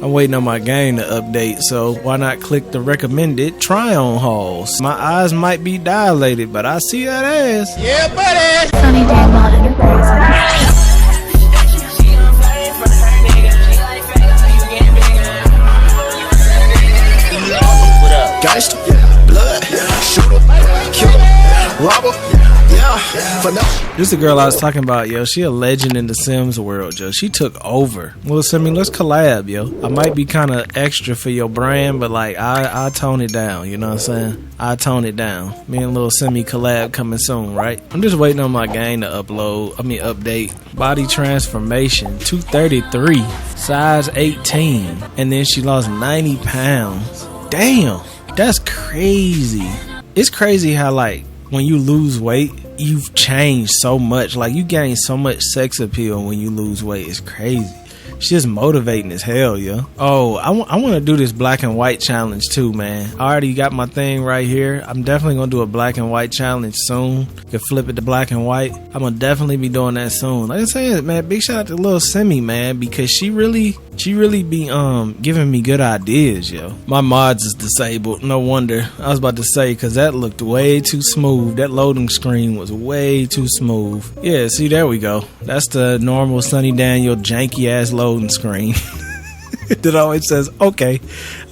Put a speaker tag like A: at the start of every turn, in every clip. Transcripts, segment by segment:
A: I'm waiting on my game to update, so why not click the recommended try-on hauls? My eyes might be dilated, but I see that ass.
B: Yeah, buddy!
C: Sonny
B: What up? Gangsta, blood, shooter, killer, robber, for now.
A: This is the girl I was talking about, yo. She a legend in the Sims world, yo. She took over. Well, Simmy, let's collab, yo. I might be kind of extra for your brand, but like, I tone it down, you know what I'm saying? I tone it down. Me and little Simmy collab coming soon, right? I'm just waiting on my game to update. Body transformation, 233, size 18, and then she lost 90 pounds. Damn, that's crazy. It's crazy how, like, when you lose weight, you've changed so much. Like, you gain so much sex appeal when you lose weight. It's crazy. She's motivating as hell, yo. Oh, I want to do this black and white challenge too, man. I already got my thing right here. I'm definitely gonna do a black and white challenge soon. You can flip it to black and white. I'm gonna definitely be doing that soon. Like I said, man, big shout out to little Simmy, man, because she really be giving me good ideas, yo. My mods is disabled. No wonder. I was about to say, because that looked way too smooth. That loading screen was way too smooth. Yeah, see, there we go. That's the normal Sonny Daniel janky ass loading screen. That always says, okay.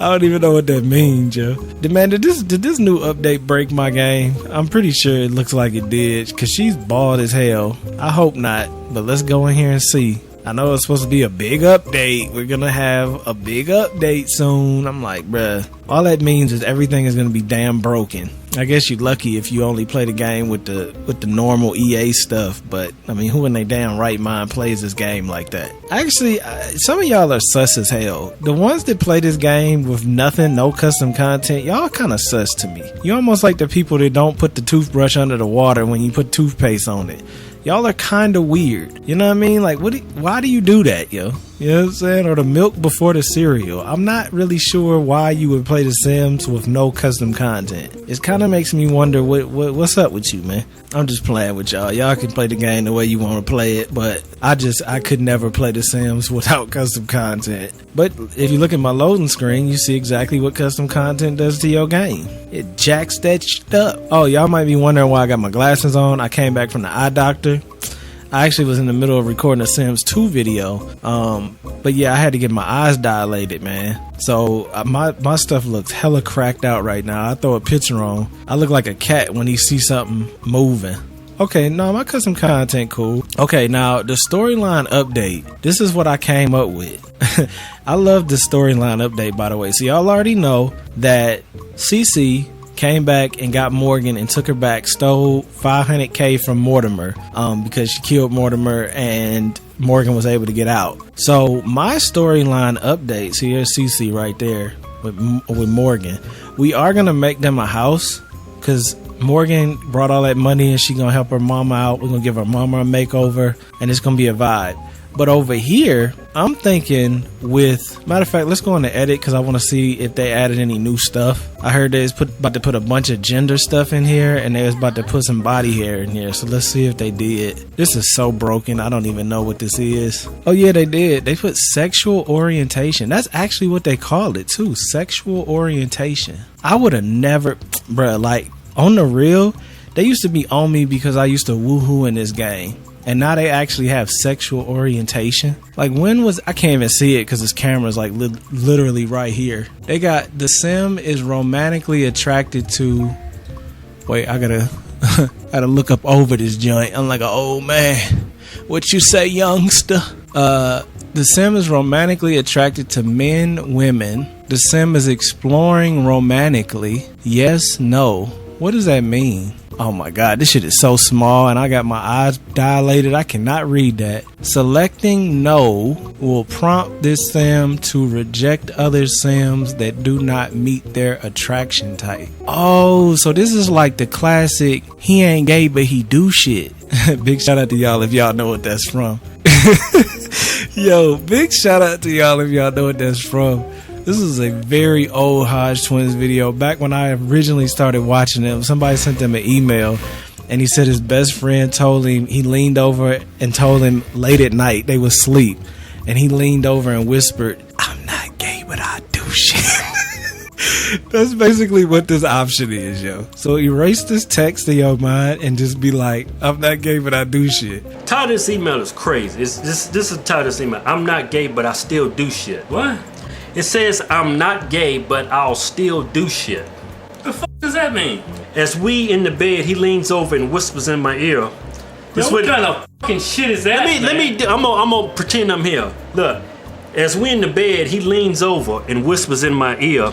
A: I don't even know what that means, yo. Man, did this new update break my game? I'm pretty sure it looks like it did, because she's bald as hell. I hope not, but let's go in here and see. I know it's supposed to be a big update. We're gonna have a big update soon. I'm like, bruh, all that means is everything is gonna be damn broken. I guess you're lucky if you only play the game with the normal EA stuff, but I mean, who in their damn right mind plays this game like that? Actually, some of y'all are sus as hell. The ones that play this game with nothing, no custom content, y'all kind of sus to me. You almost like the people that don't put the toothbrush under the water when you put toothpaste on it. Y'all are kind of weird. You know what I mean? Like, why do you do that, yo? You know what I'm saying? Or the milk before the cereal. I'm not really sure why you would play The Sims with no custom content. It kind of makes me wonder what's up with you, man. I'm just playing with y'all. Y'all can play the game the way you want to play it, but I could never play The Sims without custom content. But if you look at my loading screen, you see exactly what custom content does to your game. It jacks that shit up. Oh, y'all might be wondering why I got my glasses on. I came back from the eye doctor. I actually was in the middle of recording a Sims 2 video, but yeah, I had to get my eyes dilated, man. So my stuff looks hella cracked out right now. I throw a picture on. I look like a cat when he sees something moving. Okay, no, my custom content cool. Okay, now the storyline update. This is what I came up with. I love the storyline update, by the way. So y'all already know that CC came back and got Morgan and took her back, stole $500K from Mortimer because she killed Mortimer and Morgan was able to get out. So my storyline updates, so here's CC right there with Morgan. We are going to make them a house because Morgan brought all that money and she going to help her mama out. We're going to give her mama a makeover and it's going to be a vibe. But over here, I'm thinking with, matter of fact, let's go into edit because I want to see if they added any new stuff. I heard they was about to put a bunch of gender stuff in here and they was about to put some body hair in here. So let's see if they did. This is so broken. I don't even know what this is. Oh yeah, they did. They put sexual orientation. That's actually what they called it too. Sexual orientation. I would have never, bruh, like on the real, they used to be on me because I used to woohoo in this game. And now they actually have sexual orientation. Like when was, I can't even see it because this camera's like literally right here. They got, the sim is romantically attracted to, wait, I gotta look up over this joint. I'm like an old man. What you say, youngster? The sim is romantically attracted to men, women. The sim is exploring romantically. Yes, no. What does that mean? Oh my god, this shit is so small and I got my eyes dilated. I cannot read that. Selecting no will prompt this sim to reject other sims that do not meet their attraction type. Oh, so this is like the classic he ain't gay but he do shit. Big shout out to y'all if y'all know what that's from. Yo, big shout out to y'all if y'all know what that's from. This is a very old Hodge Twins video. Back when I originally started watching them, somebody sent them an email and he said his best friend told him, he leaned over and told him late at night, they was asleep, and he leaned over and whispered, "I'm not gay." but I do shit. That's basically what this option is, yo. So erase this text in your mind and just be like, I'm not gay, but I do shit.
C: Title of this email is crazy. This is the title of this email. I'm not gay, but I still do shit. What? It says I'm not gay, but I'll still do shit. The fuck does that mean? As we in the bed, he leans over and whispers in my ear.
D: What kind of fucking shit is that?
C: I'm gonna pretend I'm here. Look, as we in the bed, he leans over and whispers in my ear.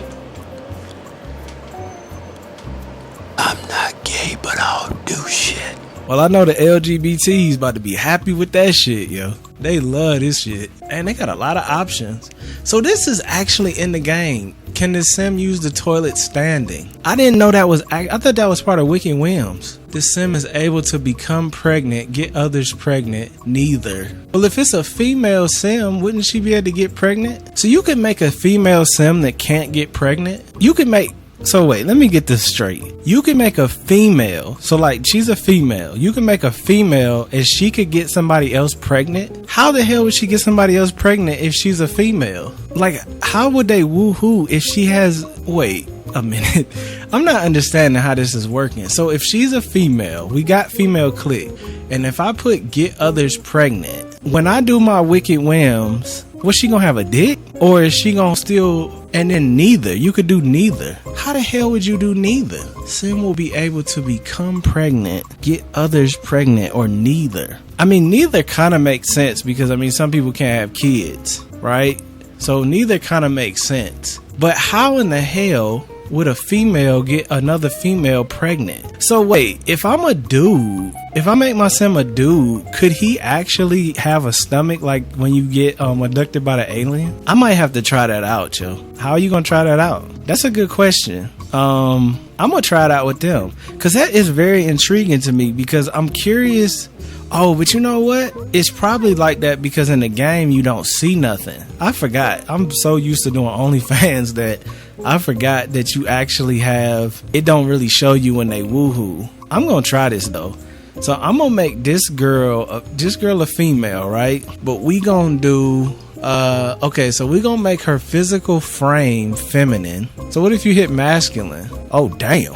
C: I'm not gay, but I'll do shit.
A: Well, I know the LGBTs about to be happy with that shit, yo. They love this shit. And they got a lot of options. So this is actually in the game. Can the sim use the toilet standing? I didn't know that was... I thought that was part of Wiki Whims. The sim is able to become pregnant, get others pregnant, neither. Well, if it's a female sim, wouldn't she be able to get pregnant? So you could make a female sim that can't get pregnant? You could make... So wait, let me get this straight. You can make a female, so like she's a female. You can make a female and she could get somebody else pregnant. How the hell would she get somebody else pregnant if she's a female? Like, how would they woohoo if she has... Wait a minute. I'm not understanding how this is working. So if she's a female, we got female click. And if I put get others pregnant, when I do my Wicked Whims, was she gonna have a dick? Or is she gonna still... And then neither. You could do neither. How the hell would you do neither? Sim will be able to become pregnant, get others pregnant, or neither. I mean, neither kind of makes sense because, I mean, some people can't have kids, right? So neither kind of makes sense. But how in the hell would a female get another female pregnant? So wait, if I'm a dude, if I make my sim a dude, could he actually have a stomach like when you get abducted by the alien? I might have to try that out, yo. How are you gonna try that out? That's a good question. I'm gonna try it out with them because that is very intriguing to me because I'm curious. Oh, but you know what? It's probably like that because in the game you don't see nothing. I forgot. I'm so used to doing OnlyFans that I forgot that you actually have... It don't really show you when they woohoo. I'm gonna try this though. So I'm gonna make this girl a female, right? But we gonna do... okay, so we gonna make her physical frame feminine. So what if you hit masculine? Oh, damn.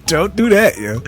A: Don't do that, yo.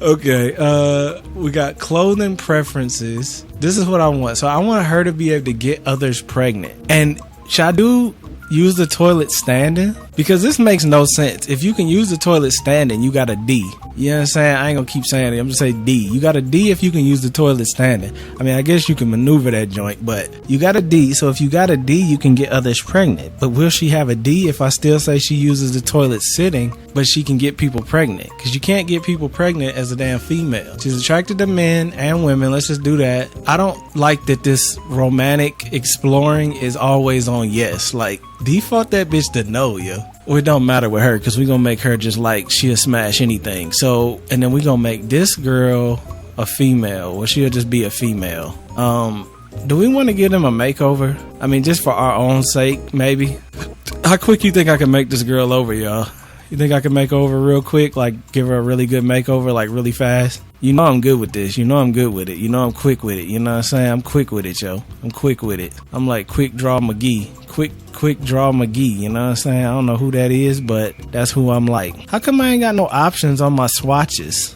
A: Okay, we got clothing preferences. This is what I want. So I want her to be able to get others pregnant. And should I use the toilet standing? Because this makes no sense. If you can use the toilet standing, you got a D. You know what I'm saying? I ain't gonna keep saying it. I'm just saying D. You got a D if you can use the toilet standing. I mean, I guess you can maneuver that joint, but you got a D. So if you got a D, you can get others pregnant. But will she have a D if I still say she uses the toilet sitting, but she can get people pregnant? Because you can't get people pregnant as a damn female. She's attracted to men and women. Let's just do that. I don't like that this romantic exploring is always on yes. Like, default that bitch to no, yo. Well, it don't matter with her because we're going to make her just like she'll smash anything. So, and then we're going to make this girl a female. Well, she'll just be a female. Do we want to give them a makeover? I mean, just for our own sake, maybe. How quick you think I can make this girl over, y'all? You think I can make her over real quick? Like, give her a really good makeover, like really fast? You know I'm good with this. You know I'm good with it. You know I'm quick with it. You know what I'm saying? I'm quick with it, yo. I'm quick with it. I'm like Quick Draw McGee. Quick Draw McGee. You know what I'm saying? I don't know who that is, but that's who I'm like. How come I ain't got no options on my swatches?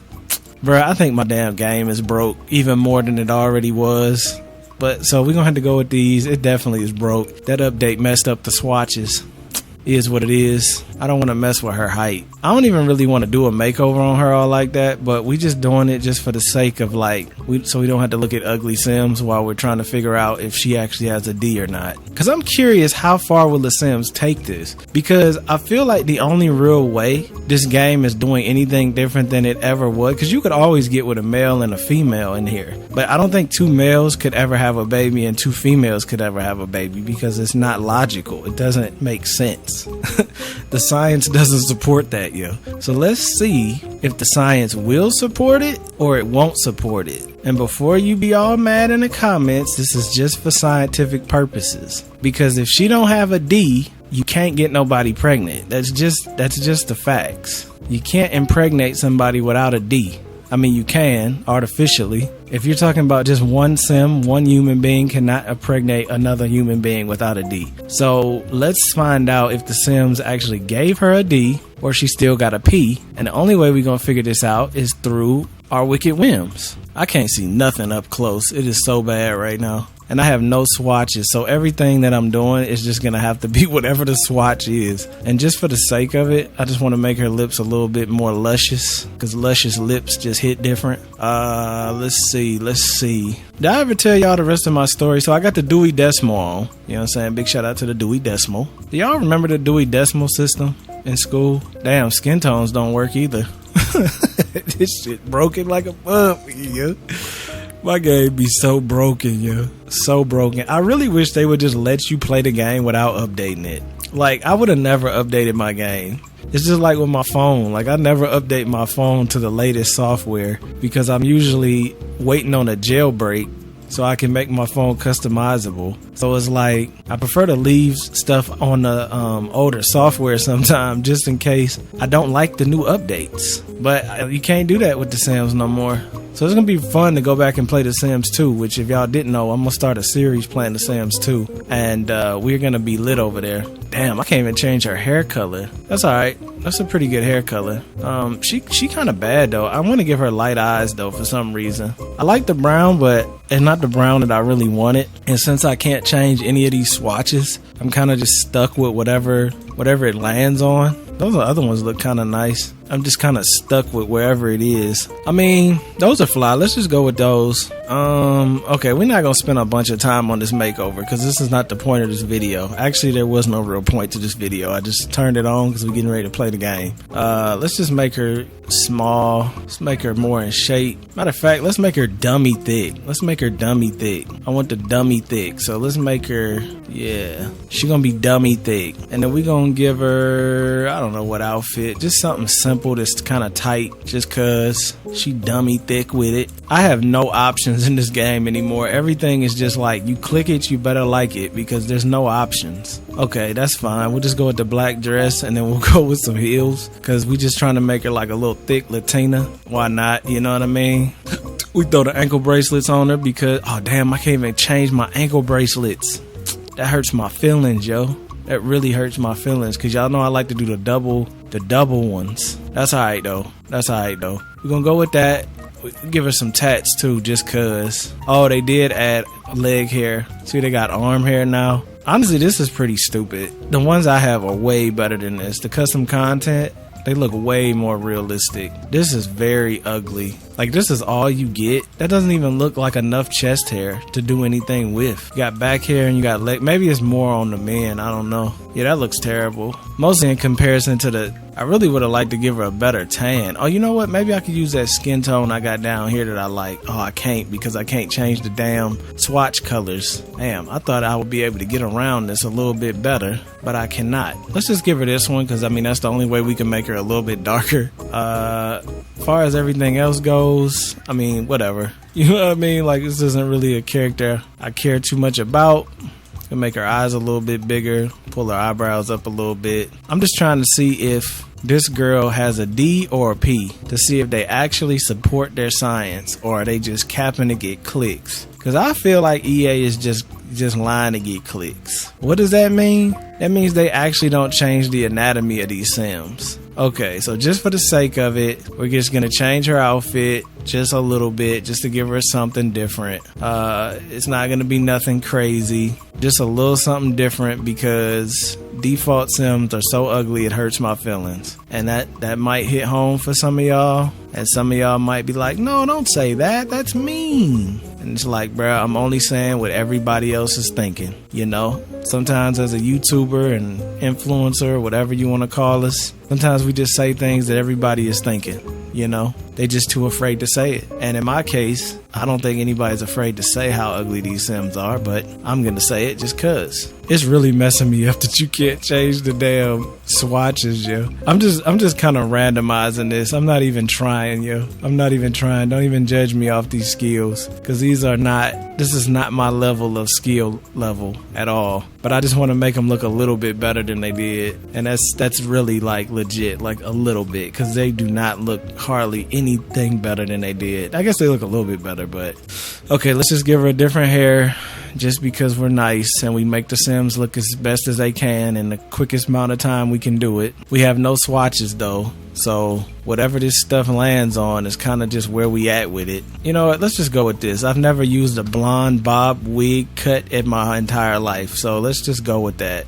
A: Bruh, I think my damn game is broke even more than it already was. But so we're gonna have to go with these. It definitely is broke. That update messed up the swatches. Is what it is. I don't want to mess with her height. I don't even really want to do a makeover on her all like that, but we just doing it just for the sake of like, so we don't have to look at ugly Sims while we're trying to figure out if she actually has a D or not. Because I'm curious, how far will the Sims take this? Because I feel like the only real way this game is doing anything different than it ever was, because you could always get with a male and a female in here, but I don't think two males could ever have a baby and two females could ever have a baby because it's not logical. It doesn't make sense. The science doesn't support that, yo. So let's see if the science will support it or it won't support it. And before you be all mad in the comments, this is just for scientific purposes. Because if she don't have a D, you can't get nobody pregnant. That's just the facts. You can't impregnate somebody without a D. I mean, you can artificially. If you're talking about just one sim, one human being cannot impregnate another human being without a D. So let's find out if the Sims actually gave her a D or she still got a P. And the only way we're going to figure this out is through our wicked whims. I can't see nothing up close. It is so bad right now. And I have no swatches, so everything that I'm doing is just going to have to be whatever the swatch is. And just for the sake of it, I just want to make her lips a little bit more luscious, because luscious lips just hit different. Let's see. Did I ever tell y'all the rest of my story? So I got the Dewey Decimal on. You know what I'm saying? Big shout out to the Dewey Decimal. Do y'all remember the Dewey Decimal system in school? Damn, skin tones don't work either. This shit broken like a bump, yo. My game be so broken, yo. So broken. I really wish they would just let you play the game without updating it. Like, I would have never updated my game. It's just like with my phone. Like, I never update my phone to the latest software because I'm usually waiting on a jailbreak so I can make my phone customizable. So it's like, I prefer to leave stuff on the older software sometime just in case I don't like the new updates. But you can't do that with the Sims no more. So it's going to be fun to go back and play The Sims 2, which if y'all didn't know, I'm going to start a series playing The Sims 2. And we're going to be lit over there. Damn, I can't even change her hair color. That's alright. That's a pretty good hair color. She kind of bad, though. I want to give her light eyes, though, for some reason. I like the brown, but it's not the brown that I really wanted. And since I can't change any of these swatches, I'm kind of just stuck with whatever it lands on. Those other ones look kind of nice. I'm just kind of stuck with wherever it is. I mean, those are fly. Let's just go with those. Okay, we're not going to spend a bunch of time on this makeover because this is not the point of this video. Actually, there was no real point to this video. I just turned it on because we're getting ready to play the game. Let's just make her small. Let's make her more in shape. Matter of fact, let's make her dummy thick. I want the dummy thick. So let's make her, yeah, she's going to be dummy thick. And then we're going to give her, I don't know what outfit, just something simple that's kind of tight just cause she dummy thick with it. I have no options in this game anymore. Everything is just like, you click it, you better like it because there's no options. Okay, that's fine. We'll just go with the black dress and then we'll go with some heels because we just trying to make her like a little thick Latina. Why not? You know what I mean? We throw the ankle bracelets on her because, oh damn, I can't even change my ankle bracelets. That hurts my feelings, yo. That really hurts my feelings because y'all know I like to do the double ones. That's alright though. We're gonna go with that. Give her some tats too, just cause. Oh, they did add leg hair. See, they got arm hair now. Honestly, this is pretty stupid. The ones I have are way better than this. The custom content, they look way more realistic. This is very ugly. Like, this is all you get. That doesn't even look like enough chest hair to do anything with. You got back hair and you got leg. Maybe it's more on the men. I don't know. Yeah, that looks terrible. Mostly in comparison to the... I really would have liked to give her a better tan. Oh, you know what? Maybe I could use that skin tone I got down here that I like. Oh, I can't because I can't change the damn swatch colors. Damn, I thought I would be able to get around this a little bit better, but I cannot. Let's just give her this one because, I mean, that's the only way we can make her a little bit darker. As far as everything else goes, I mean, whatever. You know what I mean? Like, this isn't really a character I care too much about. Can make her eyes a little bit bigger, pull her eyebrows up a little bit. I'm just trying to see if this girl has a D or a P to see if they actually support their science or are they just capping to get clicks. Because I feel like EA is just lying to get clicks. What does that mean? That means they actually don't change the anatomy of these Sims. Okay, so just for the sake of it, we're just going to change her outfit just a little bit just to give her something different. It's not going to be nothing crazy. Just a little something different because default Sims are so ugly it hurts my feelings. And that might hit home for some of y'all. And some of y'all might be like, no, don't say that. That's mean. And it's like, bro, I'm only saying what everybody else is thinking. You know, sometimes as a YouTuber and influencer, whatever you want to call us, sometimes we just say things that everybody is thinking. You know, they just too afraid to say it. And in my case, I don't think anybody's afraid to say how ugly these Sims are, but I'm gonna say it just cause. It's really messing me up that you can't change the damn swatches, yo. I'm just kind of randomizing this. I'm not even trying, yo. I'm not even trying. Don't even judge me off these skills, cause this is not my level of skill level at all. But I just want to make them look a little bit better than they did, and that's really like legit, like a little bit, cause they do not look hardly anything better than they did. I guess they look a little bit better, but okay, let's just give her a different hair. Just because we're nice and we make the Sims look as best as they can in the quickest amount of time we can do it. We have no swatches though, so whatever this stuff lands on is kind of just where we at with it. You know what, let's just go with this. I've never used a blonde bob wig cut in my entire life, so let's just go with that.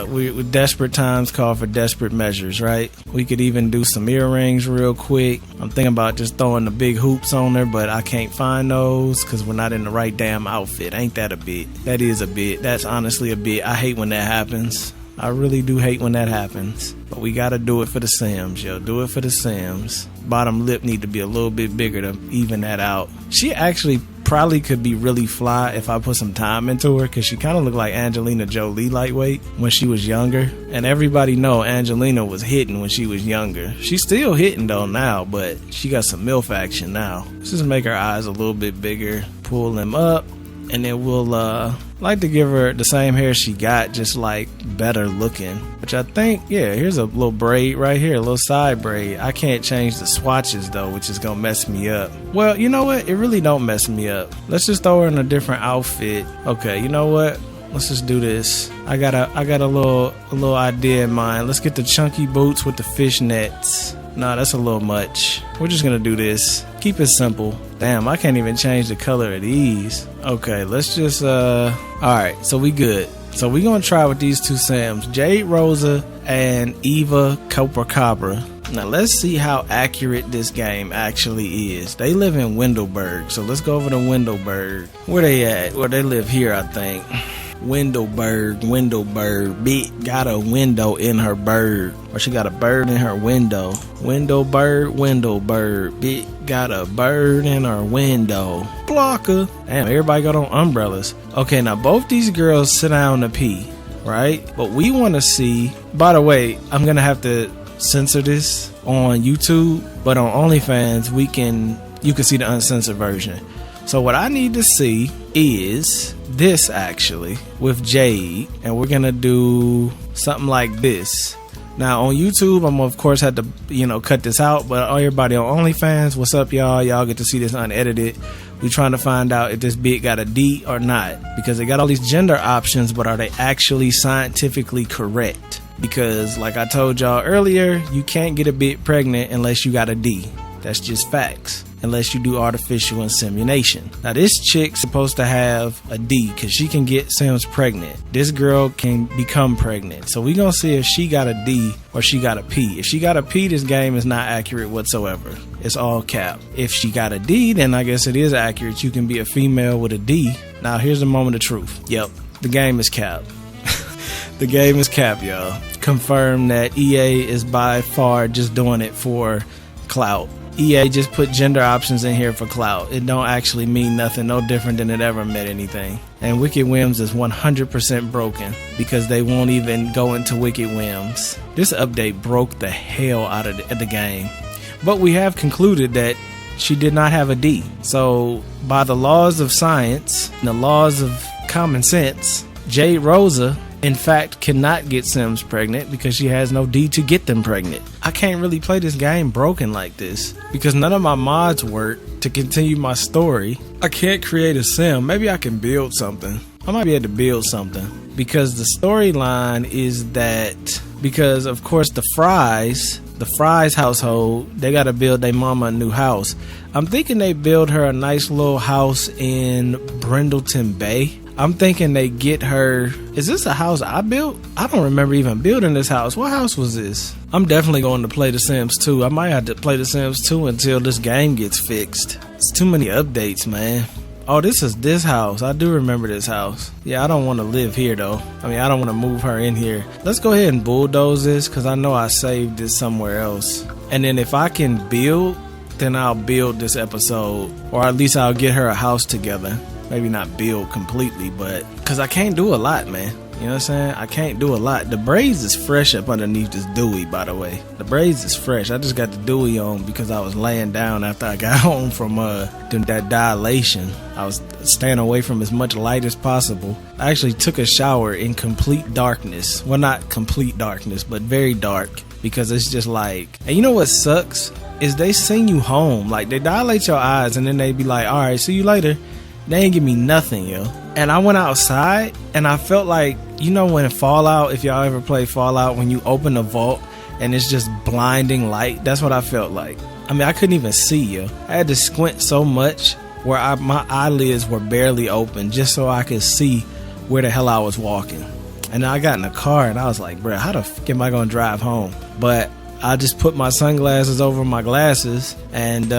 A: With desperate times call for desperate measures, right? We could even do some earrings real quick. I'm thinking about just throwing the big hoops on her, but I can't find those because we're not in the right damn outfit. Ain't that a bit? That is a bit. That's honestly a bit. I hate when that happens. I really do hate when that happens. But we gotta do it for the Sims, yo. Do it for the Sims. Bottom lip need to be a little bit bigger to even that out. She actually probably could be really fly if I put some time into her, because she kind of looked like Angelina Jolie lightweight when she was younger. And everybody know Angelina was hitting when she was younger. She's still hitting though now, but she got some MILF action now. Let's just make her eyes a little bit bigger. Pull them up. And then we'll like to give her the same hair she got, just like better looking. Which I think, yeah, here's a little braid right here, a little side braid. I can't change the swatches though, which is gonna mess me up. Well, you know what? It really don't mess me up. Let's just throw her in a different outfit. Okay, you know what? Let's just do this. I got a little idea in mind. Let's get the chunky boots with the fishnets. Nah, that's a little much. We're just gonna do this. Keep it simple. Damn, I can't even change the color of these. Okay, let's just alright, so we good. So we gonna try with these two Sims, Jade Rosa and Eva Copacabra. Now let's see how accurate this game actually is. They live in Windleburg, so let's go over to Windleburg. Where they at? Well, they live here, I think. Windleburg, bitch got a window in her bird. Or she got a bird in her window. Windleburg, bitch got a bird in her window. Blocker. Damn, everybody got on umbrellas. Okay, now both these girls sit down to pee, right? But we want to see, by the way, I'm going to have to censor this on YouTube, but on OnlyFans, you can see the uncensored version. So what I need to see is this actually with Jade, and we're gonna do something like this. Now on YouTube, I'm of course had to cut this out, but everybody on OnlyFans, what's up y'all? Y'all get to see this unedited. We trying to find out if this bit got a D or not, because they got all these gender options, but are they actually scientifically correct? Because like I told y'all earlier, you can't get a bit pregnant unless you got a D. That's just facts. Unless you do artificial insemination. Now this chick's supposed to have a D because she can get Sims pregnant. This girl can become pregnant. So we gonna see if she got a D or she got a P. If she got a P, this game is not accurate whatsoever. It's all cap. If she got a D, then I guess it is accurate. You can be a female with a D. Now here's the moment of truth. Yep, the game is cap. The game is cap, y'all. Confirm that EA is by far just doing it for clout. EA just put gender options in here for clout. It don't actually mean nothing, no different than it ever meant anything. And Wicked Whims is 100% broken because they won't even go into Wicked Whims. This update broke the hell out of the game. But we have concluded that she did not have a D. So by the laws of science and the laws of common sense, Jade Rosa in fact cannot get Sims pregnant because she has no D to get them pregnant. I can't really play this game broken like this because none of my mods work to continue my story. I can't create a Sim. Maybe I can build something. I might be able to build something because the storyline is that because of course the Fries household, they got to build their mama a new house. I'm thinking they build her a nice little house in Brindleton Bay. I'm thinking they get her. Is this a house I built? I don't remember even building this house. What house was this? I'm definitely going to play The Sims 2. I might have to play The Sims 2 until this game gets fixed. It's too many updates, man. Oh, this is this house. I do remember this house. Yeah, I don't want to live here though. I mean, I don't want to move her in here. Let's go ahead and bulldoze this because I know I saved this somewhere else. And then if I can build then I'll build this episode, or at least I'll get her a house together. Maybe not build completely, but because I can't do a lot, man. You know what I'm saying? I can't do a lot. The braids is fresh up underneath this dewy, by the way. The braids is fresh. I just got the dewy on because I was laying down after I got home from that dilation. I was staying away from as much light as possible. I actually took a shower in complete darkness. Well, not complete darkness, but very dark, because it's just like, and you know what sucks? Is they send you home. Like, they dilate your eyes and then they be like, all right, see you later. They ain't give me nothing, yo. And I went outside and I felt like, you know, when Fallout, if y'all ever play Fallout, when you open a vault and it's just blinding light, that's what I felt like. I mean, I couldn't even see, yo. I had to squint so much where my eyelids were barely open just so I could see where the hell I was walking. And I got in the car and I was like, bruh, how the fuck am I gonna drive home? But I just put my sunglasses over my glasses and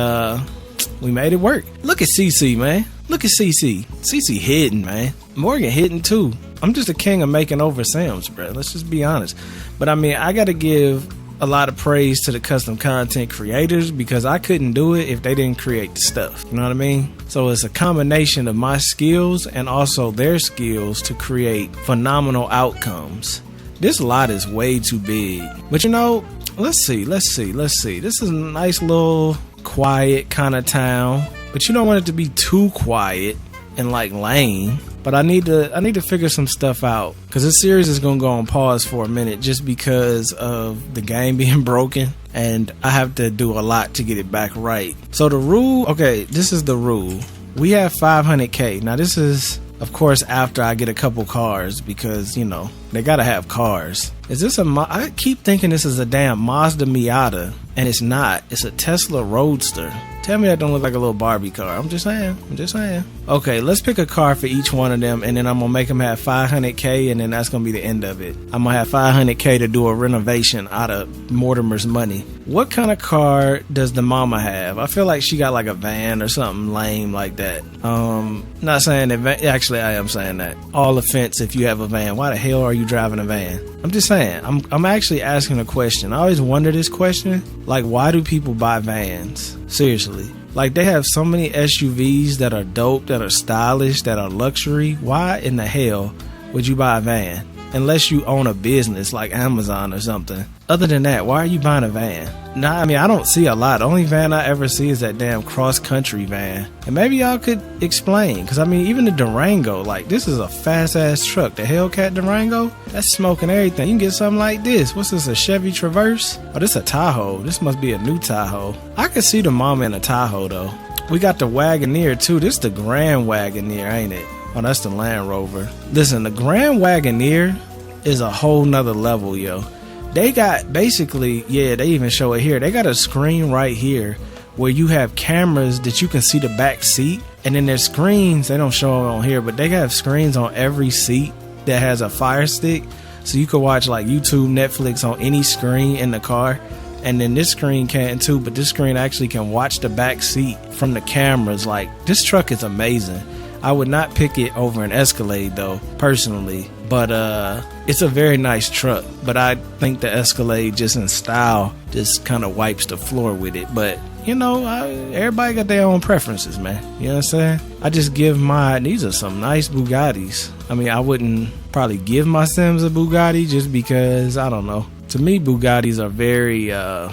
A: we made it work. Look at CC, man. Look at CC. CC hitting, man. Morgan hitting too. I'm just a king of making over Sims, bro. Let's just be honest. But I mean, I got to give a lot of praise to the custom content creators, because I couldn't do it if they didn't create the stuff. You know what I mean? So it's a combination of my skills and also their skills to create phenomenal outcomes. This lot is way too big. But you know, let's see. This is a nice little quiet kind of town. But you don't want it to be too quiet and like lame. But I need to figure some stuff out, because this series is gonna go on pause for a minute just because of the game being broken, and I have to do a lot to get it back right. So the rule, okay, this is the rule. We have 500k. Now this is, of course, after I get a couple cars, because, you know, they gotta have cars. Is this I keep thinking this is a damn Mazda Miata, and it's not. It's a Tesla Roadster. Tell me that don't look like a little Barbie car. I'm just saying. Okay, let's pick a car for each one of them, and then I'm gonna make them have 500k, and then that's gonna be the end of it. I'm gonna have 500k to do a renovation out of Mortimer's money. What kind of car does the mama have? I feel like she got like a van or something lame like that. Not saying that. Actually, I am saying that. All offense if you have a van. Why the hell are you driving a van? I'm just saying. I'm actually asking a question. I always wonder this question. Like, why do people buy vans? Seriously. Like, they have so many SUVs that are dope, that are stylish, that are luxury. Why in the hell would you buy a van? Unless you own a business like Amazon or something. Other than that, why are you buying a van? Nah, I mean, I don't see a lot. The only van I ever see is that damn cross-country van. And maybe y'all could explain. Because, I mean, even the Durango, like, this is a fast-ass truck. The Hellcat Durango, that's smoking everything. You can get something like this. What's this, a Chevy Traverse? Oh, this is a Tahoe. This must be a new Tahoe. I could see the mama in a Tahoe, though. We got the Wagoneer, too. This is the Grand Wagoneer, ain't it? Oh, that's the Land Rover. Listen, the Grand Wagoneer is a whole nother level, yo. They got basically, yeah, they even show it here. They got a screen right here where you have cameras that you can see the back seat. And then there's screens, they don't show it on here, but they have screens on every seat that has a Fire Stick. So you can watch like YouTube, Netflix on any screen in the car. And then this screen can too, but this screen actually can watch the back seat from the cameras. Like, this truck is amazing. I would not pick it over an Escalade though, personally. But it's a very nice truck. But I think the Escalade, just in style, just kind of wipes the floor with it. But, you know, everybody got their own preferences, man. You know what I'm saying? I just give these are some nice Bugattis. I mean, I wouldn't probably give my Sims a Bugatti just because, I don't know. To me, Bugattis are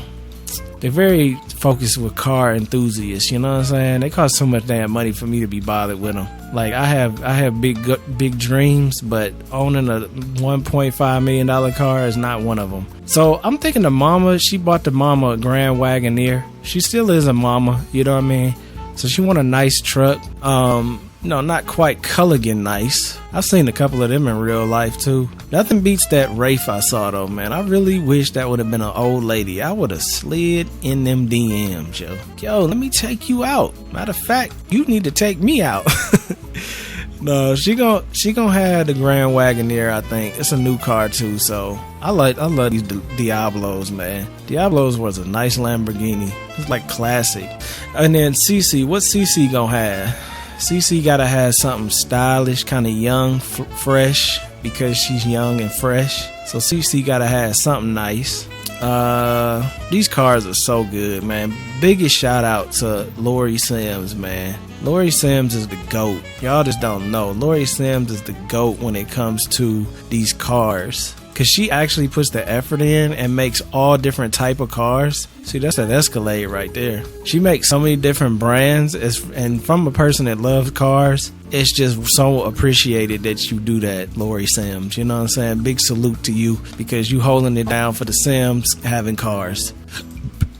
A: they're very focused with car enthusiasts, you know what I'm saying? They cost so much damn money for me to be bothered with them. Like, I have big dreams, but owning a $1.5 million car is not one of them. So I'm thinking she bought the mama a Grand Wagoneer. She still is a mama, you know what I mean? So she want a nice truck. No, not quite Culligan nice. I've seen a couple of them in real life too. Nothing beats that Wraith I saw though, man. I really wish that would have been an old lady. I would have slid in them DMs, yo. Yo, let me take you out. Matter of fact, you need to take me out. No, she gonna have the Grand Wagoneer, I think. It's a new car too, so I love these Diablos, man. Diablos was a nice Lamborghini. It's like classic. And then CC, what CC gonna have? CC gotta have something stylish, kind of young, fresh, because she's young and fresh. So CC gotta have something nice. These cars are so good, man. Biggest shout out to Lori Sims, man. Lori Sims is the GOAT. Y'all just don't know. Lori Sims is the GOAT when it comes to these cars. Cause she actually puts the effort in and makes all different type of cars. See, that's an Escalade right there. She makes so many different brands, and from a person that loves cars, it's just so appreciated that you do that, Lori Sims. You know what I'm saying? Big salute to you, because you holding it down for the Sims having cars.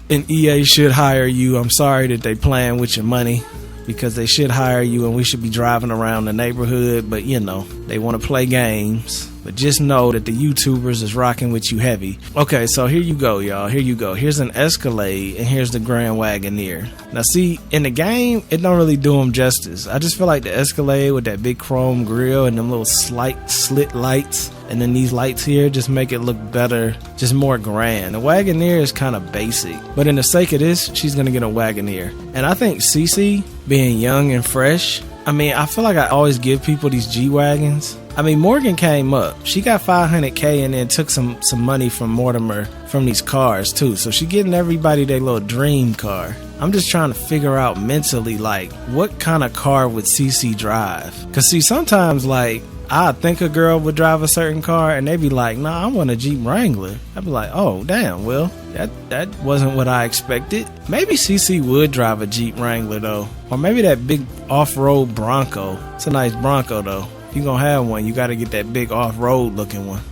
A: And EA should hire you. I'm sorry that they playing with your money, because they should hire you and we should be driving around the neighborhood, but you know, they want to play games. But just know that the YouTubers is rocking with you heavy. Okay, so here you go, y'all. Here you go. Here's an Escalade, and here's the Grand Wagoneer. Now, see, in the game, it don't really do them justice. I just feel like the Escalade with that big chrome grille and them little slight slit lights, and then these lights here just make it look better, just more grand. The Wagoneer is kind of basic, but in the sake of this, she's gonna get a Wagoneer. And I think Cece, being young and fresh, I mean, I feel like I always give people these G-Wagons. I mean, Morgan came up. She got $500K and then took some money from Mortimer from these cars too. So she getting everybody their little dream car. I'm just trying to figure out mentally, like, what kind of car would CC drive? Cause see, sometimes like I think a girl would drive a certain car and they be like, nah, I want a Jeep Wrangler. I'd be like, oh damn, well that wasn't what I expected. Maybe CC would drive a Jeep Wrangler though, or maybe that big off-road Bronco. It's a nice Bronco though. If you gonna have one, you gotta get that big off-road looking one.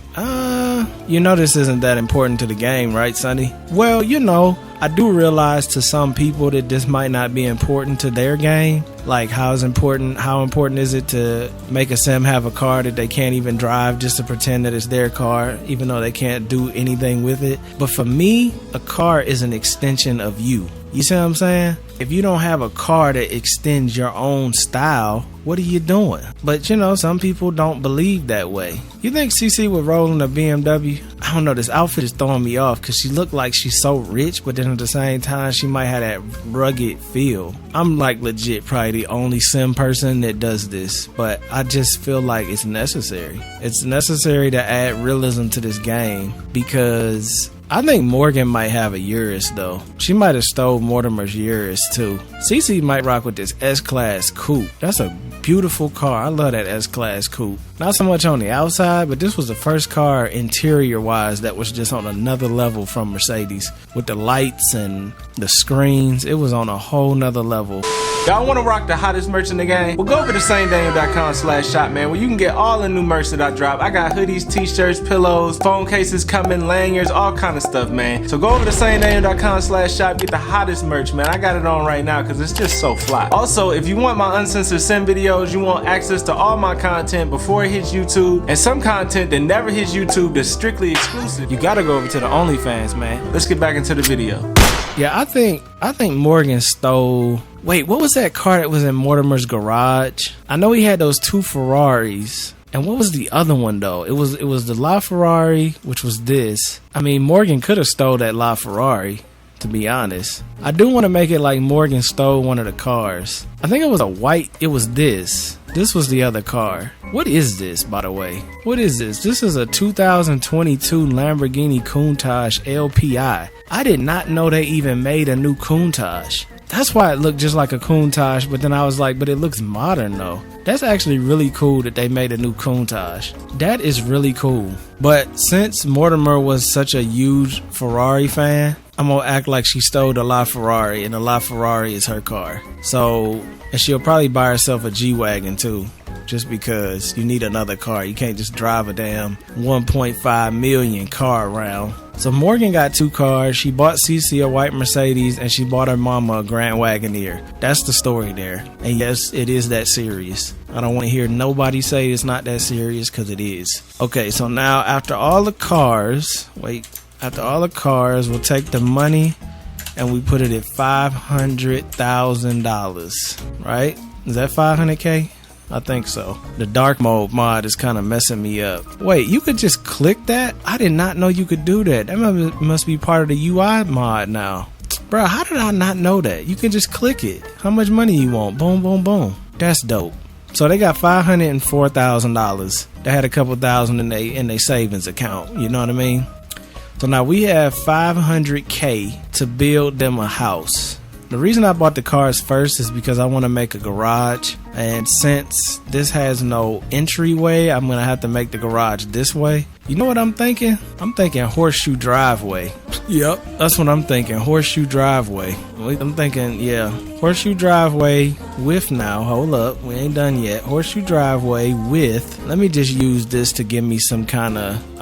A: You know this isn't that important to the game, right, Sonny? Well, you know, I do realize to some people that this might not be important to their game. Like, how important is it to make a sim have a car that they can't even drive just to pretend that it's their car, even though they can't do anything with it? But for me, a car is an extension of you. You see what I'm saying? If you don't have a car that extends your own style, what are you doing? But you know, some people don't believe that way. You think CC would roll in a BMW? I don't know, this outfit is throwing me off because she looked like she's so rich, but then at the same time, she might have that rugged feel. I'm like legit probably the only sim person that does this, but I just feel like it's necessary. It's necessary to add realism to this game because I think Morgan might have a Urus though. She might have stole Mortimer's Urus too. CC might rock with this S-Class coupe. That's a beautiful car. I love that S-Class coupe. Not so much on the outside, but this was the first car interior wise that was just on another level from Mercedes. With the lights and the screens, it was on a whole nother level. Y'all want to rock the hottest merch in the game? Well, go over to SaneDaniel.com/shop, man, where you can get all the new merch that I drop. I got hoodies, t-shirts, pillows, phone cases coming, lanyards, all kind of stuff, man. So go over to SaneDaniel.com/shop, get the hottest merch, man. I got it on right now because it's just so fly. Also, if you want my uncensored sim videos, you want access to all my content before it hits YouTube, and some content that never hits YouTube that's strictly exclusive, you gotta go over to the OnlyFans, man. Let's get back into the video. Yeah, I think Morgan stole... Wait, what was that car that was in Mortimer's garage? I know he had those two Ferraris. And what was the other one though? It was the LaFerrari, which was this. I mean, Morgan could have stole that LaFerrari, to be honest. I do want to make it like Morgan stole one of the cars. I think it was a white, it was this. This was the other car. What is this, by the way? What is this? This is a 2022 Lamborghini Countach LPI. I did not know they even made a new Countach. That's why it looked just like a Countach, but then I was like, but it looks modern though. That's actually really cool that they made a new Countach. That is really cool. But since Mortimer was such a huge Ferrari fan, I'm gonna act like she stole the LaFerrari, and the LaFerrari is her car. So, and she'll probably buy herself a G-Wagon too, just because you need another car. You can't just drive a damn 1.5 million car around. So Morgan got two cars. She bought CC a white Mercedes, and she bought her mama a Grand Wagoneer. That's the story there. And yes, it is that serious. I don't want to hear nobody say it's not that serious, because it is. Okay, so now after all the cars, we'll take the money and we put it at $500,000, right? Is that 500K? I think so. The dark mode mod is kind of messing me up. Wait, you could just click that? I did not know you could do that. That must be part of the UI mod now. Bro, how did I not know that? You can just click it. How much money you want? Boom, boom, boom. That's dope. So they got $504,000. They had a couple thousand in their savings account. You know what I mean? So now we have $500K to build them a house. The reason I bought the cars first is because I want to make a garage, and since this has no entryway, I'm going to have to make the garage this way. You know what I'm thinking? I'm thinking horseshoe driveway. Yep, that's what I'm thinking, horseshoe driveway. I'm thinking, yeah, horseshoe driveway with, now, hold up, we ain't done yet. Horseshoe driveway with, let me just use this to give me some kind of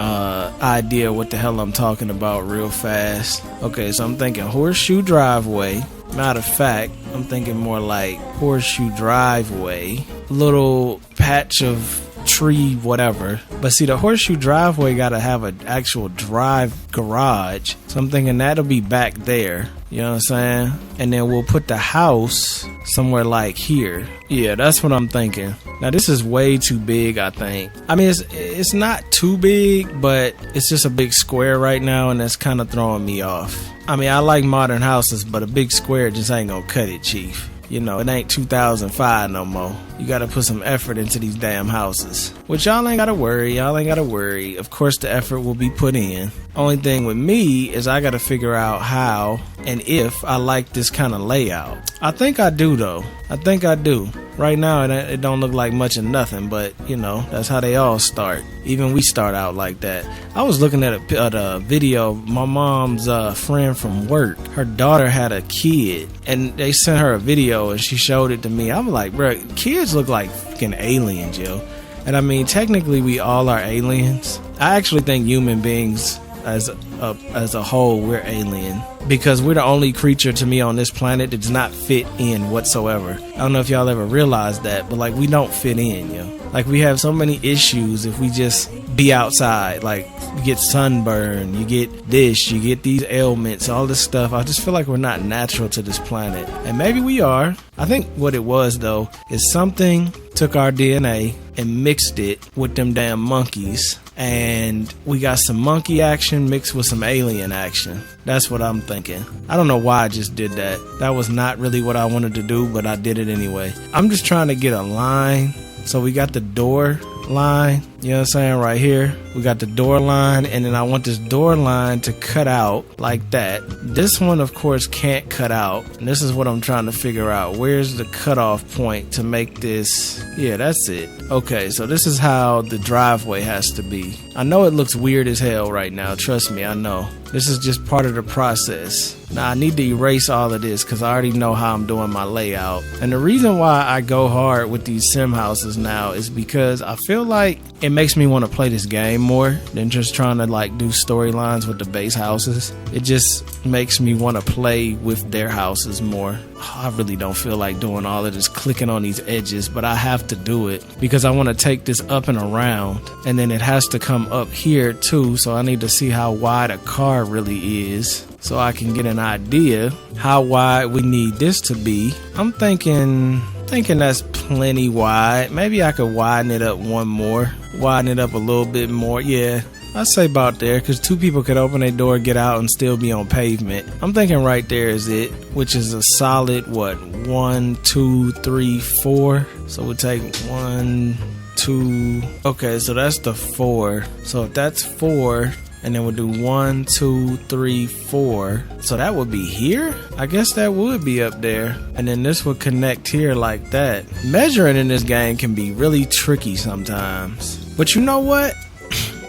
A: idea what the hell I'm talking about real fast. Okay, so I'm thinking horseshoe driveway. Matter of fact, I'm thinking more like horseshoe driveway, little patch of tree, whatever. But see, the horseshoe driveway gotta have an actual drive garage, so I'm thinking that'll be back there. You know what I'm saying? And then we'll put the house somewhere like here. Yeah, that's what I'm thinking. Now this is way too big, I think. I mean, it's not too big, but it's just a big square right now, and that's kind of throwing me off. I mean, I like modern houses, but a big square just ain't gonna cut it, Chief. You know, it ain't 2005 no more. You gotta put some effort into these damn houses. Which y'all ain't gotta worry, Of course the effort will be put in. Only thing with me is I gotta figure out how and if I like this kind of layout. I think I do though. I think I do. Right now it don't look like much of nothing, but you know, that's how they all start. Even we start out like that. I was looking at a video of my mom's friend from work. Her daughter had a kid, and they sent her a video, and she showed it to me. I'm like, bro, kids look like fucking aliens, yo. And I mean, technically we all are aliens. I actually think human beings as a whole, we're alien, because we're the only creature to me on this planet that does not fit in whatsoever. I don't know if y'all ever realized that, but like, we don't fit in, yo. Like, we have so many issues if we just be outside. Like, you get sunburn, you get this, you get these ailments, all this stuff. I just feel like we're not natural to this planet. And maybe we are. I think what it was, though, is something took our DNA and mixed it with them damn monkeys. And we got some monkey action mixed with some alien action. That's what I'm thinking. I don't know why I just did that. That was not really what I wanted to do, but I did it anyway. I'm just trying to get a line. So we got the door line, you know what I'm saying, right here. We got the door line, and then I want this door line to cut out like that. This one, of course, can't cut out, and this is what I'm trying to figure out. Where's the cutoff point to make this? Yeah, that's it. Okay, so this is how the driveway has to be. I know it looks weird as hell right now, trust me, I know. This is just part of the process. Now I need to erase all of this because I already know how I'm doing my layout. And the reason why I go hard with these sim houses now is because I feel like it makes me want to play this game more than just trying to like do storylines with the base houses. It just makes me want to play with their houses more. I really don't feel like doing all of this clicking on these edges, but I have to do it because I want to take this up and around, and then it has to come up here too, so I need to see how wide a car really is so I can get an idea how wide we need this to be. I'm thinking that's plenty wide. Maybe I could widen it up one more, widen it up a little bit more. Yeah, I'd say about there, because two people could open their door, get out, and still be on pavement. I'm thinking right there is it, which is a solid, what, 1, 2, 3, 4. So we'll take 1, 2. Okay, so that's the 4. So if that's 4, and then we'll do 1, 2, 3, 4. So that would be here? I guess that would be up there. And then this would connect here like that. Measuring in this game can be really tricky sometimes. But you know what?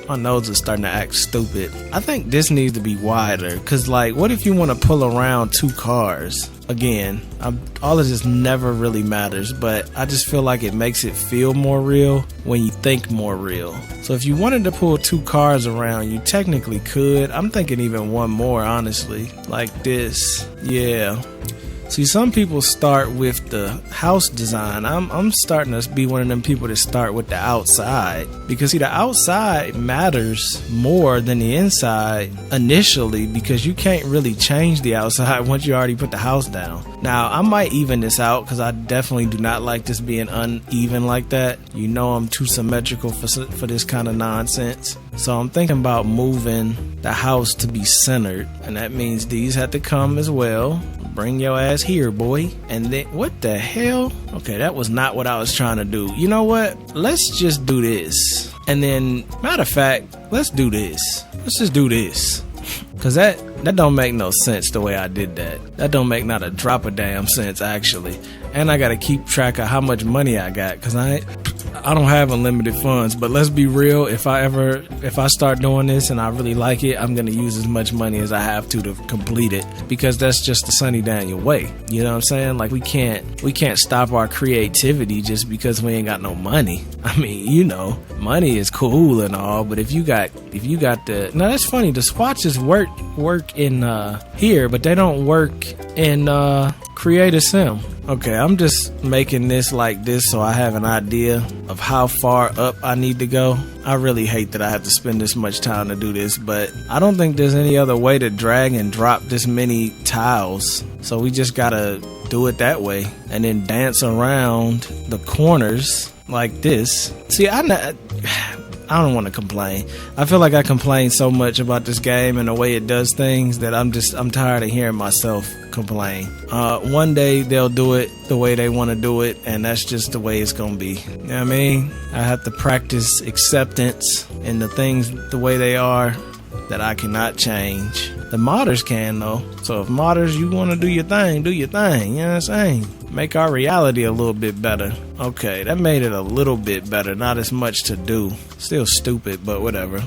A: My nose is starting to act stupid. I think this needs to be wider, because like, what if you want to pull around two cars? Again, all of this never really matters, but I just feel like it makes it feel more real when you think more real. So if you wanted to pull two cars around, you technically could. I'm thinking even one more, honestly, like this. Yeah. See, some people start with the house design. I'm starting to be one of them people that start with the outside, because see, the outside matters more than the inside initially, because you can't really change the outside once you already put the house down. Now, I might even this out, because I definitely do not like this being uneven like that. You know, I'm too symmetrical for this kind of nonsense. So I'm thinking about moving the house to be centered, and that means these have to come as well. Bring your ass here, boy. And then, what the hell? Okay, that was not what I was trying to do. You know what? Let's just do this. And then, matter of fact, let's do this. Let's just do this. Cause that don't make no sense the way I did that. That don't make not a drop of damn sense, actually. And I gotta keep track of how much money I got, cause I don't have unlimited funds. But let's be real, if I start doing this and I really like it, I'm gonna use as much money as I have to complete it, because that's just the Sonny Daniel way. You know what I'm saying? Like, we can't stop our creativity just because we ain't got no money. I mean, you know, money is cool and all, but if you got the, now that's funny, the swatches work in here, but they don't work in Create a Sim. Okay, I'm just making this like this so I have an idea of how far up I need to go. I really hate that I have to spend this much time to do this, but I don't think there's any other way to drag and drop this many tiles. So we just gotta do it that way and then dance around the corners like this. See, I don't want to complain. I feel like I complain so much about this game and the way it does things that I'm tired of hearing myself complain. One day they'll do it the way they want to do it, and that's just the way it's gonna be. You know what I mean? I have to practice acceptance in the things the way they are that I cannot change. The modders can though. So if modders, you want to do your thing, do your thing. You know what I'm saying? Make our reality a little bit better. Okay, that made it a little bit better. Not as much to do. Still stupid, but whatever.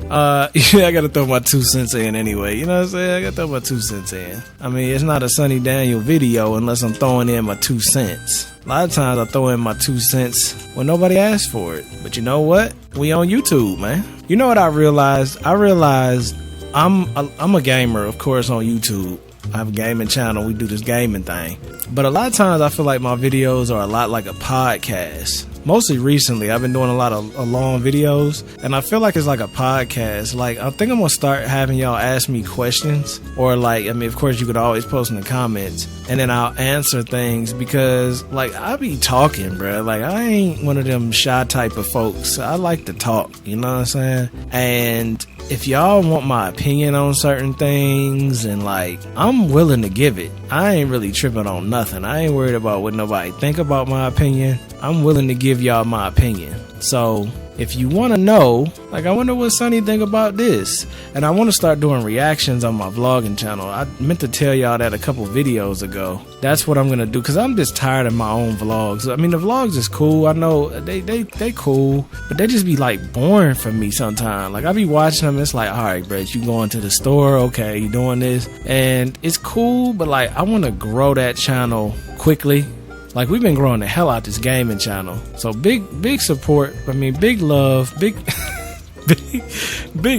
A: Yeah, I gotta throw my 2 cents in anyway. You know what I'm saying? I gotta throw my 2 cents in. I mean, it's not a Sonny Daniel video unless I'm throwing in my 2 cents. A lot of times I throw in my 2 cents when nobody asks for it. But you know what? We on YouTube, man. You know what I realized? I realized I'm a gamer, of course, on YouTube. I have a gaming channel. We do this gaming thing. But a lot of times I feel like my videos are a lot like a podcast. Mostly recently, I've been doing a lot of long videos, and I feel like it's like a podcast. Like, I think I'm gonna start having y'all ask me questions, or like, I mean, of course, you could always post in the comments, and then I'll answer things, because like, I be talking, bro. Like, I ain't one of them shy type of folks. I like to talk, you know what I'm saying? And if y'all want my opinion on certain things, and like, I'm willing to give it. I ain't really tripping on nothing. I ain't worried about what nobody think about my opinion. I'm willing to give y'all my opinion. So if you want to know, like, I wonder what Sonny think about this, and I want to start doing reactions on my vlogging channel. I meant to tell y'all that a couple videos ago. That's what I'm gonna do, because I'm just tired of my own vlogs. I mean, the vlogs is cool. I know they cool, but they just be like boring for me sometimes. Like, I be watching them, it's like, all right, bro, you going to the store, okay, you doing this, and it's cool, but like, I want to grow that channel quickly. Like, we've been growing the hell out this gaming channel. So big support. I mean, big love, big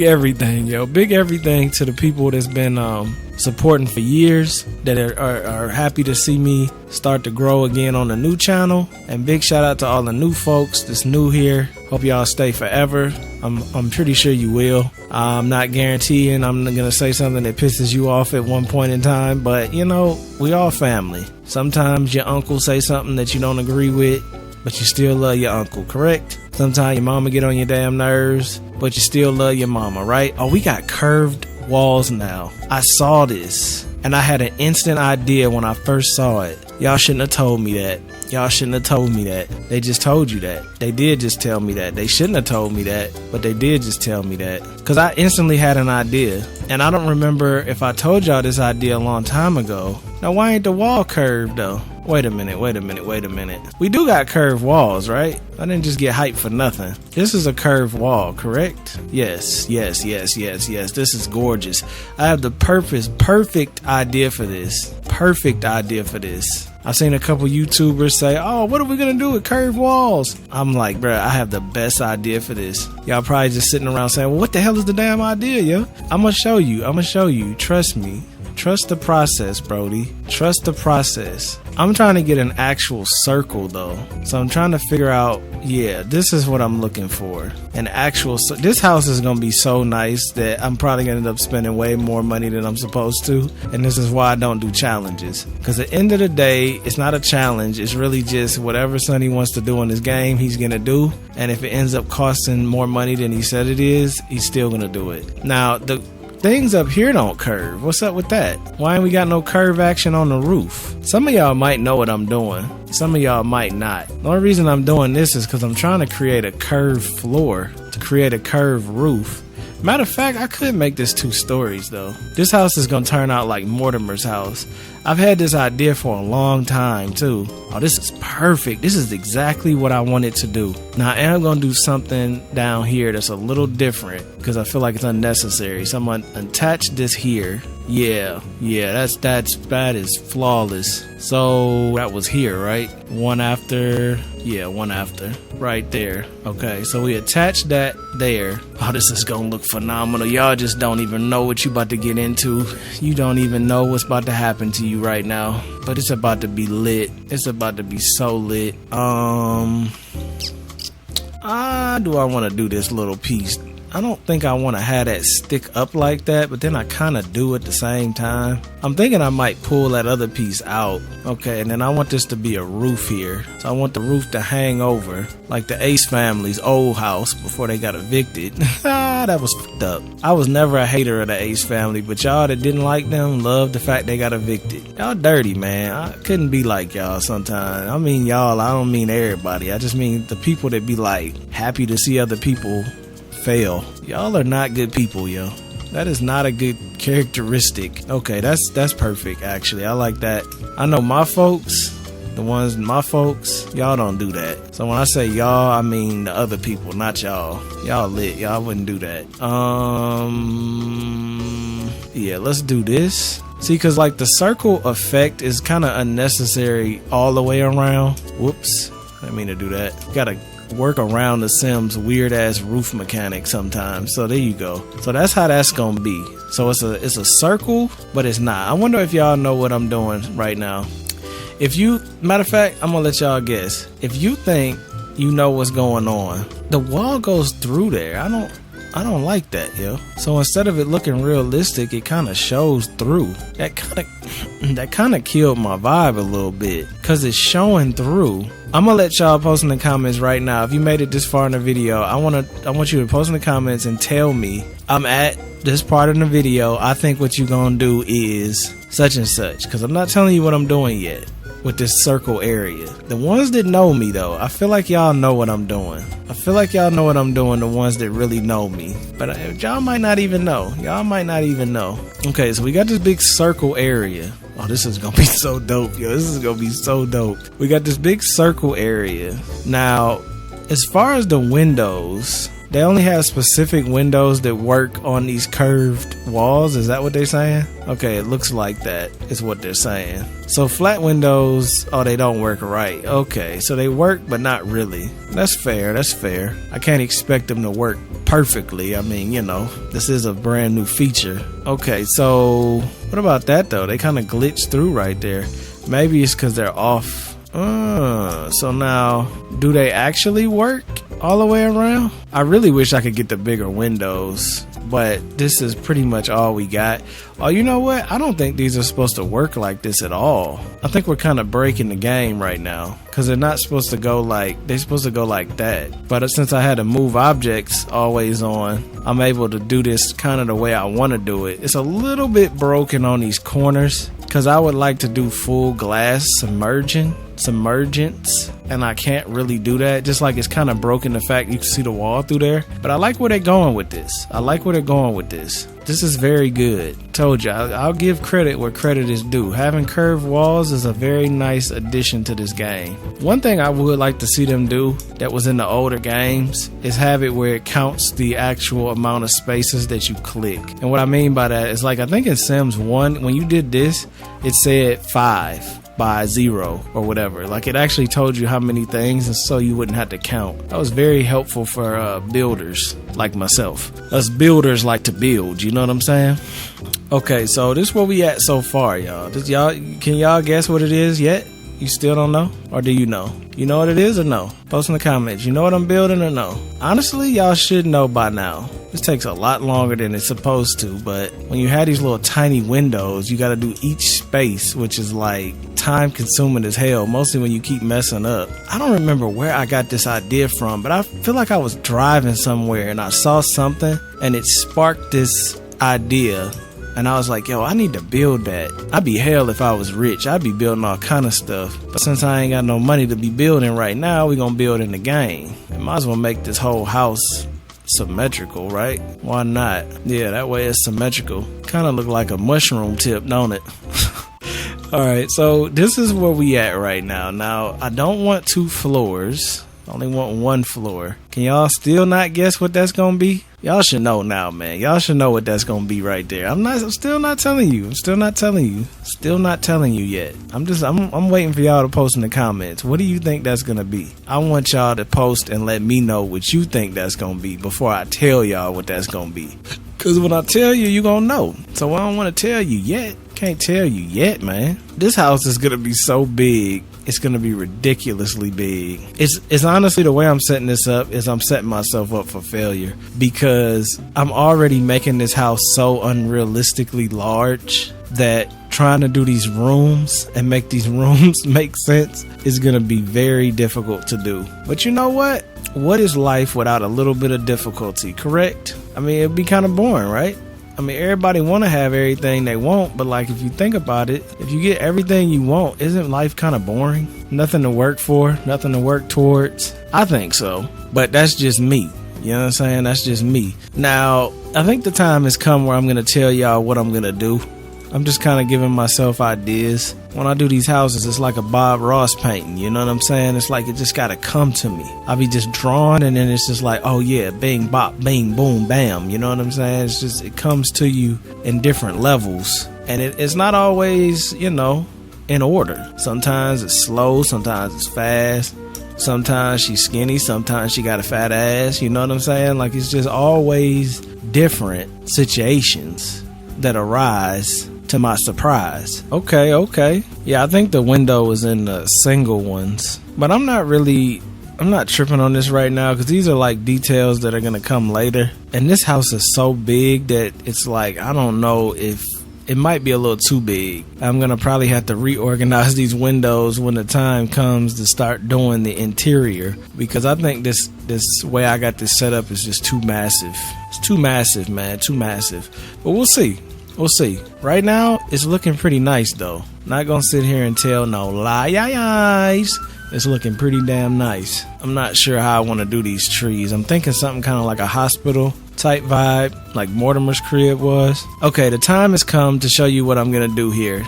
A: everything, yo. Big everything to the people that's been supporting for years, that are happy to see me start to grow again on the new channel. And big shout out to all the new folks that's new here. Hope y'all stay forever. I'm pretty sure you will. I'm not guaranteeing I'm gonna say something that pisses you off at one point in time, but you know, we all family. Sometimes your uncle say something that you don't agree with, but you still love your uncle, correct? Sometimes your mama get on your damn nerves, but you still love your mama, right? Oh, we got curved walls now. I saw this, and I had an instant idea when I first saw it. Y'all shouldn't have told me that. Y'all shouldn't have told me that. They just told you that. They did just tell me that. They shouldn't have told me that, but they did just tell me that. Because I instantly had an idea, and I don't remember if I told y'all this idea a long time ago. Now, why ain't the wall curved, though? Wait a minute. We do got curved walls, right? I didn't just get hyped for nothing. This is a curved wall, correct? Yes. This is gorgeous. I have the perfect idea for this. I've seen a couple YouTubers say, oh, what are we gonna do with curved walls? I'm like, bruh, I have the best idea for this. Y'all probably just sitting around saying, well, what the hell is the damn idea, yo? I'm gonna show you. Trust me. Trust the process, Brody. Trust the process. I'm trying to get an actual circle, though. So I'm trying to figure out, yeah, this is what I'm looking for. An actual, this house is going to be so nice that I'm probably going to end up spending way more money than I'm supposed to. And this is why I don't do challenges. Because at the end of the day, it's not a challenge. It's really just whatever Sonny wants to do in this game, he's going to do. And if it ends up costing more money than he said it is, he's still going to do it. Now, the things up here don't curve. What's up with that? Why ain't we got no curve action on the roof? Some of y'all might know what I'm doing. Some of y'all might not. The only reason I'm doing this is because I'm trying to create a curved floor, to create a curved roof. Matter of fact, I could make this 2 stories though. This house is gonna turn out like Mortimer's house. I've had this idea for a long time too. Oh, this is perfect. This is exactly what I wanted to do. Now I am gonna do something down here that's a little different because I feel like it's unnecessary. So I'm gonna attach this here. Yeah, that is flawless. So that was here, right? One after, right there. Okay, so we attach that there. Oh, this is gonna look phenomenal. Y'all just don't even know what you about to get into. You don't even know what's about to happen to you right now. But it's about to be lit. It's about to be so lit. Do I want to do this little piece? I don't think I want to have that stick up like that, but then I kind of do at the same time. I'm thinking I might pull that other piece out. Okay, and then I want this to be a roof here. So I want the roof to hang over like the Ace family's old house before they got evicted. That was fucked up. I was never a hater of the Ace family, but y'all that didn't like them loved the fact they got evicted. Y'all dirty, man. I couldn't be like y'all sometimes. I mean y'all, I don't mean everybody. I just mean the people that be like happy to see other people fail. Y'all are not good people, yo. That is not a good characteristic. Okay, that's perfect actually. I like that. I know my folks, y'all don't do that. So when I say y'all, I mean the other people, not y'all. Y'all lit. Y'all wouldn't do that. Yeah, let's do this. See, because like the circle effect is kind of unnecessary all the way around. Whoops, I didn't mean to do that. Gotta work around the Sims weird ass roof mechanic sometimes. So there you go. So that's how that's gonna be. So it's a circle, but it's not. I wonder if y'all know what I'm doing right now. If you, matter of fact, I'm gonna let y'all guess. If you think you know what's going on, the wall goes through there. I don't like that, yo. So instead of it looking realistic, it kind of shows through. That kind of killed my vibe a little bit because it's showing through. I'm gonna let y'all post in the comments right now. If you made it this far in the video, I want you to post in the comments and tell me I'm at this part of the video. I think what you gonna do is such and such, because I'm not telling you what I'm doing yet with this circle area. The ones that know me though, I feel like y'all know what I'm doing. I feel like y'all know what I'm doing, the ones that really know me. But y'all might not even know. Y'all might not even know. Okay, so we got this big circle area. Oh, this is gonna be so dope, yo. This is gonna be so dope. We got this big circle area. Now, as far as the windows, they only have specific windows that work on these curved walls. Is that what they're saying? Okay, it looks like that is what they're saying. So flat windows, oh, they don't work right. Okay, so they work, but not really. That's fair, that's fair. I can't expect them to work perfectly. I mean, you know, this is a brand new feature. Okay, so what about that though? They kind of glitch through right there. Maybe it's because they're off. So now, do they actually work all the way around? I really wish I could get the bigger windows, but this is pretty much all we got. Oh, you know what? I don't think these are supposed to work like this at all. I think we're kind of breaking the game right now, because they're not supposed to go like, they're supposed to go like that. But since I had to move objects always on, I'm able to do this kind of the way I want to do it. It's a little bit broken on these corners, because I would like to do full glass submergence, and I can't really do that. Just like it's kind of broken the fact you can see the wall through there. But I like where they're going with this. This is very good. Told you, I'll give credit where credit is due. Having curved walls is a very nice addition to this game. One thing I would like to see them do that was in the older games is have it where it counts the actual amount of spaces that you click. And what I mean by that is, like, I think in Sims 1, when you did this, it said 5 by 0 or whatever. Like, it actually told you how many things, and so you wouldn't have to count. That was very helpful for builders like myself. Us builders like to build, you know what I'm saying? Okay, so this is where we at so far, y'all. Can y'all guess what it is yet? You still don't know? Or do you know? You know what it is or no? Post in the comments. You know what I'm building or no? Honestly, y'all should know by now. This takes a lot longer than it's supposed to, but when you have these little tiny windows, you gotta do each space, which is like time consuming as hell, mostly when you keep messing up. I don't remember where I got this idea from, but I feel like I was driving somewhere and I saw something and it sparked this idea. And I was like, yo, I need to build that. I'd be hell if I was rich. I'd be building all kind of stuff. But since I ain't got no money to be building right now, we gonna build in the game. And might as well make this whole house symmetrical, right? Why not? Yeah, that way it's symmetrical. Kind of look like a mushroom tip, don't it? Alright, so this is where we at right now. Now, I don't want 2 floors. I only want 1 floor. Can y'all still not guess what that's gonna be? Y'all should know now, man. Y'all should know what that's gonna be right there. I'm still not telling you. I'm still not telling you. Still not telling you yet. I'm waiting for y'all to post in the comments. What do you think that's gonna be? I want y'all to post and let me know what you think that's gonna be before I tell y'all what that's gonna be. Cause when I tell you, you gonna know. So I don't wanna tell you yet. Can't tell you yet, man. This house is gonna be so big. It's gonna be ridiculously big. It's honestly, the way I'm setting this up is I'm setting myself up for failure, because I'm already making this house so unrealistically large that trying to do these rooms and make these rooms make sense is gonna be very difficult to do. But you know what? What is life without a little bit of difficulty, correct? I mean, it'd be kind of boring, right? I mean, everybody want to have everything they want, but like, if you think about it, if you get everything you want, isn't life kind of boring? Nothing to work for, nothing to work towards? I think so, but that's just me. You know what I'm saying? That's just me. Now, I think the time has come where I'm going to tell y'all what I'm going to do. I'm just kind of giving myself ideas. When I do these houses, it's like a Bob Ross painting, you know what I'm saying? It's like it just gotta come to me. I'll be just drawing, and then it's just like, oh yeah, bing, bop, bing, boom, bam, you know what I'm saying? It's just, it comes to you in different levels, and it's not always, you know, in order. Sometimes it's slow, sometimes it's fast, sometimes she's skinny, sometimes she got a fat ass, you know what I'm saying? Like, it's just always different situations that arise to my surprise. Okay. Yeah, I think the window is in the single ones, but I'm not tripping on this right now, because these are like details that are gonna come later. And this house is so big that it's like, I don't know if it might be a little too big. I'm gonna probably have to reorganize these windows when the time comes to start doing the interior, because I think this way I got this set up is just too massive. It's too massive, man, too massive. But we'll see. We'll see. Right now, it's looking pretty nice, though. Not gonna sit here and tell no lies. It's looking pretty damn nice. I'm not sure how I want to do these trees. I'm thinking something kind of like a hospital type vibe, like Mortimer's crib was. Okay, the time has come to show you what I'm gonna do here.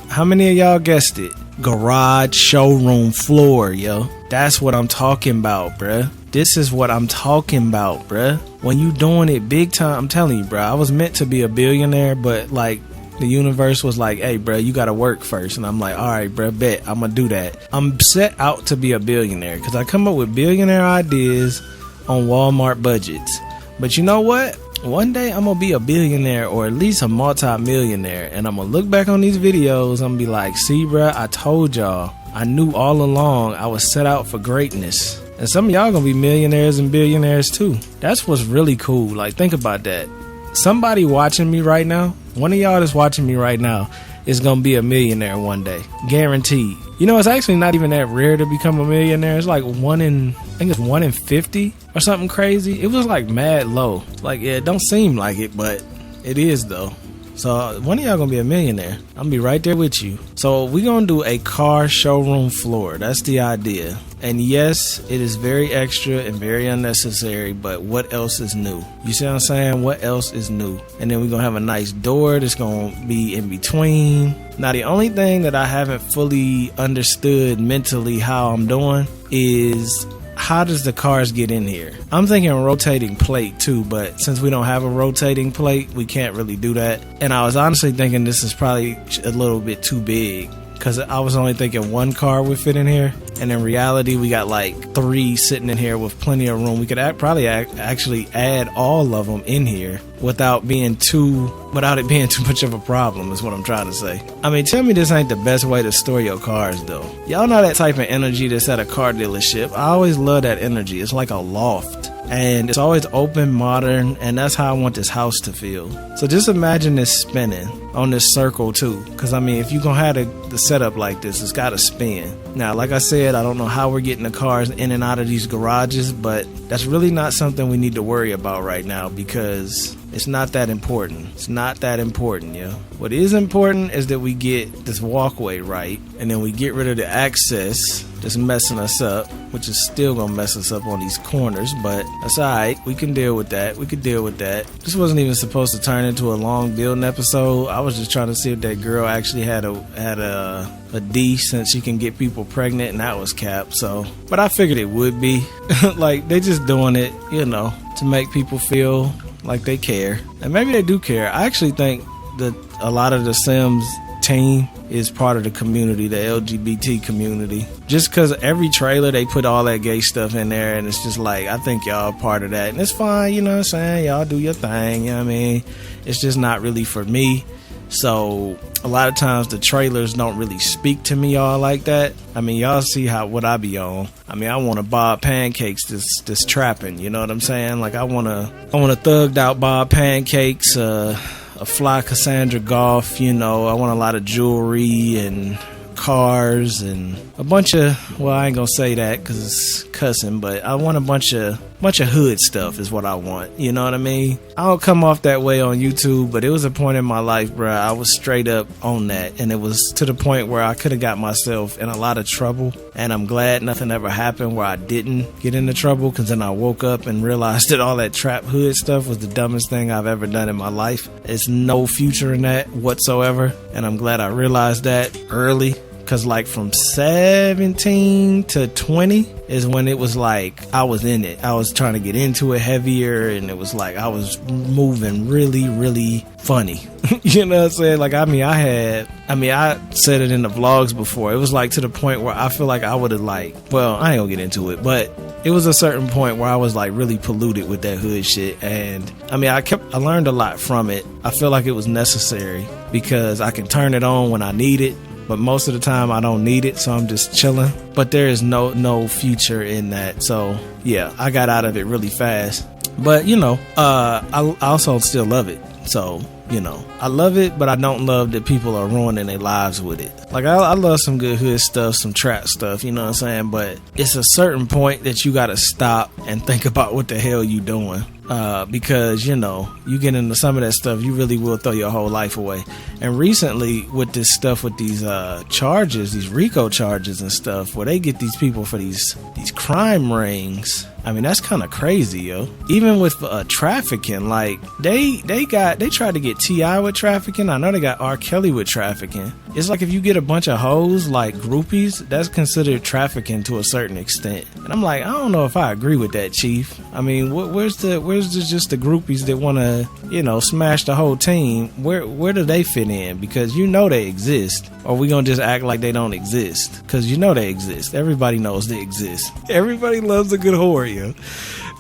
A: How many of y'all guessed it? Garage showroom floor, yo. That's what I'm talking about, bruh. This is what I'm talking about, bruh. When you doing it big time, I'm telling you, bruh. I was meant to be a billionaire, but like, the universe was like, hey, bruh, you gotta work first. And I'm like, all right, bruh, bet, I'm gonna do that. I'm set out to be a billionaire, because I come up with billionaire ideas on Walmart budgets. But you know what? One day I'm gonna be a billionaire, or at least a multi-millionaire, and I'm gonna look back on these videos. I'm gonna be like, see, bruh, I told y'all. I knew all along I was set out for greatness. And some of y'all gonna be millionaires and billionaires too. That's what's really cool. Like, think about that. Somebody watching me right now, one of y'all that's watching me right now, is gonna be a millionaire one day. Guaranteed. You know, it's actually not even that rare to become a millionaire. It's like 1 in 50 or something crazy. It was like mad low. Like, yeah, it don't seem like it, but it is though. So one of y'all gonna be a millionaire. I'm gonna be right there with you. So we gonna do a car showroom floor. That's the idea. And yes, it is very extra and very unnecessary, but what else is new? You see what I'm saying? What else is new? And then we're gonna have a nice door that's gonna be in between. Now, the only thing that I haven't fully understood mentally how I'm doing is, how does the cars get in here? I'm thinking rotating plate too, but since we don't have a rotating plate, we can't really do that. And I was honestly thinking this is probably a little bit too big, because I was only thinking 1 car would fit in here, and in reality we got like 3 sitting in here with plenty of room. We could probably actually add all of them in here without it being too much of a problem, is what I'm trying to say. I mean, tell me this ain't the best way to store your cars though. Y'all know that type of energy that's at a car dealership. I always love that energy. It's like a loft, and it's always open, modern, and that's how I want this house to feel. So just imagine this spinning on this circle too, because I mean, if you're gonna have the setup like this, it's gotta spin. Now, like I said, I don't know how we're getting the cars in and out of these garages, but that's really not something we need to worry about right now, because It's not that important. It's not that important, yo. What is important is that we get this walkway right, and then we get rid of the access that's messing us up, which is still gonna mess us up on these corners, but that's alright. We can deal with that. We could deal with that. This wasn't even supposed to turn into a long building episode. I was just trying to see if that girl actually had a D, since she can get people pregnant, and that was cap. So, but I figured it would be. Like, they just doing it, you know, to make people feel like they care, and maybe they do care. I actually think that a lot of the Sims team is part of the community, the LGBT community, just because every trailer they put all that gay stuff in there, and it's just like, I think y'all are part of that, and it's fine, you know what I'm saying, y'all do your thing, you know what I mean. It's just not really for me. So a lot of times the trailers don't really speak to me all like that. I mean, y'all see what I be on. I mean, I want a Bob Pancakes this trapping, you know what I'm saying? Like, I want a thugged out Bob Pancakes, a fly Cassandra Golf, you know. I want a lot of jewelry and cars and a bunch of, well, I ain't gonna say that because it's cussing, but I want a bunch of hood stuff is what I want, you know what I mean? I don't come off that way on YouTube, but it was a point in my life, bruh, I was straight up on that, and it was to the point where I could have got myself in a lot of trouble, and I'm glad nothing ever happened where I didn't get into trouble, because then I woke up and realized that all that trap hood stuff was the dumbest thing I've ever done in my life. There's no future in that whatsoever, and I'm glad I realized that early. Cause like from 17 to 20 is when it was like I was in it. I was trying to get into it heavier, and it was like I was moving really, really funny. You know what I'm saying? Like, I said it in the vlogs before. It was like to the point where I feel like I would have like, well, I ain't gonna get into it, but it was a certain point where I was like really polluted with that hood shit. And I mean, I learned a lot from it. I feel like it was necessary because I can turn it on when I need it. But most of the time I don't need it, so I'm just chilling. But there is no future in that. So yeah, I got out of it really fast. But you know, I also still love it. So, you know, I love it, but I don't love that people are ruining their lives with it. Like, I love some good hood stuff, some trap stuff, you know what I'm saying? But it's a certain point that you gotta stop and think about what the hell you doing. Because, you know, you get into some of that stuff, you really will throw your whole life away. And recently, with this stuff, with these charges, these RICO charges and stuff, where they get these people for these crime rings, I mean, that's kind of crazy, yo. Even with trafficking, like, they tried to get T.I. with trafficking. I know they got R. Kelly with trafficking. It's like if you get a bunch of hoes, like groupies, that's considered trafficking to a certain extent. And I'm like, I don't know if I agree with that, Chief. I mean, where's just the groupies that want to, you know, smash the whole team? Where do they fit in? Because you know they exist. Or we gonna just act like they don't exist? Because you know they exist. Everybody knows they exist. Everybody loves a good whore, yo.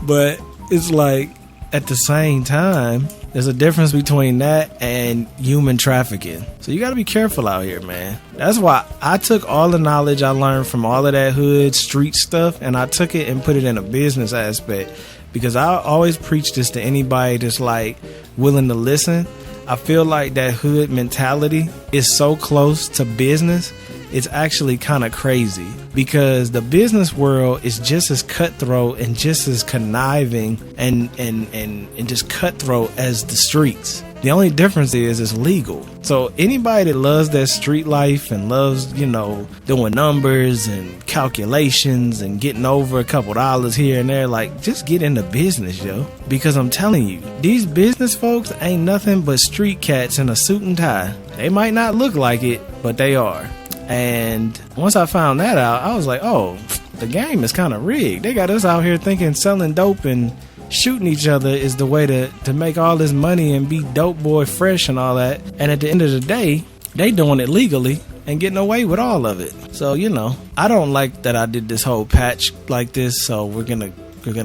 A: But it's like, at the same time, there's a difference between that and human trafficking. So you gotta be careful out here, man. That's why I took all the knowledge I learned from all of that hood street stuff, and I took it and put it in a business aspect. Because I always preach this to anybody that's like willing to listen. I feel like that hood mentality is so close to business. It's actually kind of crazy, because the business world is just as cutthroat and just as conniving and just cutthroat as the streets. The only difference is it's legal. So anybody that loves that street life and loves, you know, doing numbers and calculations and getting over a couple dollars here and there, like, just get into business, yo. Because I'm telling you, these business folks ain't nothing but street cats in a suit and tie. They might not look like it, but they are. And once I found that out, I was like, oh, the game is kind of rigged. They got us out here thinking selling dope and shooting each other is the way to make all this money and be dope boy fresh and all that. And at the end of the day, they doing it legally and getting away with all of it. So, you know, I don't like that I did this whole patch like this, so we're gonna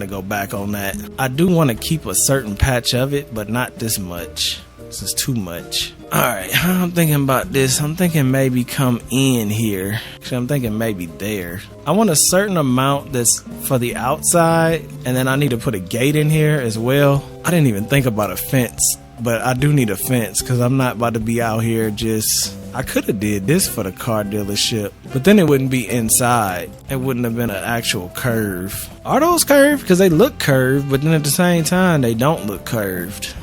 A: go back on that. I do want to keep a certain patch of it, but not this much. This is too much. Alright, I'm thinking about this. I'm thinking maybe come in here. Actually, I'm thinking maybe there. I want a certain amount that's for the outside, and then I need to put a gate in here as well. I didn't even think about a fence, but I do need a fence because I'm not about to be out here just... I could have did this for the car dealership, but then it wouldn't be inside. It wouldn't have been an actual curve. Are those curved? Because they look curved, but then at the same time, they don't look curved.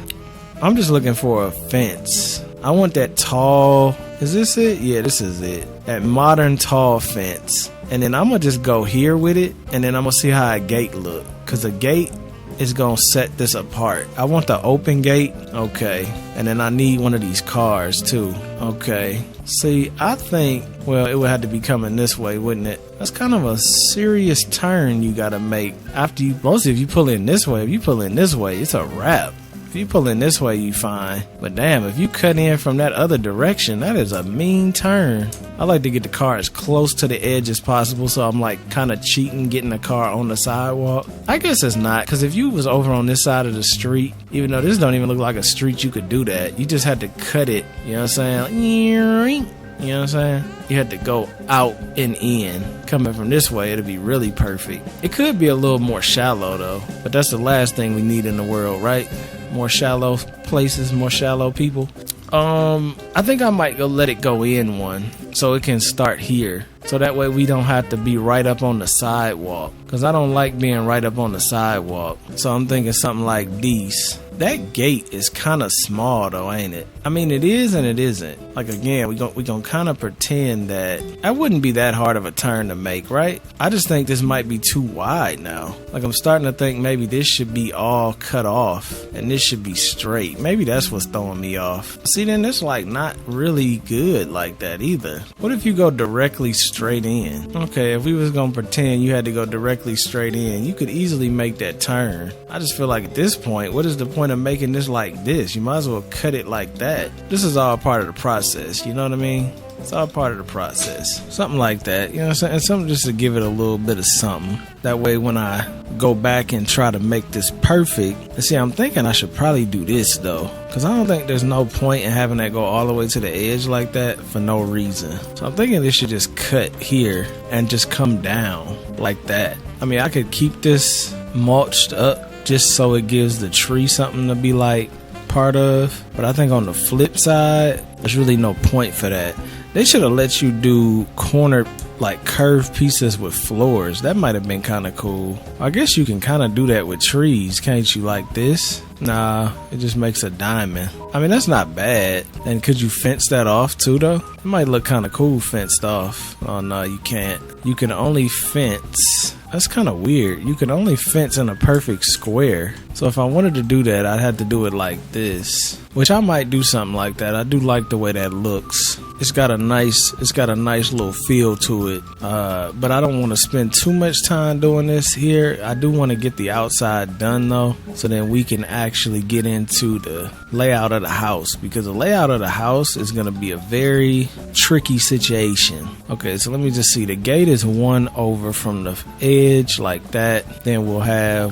A: I'm just looking for a fence. I want that tall, is this it? Yeah, this is it. That modern tall fence. And then I'm gonna just go here with it, and then I'm gonna see how a gate look. Cause a gate is gonna set this apart. I want the open gate, okay. And then I need one of these cars too, okay. See, I think, well, it would have to be coming this way, wouldn't it? That's kind of a serious turn you gotta make after you, mostly if you pull in this way. If you pull in this way, it's a wrap. If you pull in this way, you fine. But damn, if you cut in from that other direction, that is a mean turn. I like to get the car as close to the edge as possible, so I'm like kind of cheating getting the car on the sidewalk. I guess it's not, because if you was over on this side of the street, even though this don't even look like a street, you could do that. You just had to cut it, you know what I'm saying? You know what I'm saying? You had to go out and in. Coming from this way, it'd be really perfect. It could be a little more shallow though, but that's the last thing we need in the world, right? More shallow places, more shallow people. I think I might go let it go in one so it can start here. So that way we don't have to be right up on the sidewalk. Because I don't like being right up on the sidewalk. So I'm thinking something like these. That gate is kind of small though, ain't it? I mean, it is and it isn't. Like again, we gonna kind of pretend that wouldn't be that hard of a turn to make, right? I just think this might be too wide now. Like I'm starting to think maybe this should be all cut off and this should be straight. Maybe that's what's throwing me off. See, then it's like not really good like that either. What if you go directly straight in? Okay, if we was gonna pretend you had to go directly straight in, you could easily make that turn. I just feel like at this point, what is the point of making this like this? You might as well cut it like that. This is all part of the process, you know what I mean? It's all part of the process. Something like that, you know what I'm saying? Something just to give it a little bit of something. That way when I go back and try to make this perfect, and see, I'm thinking I should probably do this though, because I don't think there's no point in having that go all the way to the edge like that for no reason. So I'm thinking this should just cut here and just come down like that. I mean, I could keep this mulched up just so it gives the tree something to be like part of, but I think on the flip side there's really no point for that. They should have let you do corner like curved pieces with floors. That might have been kind of cool. I guess you can kind of do that with trees, can't you? Like this. Nah, it just makes a diamond. I mean, that's not bad. And could you fence that off too though? It might look kind of cool fenced off. Oh no, you can't. You can only fence. That's kind of weird. You can only fence in a perfect square. So if I wanted to do that, I'd have to do it like this, which I might do something like that. I do like the way that looks. It's got a nice little feel to it. But I don't want to spend too much time doing this here. I do want to get the outside done though, so then we can actually get into the layout of the house, because the layout of the house is going to be a very tricky situation. Okay, so let me just see. The gate is one over from the edge like that. Then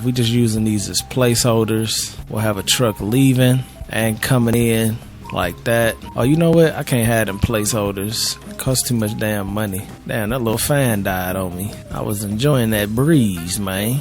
A: we just using these as placeholders. We'll have a truck leaving and coming in like that. Oh, you know what? I can't have them placeholders. It costs too much damn money. Damn, that little fan died on me. I was enjoying that breeze, man.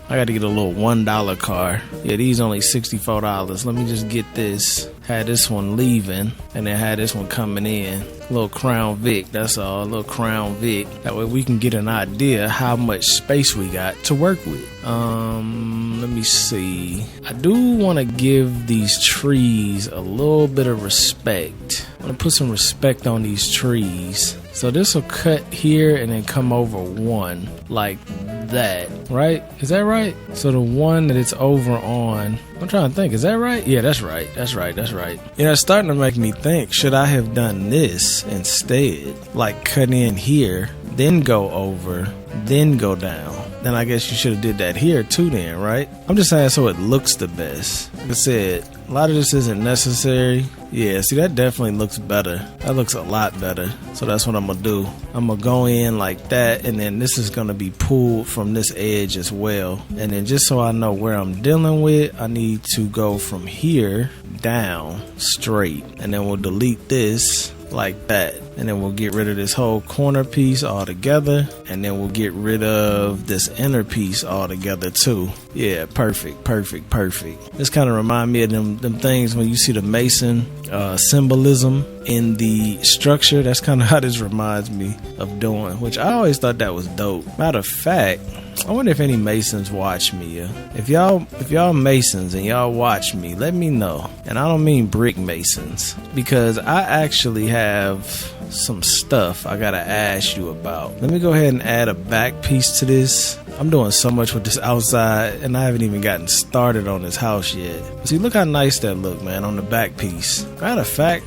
A: I got to get a little $1 car. Yeah, these only $64. Let me just get this. Had this one leaving, and then had this one coming in. Little Crown Vic, that's all. A little Crown Vic. That way we can get an idea how much space we got to work with. Let me see. I do want to give these trees a little bit of respect. I want to put some respect on these trees. So this will cut here and then come over one like that, right? Is that right? So the one that it's over on, I'm trying to think, is that right? Yeah, that's right. You know, it's starting to make me think, should I have done this instead? Like cut in here, then go over, then go down. Then I guess you should have did that here too then, right? I'm just saying so it looks the best. Like I said, a lot of this isn't necessary. Yeah, see, that definitely looks better. That looks a lot better. So that's what I'm gonna do. I'm gonna go in like that, and then this is gonna be pulled from this edge as well. And then just so I know where I'm dealing with, I need to go from here down straight, and then we'll delete this like that, and then we'll get rid of this whole corner piece altogether, and then we'll get rid of this inner piece altogether too. Yeah, perfect. This kind of remind me of them things when you see the Mason symbolism in the structure. That's kind of how this reminds me of doing, which I always thought that was dope. Matter of fact, I wonder if any Masons watch me. If y'all Masons and y'all watch me, let me know. And I don't mean brick Masons, because I actually have some stuff I gotta ask you about. Let me go ahead and add a back piece to this. I'm doing so much with this outside, and I haven't even gotten started on this house yet. See, look how nice that look, man, on the back piece. Matter of fact,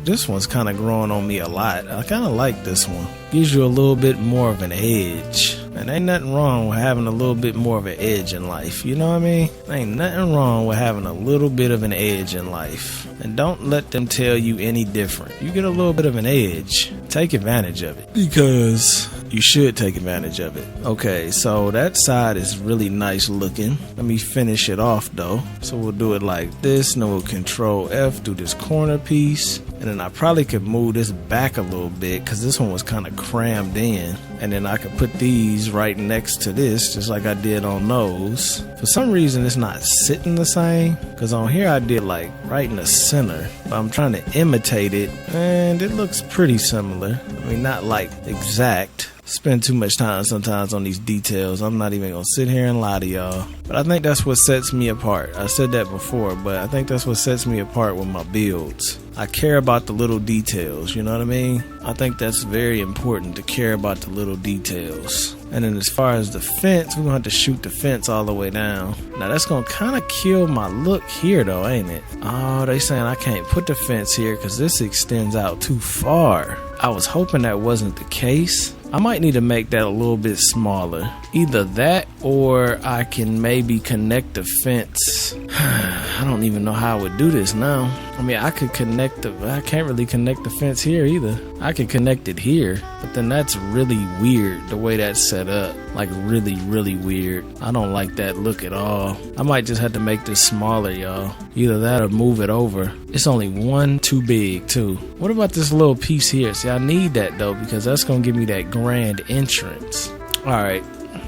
A: this one's kind of growing on me a lot. I kind of like this one. Gives you a little bit more of an edge. And ain't nothing wrong with having a little bit more of an edge in life. You know what I mean? Ain't nothing wrong with having a little bit of an edge in life. And don't let them tell you any different. You get a little bit of an edge, take advantage of it. Because you should take advantage of it. Okay, so that side is really nice looking. Let me finish it off though. So we'll do it like this, and then we'll Control F, do this corner piece. And then I probably could move this back a little bit, because this one was kind of crammed in. And then I could put these right next to this, just like I did on those. For some reason, it's not sitting the same, because on here I did like right in the center. But I'm trying to imitate it, and it looks pretty similar. I mean, not like exact. Spend too much time sometimes on these details. I'm not even gonna sit here and lie to y'all. But I think that's what sets me apart. I said that before, but I think that's what sets me apart with my builds. I care about the little details, you know what I mean? I think that's very important, to care about the little details. And then as far as the fence, we're gonna have to shoot the fence all the way down. Now that's gonna kind of kill my look here though, ain't it? Oh, they saying I can't put the fence here because this extends out too far. I was hoping that wasn't the case. I might need to make that a little bit smaller. Either that, or I can maybe connect the fence. I don't even know how I would do this now. I mean, I could connect I can't really connect the fence here either. I could connect it here, but then that's really weird the way that's set up. Like really, really weird. I don't like that look at all. I might just have to make this smaller, y'all. Either that or move it over. It's only one too big too. What about this little piece here? See, I need that though, because that's gonna give me that grand entrance. All right.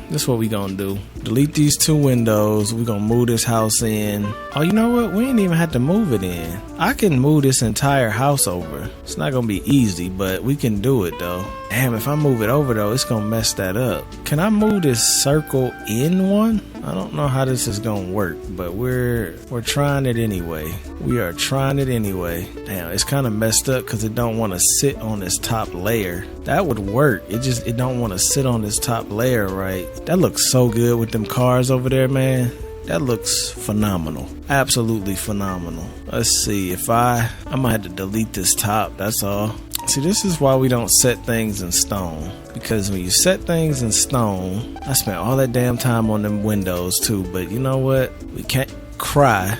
A: This is what we gonna do. Delete these two windows. We gonna move this house in. Oh, you know what? We ain't even have to move it in. I can move this entire house over. It's not gonna be easy, but we can do it though. Damn, if I move it over though, it's gonna mess that up. Can I move this circle in one? I don't know how this is gonna work, but we're trying it anyway. We are trying it anyway. Damn, it's kind of messed up because it don't want to sit on this top layer. That would work. It don't want to sit on this top layer, right? That looks so good with them cars over there, man. That looks phenomenal. Absolutely phenomenal. Let's see, if I might have to delete this top, that's all. See, this is why we don't set things in stone. Because when you set things in stone, I spent all that damn time on them windows too. But you know what? We can't cry.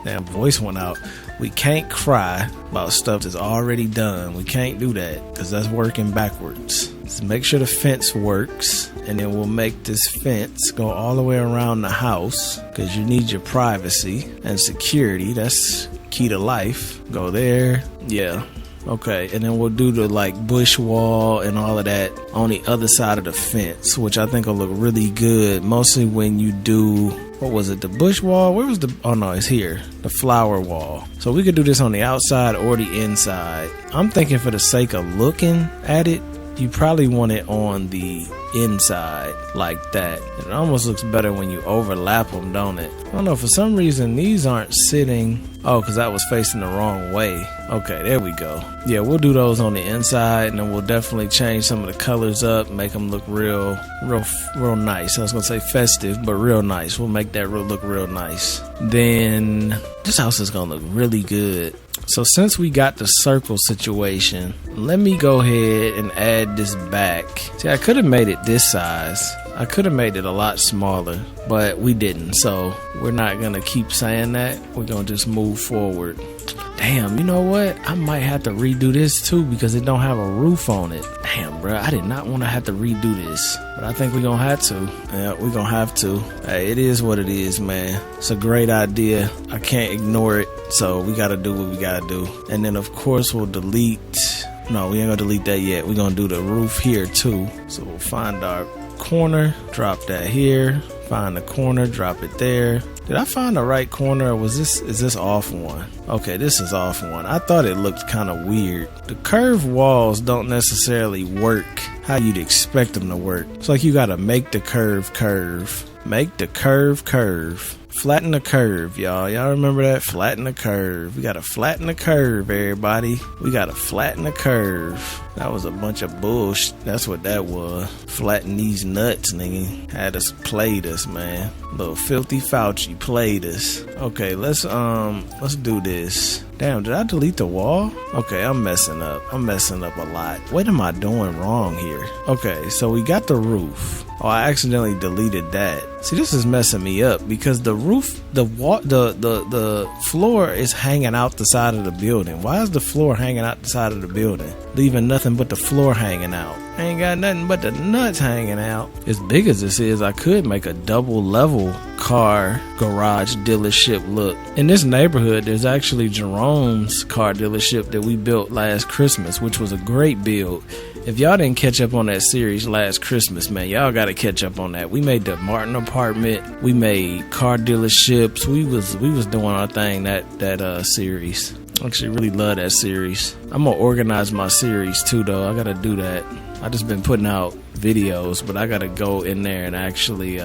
A: Damn, voice went out. We can't cry about stuff that's already done. We can't do that, because that's working backwards. So make sure the fence works, and then we'll make this fence go all the way around the house, because you need your privacy and security. That's key to life. Go there. Yeah. Okay, and then we'll do the like bush wall and all of that on the other side of the fence, which I think will look really good, mostly when you do, what was it, the bush wall? Where was the, oh no, it's here, the flower wall. So we could do this on the outside or the inside. I'm thinking for the sake of looking at it, you probably want it on the inside like that. It almost looks better when you overlap them, don't it? I don't know, for some reason these aren't sitting. Oh, because that was facing the wrong way. Okay, there we go. Yeah, we'll do those on the inside, and then we'll definitely change some of the colors up, make them look real nice. I was gonna say festive, but real nice. We'll make that look real nice. Then this house is gonna look really good. So since we got the circle situation, let me go ahead and add this back. See, I could have made it this size. I could have made it a lot smaller, but we didn't. So we're not going to keep saying that. We're going to just move forward. Damn, you know what? I might have to redo this too, because it don't have a roof on it. Damn, bro, I did not want to have to redo this, but I think we're going to have to. Yeah, we're going to have to. Hey, it is what it is, man. It's a great idea. I can't ignore it. So we got to do what we got to do. And then, of course, we'll delete. No, we ain't going to delete that yet. We're going to do the roof here too. So we'll find our corner, drop that here, Find the corner, drop it there. Did I find the right corner, or is this off one? Okay, this is off one. I thought it looked kind of weird. The curved walls don't necessarily work how you'd expect them to work. It's like you gotta make the curve curve. Make the curve curve. Flatten the curve, y'all. Y'all remember that? Flatten the curve. We gotta flatten the curve, everybody. We gotta flatten the curve. That was a bunch of bullshit. That's what that was. Flatten these nuts, nigga. Had us played us, man. Little filthy Fauci played us. Okay, let's do this. Damn, did I delete the wall? Okay, I'm messing up. I'm messing up a lot. What am I doing wrong here? Okay, so we got the roof. Oh, I accidentally deleted that. See, this is messing me up because the roof, the floor is hanging out the side of the building. Why is the floor hanging out the side of the building? Leaving nothing but the floor hanging out. I ain't got nothing but the nuts hanging out. As big as this is, I could make a double level car garage dealership look. In this neighborhood, there's actually Jerome's car dealership that we built last Christmas, which was a great build. If y'all didn't catch up on that series last Christmas, man, y'all gotta catch up on that. We made the Martin apartment. We made car dealerships. We was doing our thing that series. I actually really love that series. I'm gonna organize my series too, though. I gotta do that. I just been putting out videos, but I gotta go in there and actually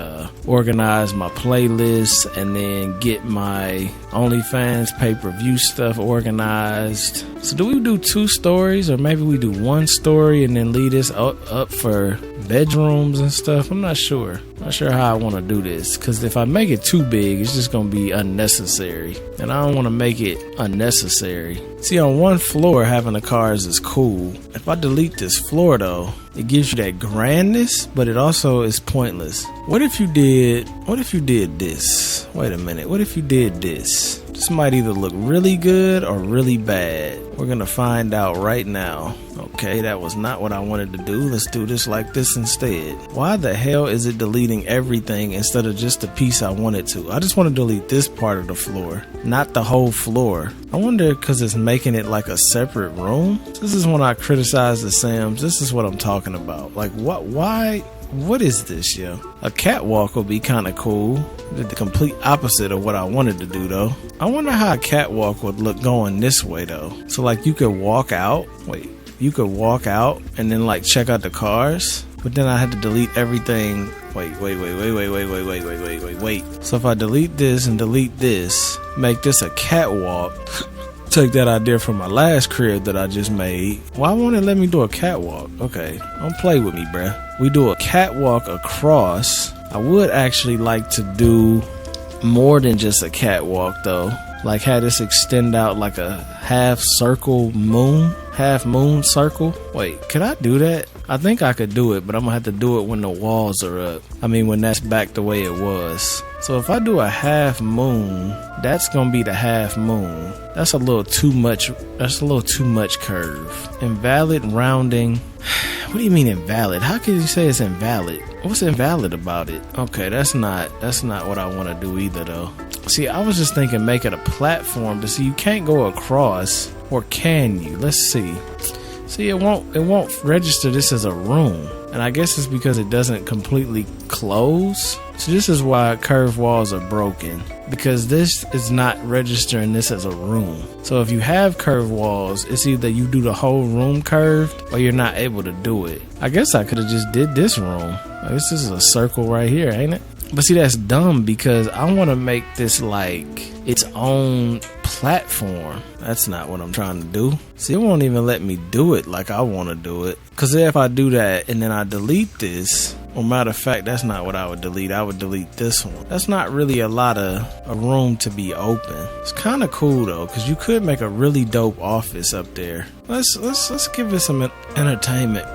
A: organize my playlists and then get my OnlyFans pay-per-view stuff organized. So do we do 2 stories, or maybe we do 1 story and then leave this up for bedrooms and stuff? I'm not sure. Not sure how I want to do this, because if I make it too big, it's just going to be unnecessary, and I don't want to make it unnecessary. See, on one floor, having the cars is cool. If I delete this floor, though, it gives you that grandness, but it also is pointless. What if you did this? Wait a minute. What if you did this? This might either look really good or really bad. We're gonna find out right now. Okay, that was not what I wanted to do. Let's do this like this instead. Why the hell is it deleting everything instead of just the piece I wanted to? I just want to delete this part of the floor, not the whole floor. I wonder because it's making it like a separate room. This is when I criticize the Sims. This is what I'm talking about. Like, what is this, yo? A catwalk would be kind of cool. The complete opposite of what I wanted to do, though. I wonder how a catwalk would look going this way, though. So, like, you could walk out. You could walk out and then, like, check out the cars. But then I had to delete everything. Wait. So if I delete this and delete this, make this a catwalk. Take that idea from my last crib that I just made. Why won't it let me do a catwalk? Okay, don't play with me, bruh. We do a catwalk across. I would actually like to do more than just a catwalk, though. Like have this extend out like a half moon circle. Wait, could I do that? I think I could do it, but I'm gonna have to do it when the walls are up. I mean, when that's back the way it was. So if I do a half moon, that's gonna be the half moon. That's a little too much. That's a little too much curve. Invalid rounding. What do you mean invalid? How can you say it's invalid? What's invalid about it? Okay, that's not what I want to do either, though. See, I was just thinking make it a platform to see you can't go across, or can you? Let's see. See, it won't register this as a room. And I guess it's because it doesn't completely close. So this is why curved walls are broken, because this is not registering this as a room. So if you have curved walls, it's either you do the whole room curved or you're not able to do it. I guess I could have just did this room. This is a circle right here, ain't it? But see, that's dumb because I want to make this like its own platform. That's not what I'm trying to do. See, it won't even let me do it like I want to do it. Because if I do that and then I delete this, well, matter of fact, that's not what I would delete. I would delete this one. That's not really a lot of a room to be open. It's kind of cool though, because you could make a really dope office up there. Let's give it some entertainment.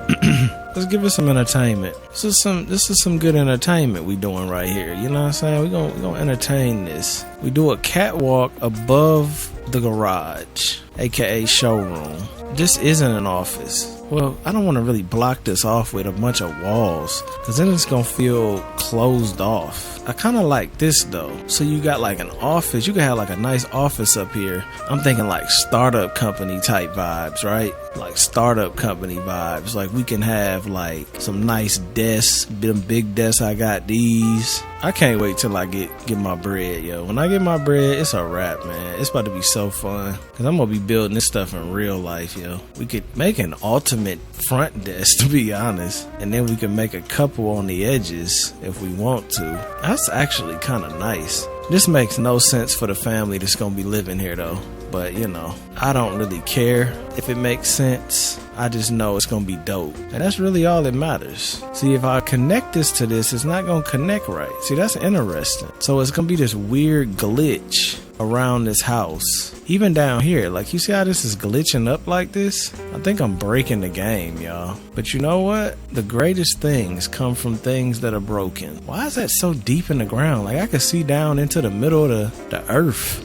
A: Let's give it some entertainment. This is some good entertainment we doing right here. You know what I'm saying? We gonna entertain this. We do a catwalk above the garage, aka showroom. This isn't an office. Well, I don't want to really block this off with a bunch of walls, because then it's going to feel closed off. I kind of like this though. So you got like an office. You can have like a nice office up here. I'm thinking like startup company type vibes, right? Like startup company vibes. Like we can have have like some nice desks, them big desks. I got these. I can't wait till I get my bread, yo. When I get my bread, it's a wrap, man. It's about to be so fun. Cause I'm gonna be building this stuff in real life, yo. We could make an ultimate front desk, to be honest. And then we can make a couple on the edges if we want to. That's actually kind of nice. This makes no sense for the family that's gonna be living here though. But you know, I don't really care if it makes sense. I just know it's gonna be dope. And that's really all that matters. See, if I connect this to this, it's not gonna connect right. See, that's interesting. So it's gonna be this weird glitch around this house. Even down here, like you see how this is glitching up like this? I think I'm breaking the game, y'all. But you know what? The greatest things come from things that are broken. Why is that so deep in the ground? Like I could see down into the middle of the earth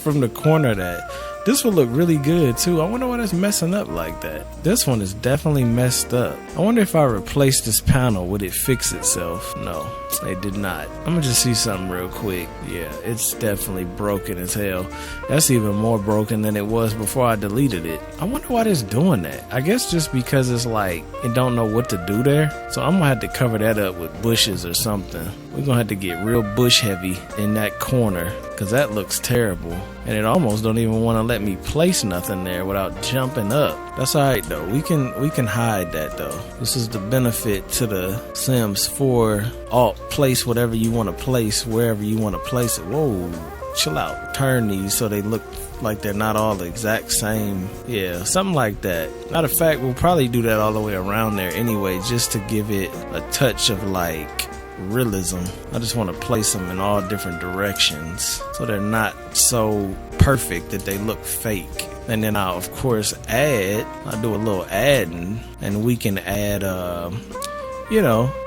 A: from the corner of that. This would look really good too. I wonder why that's messing up like that. This one is definitely messed up. I wonder if I replace this panel, would it fix itself? No, it did not. I'm gonna just see something real quick. Yeah, it's definitely broken as hell. That's even more broken than it was before I deleted it. I wonder why it's doing that. I guess just because it's like, it don't know what to do there. So I'm gonna have to cover that up with bushes or something. We're gonna have to get real bush heavy in that corner, cause that looks terrible. And it almost don't even want to let me place nothing there without jumping up. That's alright though. We can hide that though. This is the benefit to the Sims 4 alt. Place whatever you want to place wherever you want to place it. Whoa, chill out. Turn these so they look like they're not all the exact same. Yeah, something like that. Matter of fact, we'll probably do that all the way around there anyway, just to give it a touch of like realism. I just want to place them in all different directions so they're not so perfect that they look fake. And then I'll of course I'll do a little adding, and we can add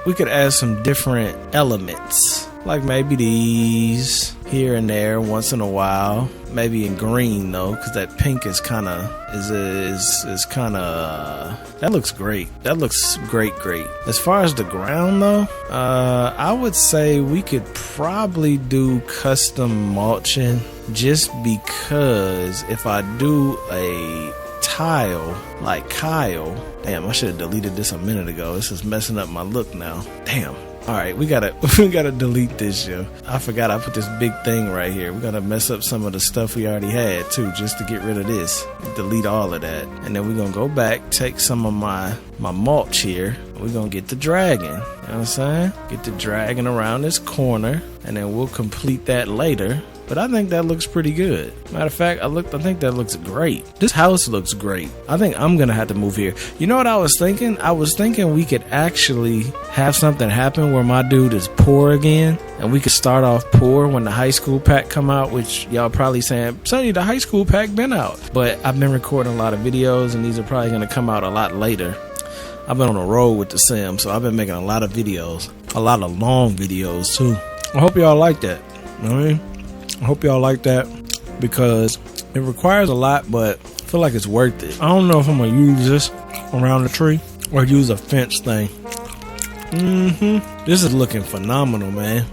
A: we could add some different elements, like maybe these here and there once in a while, maybe in green though, because that pink is kind of that looks great. That looks great. As far as the ground though, I would say we could probably do custom mulching, just because if I do a tile like Kyle, damn, I should have deleted this a minute ago. This is messing up my look now. Damn. Alright, we gotta delete this, yo. I forgot I put this big thing right here. We gotta mess up some of the stuff we already had too, just to get rid of this. Delete all of that. And then we're gonna go back, take some of my mulch here. We're gonna get the dragon. You know what I'm saying? Get the dragon around this corner, and then we'll complete that later. But I think that looks pretty good. Matter of fact, I think that looks great. This house looks great. I think I'm gonna have to move here. You know what I was thinking? I was thinking we could actually have something happen where my dude is poor again, and we could start off poor when the high school pack come out, which y'all probably saying, Sonny, the high school pack been out. But I've been recording a lot of videos, and these are probably gonna come out a lot later. I've been on a roll with the Sims, so I've been making a lot of videos, a lot of long videos too. I hope y'all like that. You know what I mean? I hope y'all like that, because it requires a lot, but I feel like it's worth it. I don't know if I'm gonna use this around the tree or use a fence thing. This is looking phenomenal, man.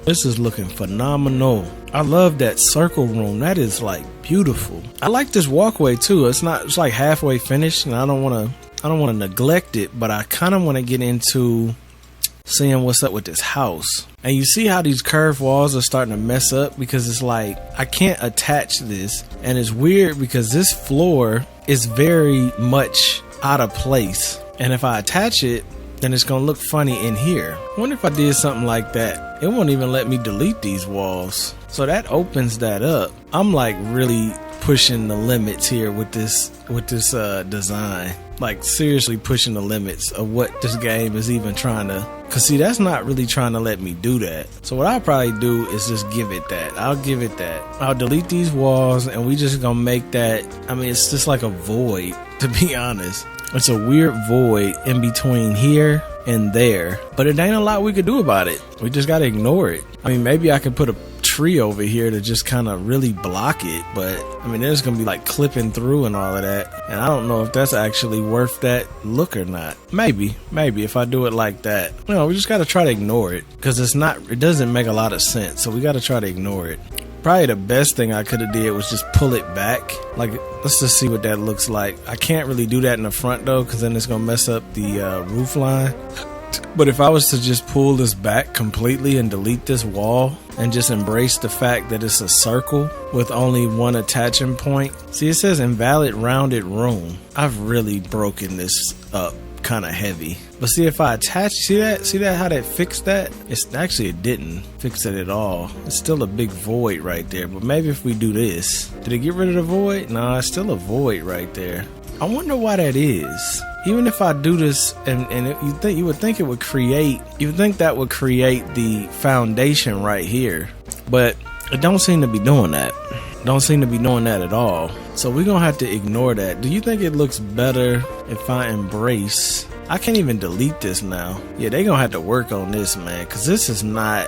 A: This is looking phenomenal. I love that circle room. That is like beautiful. I like this walkway too. It's like halfway finished, and I don't want to neglect it, but I kind of want to get into seeing what's up with this house. And you see how these curved walls are starting to mess up, because it's like I can't attach this, and it's weird because this floor is very much out of place, and if I attach it, then it's gonna look funny in here. I wonder if I did something like that, it won't even let me delete these walls. So that opens that up. I'm like really pushing the limits here with this design. Like seriously pushing the limits of what this game is even trying to, cause see, that's not really trying to let me do that. So what I'll probably do is just give it that. I'll give it that. I'll delete these walls, and we just gonna make that, I mean, it's just like a void, to be honest. It's a weird void in between here and there, but it ain't a lot we could do about it. We just gotta ignore it. I mean, maybe I could put a tree over here to just kind of really block it, but I mean, there's gonna be like clipping through and all of that, and I don't know if that's actually worth that look or not. Maybe if I do it like that, you know, we just gotta try to ignore it, because it doesn't make a lot of sense, so we gotta try to ignore it. Probably the best thing I could have did was just pull it back. Like, let's just see what that looks like. I can't really do that in the front though, because then it's gonna mess up the roof line. But if I was to just pull this back completely and delete this wall and just embrace the fact that it's a circle with only one attaching point. See, it says invalid rounded room. I've really broken this up kind of heavy. But see, if I attach, see that how that fixed that? It's actually, it didn't fix it at all. It's still a big void right there. But maybe if we do this, did it get rid of the void? No, it's still a void right there. I wonder why that is. Even if I do this, and you would think it would create, you would think that would create the foundation right here, but it don't seem to be doing that. Don't seem to be doing that at all. So we're gonna have to ignore that. Do you think it looks better if I embrace? I can't even delete this now. Yeah, they gonna have to work on this, man, because this is not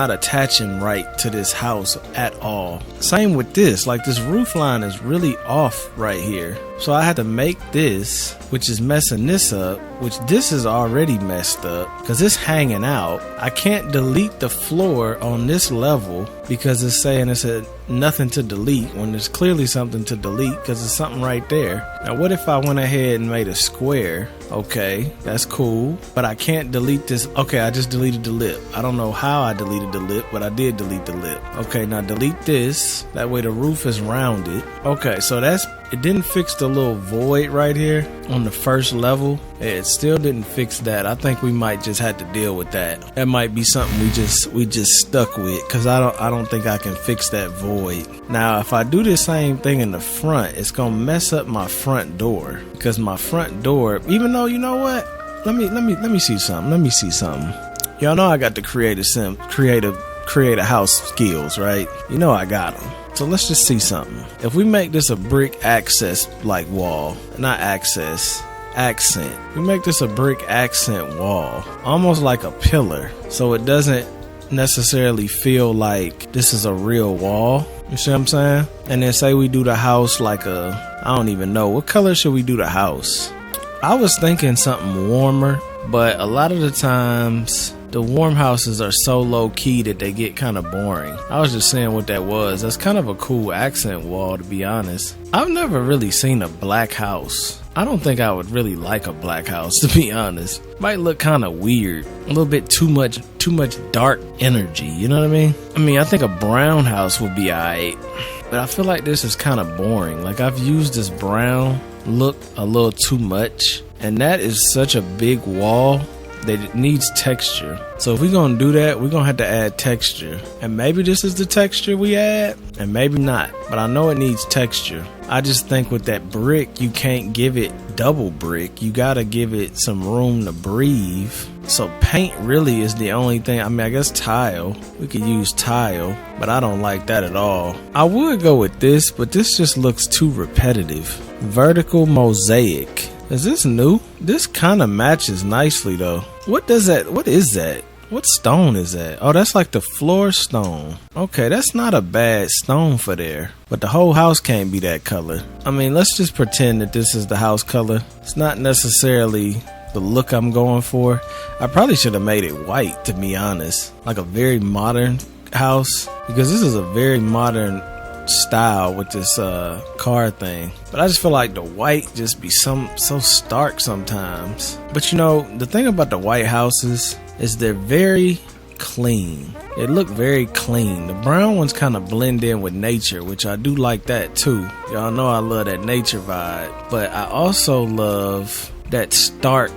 A: attaching right to this house at all. Same with this, like this roof line is really off right here. So I had to make this, which is messing this up, which this is already messed up because it's hanging out. I can't delete the floor on this level because it's saying it's nothing to delete when there's clearly something to delete because there's something right there. Now what if I went ahead and made a square? Okay, that's cool, but I can't delete this. Okay, I just deleted the lip. I don't know how I deleted the lip, but I did delete the lip. Okay, now delete this. That way the roof is rounded. Okay, so it didn't fix the little void right here on the first level. It still didn't fix that. I think we might just have to deal with that. That might be something we just stuck with because I don't think I can fix that void. Now, if I do the same thing in the front, it's gonna mess up my front door because my front door, even though, you know what? Let me see something. Let me see something. Y'all know I got the create a house skills, right? You know I got them. So let's just see something. If we make this a brick access like wall, not access, accent. We make this a brick accent wall, almost like a pillar. So it doesn't necessarily feel like this is a real wall. You see what I'm saying? And then say we do the house like I don't even know. What color should we do the house? I was thinking something warmer, but a lot of the times the warm houses are so low key that they get kind of boring. I was just saying what that was. That's kind of a cool accent wall, to be honest. I've never really seen a black house. I don't think I would really like a black house, to be honest. Might look kind of weird. A little bit too much dark energy, you know what I mean? I think a brown house would be alright. But I feel like this is kind of boring. Like I've used this brown look a little too much. And that is such a big wall that it needs texture. So if we're gonna do that, we're gonna have to add texture. And maybe this is the texture we add, and maybe not. But I know it needs texture. I just think with that brick, you can't give it double brick. You gotta give it some room to breathe. So paint really is the only thing. I mean, I guess tile. We could use tile, but I don't like that at all. I would go with this, but this just looks too repetitive. Vertical mosaic. Is this new? This kind of matches nicely though. What is that? What stone is that? Oh, that's like the floor stone. Okay, that's not a bad stone for there. But the whole house can't be that color. I mean, let's just pretend that this is the house color. It's not necessarily the look I'm going for. I probably should have made it white, to be honest. Like a very modern house. Because this is a very modern style with this car thing, but I just feel like the white just be so stark sometimes. But you know, the thing about the white houses is they're very clean. They look very clean. The brown ones kind of blend in with nature, which I do like that too. Y'all know I love that nature vibe, but I also love that stark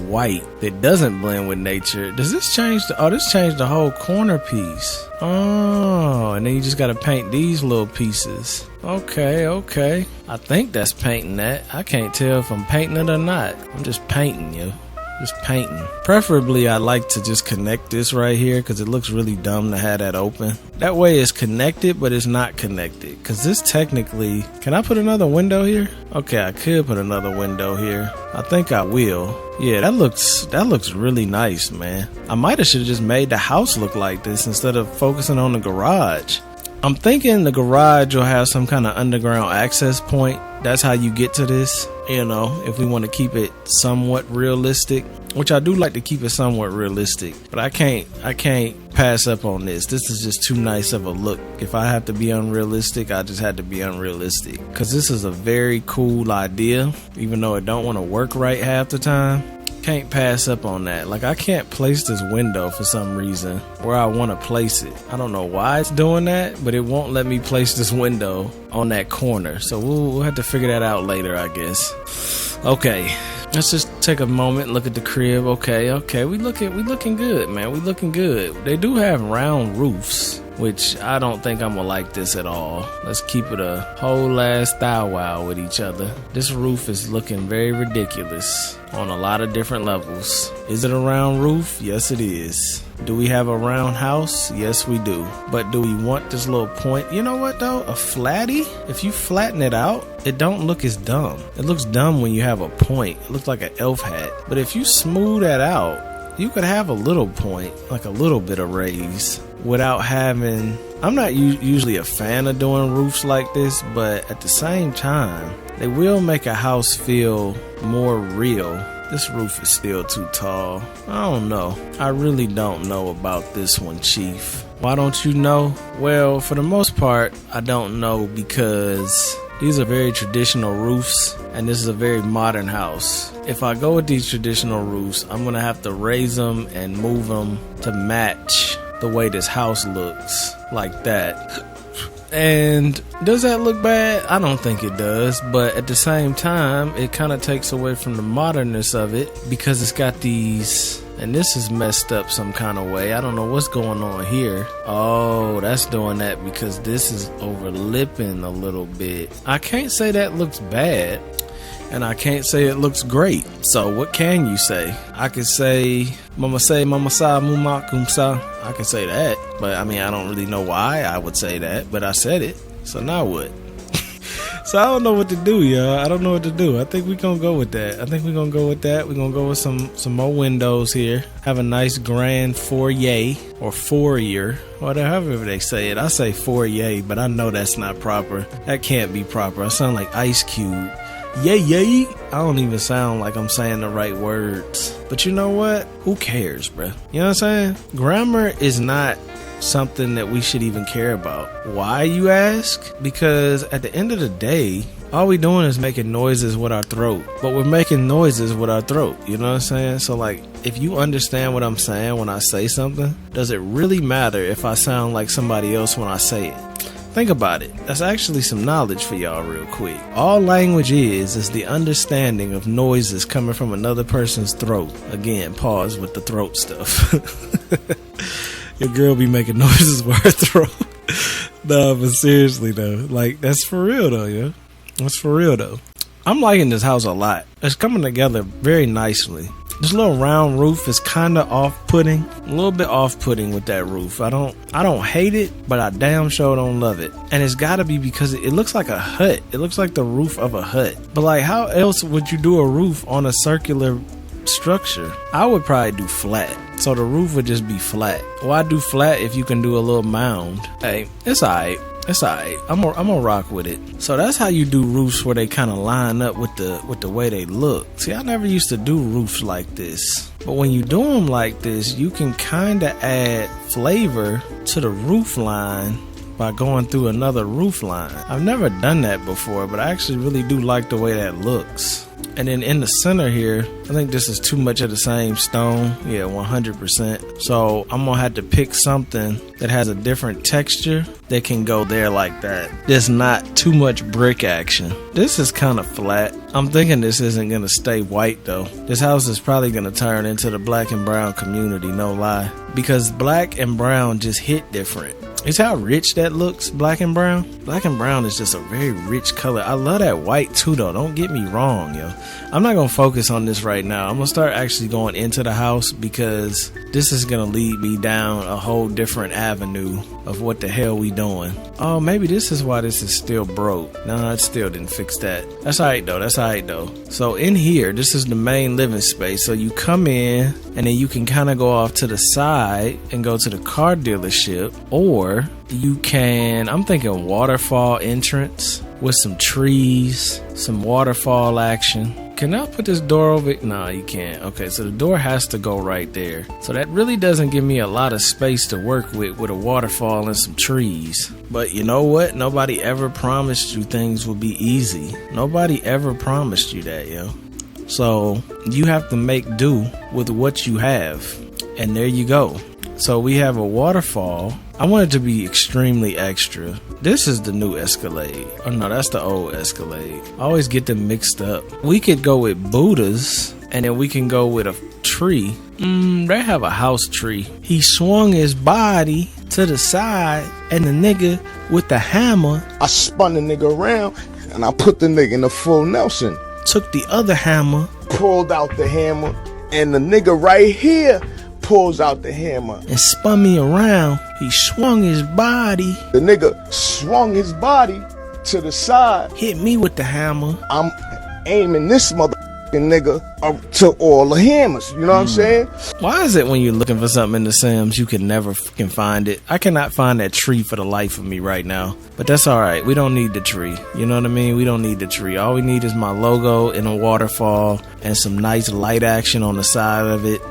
A: white that doesn't blend with nature. Does this change this changed the whole corner piece. Oh, and then you just gotta paint these little pieces. Okay. I think that's painting that. I can't tell if I'm painting it or not. I'm just painting, yo. Just painting. Preferably, I like to just connect this right here because it looks really dumb to have that open. That way it's connected, but it's not connected. Because this technically... Can I put another window here? Okay, I could put another window here. I think I will. Yeah, that looks really nice, man. I might have should have just made the house look like this instead of focusing on the garage. I'm thinking the garage will have some kind of underground access point. That's how you get to this, you know, if we want to keep it somewhat realistic, which I do like to keep it somewhat realistic, but I can't pass up on this. This is just too nice of a look. If I have to be unrealistic, I just had to be unrealistic, because this is a very cool idea, even though it don't want to work right half the time. Can't pass up on that. Like, I can't place this window for some reason where I want to place it. I don't know why it's doing that, but it won't let me place this window on that corner. So we'll have to figure that out later, I guess. Okay, let's just take a moment and look at the crib. Okay, we looking good, man. We looking good. They do have round roofs, which I don't think I'm gonna like this at all. Let's keep it a whole ass thou wow with each other. This roof is looking very ridiculous on a lot of different levels. Is it a round roof? Yes, it is. Do we have a round house? Yes, we do. But do we want this little point? You know what though? A flatty? If you flatten it out, it don't look as dumb. It looks dumb when you have a point. It looks like an elf hat. But if you smooth that out, you could have a little point, like a little bit of raise, without having... I'm not usually a fan of doing roofs like this, but at the same time, they will make a house feel more real. This roof is still too tall. I don't know. I really don't know about this one, Chief. Why don't you know? Well, for the most part, I don't know, because these are very traditional roofs, and this is a very modern house. If I go with these traditional roofs, I'm gonna have to raise them and move them to match the way this house looks, like that. And does that look bad? I don't think it does, but at the same time, it kind of takes away from the modernness of it, because it's got these... And this is messed up some kind of way. I don't know what's going on here. Oh, that's doing that because this is overlipping a little bit. I can't say that looks bad, and I can't say it looks great. So what can you say? I could say, mama sa, muma kumsa. I could say that, but I mean, I don't really know why I would say that, but I said it. So now what? So I don't know what to do, y'all. I don't know what to do. I think we're going to go with that. We're going to go with some more windows here. Have a nice grand foyer, or foyer, whatever they say it. I say foyer, but I know that's not proper. That can't be proper. I sound like Ice Cube. Yay. I don't even sound like I'm saying the right words. But you know what? Who cares, bro? You know what I'm saying? Grammar is not something that we should even care about. Why, you ask? Because at the end of the day, all we doing is making noises with our throat. But we're making noises with our throat. You know what I'm saying? So like, if you understand what I'm saying when I say something, does it really matter if I sound like somebody else when I say it? Think about it. That's actually some knowledge for y'all real quick. All language is the understanding of noises coming from another person's throat. Again, pause with the throat stuff. Your girl be making noises with her throat. No, but seriously though, like, that's for real though, yo. That's for real though. I'm liking this house a lot. It's coming together very nicely. This little round roof is kind of off-putting. A little bit off-putting with that roof. I don't hate it, but I damn sure don't love it. And it's gotta be because it looks like a hut. It looks like the roof of a hut. But like, how else would you do a roof on a circular structure? I would probably do flat. So the roof would just be flat. Why do flat if you can do a little mound? Hey, it's alright. It's alright. I'm gonna rock with it. So that's how you do roofs, where they kind of line up with the way they look. See, I never used to do roofs like this. But when you do them like this, you can kind of add flavor to the roof line by going through another roof line. I've never done that before, but I actually really do like the way that looks. And then in the center here, I think this is too much of the same stone. Yeah, 100%. So I'm gonna have to pick something that has a different texture that can go there like that. There's not too much brick action. This is kind of flat. I'm thinking this isn't gonna stay white though. This house is probably gonna turn into the black and brown community, no lie. Because black and brown just hit different. It's how rich that looks, black and brown. Black and brown is just a very rich color. I love that white too though, don't get me wrong, yo. I'm not gonna focus on this right now. I'm gonna start actually going into the house, because this is gonna lead me down a whole different avenue of what the hell we doing. Oh, maybe this is why this is still broke. No, it still didn't fix that. That's alright though. So in here, this is the main living space. So you come in, and then you can kind of go off to the side and go to the car dealership, or you can, I'm thinking waterfall entrance with some trees, some waterfall action. Can I put this door over? No, you can't. Okay, so the door has to go right there. So that really doesn't give me a lot of space to work with a waterfall and some trees. But you know what? Nobody ever promised you things would be easy. Nobody ever promised you that, yo. So you have to make do with what you have. And there you go. So we have a waterfall. I want it to be extremely extra. This is the new Escalade. Oh no, that's the old Escalade. I always get them mixed up. We could go with Buddhas, and then we can go with a tree. They have a house tree. He swung his body to the side, and the nigga with the hammer,
E: I spun the nigga around, and I put the nigga in the full Nelson.
A: took the other hammer,
E: pulled out the hammer, and the nigga right here pulls out the hammer
A: and spun me around. He swung his body.
E: The nigga swung his body to the side,
A: Hit me with the hammer.
E: I'm aiming this motherfucking nigga up to all the hammers. You know what I'm saying?
A: Why is it when you're looking for something in the Sims, you can never fucking find it? I cannot find that tree for the life of me right now. But that's alright. We don't need the tree. You know what I mean? We don't need the tree. All we need is my logo in a waterfall and some nice light action on the side of it.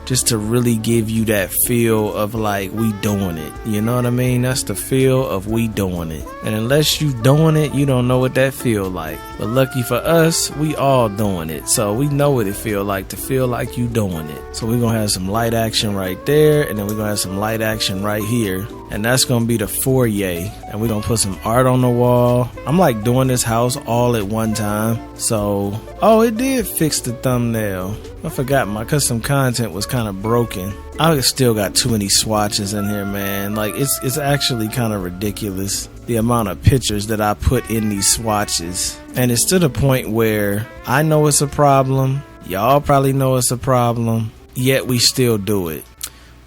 A: Just to really give you that feel of like we doing it. You know what I mean? That's the feel of we doing it. And unless you doing it, you don't know what that feel like. But lucky for us, we all doing it. So we know what it feel like to feel like you doing it. So we're gonna have some light action right there, and then we're gonna have some light action right here. And that's gonna be the foyer. And we're gonna put some art on the wall. I'm like doing this house all at one time. So, oh, it did fix the thumbnail. I forgot my custom content was kind of broken. I still got too many swatches in here, man. Like it's actually kind of ridiculous the amount of pictures that I put in these swatches. And it's to the point where I know it's a problem. Y'all probably know it's a problem. Yet we still do it.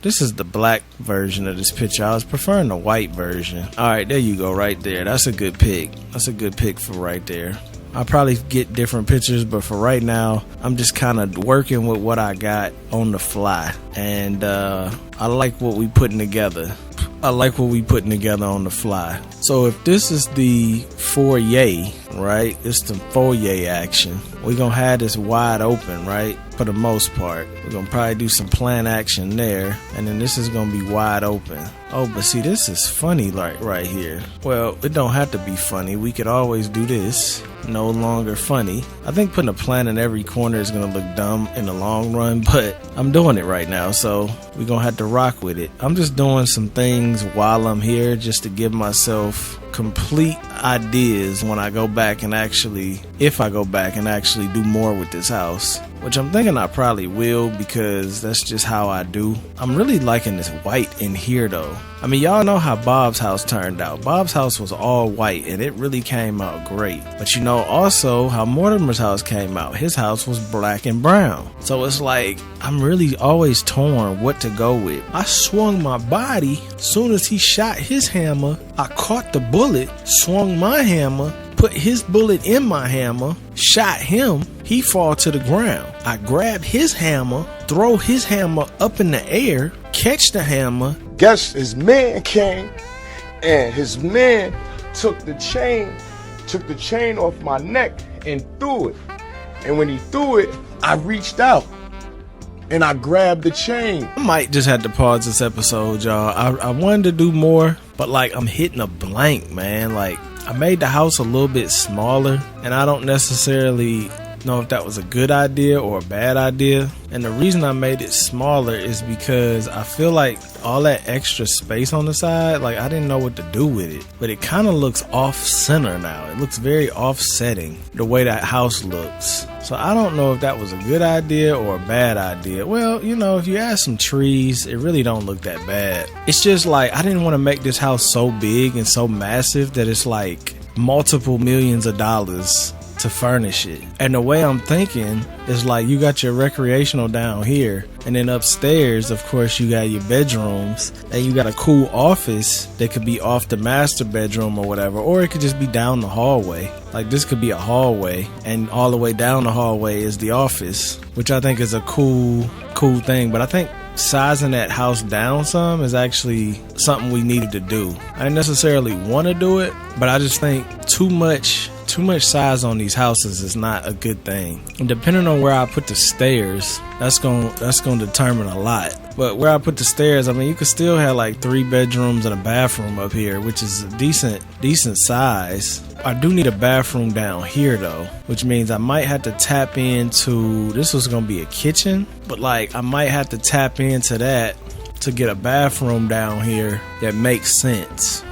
A: This is the black version of this picture. I was preferring the white version. Alright, there you go right there. That's a good pick. That's a good pick for right there. I'll probably get different pictures, but for right now, I'm just kind of working with what I got on the fly. And I like what we putting together. I like what we putting together on the fly. So if this is the foyer, right? It's the foyer action. We're going to have this wide open, right? For the most part. We're going to probably do some plan action there. And then this is going to be wide open. Oh, but see, this is funny like right here. Well, it don't have to be funny. We could always do this. No longer funny. I think putting a plan in every corner is going to look dumb in the long run, but I'm doing it right now, so we're going to have to rock with it. I'm just doing some things while I'm here just to give myself complete ideas when I go back and actually, if I go back and actually do more with this house, which I'm thinking I probably will because that's just how I do. I'm really liking this white in here though. I mean, y'all know how Bob's house turned out. Bob's house was all white and it really came out great. But you know also how Mortimer's house came out. His house was black and brown. So it's like, I'm really always torn what to go with. I swung my body. Soon as he shot his hammer, I caught the bullet, swung my hammer, put his bullet in my hammer, shot him. He fall to the ground. I grab his hammer, throw his hammer up in the air, catch the hammer.
E: Guess his man came, and his man took the chain off my neck and threw it. And when he threw it, I reached out and I grabbed the chain.
A: I might just have to pause this episode, y'all. I wanted to do more, but like I'm hitting a blank, man. Like I made the house a little bit smaller, and I don't necessarily know if that was a good idea or a bad idea. And the reason I made it smaller is because I feel like all that extra space on the side, like I didn't know what to do with it. But it kind of looks off center now. It looks very offsetting the way that house looks. So I don't know if that was a good idea or a bad idea. Well, you know, if you add some trees, it really don't look that bad. It's just like I didn't want to make this house so big and so massive that it's like multiple millions of dollars to furnish it. And the way I'm thinking is like you got your recreational down here, and then upstairs of course you got your bedrooms, and you got a cool office that could be off the master bedroom or whatever, or it could just be down the hallway. Like this could be a hallway, and all the way down the hallway is the office, which I think is a cool thing. But I think sizing that house down some is actually something we needed to do. I didn't necessarily want to do it, but I just think too much size on these houses is not a good thing. And depending on where I put the stairs, that's gonna determine a lot. But where I put the stairs, I mean, you could still have like 3 bedrooms and a bathroom up here, which is a decent size. I do need a bathroom down here though, which means I might have to tap into, this was gonna be a kitchen, but like I might have to tap into that to get a bathroom down here that makes sense.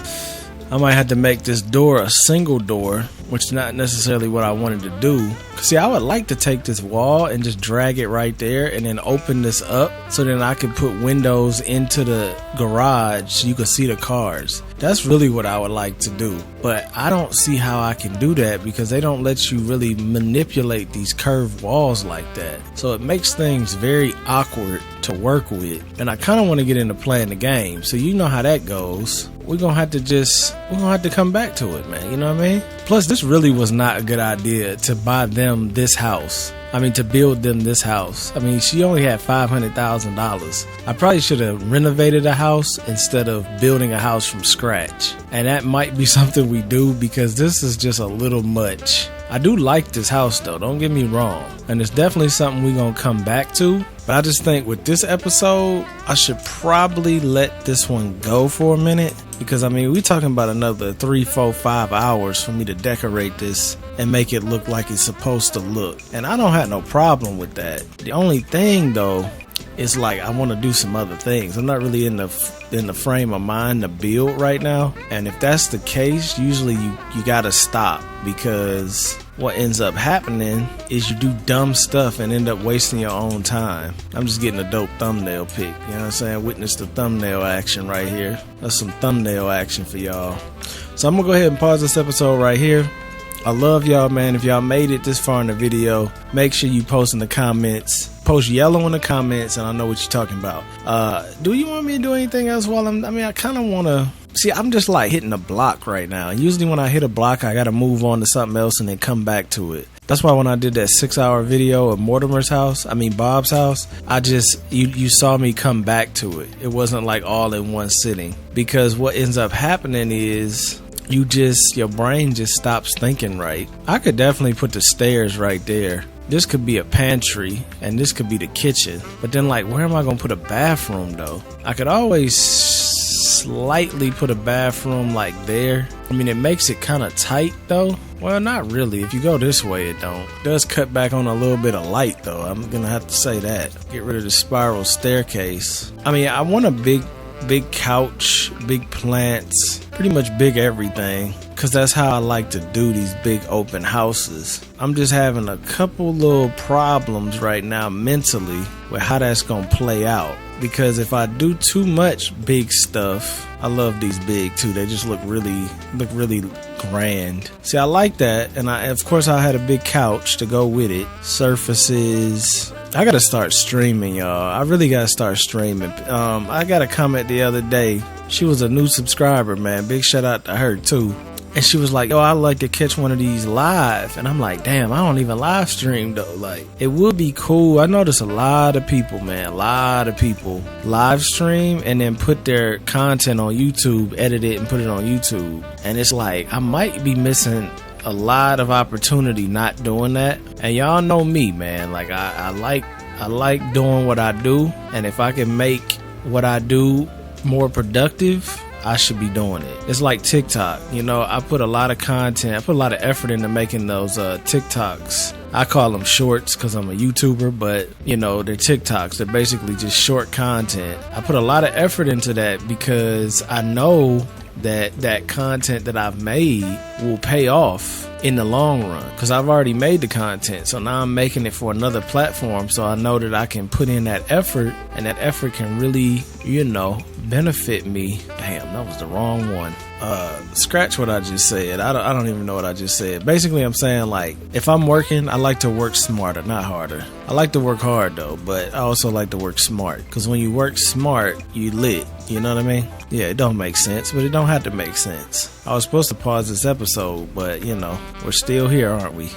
A: I might have to make this door a single door, which is not necessarily what I wanted to do. See, I would like to take this wall and just drag it right there and then open this up so then I could put windows into the garage so you could see the cars. That's really what I would like to do. But I don't see how I can do that because they don't let you really manipulate these curved walls like that. So it makes things very awkward to work with. And I kind of want to get into playing the game. So you know how that goes. We're gonna have to come back to it, man. You know what I mean? Plus, this really was not a good idea to buy them this house. I mean, to build them this house. I mean, she only had $500,000. I probably should have renovated a house instead of building a house from scratch. And that might be something we do because this is just a little much. I do like this house though, don't get me wrong. And it's definitely something we're gonna come back to. But I just think with this episode, I should probably let this one go for a minute. Because I mean, we're talking about another 3, 4, 5 hours for me to decorate this and make it look like it's supposed to look. And I don't have no problem with that. The only thing though, is like I want to do some other things. I'm not really in the frame of mind to build right now. And if that's the case, usually you gotta stop, because what ends up happening is you do dumb stuff and end up wasting your own time. I'm just getting a dope thumbnail pic, you know what I'm saying? Witness the thumbnail action right here. That's some thumbnail action for y'all. So I'm gonna go ahead and pause this episode right here. I love y'all, man. If y'all made it this far in the video, make sure you post in the comments. Post yellow in the comments and I know what you're talking about. Do you want me to do anything else while I kind of want to... See, I'm just like hitting a block right now. Usually when I hit a block, I got to move on to something else and then come back to it. That's why when I did that 6-hour video of Bob's house, you saw me come back to it. It wasn't like all in one sitting. Because what ends up happening is... your brain just stops thinking right. I could definitely put the stairs right there. This could be a pantry and this could be the kitchen. But then like, where am I going to put a bathroom though? I could always slightly put a bathroom like there. I mean, it makes it kind of tight though. Well, not really. If you go this way, it don't. It does cut back on a little bit of light though. I'm going to have to say that. Get rid of the spiral staircase. I mean, I want a big couch, big plants, pretty much big everything, because that's how I like to do these big open houses. I'm just having a couple little problems right now mentally with how that's gonna play out, because if I do too much big stuff, I love these big too, they just look really grand. See, I like that, and of course I had a big couch to go with it. Surfaces. I gotta start streaming, y'all. I really gotta start streaming. I got a comment the other day. She was a new subscriber, man. Big shout out to her too. And she was like, yo, I'd like to catch one of these live. And I'm like, damn, I don't even live stream though. Like, it would be cool. I notice a lot of people, man, a lot of people live stream and then put their content on YouTube, edit it and put it on YouTube. And it's like, I might be missing a lot of opportunity not doing that. And y'all know me, man. Like, I like doing what I do. And if I can make what I do more productive, I should be doing it. It's like TikTok. You know, I put a lot of content, I put a lot of effort into making those TikToks. I call them shorts because I'm a YouTuber, but you know, they're TikToks. They're basically just short content. I put a lot of effort into that because I know that content that I've made will pay off in the long run, because I've already made the content, so now I'm making it for another platform, so I know that I can put in that effort, and that effort can really, you know, benefit me. Damn, that was the wrong one. Scratch what I just said. I don't even know what I just said. Basically, I'm saying, like, if I'm working, I like to work smarter, not harder. I like to work hard though, but I also like to work smart, because when you work smart, you lit. You know what I mean? Yeah, it don't make sense, but it don't have to make sense. I was supposed to pause this episode, but you know, we're still here, aren't we?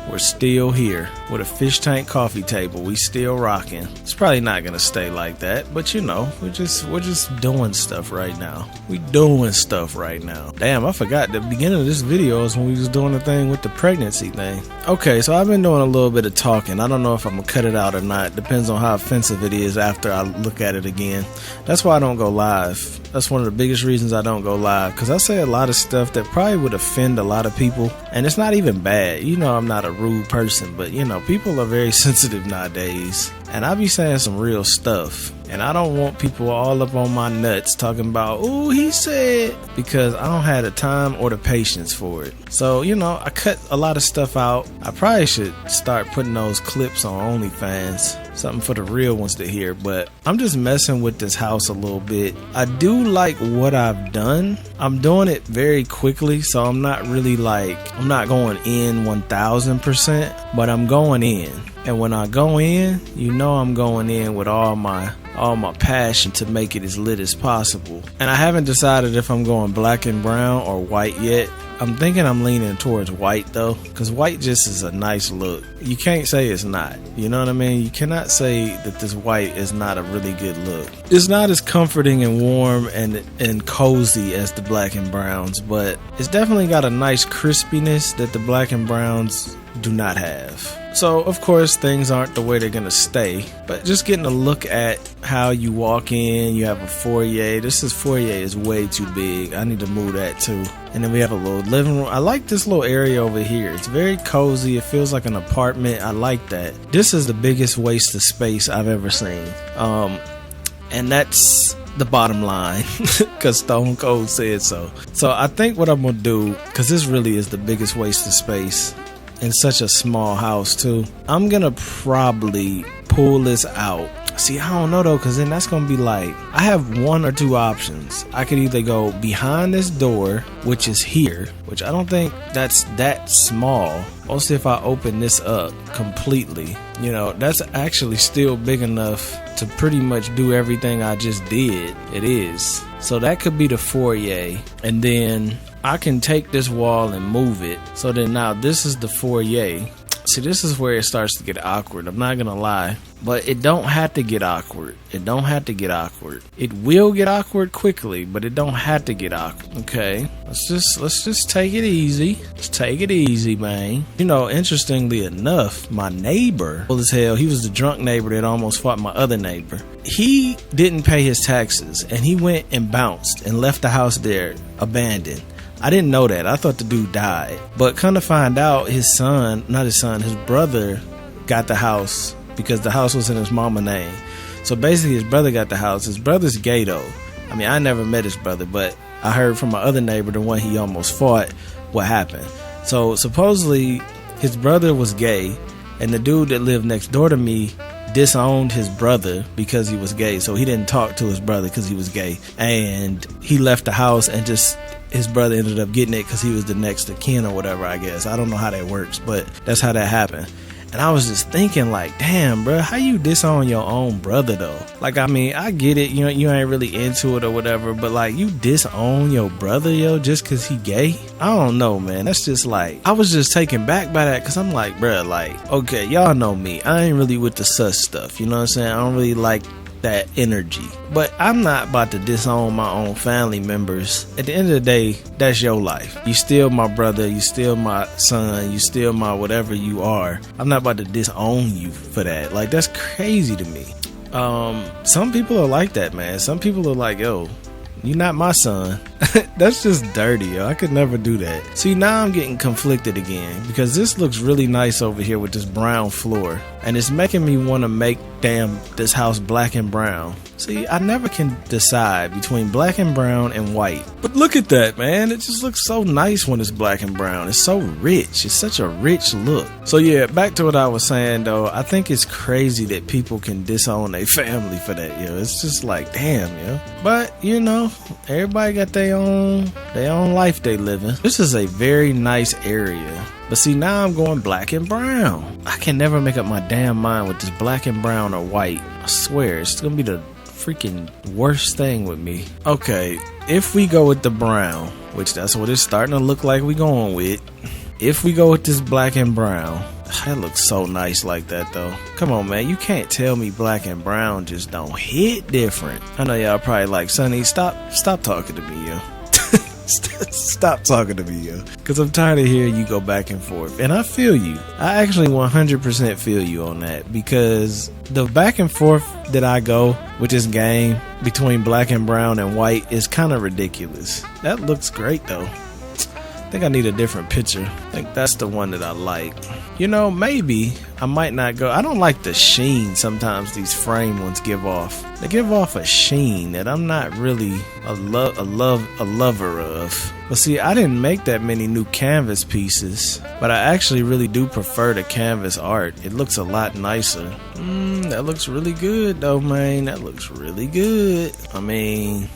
A: We're still here with a fish tank coffee table. We still rocking. It's probably not gonna stay like that, but you know, we're just doing stuff right now. We doing stuff right now. Damn, I forgot the beginning of this video is when we was doing the thing with the pregnancy thing. Okay, so I've been doing a little bit of talking. I don't know if I'm gonna cut it out or not. Depends on how offensive it is after I look at it again. That's why I don't go live. That's one of the biggest reasons I don't go live, because I say a lot of stuff that probably would offend a lot of people, and it's not even bad. You know, I'm not a rude person, but you know, people are very sensitive nowadays, and I be saying some real stuff, and I don't want people all up on my nuts talking about, "Ooh, he said," because I don't have the time or the patience for it. So, you know, I cut a lot of stuff out. I probably should start putting those clips on OnlyFans, something for the real ones to hear, but I'm just messing with this house a little bit. I do like what I've done. I'm doing it very quickly, so I'm not really like, I'm not going in 1000%, but I'm going in. And when I go in, you know I'm going in with all my passion to make it as lit as possible. And I haven't decided if I'm going black and brown or white yet. I'm thinking I'm leaning towards white though, because white just is a nice look. You can't say it's not. You know what I mean? You cannot say that this white is not a really good look. It's not as comforting and warm and cozy as the black and browns, but it's definitely got a nice crispiness that the black and browns do not have. So, of course, things aren't the way they're going to stay, but just getting a look at how you walk in, you have a foyer. This foyer is way too big. I need to move that too. And then we have a little living room. I like this little area over here. It's very cozy. It feels like an apartment. I like that. This is the biggest waste of space I've ever seen. And that's the bottom line, because Stone Cold said so. So I think what I'm going to do, because this really is the biggest waste of space in such a small house too, I'm gonna probably pull this out. See, I don't know though, because then that's gonna be like, I have one or two options. I could either go behind this door, which is here, which I don't think that's that small. Mostly if I open this up completely, you know, that's actually still big enough to pretty much do everything I just did. It is. So that could be the foyer, and then I can take this wall and move it. So then now this is the foyer. See, this is where it starts to get awkward. I'm not gonna lie, but it don't have to get awkward. It don't have to get awkward. It will get awkward quickly, but it don't have to get awkward. Okay, let's just take it easy. Let's take it easy, man. You know, interestingly enough, my neighbor, well as hell, he was the drunk neighbor that almost fought my other neighbor. He didn't pay his taxes, and he went and bounced and left the house there abandoned. I didn't know that. I thought the dude died. But come to find out, his brother got the house because the house was in his mama's name. So basically his brother got the house. His brother's gay though. I mean, I never met his brother, but I heard from my other neighbor, the one he almost fought, what happened. So supposedly his brother was gay, and the dude that lived next door to me disowned his brother because he was gay. So he didn't talk to his brother because he was gay. And he left the house, and just his brother ended up getting it because he was the next of kin or whatever, I guess. I don't know how that works, but that's how that happened. And I was just thinking like, damn, bro, how you disown your own brother though? Like, I mean, I get it, you know, you ain't really into it or whatever, but like, you disown your brother, yo, just because he gay? I don't know, man. That's just like, I was just taken back by that, because I'm like, bro, like, okay, y'all know me. I ain't really with the sus stuff, you know what I'm saying? I don't really like that energy, but I'm not about to disown my own family members. At the end of the day, that's your life. You still my brother, you still my son, you still my whatever you are. I'm not about to disown you for that. Like, that's crazy to me. Some people are like that, man. Some people are like, yo, you're not my son. That's just dirty, yo. I could never do that. See, now I'm getting conflicted again, because this looks really nice over here with this brown floor, and it's making me want to make this house black and brown. See, I never can decide between black and brown and white. But look at that, man. It just looks so nice when it's black and brown. It's so rich. It's such a rich look. So yeah, back to what I was saying though. I think it's crazy that people can disown their family for that, yo. It's just like, damn, yo. But, you know, everybody got their own life they living. This is a very nice area. But see, now I'm going black and brown. I can never make up my damn mind with this black and brown or white. I swear, it's gonna be the freaking worst thing with me. Okay, if we go with the brown, which that's what it's starting to look like we going with. If we go with this black and brown, That looks so nice like that though. Come on, man. You can't tell me black and brown just don't hit different. I know y'all probably like, Sonny, stop talking to me, yo. Stop talking to me, yo. Because I'm tired of hearing you go back and forth. And I feel you. I actually 100% feel you on that. Because the back and forth that I go with this game between black and brown and white is kind of ridiculous. That looks great, though. I think I need a different picture. I think that's the one that I like. You know, maybe I might not go. I don't like the sheen sometimes these frame ones give off. They give off a sheen that I'm not really a lover of. But see, I didn't make that many new canvas pieces, but I actually really do prefer the canvas art. It looks a lot nicer. That looks really good though, man. That looks really good. I mean,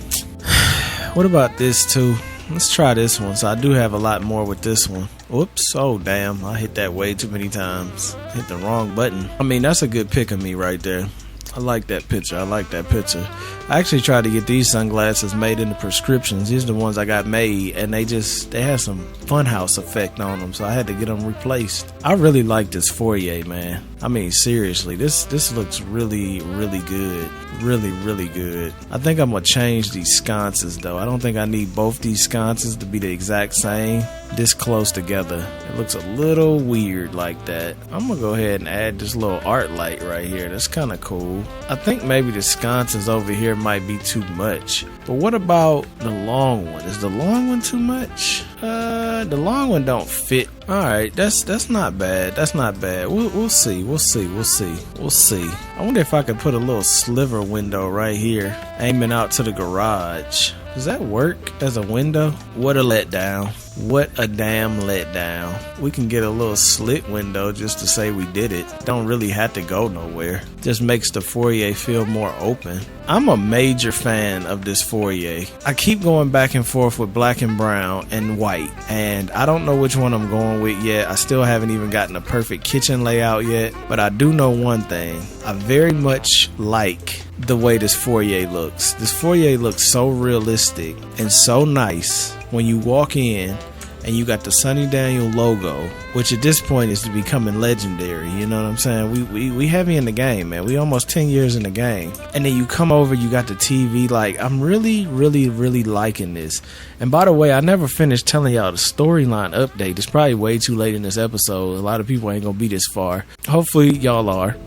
A: what about this too? Let's try this one. So I do have a lot more with this one. Whoops. Oh, damn. I hit that way too many times. Hit the wrong button. I mean, that's a good pick of me right there. I like that picture. I like that picture. I actually tried to get these sunglasses made into prescriptions. These are the ones I got made, and they had some funhouse effect on them, so I had to get them replaced. I really like this foyer, man. I mean, seriously, this looks really, really good. Really, really good. I think I'm gonna change these sconces though. I don't think I need both these sconces to be the exact same, this close together. It looks a little weird like that. I'm gonna go ahead and add this little art light right here. That's kind of cool. I think maybe the sconces over here might be too much. But what about the long one? Is the long one too much? The long one don't fit. All right, that's not bad. That's not bad. We'll see. We'll see. I wonder if I could put a little sliver window right here, aiming out to the garage. Does that work as a window? What a letdown. What a damn letdown. We can get a little slit window just to say we did it. Don't really have to go nowhere. Just makes the foyer feel more open. I'm a major fan of this foyer. I keep going back and forth with black and brown and white, and I don't know which one I'm going with yet. I still haven't even gotten a perfect kitchen layout yet, but I do know one thing. I very much like the way this foyer looks. This foyer looks so realistic and so nice when you walk in and you got the Sonny Daniel logo, which at this point is becoming legendary. You know what I'm saying? We heavy in the game, man. We almost 10 years in the game. And then you come over, you got the TV. Like, I'm really, really, really liking this. And by the way, I never finished telling y'all the storyline update. It's probably way too late in this episode. A lot of people ain't gonna be this far. Hopefully y'all are.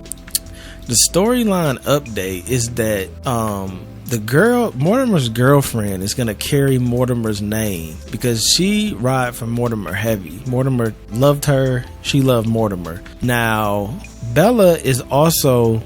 A: The storyline update is that Mortimer's girlfriend is gonna carry Mortimer's name because she ride for Mortimer heavy. Mortimer loved her, she loved Mortimer. Now Bella is also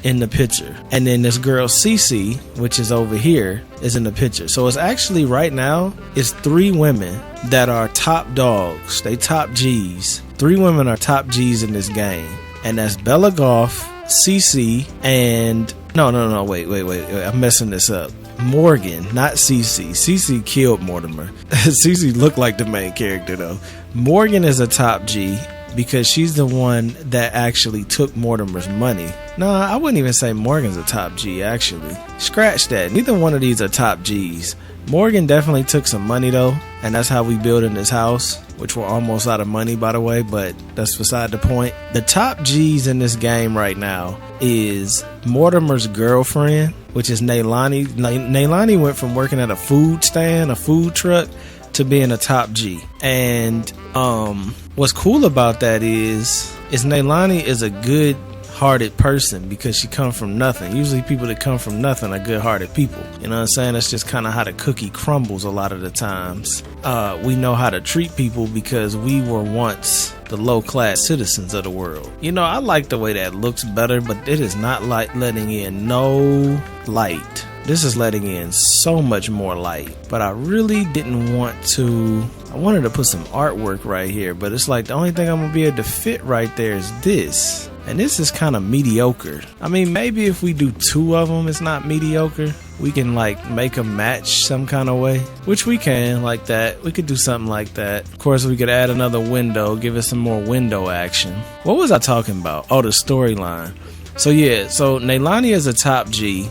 A: in the picture, and then this girl Cece, which is over here, is in the picture. So it's actually right now it's 3 women that are top dogs. They top G's. 3 women are top G's in this game, and that's Bella Goff, Cece, and wait, I'm messing this up. Morgan, not Cece. Cece killed Mortimer. Cece looked like the main character though. Morgan is a top G because she's the one that actually took Mortimer's money. Nah, I wouldn't even say Morgan's a top G actually. Scratch that. Neither one of these are top G's. Morgan definitely took some money though, and that's how we built in this house, which we're almost out of money by the way, but that's beside the point. The top G's in this game right now is Mortimer's girlfriend, which is Nailani. Nailani went from working at a food stand, a food truck, to being a top G. And what's cool about that is Nailani is a good hearted person because she come from nothing. Usually people that come from nothing are good hearted people. You know what I'm saying? That's just kind of how the cookie crumbles a lot of the times. We know how to treat people because we were once the low class citizens of the world. You know, I like the way that looks better, but it is not like letting in no light. This is letting in so much more light, but I really didn't want to. I wanted to put some artwork right here, but it's like the only thing I'm gonna be able to fit right there is this. And this is kind of mediocre. I mean, maybe if we do 2 of them, it's not mediocre. We can like make them match some kind of way, which we can like that. We could do something like that. Of course, we could add another window, give it some more window action. What was I talking about? Oh, the storyline. So yeah, so Nailani is a top G,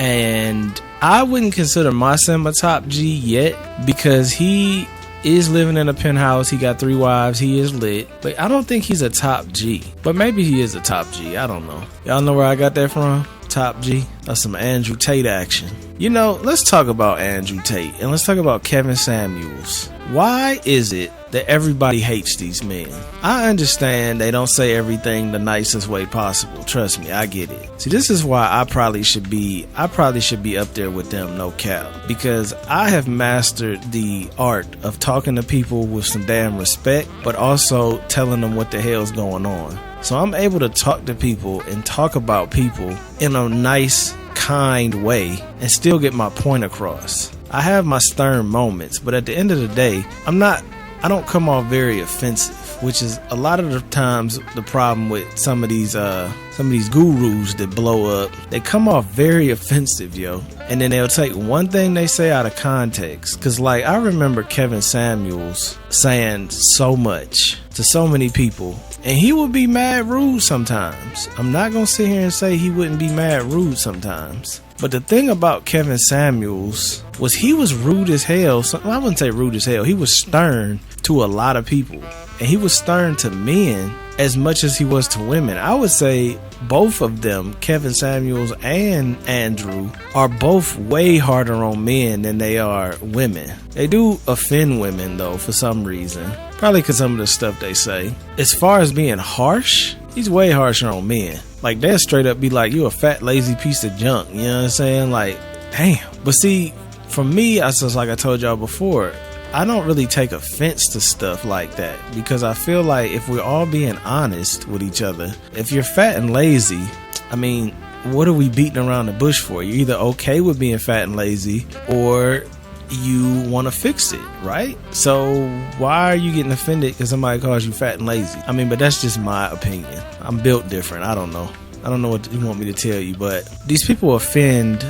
A: and I wouldn't consider my sim a top G yet because he is living in a penthouse. He got 3 wives. He is lit. But I don't think he's a top G. But maybe he is a top G. I don't know. Y'all know where I got that from? Top G. That's some Andrew Tate action. You know, let's talk about Andrew Tate. And let's talk about Kevin Samuels. Why is it that everybody hates these men? I understand they don't say everything the nicest way possible. Trust me, I get it. See, this is why I probably should be up there with them, no cap. Because I have mastered the art of talking to people with some damn respect, but also telling them what the hell's going on. So I'm able to talk to people and talk about people in a nice, kind way and still get my point across. I have my stern moments, but at the end of the day, I don't come off very offensive, which is a lot of the times the problem with some of these gurus that blow up. They come off very offensive, yo. And then they'll take one thing they say out of context. Cause like, I remember Kevin Samuels saying so much to so many people, and he would be mad rude sometimes. I'm not gonna sit here and say he wouldn't be mad rude sometimes. But the thing about Kevin Samuels was he was rude as hell. I wouldn't say rude as hell. He was stern to a lot of people. And he was stern to men as much as he was to women. I would say both of them, Kevin Samuels and Andrew, are both way harder on men than they are women. They do offend women, though, for some reason. Probably because some of the stuff they say. As far as being harsh, he's way harsher on men. Like, they'll straight up be like, you a fat, lazy piece of junk. You know what I'm saying? Like, damn. But see, for me, just like I told y'all before, I don't really take offense to stuff like that, because I feel like if we're all being honest with each other, if you're fat and lazy, I mean, what are we beating around the bush for? You're either okay with being fat and lazy, or you want to fix it, right? So why are you getting offended because somebody calls you fat and lazy? I mean, but that's just my opinion. I'm built different. I don't know what you want me to tell you, but these people offend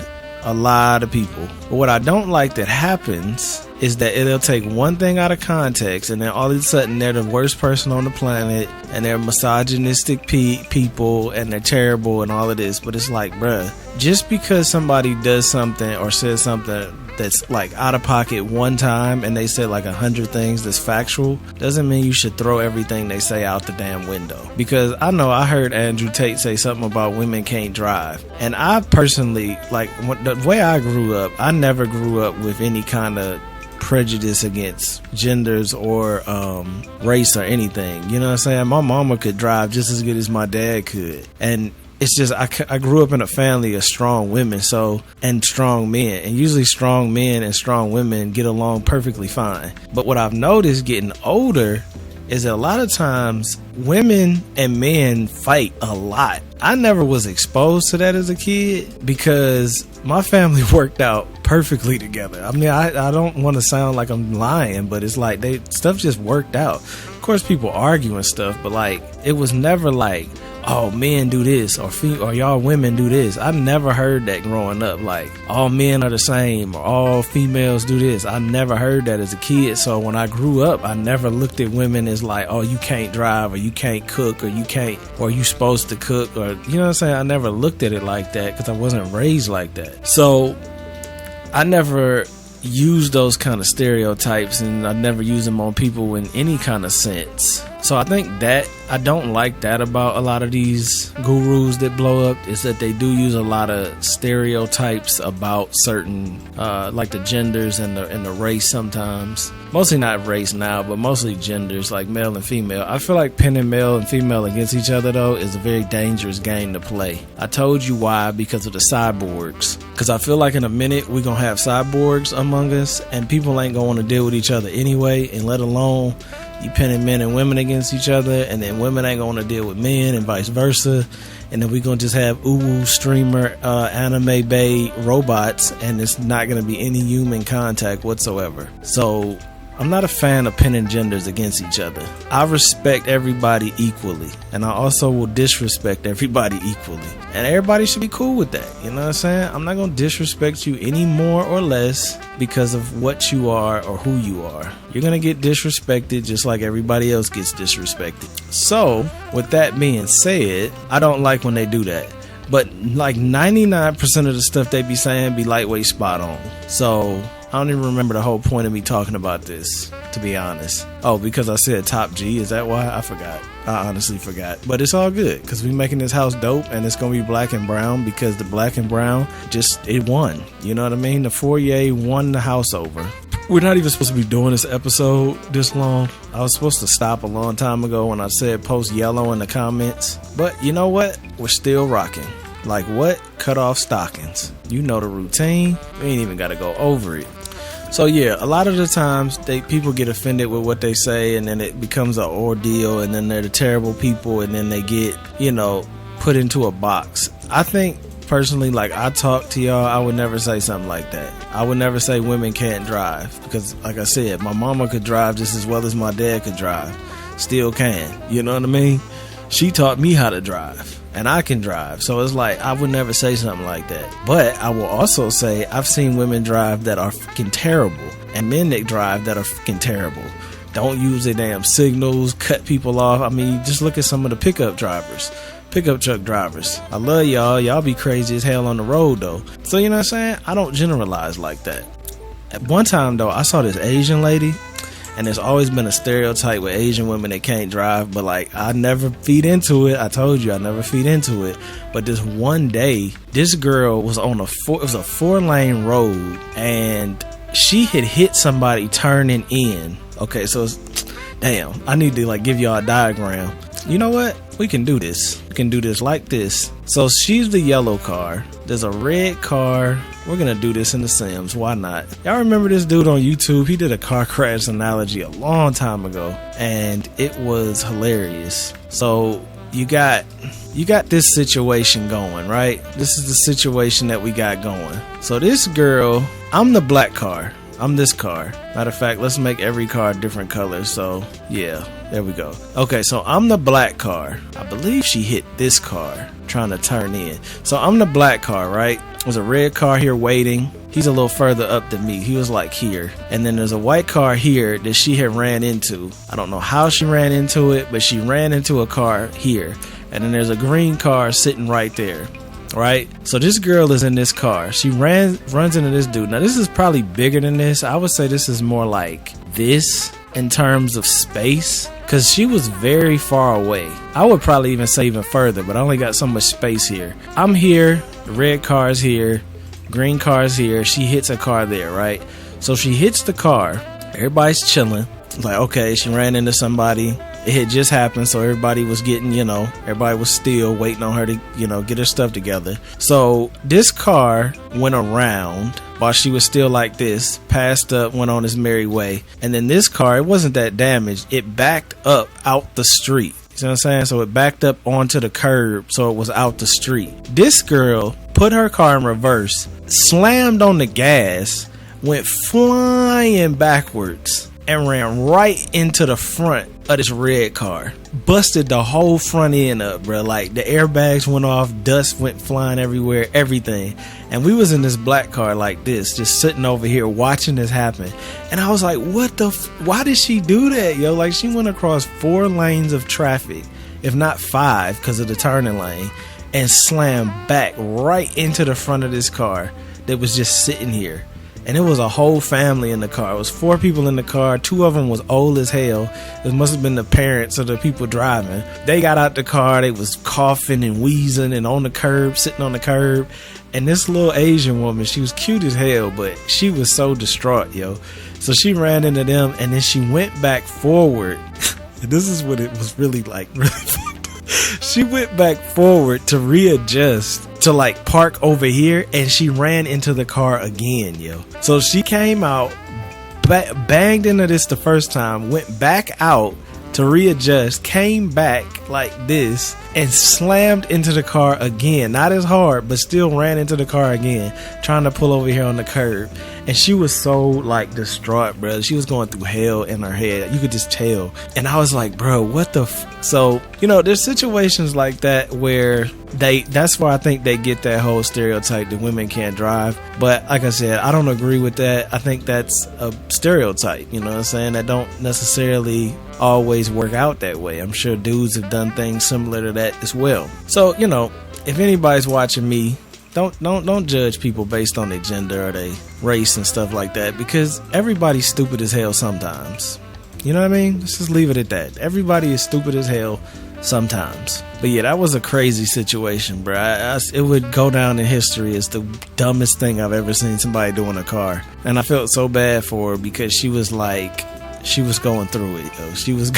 A: a lot of people. But what I don't like that happens is that it'll take one thing out of context, and then all of a sudden they're the worst person on the planet, and they're misogynistic people, and they're terrible and all of this. But it's like, bruh, just because somebody does something or says something that's like out of pocket one time and they said like 100 things that's factual, doesn't mean you should throw everything they say out the damn window. Because I know I heard Andrew Tate say something about women can't drive, and I personally, like, the way I grew up, I never grew up with any kind of prejudice against genders or race or anything. You know what I'm saying? My mama could drive just as good as my dad could, and it's just I grew up in a family of strong women, and strong men, and usually strong men and strong women get along perfectly fine. But what I've noticed getting older is that a lot of times women and men fight a lot. I never was exposed to that as a kid because my family worked out perfectly together. I mean, I don't want to sound like I'm lying, but it's like stuff just worked out. Of course, people argue and stuff, but like, it was never like, oh, men do this, or y'all women do this. I never heard that growing up, like, all men are the same, or all females do this. I never heard that as a kid. So when I grew up, I never looked at women as like, oh, you can't drive, or you can't cook, or you supposed to cook, or, you know what I'm saying? I never looked at it like that because I wasn't raised like that. So I never used those kind of stereotypes, and I never used them on people in any kind of sense. So I think that I don't like that about a lot of these gurus that blow up, is that they do use a lot of stereotypes about certain like the genders and the race sometimes. Mostly not race now, but mostly genders, like male and female. I feel like pinning male and female against each other, though, is a very dangerous game to play. I told you why, because of the cyborgs. Because I feel like in a minute we're going to have cyborgs among us, and people ain't going to want to deal with each other anyway, and let alone you pinning men and women against each other, and then women ain't going to deal with men and vice versa. And then we're going to just have uwu streamer anime bae robots, and it's not going to be any human contact whatsoever. So I'm not a fan of pinning genders against each other. I respect everybody equally, and I also will disrespect everybody equally. And everybody should be cool with that. You know what I'm saying? I'm not going to disrespect you any more or less because of what you are or who you are. You're going to get disrespected just like everybody else gets disrespected. So, with that being said, I don't like when they do that. But like 99% of the stuff they be saying be lightweight spot on. So I don't even remember the whole point of me talking about this, to be honest. Oh, because I said top G, is that why? I forgot. I honestly forgot. But it's all good, because we making this house dope, and it's going to be black and brown, because the black and brown, it won. You know what I mean? The Fourier won the house over. We're not even supposed to be doing this episode this long. I was supposed to stop a long time ago when I said post yellow in the comments. But you know what? We're still rocking. Like what? Cut off stockings. You know the routine. We ain't even got to go over it. So yeah, a lot of the times people get offended with what they say, and then it becomes an ordeal, and then they're the terrible people, and then they get, put into a box. I think personally, like I talk to y'all, I would never say something like that. I would never say women can't drive, because like I said, my mama could drive just as well as my dad could drive. Still can. You know what I mean? She taught me how to drive, and I can drive. So it's like, I would never say something like that. But I will also say, I've seen women drive that are fucking terrible, and men that drive that are fucking terrible. Don't use their damn signals, cut people off. I mean, just look at some of the pickup truck drivers. I love y'all. Y'all be crazy as hell on the road, though. So, you know what I'm saying? I don't generalize like that. At one time, though, I saw this Asian lady, and there's always been a stereotype with Asian women that can't drive, but like, I never feed into it. I told you I never feed into it. But this one day, this girl was on it was a 4-lane road, and she had hit somebody turning in. Okay, so damn, I need to like give y'all a diagram. You know what? We can do this. We can do this like this. So she's the yellow car. There's a red car. We're going to do this in the Sims. Why not? Y'all remember this dude on YouTube? He did a car crash analogy a long time ago, and it was hilarious. So you got this situation going, right? This is the situation that we got going. So this girl, I'm the black car. I'm this car. Matter of fact, let's make every car a different color. So yeah, there we go. Okay, so I'm the black car. I believe she hit this car trying to turn in. So I'm the black car, right? There's a red car here waiting. He's a little further up than me. He was like here. And then there's a white car here that she had ran into. I don't know how she ran into it, but she ran into a car here. And then there's a green car sitting right there. Right, so this girl is in this car. She runs into this dude. Now this is probably bigger than this. I would say this is more like this in terms of space, because she was very far away. I would probably even say even further, but I only got so much space here. I'm here, the red car is here, green car is here. She hits a car there, right? So she hits the car. Everybody's chilling. Like, okay, she ran into somebody. It had just happened, so everybody was getting, everybody was still waiting on her to, get her stuff together. So this car went around while she was still like this, passed up, went on its merry way. And then this car, it wasn't that damaged. It backed up out the street. You see what I'm saying? So it backed up onto the curb, so it was out the street. This girl put her car in reverse, slammed on the gas, went flying backwards, and ran right into the front of this red car. Busted the whole front end up, bro. Like, the airbags went off, dust went flying everywhere, everything. And we was in this black car like this, just sitting over here watching this happen. And I was like, what the why did she do that, yo? Like, she went across 4 lanes of traffic, if not 5, because of the turning lane, and slammed back right into the front of this car that was just sitting here. And it was a whole family in the car. It was 4 people in the car. 2 of them was old as hell. It must have been the parents of the people driving. They got out the car. They was coughing and wheezing and on the curb, sitting on the curb. And this little Asian woman, she was cute as hell, but she was so distraught, yo. So she ran into them, and then she went back forward. This is what it was really like, really fucked up. She went back forward to readjust, to like park over here, and she ran into the car again, yo. So she came out, banged into this the first time, went back out to readjust, came back like this, and slammed into the car again. Not as hard, but still ran into the car again, trying to pull over here on the curb. And she was so like distraught, bro. She was going through hell in her head. You could just tell. And I was like, bro, what the So, there's situations like that where that's why I think they get that whole stereotype that women can't drive. But like I said, I don't agree with that. I think that's a stereotype, you know what I'm saying? That don't necessarily always work out that way. I'm sure dudes have done things similar to that as well. So, if anybody's watching me don't judge people based on their gender or their race and stuff like that, because everybody's stupid as hell sometimes. You know what I mean? Let's just leave it at that. Everybody is stupid as hell sometimes. But yeah, that was a crazy situation, bro. It would go down in history as the dumbest thing I've ever seen somebody do in a car. And I felt so bad for her because she was like, she was going through it, yo. She was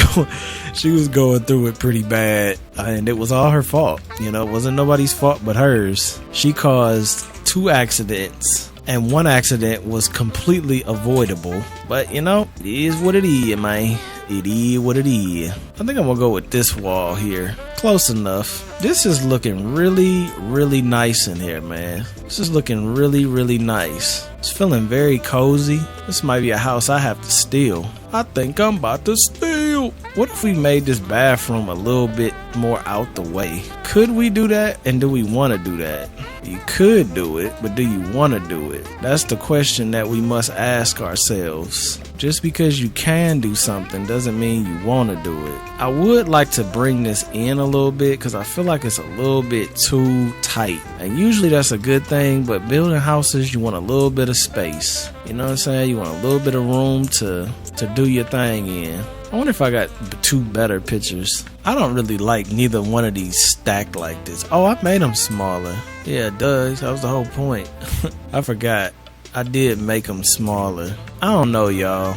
A: going through it pretty bad, and it was all her fault. You know, it wasn't nobody's fault but hers. She caused 2 accidents, and 1 accident was completely avoidable. But you know, it is what it is, man. It is what it is. I think I'm gonna go with this wall here. Close enough. This is looking really, really nice in here, man. This is looking really, really nice. It's feeling very cozy. This might be a house I have to steal. I think I'm about to steal. What if we made this bathroom a little bit more out the way? Could we do that? And do we want to do that? You could do it, but do you want to do it? That's the question that we must ask ourselves. Just because you can do something doesn't mean you want to do it. I would like to bring this in a little bit because I feel like it's a little bit too tight. And usually that's a good thing, but building houses, you want a little bit of space. You know what I'm saying? You want a little bit of room to do your thing in. I wonder if I got 2 better pictures. I don't really like neither one of these stacked like this. Oh, I made them smaller. Yeah, it does. That was the whole point. I forgot. I did make them smaller. I don't know, y'all.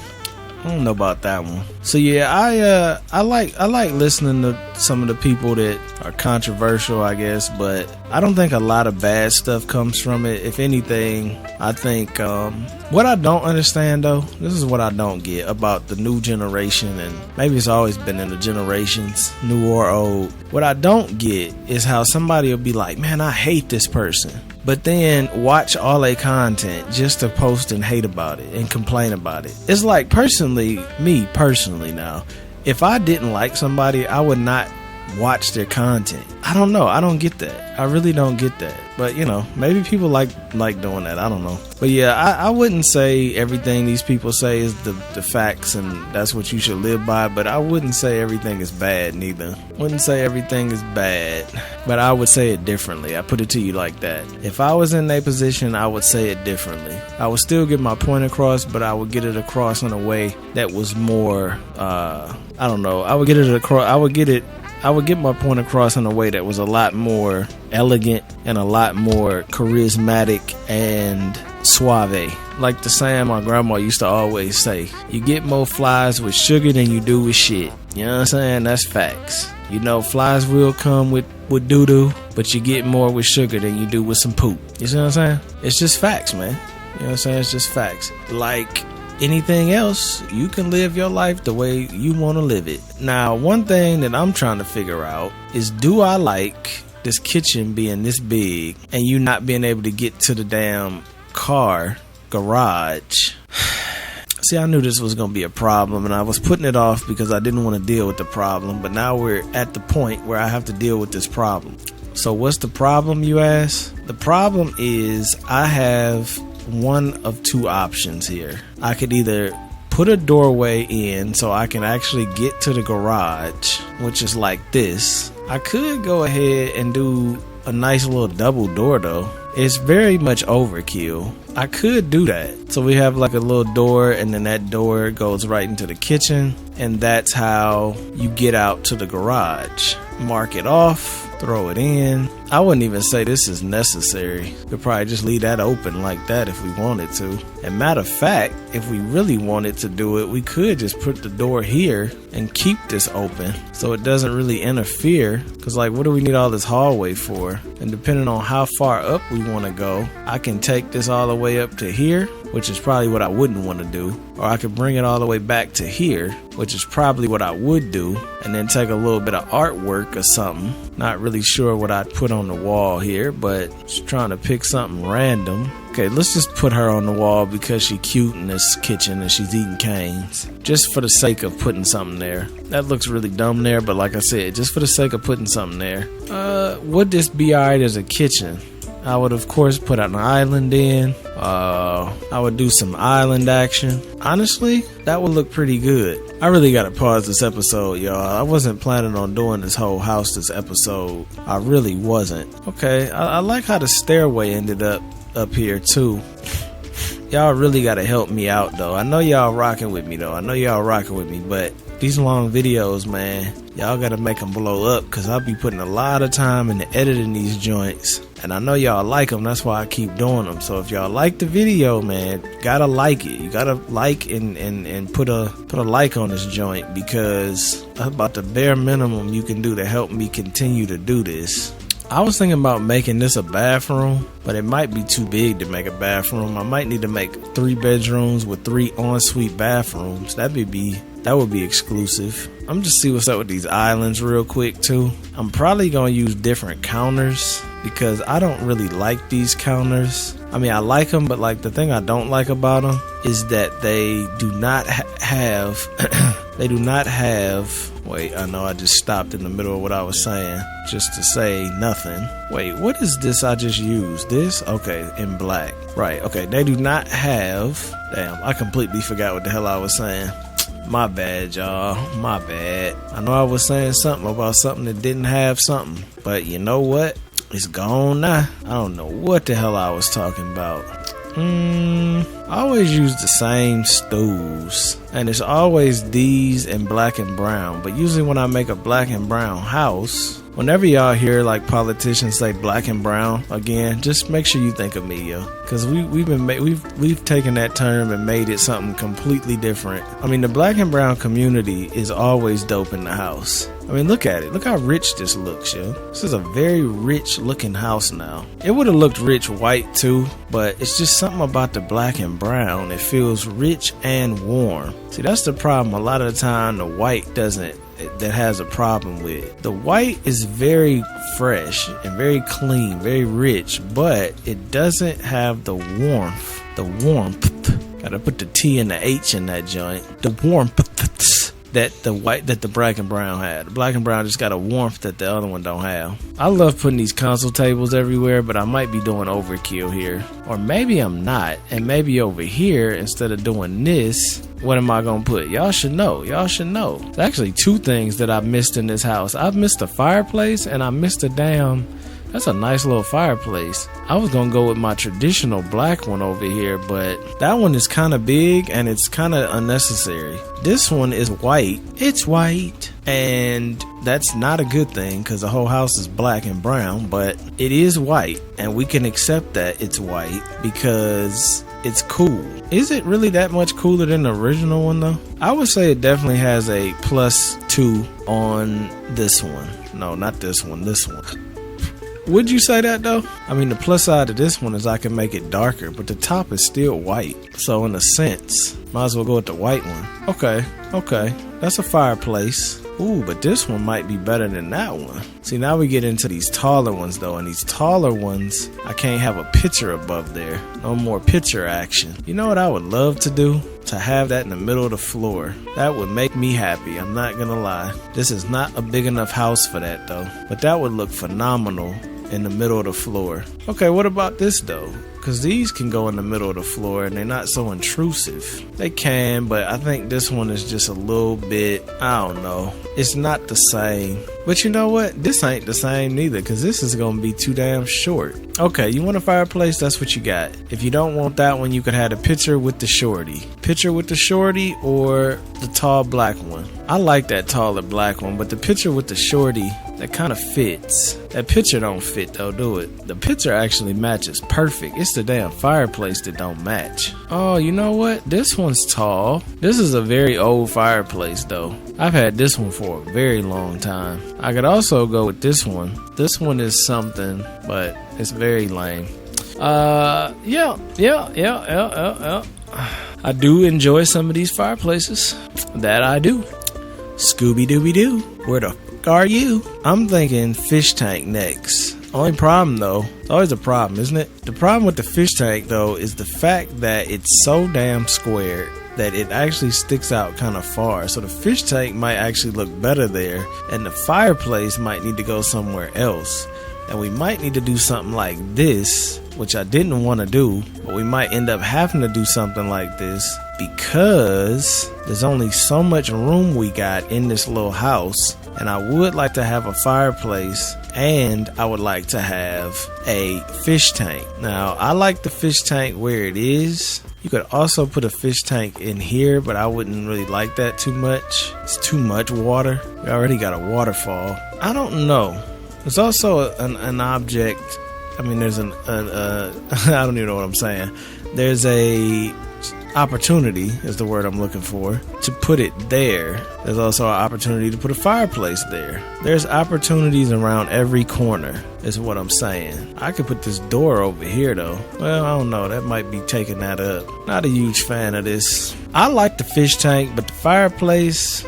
A: I don't know about that one. So yeah, I like listening to some of the people that are controversial, I guess, but I don't think a lot of bad stuff comes from it. If anything, I think what I don't understand though, this is what I don't get about the new generation, and maybe it's always been in the generations, new or old. What I don't get is how somebody will be like, man, I hate this person, but then watch all their content just to post and hate about it and complain about it. It's like me personally now, if I didn't like somebody, I would not watch their content. I don't know. I don't get that. I really don't get that. But you know, maybe people like doing that. I don't know. But yeah, I wouldn't say everything these people say is the facts and that's what you should live by, but I wouldn't say everything is bad neither. Wouldn't say everything is bad, but I would say it differently. I put it to you like that. If I was in their position, I would say it differently. I would still get my point across, but I would get it across in a way that was more I don't know. I would get my point across in a way that was a lot more elegant and a lot more charismatic and suave. Like the saying my grandma used to always say, you get more flies with sugar than you do with shit. You know what I'm saying? That's facts. You know, flies will come with doo-doo, but you get more with sugar than you do with some poop. You see what I'm saying? It's just facts, man. You know what I'm saying? It's just facts. Like anything else, you can live your life the way you want to live it. Now, one thing that I'm trying to figure out is, do I like this kitchen being this big and you not being able to get to the damn car garage? See, I knew this was going to be a problem, and I was putting it off because I didn't want to deal with the problem, but now we're at the point where I have to deal with this problem. So what's the problem, you ask? The problem is I have one of 2 options here. I could either put a doorway in so I can actually get to the garage, which is like this. I could go ahead and do a nice little double door though. It's very much overkill. I could do that. So we have like a little door, and then that door goes right into the kitchen, and that's how you get out to the garage. Mark it off, throw it in. I wouldn't even say this is necessary. We'd probably just leave that open like that if we wanted to. And matter of fact, if we really wanted to do it, we could just put the door here and keep this open so it doesn't really interfere. Because like, what do we need all this hallway for? And depending on how far up we want to go, I can take this all the way up to here, which is probably what I wouldn't want to do. Or I could bring it all the way back to here, which is probably what I would do, and then take a little bit of artwork or something. Not really sure what I'd put on the wall here, but just trying to pick something random. Okay, let's just put her on the wall because she's cute in this kitchen and she's eating canes. Just for the sake of putting something there. That looks really dumb there, but like I said, just for the sake of putting something there. Would this be alright as a kitchen? I would of course put an island in. I would do some island action. Honestly, that would look pretty good. I really gotta pause this episode, y'all. I wasn't planning on doing this whole house this episode. I really wasn't. Okay, I like how the stairway ended up here too. Y'all really gotta help me out though. I know y'all rocking with me but these long videos, man, y'all gotta make them blow up, cause I'll be putting a lot of time into editing these joints, and I know y'all like them. That's why I keep doing them. So if y'all like the video, man, gotta like it. You gotta like and put a like on this joint, because that's about the bare minimum you can do to help me continue to do this. I was thinking about making this a bathroom, but it might be too big to make a bathroom. I might need to make 3 bedrooms with 3 ensuite bathrooms. That would be exclusive. I'm just see what's up with these islands real quick too. I'm probably gonna use different counters, because I don't really like these counters. I mean, I like them, but like the thing I don't like about them is that they do not have wait, I know I just stopped in the middle of what I was saying just to say nothing. Wait, what is this I just used? This? Okay, in black. Right, okay, they do not have... Damn, I completely forgot what the hell I was saying. My bad, y'all. My bad. I know I was saying something about something that didn't have something, but you know what? It's gone now. I don't know what the hell I was talking about. I always use the same stools, and it's always these in black and brown. But usually when I make a black and brown house, whenever y'all hear like politicians say black and brown again, just make sure you think of me, yo, because we've taken that term and made it something completely different. I mean, the black and brown community is always dope in the house. I mean, look at it. Look how rich this looks, yo. This is a very rich looking house now. It would have looked rich white too, but it's just something about the black and brown. It feels rich and warm. See, that's the problem. A lot of the time, the white that has a problem with. The white is very fresh and very clean, very rich, but it doesn't have the warmth. Gotta put the T and the H in that joint. The warmth that the black and brown had. The black and brown just got a warmth that the other one don't have. I love putting these console tables everywhere, but I might be doing overkill here. Or maybe I'm not. And maybe over here, instead of doing this, what am I gonna put? Y'all should know. There's actually 2 things that I missed in this house. I've missed a fireplace, and I missed a that's a nice little fireplace. I was gonna go with my traditional black one over here, but that one is kind of big and it's kind of unnecessary. This one is white. It's white. And that's not a good thing, because the whole house is black and brown, but it is white, and we can accept that it's white because it's cool. Is it really that much cooler than the original one though? I would say it definitely has a +2 on this one. No, not this one, this one. Would you say that though? I mean, the plus side of this one is I can make it darker, but the top is still white. So in a sense, might as well go with the white one. Okay. That's a fireplace. Ooh, but this one might be better than that one. See, now we get into these taller ones though, and these taller ones, I can't have a picture above there. No more picture action. You know what I would love to do? To have that in the middle of the floor. That would make me happy, I'm not gonna lie. This is not a big enough house for that though, but that would look phenomenal in the middle of the floor. Okay, what about this though? Because these can go in the middle of the floor and they're not so intrusive. They can, but I think this one is just a little bit, I don't know. It's not the same. But you know what? This ain't the same neither, because this is going to be too damn short. Okay, you want a fireplace? That's what you got. If you don't want that one, you could have a picture with the shorty. Picture with the shorty or the tall black one. I like that taller black one, but the picture with the shorty, that kind of fits. That picture don't fit though, do it? The picture actually matches perfect. It's the damn fireplace that don't match. Oh, you know what? This one's tall. This is a very old fireplace though. I've had this one for a very long time. I could also go with this one. This one is something, but it's very lame. Yeah. I do enjoy some of these fireplaces. That I do. Scooby-Dooby-Doo. Where the f*** are you? I'm thinking fish tank next. Only problem though, it's always a problem, isn't it? The problem with the fish tank though is the fact that it's so damn squared that it actually sticks out kind of far. So the fish tank might actually look better there, and the fireplace might need to go somewhere else. And we might need to do something like this, which I didn't want to do, but we might end up having to do something like this because there's only so much room we got in this little house. And I would like to have a fireplace, and I would like to have a fish tank. Now, I like the fish tank where it is. You could also put a fish tank in here, but I wouldn't really like that too much. It's too much water. We already got a waterfall. I don't know. There's also an object. I mean, there's I don't even know what I'm saying. There's a opportunity is the word I'm looking for to put it there. There's also an opportunity to put a fireplace there. There's opportunities around every corner is what I'm saying. I could put this door over here though. Well, I don't know, that might be taking that up. Not a huge fan of this. I like the fish tank, but the fireplace,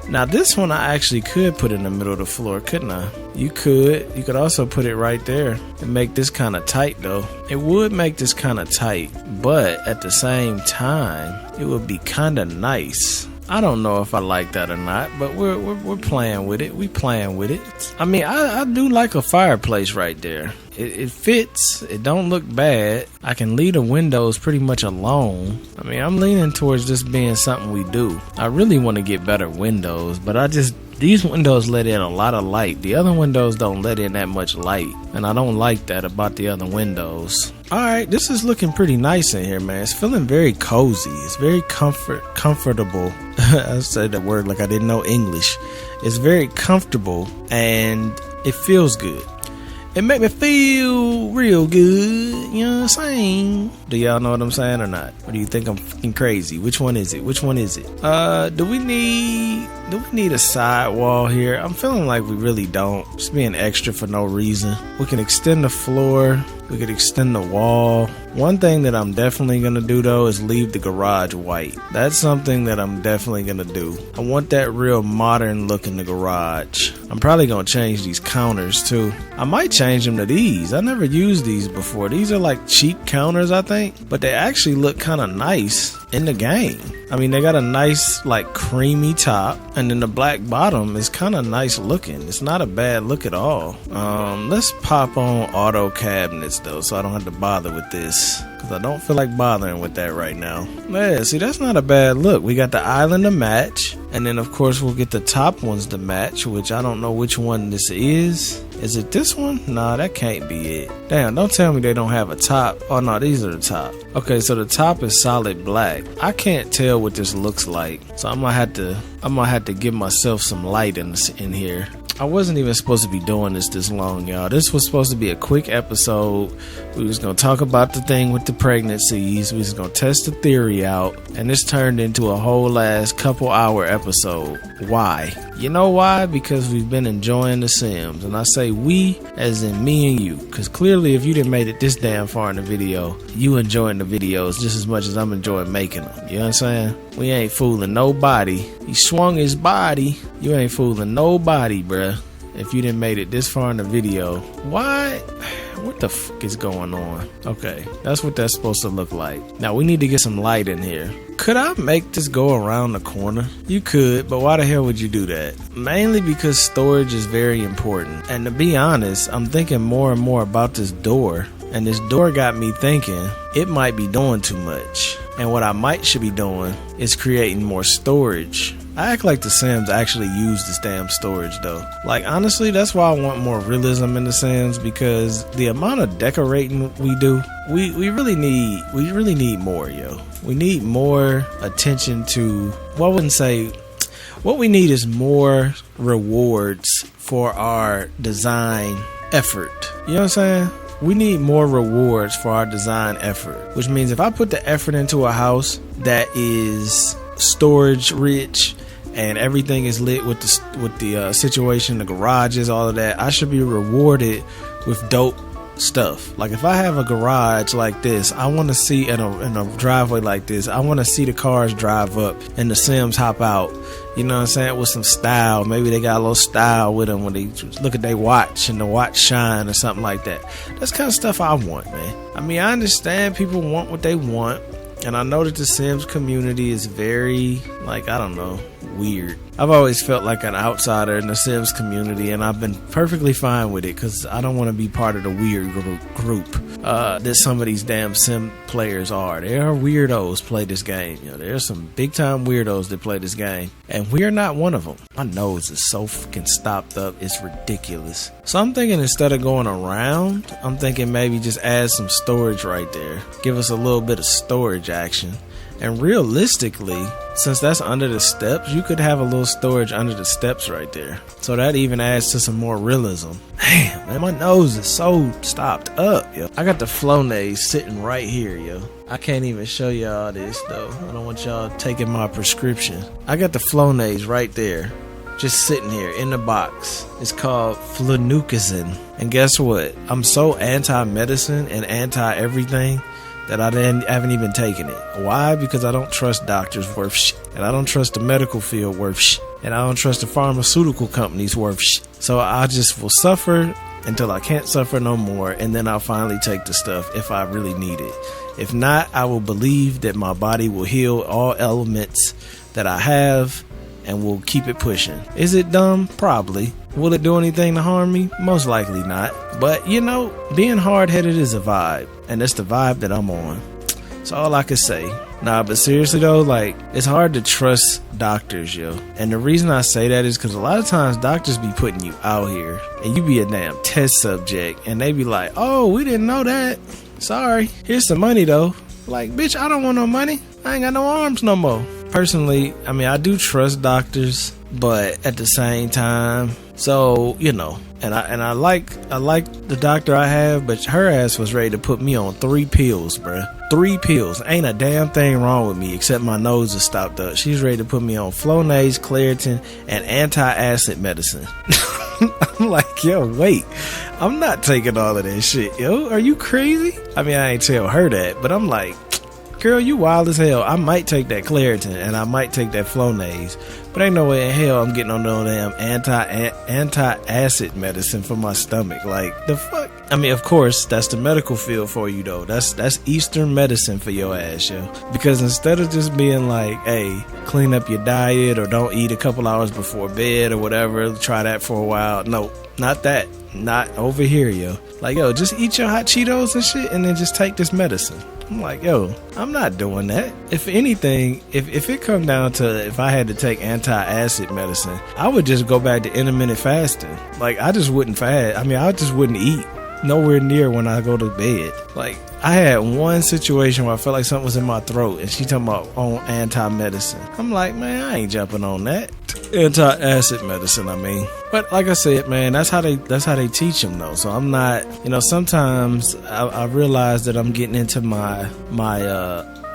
A: now this one I actually could put in the middle of the floor, couldn't I? You could also put it right there and make this kind of tight though. It would make this kind of tight, but at the same time, it would be kind of nice. I don't know if I like that or not, but we're playing with it. We playing with it. I mean, I do like a fireplace right there. It fits. It don't look bad. I can leave the windows pretty much alone. I mean, I'm leaning towards this being something we do. I really want to get better windows, but these windows let in a lot of light. The other windows don't let in that much light, and I don't like that about the other windows. Alright, this is looking pretty nice in here, man. It's feeling very cozy. It's very comfortable. I said that word like I didn't know English. It's very comfortable, and it feels good. It make me feel real good, you know what I'm saying? Do y'all know what I'm saying or not? Or do you think I'm fucking crazy? Which one is it? Do we need a side wall here? I'm feeling like we really don't. Just being extra for no reason. We can extend the floor. We could extend the wall. One thing that I'm definitely going to do though is leave the garage white. That's something that I'm definitely going to do. I want that real modern look in the garage. I'm probably going to change these counters too. I might change them to these. I never used these before. These are like cheap counters, I think, but they actually look kind of nice in the game. I mean, they got a nice like creamy top, and then the black bottom is kind of nice looking. It's not a bad look at all. Let's pop on auto cabinets though, so I don't have to bother with this, because I don't feel like bothering with that right now. Yeah, see, that's not a bad look. We got the island to match, and then of course we'll get the top ones to match, which I don't know which one this is. Is it this one? Nah, that can't be it. Damn, don't tell me they don't have a top. Oh no, these are the top. Okay, so the top is solid black. I can't tell what this looks like, so I'm gonna have to give myself some light in here. I wasn't even supposed to be doing this long, y'all. This was supposed to be a quick episode. We was gonna talk about the thing with the pregnancies. We was gonna test the theory out, and this turned into a whole ass couple hour episode. Why? You know why? Because we've been enjoying the Sims, and I say we as in me and you, because clearly if you didn't made it this damn far in the video, you enjoying the videos just as much as I'm enjoying making them. You know what I'm saying? We ain't fooling nobody. He swung his body. You ain't fooling nobody, bruh. If you didn't made it this far in the video, why? What the fuck is going on? Okay, that's what that's supposed to look like. Now we need to get some light in here. Could I make this go around the corner? You could, but why the hell would you do that? Mainly because storage is very important. And to be honest, I'm thinking more and more about this door. And this door got me thinking it might be doing too much. And what I should be doing is creating more storage. I act like the Sims actually use this damn storage though. Like honestly, that's why I want more realism in the Sims, because the amount of decorating we do, we really need more, yo. We need more attention to, well, I wouldn't say, what we need is more rewards for our design effort. You know what I'm saying? We need more rewards for our design effort, which means if I put the effort into a house that is storage rich and everything is lit with the situation, the garages, all of that, I should be rewarded with dope stuff. Like if I have a garage like this, I want to see in a driveway like this, I want to see the cars drive up and the Sims hop out. You know what I'm saying? With some style. Maybe they got a little style with them when they look at their watch and the watch shine or something like that. That's the kind of stuff I want, man. I mean, I understand people want what they want, and I know that the Sims community is very, like, I don't know, weird. I've always felt like an outsider in the Sims community, and I've been perfectly fine with it because I don't want to be part of the weird group that some of these damn Sim players are. There are weirdos play this game. You know, there's some big time weirdos that play this game, and we're not one of them. My nose is so fucking stopped up, it's ridiculous. So I'm thinking instead of going around, I'm thinking maybe just add some storage right there. Give us a little bit of storage action. And realistically, since that's under the steps, you could have a little storage under the steps right there. So that even adds to some more realism. Damn, man, my nose is so stopped up, yo. I got the Flonase sitting right here, yo. I can't even show y'all this, though. I don't want y'all taking my prescription. I got the Flonase right there, just sitting here in the box. It's called Flunucazin. And guess what? I'm so anti-medicine and anti-everything that I haven't even taken it. Why? Because I don't trust doctors worth shit. And I don't trust the medical field worth shit. And I don't trust the pharmaceutical companies worth shit. So I just will suffer until I can't suffer no more. And then I'll finally take the stuff if I really need it. If not, I will believe that my body will heal all elements that I have and will keep it pushing. Is it dumb? Probably. Will it do anything to harm me? Most likely not. But, you know, being hard-headed is a vibe. And that's the vibe that I'm on. That's all I can say. Nah, but seriously though, like, it's hard to trust doctors, yo. And the reason I say that is because a lot of times doctors be putting you out here. And you be a damn test subject. And they be like, oh, we didn't know that. Sorry. Here's some money though. Like, bitch, I don't want no money. I ain't got no arms no more. Personally, I mean, I do trust doctors, but at the same time, so, you know, and I like the doctor I have, but her ass was ready to put me on 3 pills, bruh. 3 pills. Ain't a damn thing wrong with me except my nose is stopped up. She's ready to put me on Flonase, Claritin, and anti-acid medicine. I'm like, yo, wait. I'm not taking all of that shit, yo. Are you crazy? I mean, I ain't tell her that, but I'm like, girl, you wild as hell. I might take that Claritin and I might take that Flonase, but ain't no way in hell I'm getting on no damn anti-acid medicine for my stomach. Like, the fuck? I mean, of course, that's the medical field for you, though. That's Eastern medicine for your ass, yo. Because instead of just being like, hey, clean up your diet or don't eat a couple hours before bed or whatever, try that for a while. No, not that. Not over here, yo. Like, yo, just eat your hot Cheetos and shit and then just take this medicine. I'm like, yo, I'm not doing that. If anything, if it come down to if I had to take anti-acid medicine, I would just go back to intermittent fasting. Like, I just wouldn't fast. I mean, I just wouldn't eat nowhere near when I go to bed. Like, I had one situation where I felt like something was in my throat and she talking about on anti-medicine. I'm like, man, I ain't jumping on that. Anti-acid medicine, I mean. But like I said, man, that's how they teach them though. So I'm not, you know, sometimes I realize that I'm getting into my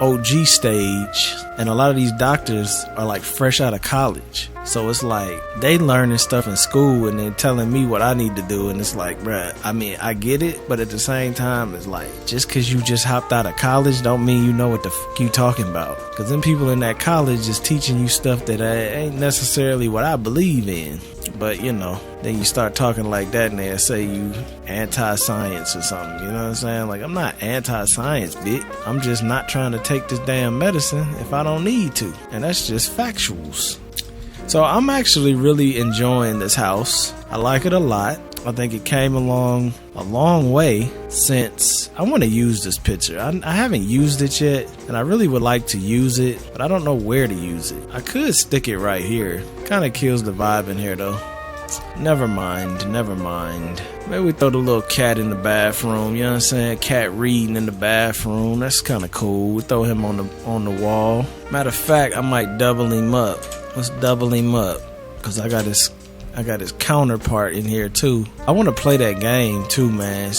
A: OG stage, and a lot of these doctors are like fresh out of college. So it's like they learning stuff in school and then telling me what I need to do, and it's like, bruh, I mean, I get it, but at the same time, it's like, just because you just hopped out of college don't mean you know what the fuck you talking about. Because them people in that college is teaching you stuff that ain't necessarily what I believe in. But, you know, then you start talking like that and they say you anti-science or something. You know what I'm saying? Like, I'm not anti-science, bitch. I'm just not trying to take this damn medicine if I don't need to. And that's just factuals. So I'm actually really enjoying this house. I like it a lot. I think it came along a long way since I want to use this picture. I haven't used it yet, and I really would like to use it, but I don't know where to use it. I could stick it right here. Kind of kills the vibe in here, though. Never mind. Maybe we throw the little cat in the bathroom, you know what I'm saying? Cat reading in the bathroom. That's kind of cool. We throw him on the wall. Matter of fact, I might double him up. Let's double him up, because I got his counterpart in here too. I want to play that game too, man.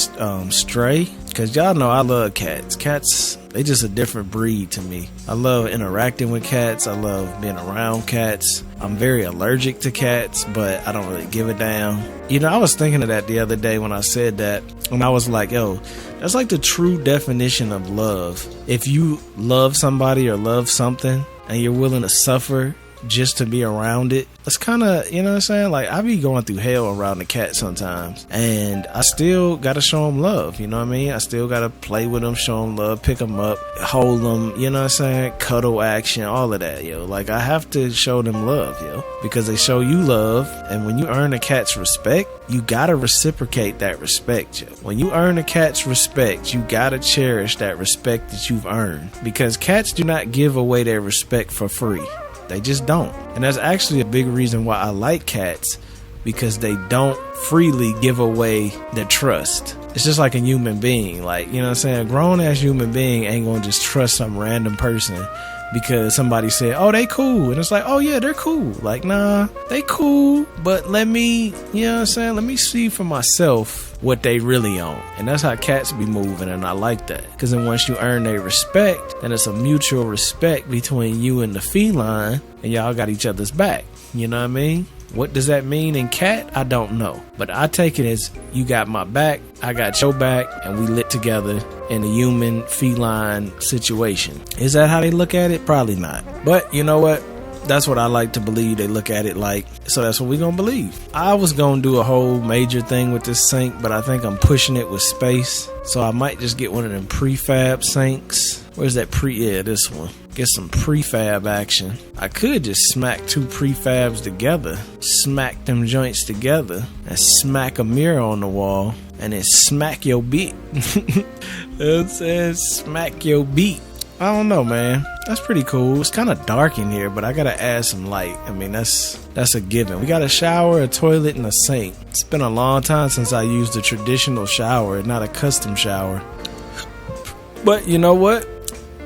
A: Stray, because y'all know I love cats. Cats, they just a different breed to me. I love interacting with cats. I love being around cats. I'm very allergic to cats, but I don't really give a damn. You know, I was thinking of that the other day when I said that, and I was like, yo, that's like the true definition of love. If you love somebody or love something and you're willing to suffer just to be around it. It's kind of, you know what I'm saying? Like, I be going through hell around the cat sometimes, and I still gotta show them love, you know what I mean? I still gotta play with them, show them love, pick them up, hold them, you know what I'm saying? Cuddle action, all of that, yo. Like, I have to show them love, yo, because they show you love, and when you earn a cat's respect, you gotta reciprocate that respect, yo. When you earn a cat's respect, you gotta cherish that respect that you've earned, because cats do not give away their respect for free. They just don't. And that's actually a big reason why I like cats, because they don't freely give away their trust. It's just like a human being. Like, you know what I'm saying? A grown-ass human being ain't gonna just trust some random person because somebody said, oh, they cool. And it's like, oh, yeah, they're cool. Like, nah, they cool, but let me, you know what I'm saying? Let me see for myself what they really own. And that's how cats be moving, and I like that. Because then once you earn their respect, then it's a mutual respect between you and the feline, and y'all got each other's back. You know what I mean? What does that mean in cat? I don't know. But I take it as you got my back, I got your back, and we lit together in a human feline situation. Is that how they look at it? Probably not. But you know what? That's what I like to believe they look at it like. So that's what we gonna believe. I was gonna do a whole major thing with this sink, but I think I'm pushing it with space. So I might just get one of them prefab sinks. Where's that yeah, this one. Get some prefab action. I could just smack two prefabs together, smack them joints together, and smack a mirror on the wall, and then smack your beat. It says smack your beat. I don't know, man. That's pretty cool. It's kind of dark in here, but I gotta add some light. I mean, that's a given. We got a shower, a toilet, and a sink. It's been a long time since I used a traditional shower, not a custom shower. But you know what?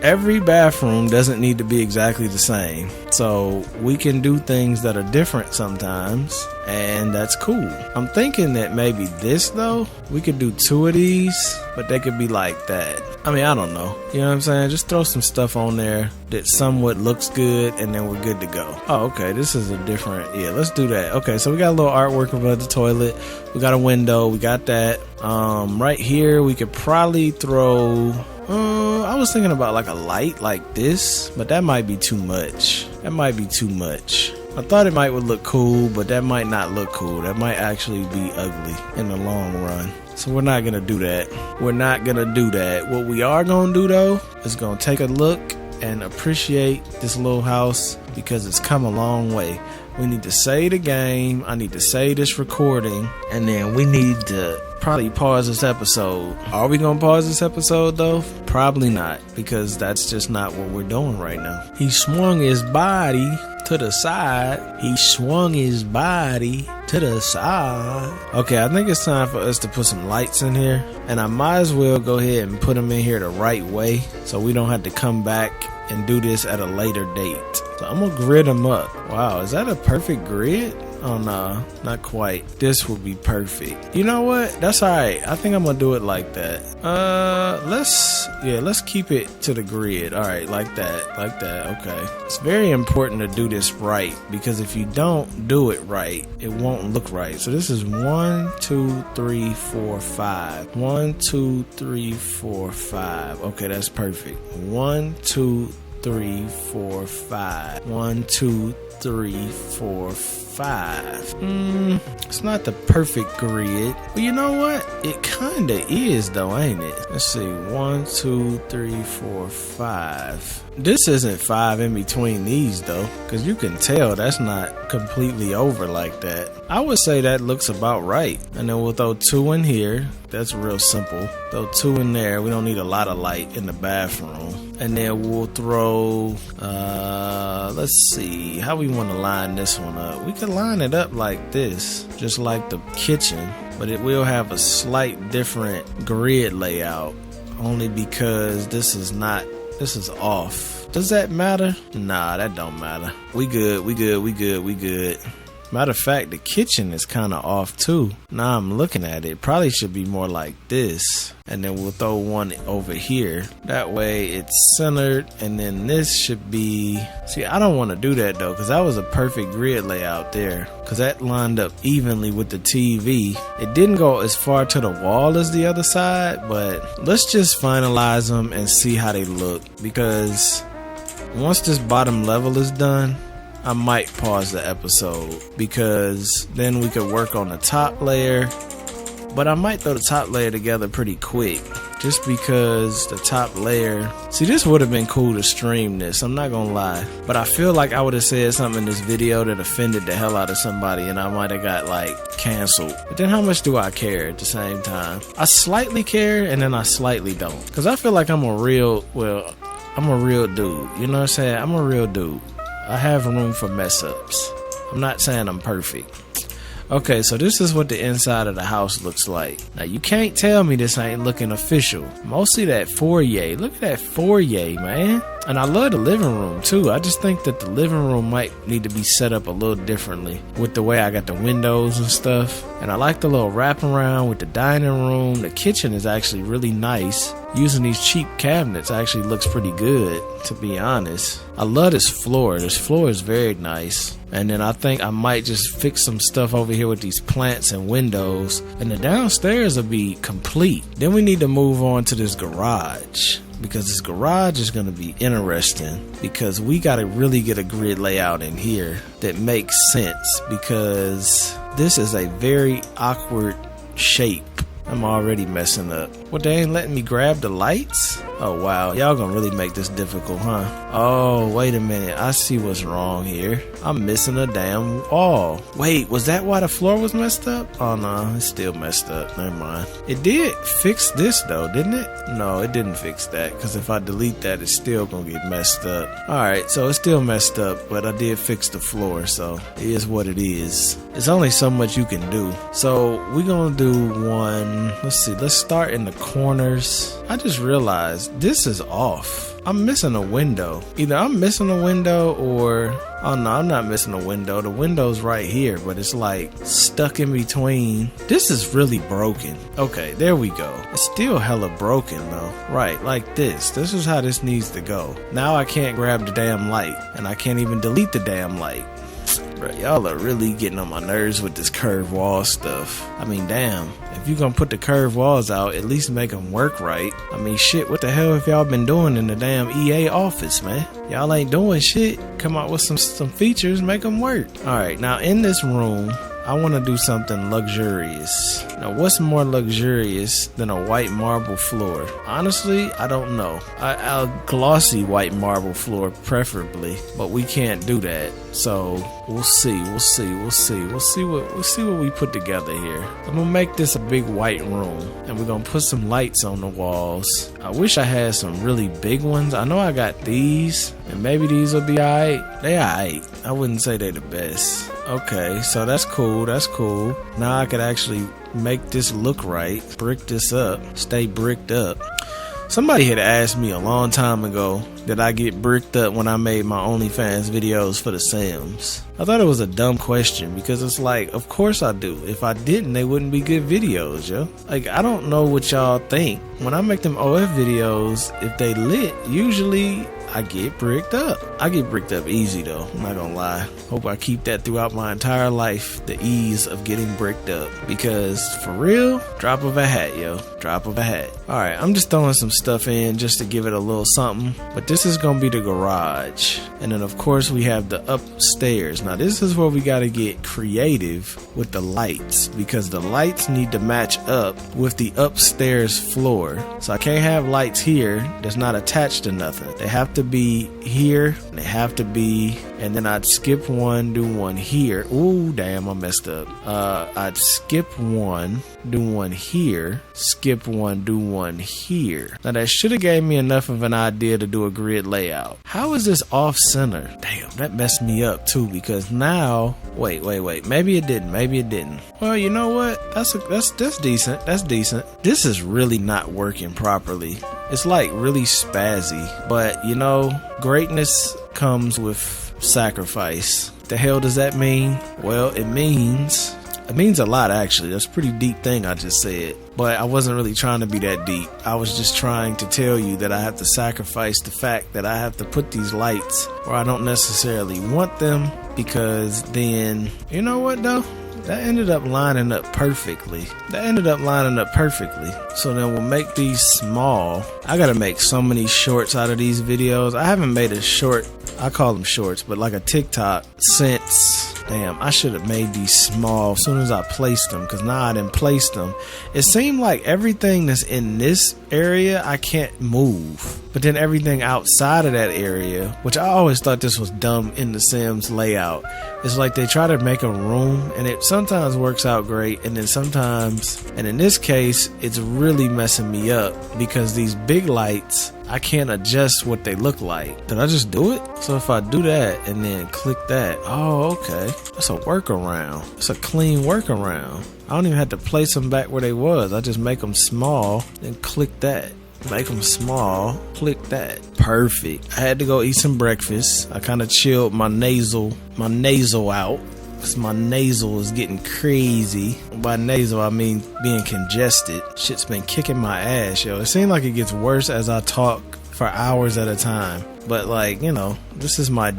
A: Every bathroom doesn't need to be exactly the same. So we can do things that are different sometimes, and that's cool. I'm thinking that maybe this, though, we could do two of these, but they could be like that. I mean, I don't know. You know what I'm saying? Just throw some stuff on there that somewhat looks good, and then we're good to go. Oh, okay. This is a different... Yeah, let's do that. Okay, so we got a little artwork above the toilet. We got a window. We got that. Right here, we could probably throw... I was thinking about like a light like this, but that might be too much. That might be too much. I thought it might would look cool, but that might not look cool. That might actually be ugly in the long run. So we're not gonna do that. We're not gonna do that. What we are gonna do though is gonna take a look and appreciate this little house, because it's come a long way. We need to save the game. I need to save this recording, and then we need to probably pause this episode. Are we gonna pause this episode though? Probably not, because that's just not what we're doing right now. He swung his body to the side. He swung his body to the side. Okay, I think it's time for us to put some lights in here, and I might as well go ahead and put them in here the right way, so we don't have to come back and do this at a later date. So I'm gonna grid them up. Wow, is that a perfect grid? Oh no, not quite. This would be perfect. You know what? That's alright. I think I'm gonna do it like that. Let's keep it to the grid. Alright, like that. Okay. It's very important to do this right, because if you don't do it right, it won't look right. So this is 1, 2, 3, 4, 5. 1, 2, 3, 4, 5. Okay, that's perfect. 1, 2, 3, 4, 5. 1, 2, 3, 4, 5. It's not the perfect grid, but you know what? It kinda is though, ain't it? Let's see. 1, 2, 3, 4, 5. This isn't 5 in between these though, because you can tell that's not completely over like that. I would say that looks about right. And then we'll throw 2 in here. That's real simple. Throw 2 in there. We don't need a lot of light in the bathroom. And then we'll throw, let's see, how we want to line this one up. We could line it up like this, just like the kitchen, but it will have a slight different grid layout, only because this is off. Does that matter? Nah, that don't matter. We good. Matter of fact, the kitchen is kind of off too. Now I'm looking at it. Probably should be more like this. And then we'll throw one over here. That way it's centered. And then this should be... See, I don't want to do that though, because that was a perfect grid layout there. Because that lined up evenly with the TV. It didn't go as far to the wall as the other side. But let's just finalize them and see how they look. Because once this bottom level is done, I might pause the episode because then we could work on the top layer. But I might throw the top layer together pretty quick, just because the top layer, see, this would have been cool to stream this, I'm not gonna lie, but I feel like I would have said something in this video that offended the hell out of somebody and I might have got like canceled. But then how much do I care at the same time? I slightly care and then I slightly don't, because I feel like I'm a real dude, you know what I'm saying? I'm a real dude. I have room for mess ups. I'm not saying I'm perfect. Okay, so this is what the inside of the house looks like. Now, you can't tell me this ain't looking official. Mostly that foyer. Look at that foyer, man. And I love the living room, too. I just think that the living room might need to be set up a little differently with the way I got the windows and stuff. And I like the little wraparound with the dining room. The kitchen is actually really nice. Using these cheap cabinets actually looks pretty good, to be honest. I love this floor. This floor is very nice. And then I think I might just fix some stuff over here with these plants and windows. And the downstairs will be complete. Then we need to move on to this garage, because this garage is going to be interesting, because we got to really get a grid layout in here that makes sense, because this is a very awkward shape. I'm already messing up. Well, they ain't letting me grab the lights? Oh, wow. Y'all gonna really make this difficult, huh? Oh, wait a minute. I see what's wrong here. I'm missing a damn wall. Wait, was that why the floor was messed up? Oh, no. It's still messed up. Never mind. It did fix this, though, didn't it? No, it didn't fix that, because if I delete that, it's still gonna get messed up. Alright, so it's still messed up, but I did fix the floor, so it is what it is. There's only so much you can do. So we're gonna do one. Let's see. Let's start in the corners. I just realized this is off. I'm missing a window. Either I'm missing a window or... Oh no, I'm not missing a window. The window's right here, but it's like stuck in between. This is really broken. Okay, there we go. It's still hella broken though. Right, like this. This is how this needs to go. Now I can't grab the damn light, and I can't even delete the damn light. Bro, y'all are really getting on my nerves with this curved wall stuff. I mean, damn. If you're gonna put the curved walls out, at least make them work right. I mean, shit, what the hell have y'all been doing in the damn EA office, man? Y'all ain't doing shit. Come out with some features, make them work. Alright, now in this room, I want to do something luxurious. Now, what's more luxurious than a white marble floor? Honestly, I don't know. A glossy white marble floor, preferably, but we can't do that. So we'll see. We'll see what we put together here. I'm gonna make this a big white room, and we're gonna put some lights on the walls. I wish I had some really big ones. I know I got these, and maybe these will be alright. They alright. I wouldn't say they're the best. Okay, so that's cool. That's cool. Now I could actually make this look right. Brick this up. Stay bricked up. Somebody had asked me a long time ago, did I get bricked up when I made my OnlyFans videos for the Sims? I thought it was a dumb question, because it's like, of course I do. If I didn't, they wouldn't be good videos, yo. Like, I don't know what y'all think. When I make them OF videos, if they lit, usually I get bricked up. I get bricked up easy though, I'm not gonna lie. Hope I keep that throughout my entire life, the ease of getting bricked up. Because for real, drop of a hat, yo. Drop of a hat. Alright, I'm just throwing some stuff in just to give it a little something. But this is gonna be the garage. And then of course we have the upstairs. Now this is where we gotta get creative with the lights, because the lights need to match up with the upstairs floor. So I can't have lights here that's not attached to nothing. They have to be here, they have to be, and then I'd skip one, do one here. Ooh, damn, I messed up. I'd skip one, do one here, skip one, do one here. Now that should have gave me enough of an idea to do a grid layout. How is this off center? Damn, that messed me up too, because now, wait, maybe it didn't. Well, you know what? That's decent. That's decent. This is really not working properly. It's like really spazzy, but you know, greatness comes with sacrifice. The hell does that mean? Well, it means a lot actually. That's a pretty deep thing I just said, but I wasn't really trying to be that deep. I was just trying to tell you that I have to sacrifice the fact that I have to put these lights where I don't necessarily want them, because then, you know what though? That ended up lining up perfectly. So then we'll make these small. I gotta make so many shorts out of these videos. I haven't made a short, I call them shorts, but like a TikTok since, damn, I should have made these small as soon as I placed them, because now I didn't place them. It seemed like everything that's in this area I can't move, but then everything outside of that area, which I always thought this was dumb in the Sims layout, it's like they try to make a room and it sometimes works out great, and then sometimes, and in this case, it's really messing me up because these big lights, I can't adjust what they look like. Did I just do it? So if I do that and then click that, oh, okay. That's a workaround. It's a clean workaround. I don't even have to place them back where they was. I just make them small and click that. Make them small, click that. Perfect. I had to go eat some breakfast. I kind of chilled my nasal out. Cause my nasal is getting crazy. By nasal, I mean being congested. Shit's been kicking my ass, yo. It seems like it gets worse as I talk for hours at a time. But like, you know, this is my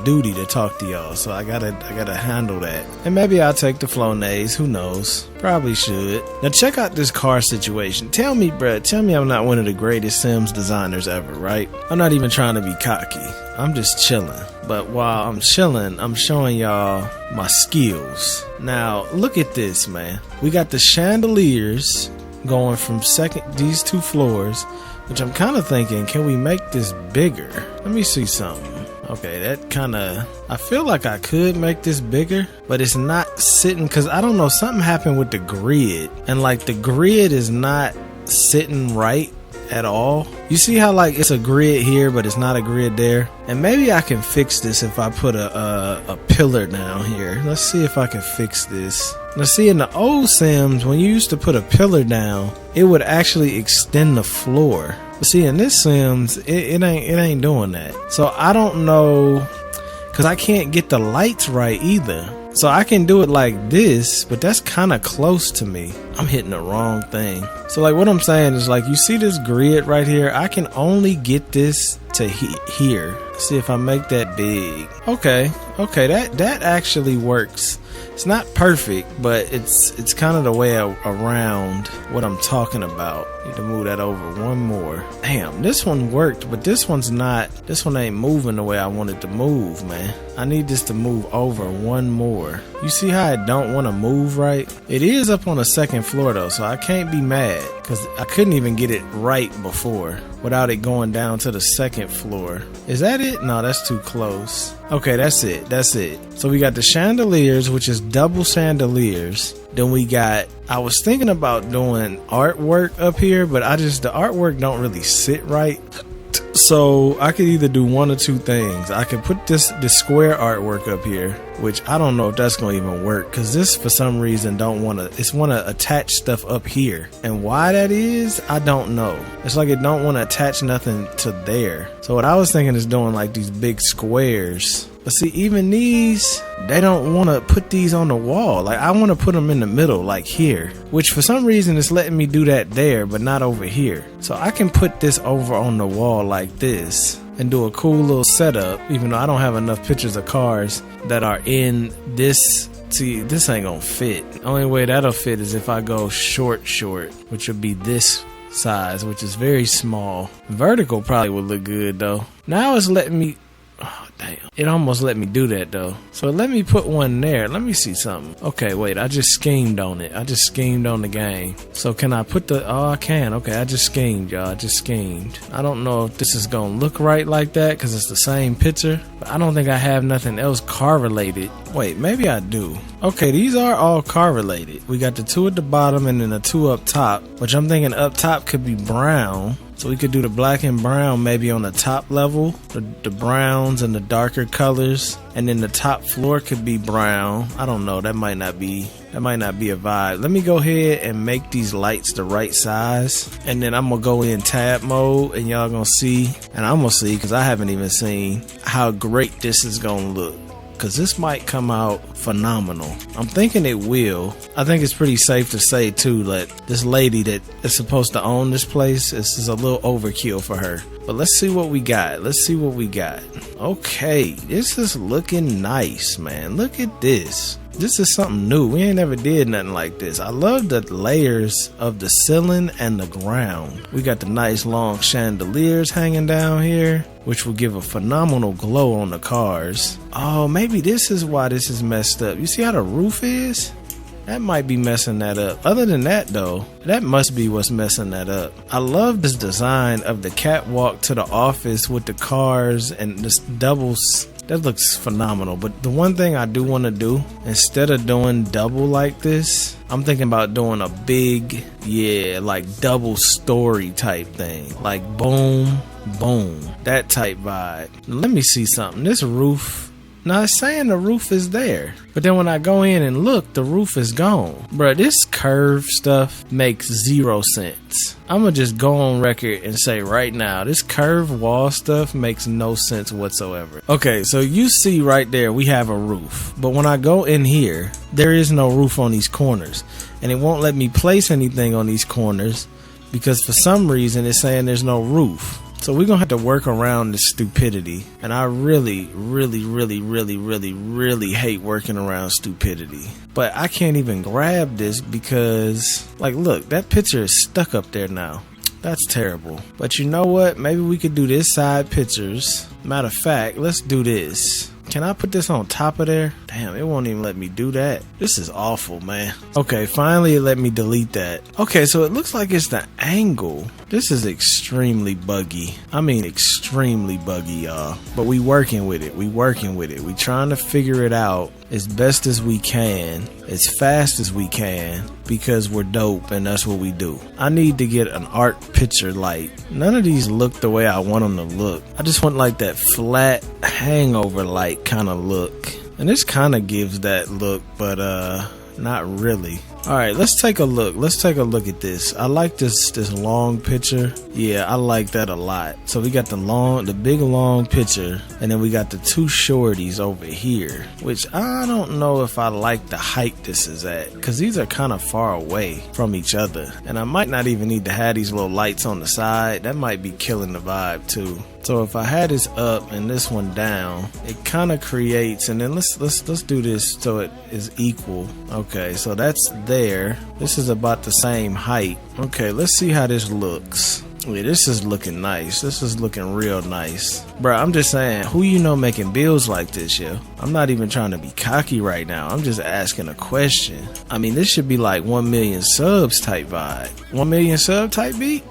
A: duty to talk to y'all, so I gotta handle that. And maybe I'll take the Flonase, who knows? Probably should. Now check out this car situation. Tell me I'm not one of the greatest Sims designers ever, right? I'm not even trying to be cocky. I'm just chilling. But while I'm chilling, I'm showing y'all my skills. Now, look at this, man. We got the chandeliers going from these two floors, which I'm kind of thinking, can we make this bigger? Let me see something. Okay, that kind of, I feel like I could make this bigger, but it's not sitting, because I don't know, something happened with the grid. And like the grid is not sitting right at all. You see how like it's a grid here, but it's not a grid there? And maybe I can fix this if I put a pillar down here. Let's see if I can fix this. Now see, in the old Sims, when you used to put a pillar down, it would actually extend the floor. But see, in this Sims, it ain't doing that. So I don't know, because I can't get the lights right either. So I can do it like this, but that's kind of close to me. I'm hitting the wrong thing. So like what I'm saying is, like, you see this grid right here? I can only get this to here. See if I make that big. Okay, that actually works. It's not perfect, but it's kind of the way around what I'm talking about. Need to move that over one more. Damn, this one worked, but this one ain't moving the way I want it to move, man. I need this to move over one more. You see how I don't want to move right? It is up on the second floor though, so I can't be mad, because I couldn't even get it right before without it going down to the second floor. Is that it? No, that's too close. Okay, that's it. So we got the chandeliers, which is double chandeliers. Then we got, I was thinking about doing artwork up here, but the artwork don't really sit right. So I could either do one or two things. I could put this square artwork up here, which I don't know if that's gonna even work, because this for some reason want to attach stuff up here, and why that is, I don't know. It's like it don't want to attach nothing to there. So what I was thinking is doing like these big squares. But see, even these, they don't want to put these on the wall. Like, I want to put them in the middle, like here. Which for some reason it's letting me do that there, but not over here. So I can put this over on the wall like this and do a cool little setup, even though I don't have enough pictures of cars that are in this. See, this ain't gonna fit. The only way that'll fit is if I go short, which would be this size, which is very small. Vertical probably would look good though. Now it's letting me, oh damn, it almost let me do that though. So let me put one there. Let me see something. Okay, wait, I just schemed on it. I just schemed on the game. So can I put oh, I can. Okay, I just schemed, y'all. I just schemed. I don't know if this is gonna look right like that because it's the same picture, but I don't think I have nothing else car related. Wait, maybe I do. Okay, these are all car related. We got the two at the bottom and then the two up top, which I'm thinking up top could be brown. So we could do the black and brown maybe on the top level, the browns and the darker colors, and then the top floor could be brown. I don't know, that might not be a vibe. Let me go ahead and make these lights the right size, and then I'm gonna go in tab mode and y'all gonna see, and I'm gonna see, because I haven't even seen how great this is gonna look. Because this might come out phenomenal. I'm thinking it will. I think it's pretty safe to say too that this lady that is supposed to own this place, this is a little overkill for her. But let's see what we got. Okay, this is looking nice, man. Look at this. This is something new. We ain't never did nothing like this. I love the layers of the ceiling and the ground. We got the nice long chandeliers hanging down here, which will give a phenomenal glow on the cars. Oh, maybe this is why this is messed up. You see how the roof is? That might be messing that up. Other than that though, that must be what's messing that up. I love this design of the catwalk to the office with the cars and this doubles. That looks phenomenal. But the one thing I do want to do, instead of doing double like this, I'm thinking about doing a big, like double story type thing. Like boom, boom, that type vibe. Let me see something. This roof, now it's saying the roof is there, but then when I go in and look, the roof is gone. Bruh, this curve stuff makes 0 sense. I'm gonna just go on record and say right now, this curved wall stuff makes no sense whatsoever. Okay, so you see right there, we have a roof. But when I go in here, there is no roof on these corners. And it won't let me place anything on these corners because for some reason it's saying there's no roof. So we're gonna have to work around this stupidity. And I really hate working around stupidity. But I can't even grab this because, like, look, that picture is stuck up there now. That's terrible. But you know what? Maybe we could do this side pictures. Matter of fact, let's do this. Can I put this on top of there? Damn, it won't even let me do that. This is awful, man. Okay, finally it let me delete that. Okay, so it looks like it's the angle. This is extremely buggy. I mean, extremely buggy, y'all. But we working with it. We trying to figure it out as best as we can, as fast as we can, because we're dope and that's what we do. I need to get an art picture light. None of these look the way I want them to look. I just want like that flat hangover light kind of look. And this kind of gives that look, but not really. Alright, let's take a look. Let's take a look at this. I like this long picture. Yeah, I like that a lot. So we got the big long picture, and then we got the two shorties over here, which I don't know if I like the height this is at, because these are kind of far away from each other. And I might not even need to have these little lights on the side. That might be killing the vibe too. So if I had this up and this one down, it kind of creates, and then let's do this so it is equal. Okay, so that's there. This is about the same height. Okay, let's see how this looks. Yeah, this is looking nice. This is looking real nice. Bruh, I'm just saying, who you know making builds like this, yo? I'm not even trying to be cocky right now. I'm just asking a question. I mean, this should be like 1 million subs type vibe. 1 million sub type beat?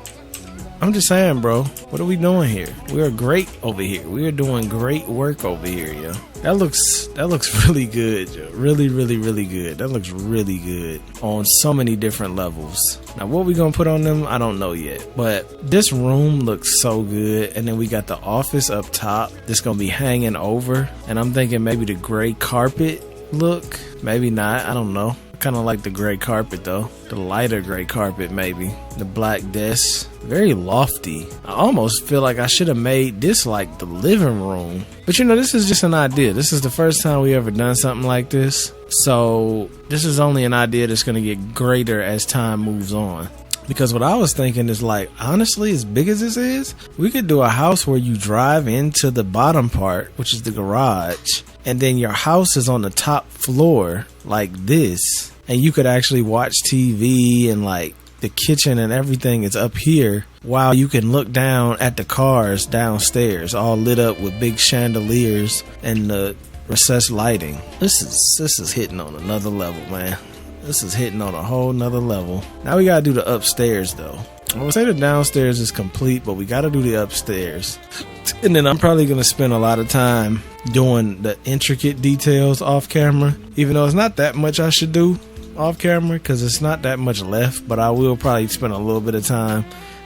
A: I'm just saying, bro, what are we doing here? We are great over here. We are doing great work over here, yo. That looks really good, yo. Really good. That looks really good on so many different levels. Now, what we gonna put on them, I don't know yet. But this room looks so good. And then we got the office up top that's gonna be hanging over. And I'm thinking maybe the gray carpet look. Maybe not, I don't know. Kind of like the gray carpet though. The lighter gray carpet maybe. The black desk. Very lofty. I almost feel like I should have made this like the living room. But you know, this is just an idea. This is the first time we ever done something like this. So this is only an idea that's going to get greater as time moves on. Because what I was thinking is like, honestly, as big as this is, we could do a house where you drive into the bottom part, which is the garage, and then your house is on the top floor like this, and you could actually watch TV and like the kitchen and everything is up here while you can look down at the cars downstairs, all lit up with big chandeliers and the recessed lighting. This is hitting on another level, man. This is hitting on a whole nother level. Now we gotta do the upstairs though. I would say the downstairs is complete, but we gotta do the upstairs. And then I'm probably gonna spend a lot of time doing the intricate details off camera, even though it's not that much I should do off camera because it's not that much left, but I will probably spend a little bit of time,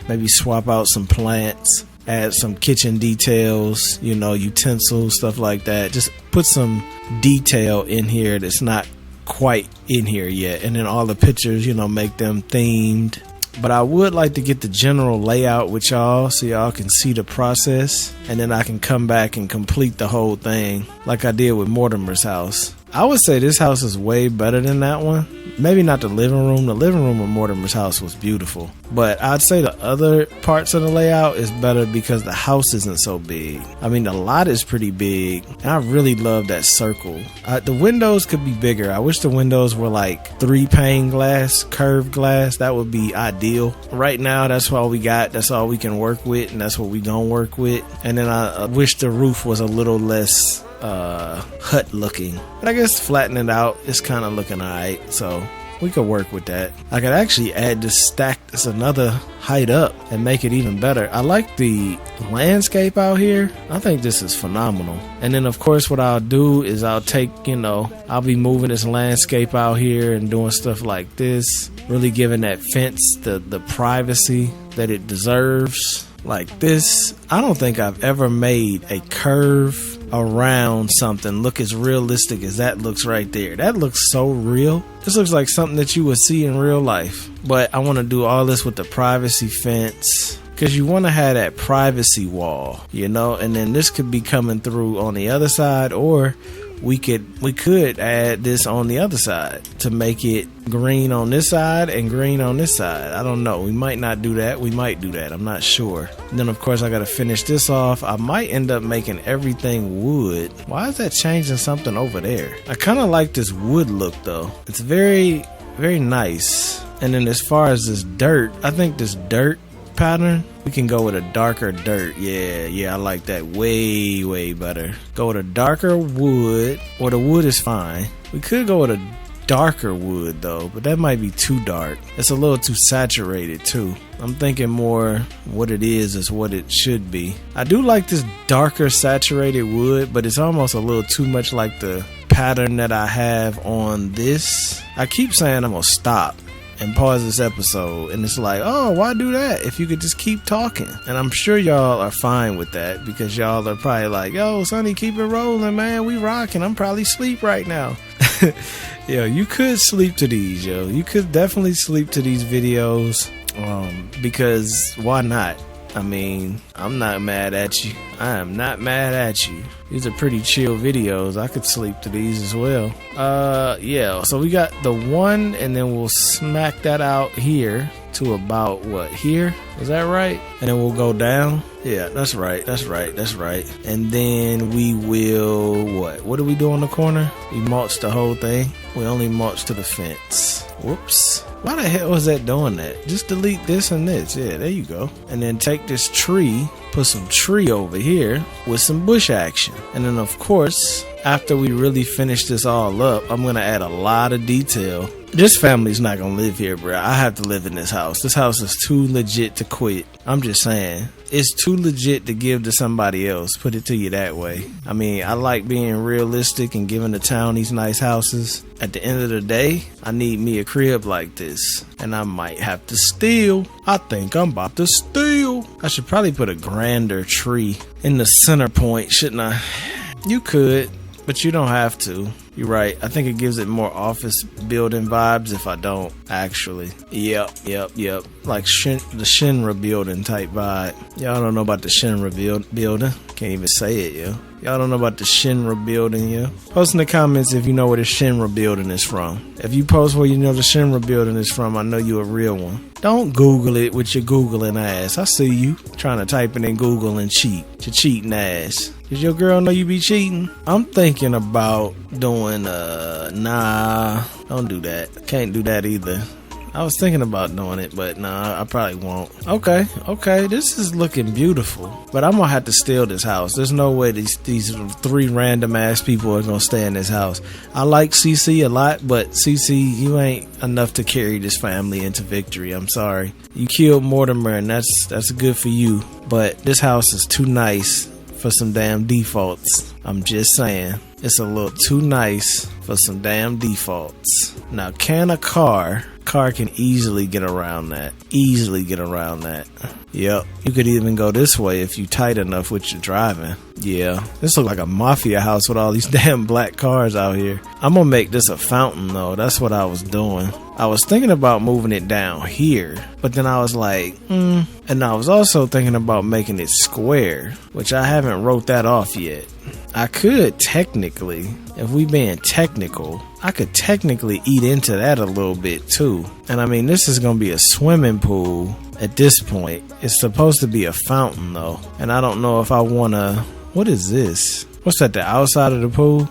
A: maybe swap out some plants, add some kitchen details, you know, utensils, stuff like that. Just put some detail in here that's not quite in here yet, and then all the pictures, you know, make them themed. But I would like to get the general layout with y'all so y'all can see the process, and then I can come back and complete the whole thing like I did with Mortimer's house. I would say this house is way better than that one. Maybe not the living room. The living room of Mortimer's house was beautiful. But I'd say the other parts of the layout is better because the house isn't so big. I mean, the lot is pretty big. And I really love that circle. The windows could be bigger. I wish the windows were like 3-pane glass, curved glass. That would be ideal. Right now, that's all we got. That's all we can work with. And that's what we gonna work with. And then I wish the roof was a little less hut looking, but I guess flattening it out, it's kind of looking alright, so we could work with that. I could actually add this stack as another height up and make it even better. I like the landscape out here. I think this is phenomenal. And then of course what I'll do is I'll take, I'll be moving this landscape out here and doing stuff like this, really giving that fence the privacy that it deserves. Like this, I don't think I've ever made a curve around something look as realistic as that looks right there. That looks so real. This looks like something that you would see in real life. But I want to do all this with the privacy fence, because you want to have that privacy wall, and then this could be coming through on the other side, or we could add this on the other side to make it green on this side and green on this side. I don't know. We might not do that. We might do that. I'm not sure. And then of course I got to finish this off. I might end up making everything wood. Why is that changing something over there? I kind of like this wood look though. It's very, very nice. And then as far as this dirt, I think this dirt pattern, we can go with a darker dirt. Yeah, I like that way better. Go with a darker wood, or the wood is fine. We could go with a darker wood though, but that might be too dark. It's a little too saturated too. I'm thinking more what it is what it should be. I do like this darker saturated wood, but it's almost a little too much like the pattern that I have on this. I keep saying I'm gonna stop and pause this episode, and it's like, oh, why do that if you could just keep talking? And I'm sure y'all are fine with that, because y'all are probably like, yo, Sonny, keep it rolling, man, we rocking. I'm probably asleep right now. Yo, you could sleep to these, yo. You could definitely sleep to these videos, because why not? I mean, I'm not mad at you. I am not mad at you. These are pretty chill videos. I could sleep to these as well. Yeah, so we got the one, and then we'll smack that out here to about what, here? Is that right? And then we'll go down. Yeah, that's right. And then we will, what do we do on the corner? We mulch the whole thing. We only mulch to the fence. Whoops. Why the hell was that doing that? Just delete this and this. Yeah, there you go. And then take this tree, put some tree over here with some bush action. And then of course, after we really finish this all up, I'm going to add a lot of detail. This family's not going to live here, bro. I have to live in this house. This house is too legit to quit. I'm just saying. It's too legit to give to somebody else. Put it to you that way. I mean, I like being realistic and giving the town these nice houses. At the end of the day, I need me a crib like this. And I might have to steal. I think I'm about to steal. I should probably put a grander tree in the center point, shouldn't I? You could, but you don't have to. You're right. I think it gives it more office building vibes if I don't, actually. Yep. Like the Shinra building type vibe. Y'all don't know about the Shinra building. Can't even say it, yo. Y'all don't know about the Shinra building, yo. Post in the comments if you know where the Shinra building is from. If you post where you know the Shinra building is from, I know you a real one. Don't Google it with your Googling ass. I see you trying to type it in Google and cheat. Your cheating ass. Does your girl know you be cheating? I'm thinking about doing, nah, don't do that. Can't do that either. I was thinking about doing it, but nah, I probably won't. Okay, this is looking beautiful. But I'm gonna have to steal this house. There's no way these 3 random ass people are gonna stay in this house. I like CC a lot, but CC, you ain't enough to carry this family into victory. I'm sorry. You killed Mortimer, and that's good for you. But this house is too nice for some damn defaults. I'm just saying. It's a little too nice for some damn defaults. Now, can a car car can easily get around that. Yep. You could even go this way if you tight enough with your driving. Yeah. This looks like a mafia house with all these damn black cars out here. I'm gonna make this a fountain though. That's what I was doing. I was thinking about moving it down here, but then I was like, And I was also thinking about making it square, which I haven't wrote that off yet. I could technically, if we being technical, I could technically eat into that a little bit too. And I mean, this is gonna be a swimming pool at this point. It's supposed to be a fountain though, and I don't know if I wanna. What is this? What's that? The outside of the pool?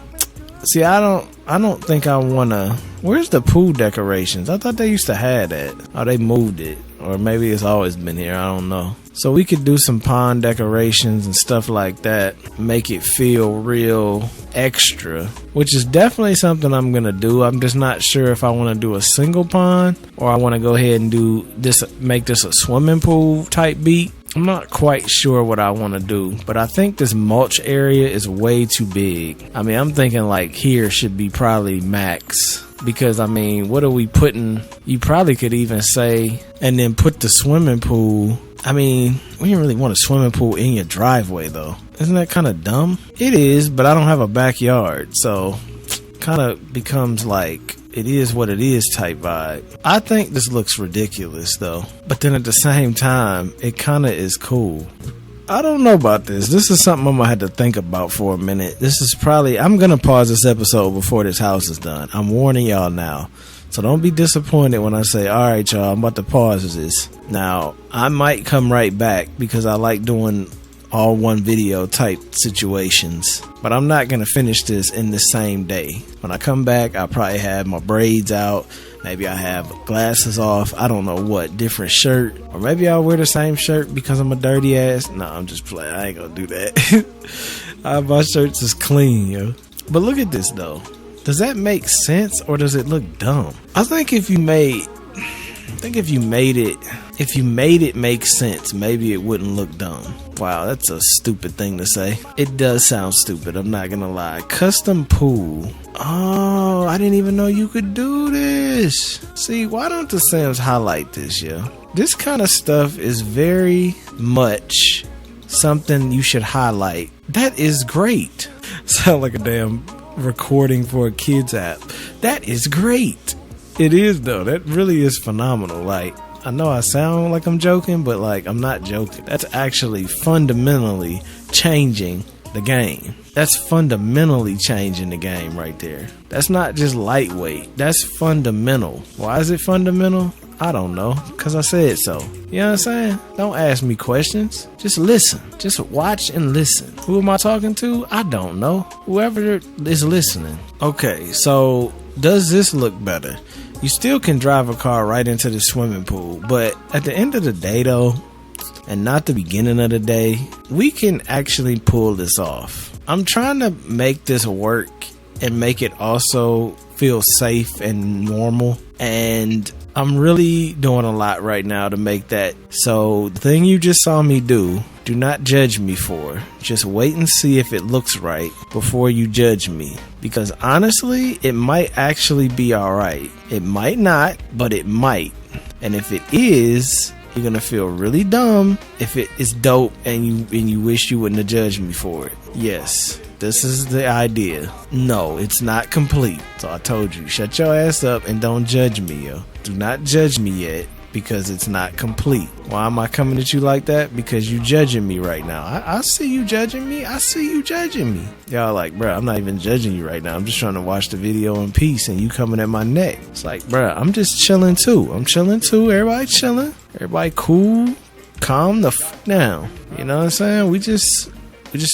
A: See, I don't think I wanna. Where's the pool decorations? I thought they used to have that. Oh, they moved it, or maybe it's always been here. I don't know. So we could do some pond decorations and stuff like that. Make it feel real extra, which is definitely something I'm gonna do. I'm just not sure if I want to do a single pond or I want to go ahead and do this, make this a swimming pool type beat. I'm not quite sure what I want to do, but I think this mulch area is way too big. I mean, I'm thinking like here should be probably max. Because, I mean, what are we putting? You probably could even say, and then put the swimming pool. I mean, we didn't really want a swimming pool in your driveway, though. Isn't that kind of dumb? It is, but I don't have a backyard. So, kind of becomes like, it is what it is type vibe. I think this looks ridiculous, though. But then at the same time, it kind of is cool. I don't know about this. This is something I'm gonna have to think about for a minute. This is probably, I'm gonna pause this episode before this house is done. I'm warning y'all now. So don't be disappointed when I say, alright y'all, I'm about to pause this. Now, I might come right back because I like doing all one video type situations. But I'm not gonna finish this in the same day. When I come back, I'll probably have my braids out. Maybe I have glasses off. I don't know what. Different shirt. Or maybe I'll wear the same shirt because I'm a dirty ass. No, I'm just playing. I ain't gonna do that. My shirts is clean, yo. But look at this, though. Does that make sense or does it look dumb? I think if you made it make sense, maybe it wouldn't look dumb. Wow, that's a stupid thing to say. It does sound stupid, I'm not gonna lie. Custom pool. Oh, I didn't even know you could do this. See, why don't the Sims highlight this, yo? This kind of stuff is very much something you should highlight. That is great. Sound like a damn recording for a kid's app. That is great. It is though. That really is phenomenal. Like, I know I sound like I'm joking, but like I'm not joking. That's actually fundamentally changing the game. That's fundamentally changing the game right there. That's not just lightweight. That's fundamental. Why is it fundamental? I don't know, because I said so. You know what I'm saying? Don't ask me questions. Just listen. Just watch and listen. Who am I talking to? I don't know. Whoever is listening. Okay, so does this look better? You still can drive a car right into the swimming pool, but at the end of the day though, and not the beginning of the day, we can actually pull this off. I'm trying to make this work and make it also feel safe and normal, and I'm really doing a lot right now to make that. So the thing you just saw me do not judge me for. Just wait and see if it looks right before you judge me. Because honestly, it might actually be alright. It might not, but it might. And if it is, you're gonna feel really dumb if it is dope and you wish you wouldn't have judged me for it. Yes, this is the idea. No, it's not complete. So I told you, shut your ass up and don't judge me, yo. Do not judge me yet because it's not complete. Why am I coming at you like that? Because you judging me right now. I see you judging me. I see you judging me. Y'all like, bro, I'm not even judging you right now. I'm just trying to watch the video in peace and you coming at my neck. It's like, bro, I'm just chilling too. I'm chilling too. Everybody chilling. Everybody cool. Calm the f down. You know what I'm saying? We're just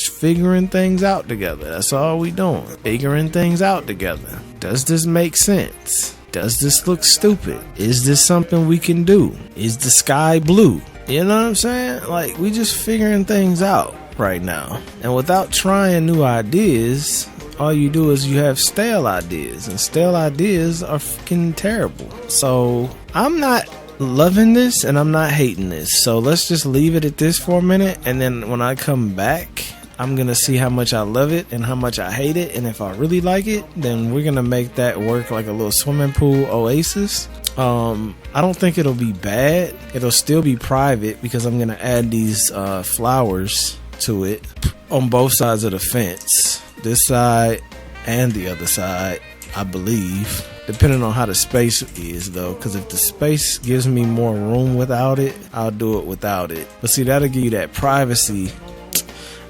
A: figuring things out together. That's all we doing. Figuring things out together. Does this make sense? Does this look stupid? Is this something we can do? Is the sky blue? You know what I'm saying? Like, we just figuring things out right now. And without trying new ideas, all you do is you have stale ideas. And stale ideas are fucking terrible. So, I'm not loving this and I'm not hating this. So, let's just leave it at this for a minute. And then when I come back, I'm gonna see how much I love it and how much I hate it, and if I really like it, then we're gonna make that work like a little swimming pool oasis. I don't think it'll be bad. It'll still be private because I'm gonna add these flowers to it on both sides of the fence, this side and the other side, I believe, depending on how the space is though, because if the space gives me more room without it, I'll do it without it. But see, that'll give you that privacy.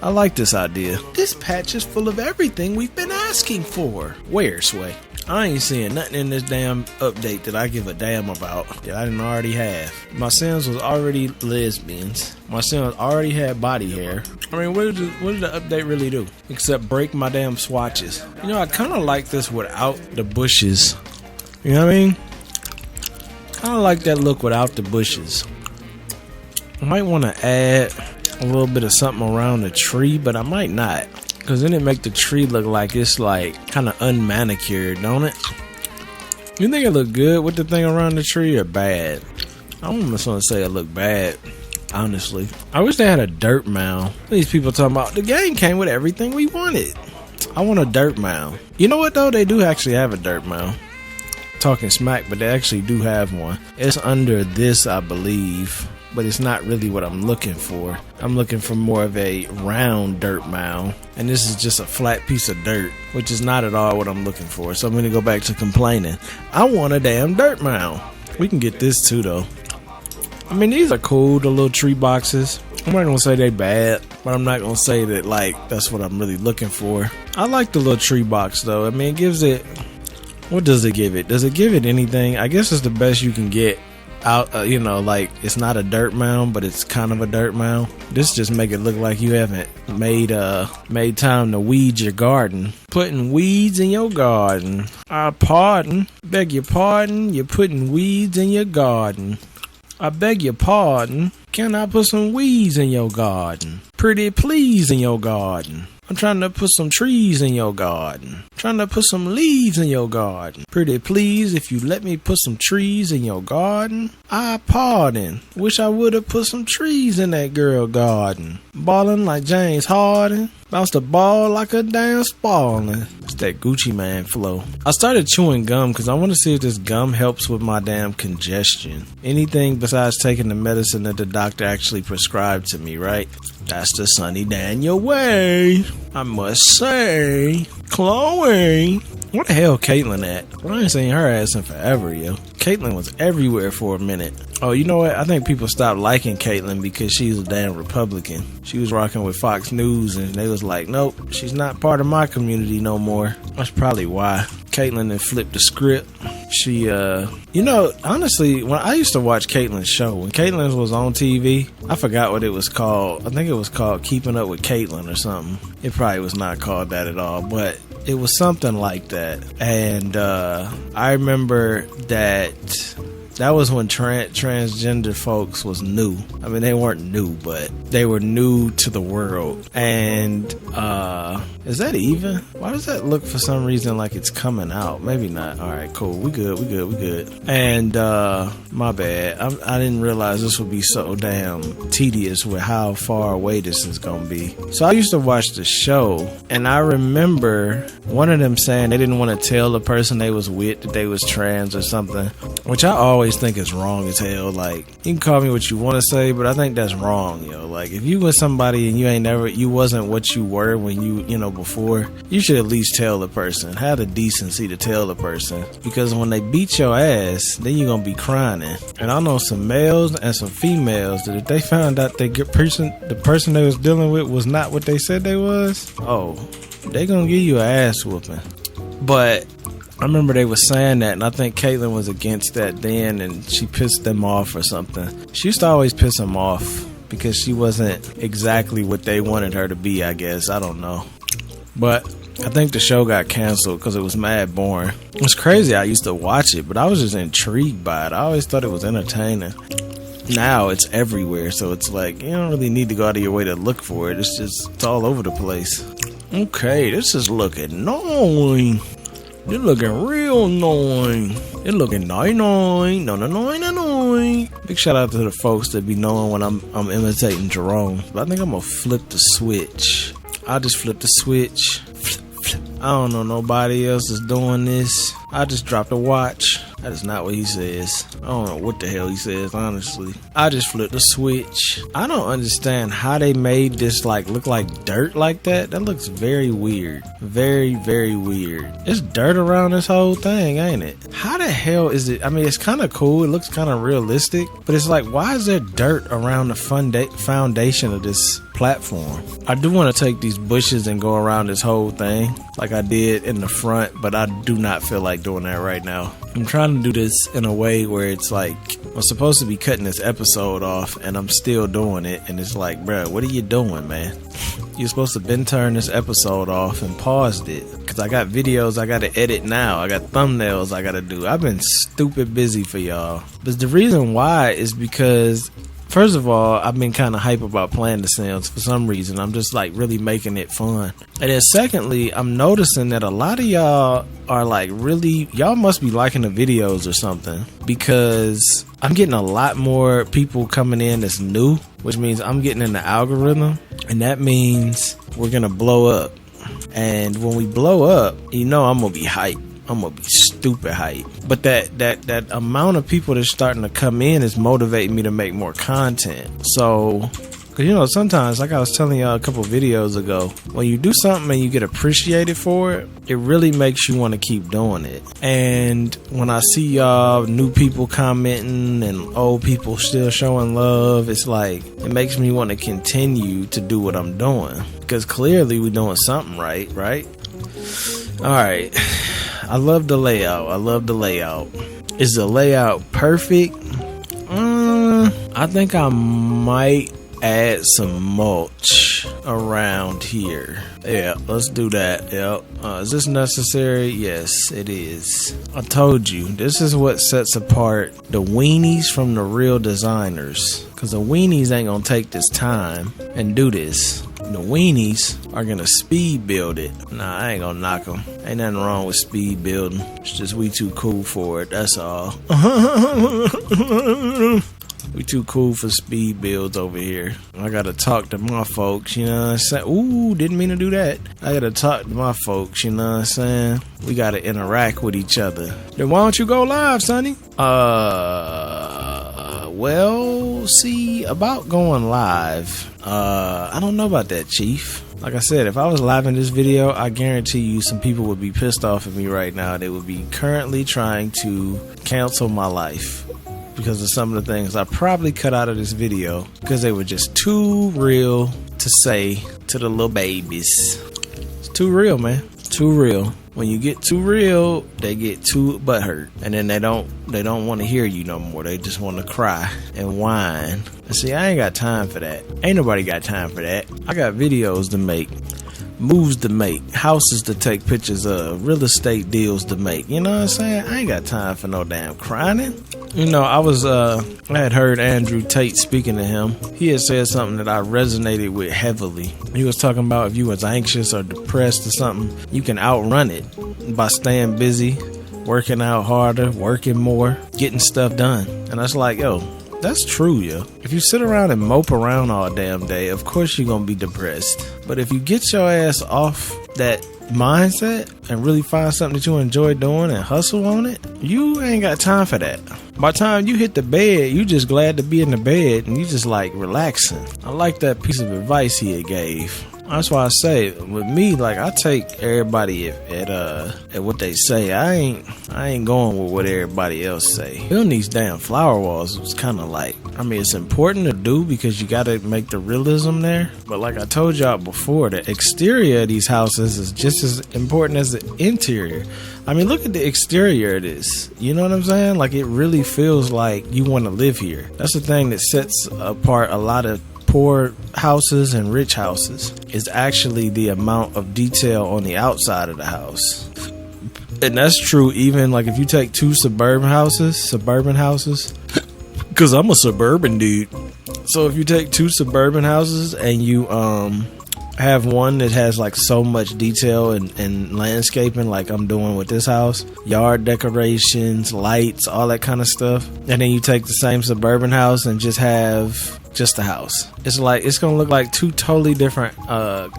A: I like this idea. This patch is full of everything we've been asking for. Where, Sway? I ain't seeing nothing in this damn update that I give a damn about that I didn't already have. My Sims was already lesbians. My Sims already had body hair. I mean, what did the update really do? Except break my damn swatches. You know, I kind of like this without the bushes. You know what I mean? Kind of like that look without the bushes. I might want to add a little bit of something around the tree, but I might not. Because then it make the tree look like it's like kind of unmanicured, don't it? You think it look good with the thing around the tree or bad? I'm just gonna say it look bad, honestly. I wish they had a dirt mound. These people talking about the game came with everything we wanted. I want a dirt mound. You know what though? They do actually have a dirt mound. Talking smack, but they actually do have one. It's under this, I believe. But it's not really what I'm looking for. I'm looking for more of a round dirt mound. And this is just a flat piece of dirt, which is not at all what I'm looking for. So I'm going to go back to complaining. I want a damn dirt mound. We can get this too, though. I mean, these are cool, the little tree boxes. I'm not going to say they bad, but I'm not going to say that, like, that's what I'm really looking for. I like the little tree box, though. I mean, it gives it... What does it give it? Does it give it anything? I guess it's the best you can get. Out, you know, like it's not a dirt mound, but it's kind of a dirt mound. This just make it look like you haven't made time to weed your garden. Putting weeds in your garden. Beg your pardon, you're putting weeds in your garden. I beg your pardon, can I put some weeds in your garden? Pretty please in your garden. I'm trying to put some trees in your garden. Trying to put some leaves in your garden. Pretty please, if you let me put some trees in your garden. I pardon. Wish I would have put some trees in that girl garden. Ballin' like James Harden. Bounce the ball like a damn Spalding. It's that Gucci Man flow. I started chewing gum because I want to see if this gum helps with my damn congestion. Anything besides taking the medicine that the doctor actually prescribed to me, right? That's the Sonny Daniel way. I must say. Chloe. Where the hell Caitlyn at? I ain't seen her ass in forever, yo. Caitlyn was everywhere for a minute. Oh, you know what? I think people stopped liking Caitlyn because she's a damn Republican. She was rocking with Fox News and they was like, nope, she's not part of my community no more. That's probably why. Caitlyn then flipped the script. She, you know, honestly, when I used to watch Caitlyn's show, when Caitlyn was on TV, I forgot what it was called. I think it was called Keeping Up with Caitlyn or something. It probably was not called that at all, but it was something like that. And I remember that was when transgender folks was new. I mean, they weren't new, but they were new to the world. And is that even? Why does that look for some reason like it's coming out? Maybe not. All right, cool. We good. And my bad. I didn't realize this would be so damn tedious with how far away this is gonna be. So I used to watch the show, and I remember one of them saying they didn't want to tell the person they was with that they was trans or something, which I always think is wrong as hell. Like, you can call me what you want to say, but I think that's wrong, yo. Like, if you with somebody and you wasn't what you were when you know, before, you should at least tell the person. Have the decency to tell the person, because when they beat your ass, then you're gonna be crying. And I know some males and some females that if they found out the person they was dealing with was not what they said they was, oh, they gonna give you an ass whooping. But I remember they was saying that, and I think Caitlyn was against that then, and she pissed them off or something. She used to always piss them off because she wasn't exactly what they wanted her to be, I guess. I don't know. But I think the show got canceled because it was mad boring. It was crazy. I used to watch it, but I was just intrigued by it. I always thought it was entertaining. Now it's everywhere, so it's like you don't really need to go out of your way to look for it. It's all over the place. Okay, this is looking annoying. They're looking real annoying. They're looking annoying. Big shout out to the folks that be knowing when I'm imitating Jerome. But I think I'm gonna flip the switch. I'll just flip the switch. I don't know nobody else is doing this. I just dropped a watch. That is not what he says. I don't know what the hell he says, honestly. I just flipped the switch. I don't understand how they made this like look like dirt like that. That looks very weird. Very, very weird. It's dirt around this whole thing, ain't it? How the hell is it? I mean, it's kind of cool. It looks kind of realistic. But it's like, why is there dirt around the foundation of this platform? I do want to take these bushes and go around this whole thing like I did in the front, but I do not feel like doing that right now. I'm trying to do this in a way where it's like I'm supposed to be cutting this episode off and I'm still doing it, and it's like, bruh, what are you doing, man? You're supposed to been turn this episode off and paused it, because I got videos I gotta edit now. I got thumbnails I gotta do. I've been stupid busy for y'all. But the reason why is because, first of all, I've been kind of hype about playing The Sims for some reason. I'm just like really making it fun. And then secondly, I'm noticing that a lot of y'all are like really, y'all must be liking the videos or something, because I'm getting a lot more people coming in that's new, which means I'm getting in the algorithm, and that means we're gonna blow up. And when we blow up, you know I'm gonna be hype. I'm gonna be stupid hype. But that amount of people that's starting to come in is motivating me to make more content. So, cause you know, sometimes, like I was telling y'all a couple videos ago, when you do something and you get appreciated for it, it really makes you want to keep doing it. And when I see y'all new people commenting and old people still showing love, it's like, it makes me want to continue to do what I'm doing, because clearly we're doing something right? All right. I love the layout. Is the layout perfect? I think I might add some mulch around here. Yeah, let's do that. Yep. Is this necessary? Yes, it is. I told you, this is what sets apart the weenies from the real designers. Because the weenies ain't gonna take this time and do this. The weenies are gonna speed build it. Nah, I ain't gonna knock them. Ain't nothing wrong with speed building. It's just we too cool for it, that's all. We too cool for speed builds over here. I gotta talk to my folks, you know what I'm saying? Ooh, didn't mean to do that. I gotta talk to my folks, you know what I'm saying? We gotta interact with each other. Then why don't you go live, Sonny? Well, see, about going live, I don't know about that, Chief. Like I said, if I was live in this video, I guarantee you some people would be pissed off at me right now. They would be currently trying to cancel my life because of some of the things I probably cut out of this video because they were just too real to say to the little babies. It's too real, man. Too real. When you get too real, they get too butthurt, and then they don't want to hear you no more. They just want to cry and whine. And see, I ain't got time for that. Ain't nobody got time for that. I got videos to make, moves to make, houses to take pictures of, real estate deals to make. You know what I'm saying? I ain't got time for no damn crying. You know, I had heard Andrew Tate speaking to him. He had said something that I resonated with heavily. He was talking about if you was anxious or depressed or something, you can outrun it by staying busy, working out harder, working more, getting stuff done. And I was like, yo, that's true, yo. If you sit around and mope around all damn day, of course you're gonna be depressed. But if you get your ass off that mindset and really find something that you enjoy doing and hustle on it, you ain't got time for that. By the time you hit the bed, you just glad to be in the bed and you just like relaxing. I like that piece of advice he had gave. That's why I say, with me, like, I take everybody at what they say. I ain't going with what everybody else say. Building these damn flower walls was kind of like, I mean, it's important to do because you got to make the realism there. But like I told y'all before, the exterior of these houses is just as important as the interior. I mean, look at the exterior of this. You know what I'm saying? Like, it really feels like you want to live here. That's the thing that sets apart a lot of poor houses and rich houses, is actually the amount of detail on the outside of the house. And that's true even like if you take two suburban houses, because I'm a suburban dude. So if you take two suburban houses and you I have one that has like so much detail and landscaping like I'm doing with this house. Yard decorations, lights, all that kind of stuff. And then you take the same suburban house and just have just the house. It's like, it's gonna look like two totally different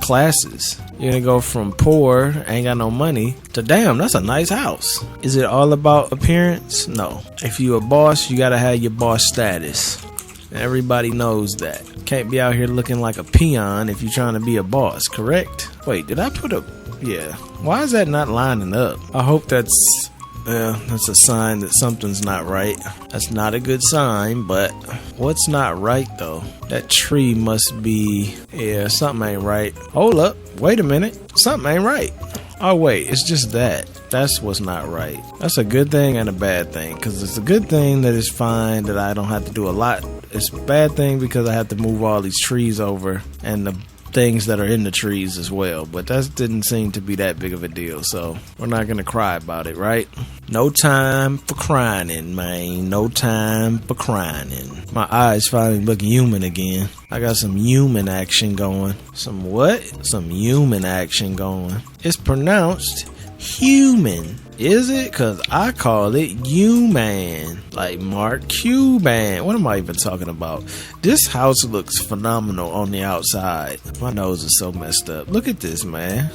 A: classes. You're gonna go from poor, ain't got no money, to damn, that's a nice house. Is it all about appearance? No. If you a boss, you gotta have your boss status. Everybody knows that. Can't be out here looking like a peon if you're trying to be a boss, correct? Wait, did I put a... Yeah. Why is that not lining up? I hope that's a sign that something's not right. That's not a good sign, but what's not right though? That tree must be... Yeah, something ain't right. Hold up. Wait a minute. Something ain't right. Oh wait, it's just that. That's what's not right. That's a good thing and a bad thing. Because it's a good thing that it's fine that I don't have to do a lot. It's a bad thing because I have to move all these trees over and the things that are in the trees as well. But that didn't seem to be that big of a deal. So we're not going to cry about it, right? No time for crying, man. No time for crying. My eyes finally look human again. I got some human action going. Some what? Some human action going. It's pronounced human. Is it? Because I call it human. Like Mark Cuban. What am I even talking about? This house looks phenomenal on the outside. My nose is so messed up. Look at this, man.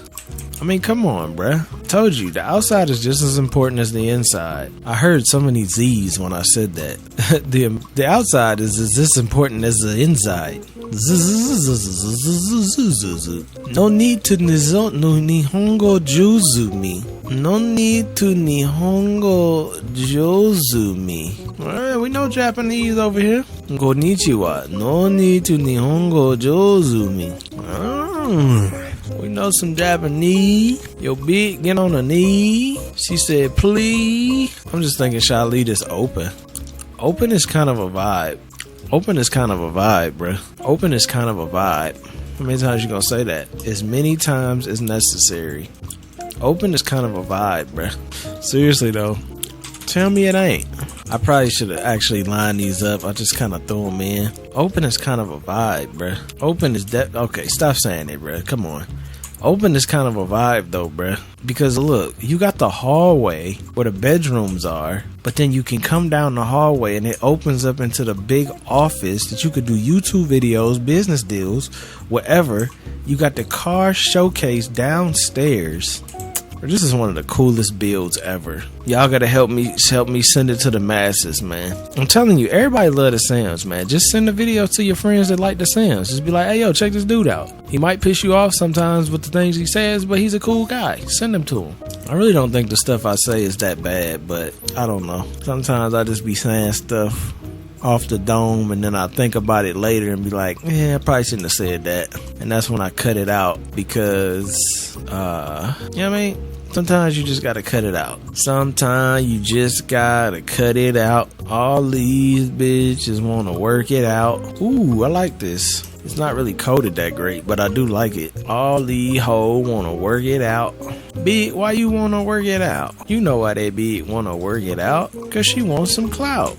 A: I mean, come on, bruh. Told you, the outside is just as important as the inside. I heard so many Z's when I said that. The outside is as important as the inside. No need to nihongo juzumi. No need to nihongo juzumi. Alright, we know Japanese over here. Konnichiwa. No need to nihongo juzumi. We know some Japanese. Yo, big, get on a knee. She said, please. I'm just thinking, should I leave this open? Open is kind of a vibe. Open is kind of a vibe, bruh. Open is kind of a vibe. How many times you gonna say that? As many times as necessary. Open is kind of a vibe, bruh. Seriously though, tell me it ain't. I probably should have actually lined these up. I just kind of threw them in. Open is kind of a vibe, bruh. Open is okay, stop saying it, bruh. Come on. Open is kind of a vibe though, bruh. Because look, you got the hallway where the bedrooms are, but then you can come down the hallway and it opens up into the big office that you could do YouTube videos, business deals, whatever. You got the car showcase downstairs. This is one of the coolest builds ever. Y'all gotta help me send it to the masses, man. I'm telling you, everybody love the SIMS, man. Just send the video to your friends that like the SIMS. Just be like, hey, yo, check this dude out. He might piss you off sometimes with the things he says, but he's a cool guy. Send them to him. I really don't think the stuff I say is that bad, but I don't know. Sometimes I just be saying stuff off the dome and then I think about it later and be like, yeah, I probably shouldn't have said that. And that's when I cut it out because, you know what I mean? Sometimes you just gotta cut it out. Sometimes you just gotta cut it out. All these bitches wanna work it out. Ooh, I like this. It's not really coded that great, but I do like it. All these hoes wanna work it out. Big, why you wanna work it out? You know why they big wanna work it out? Cause she wants some clout.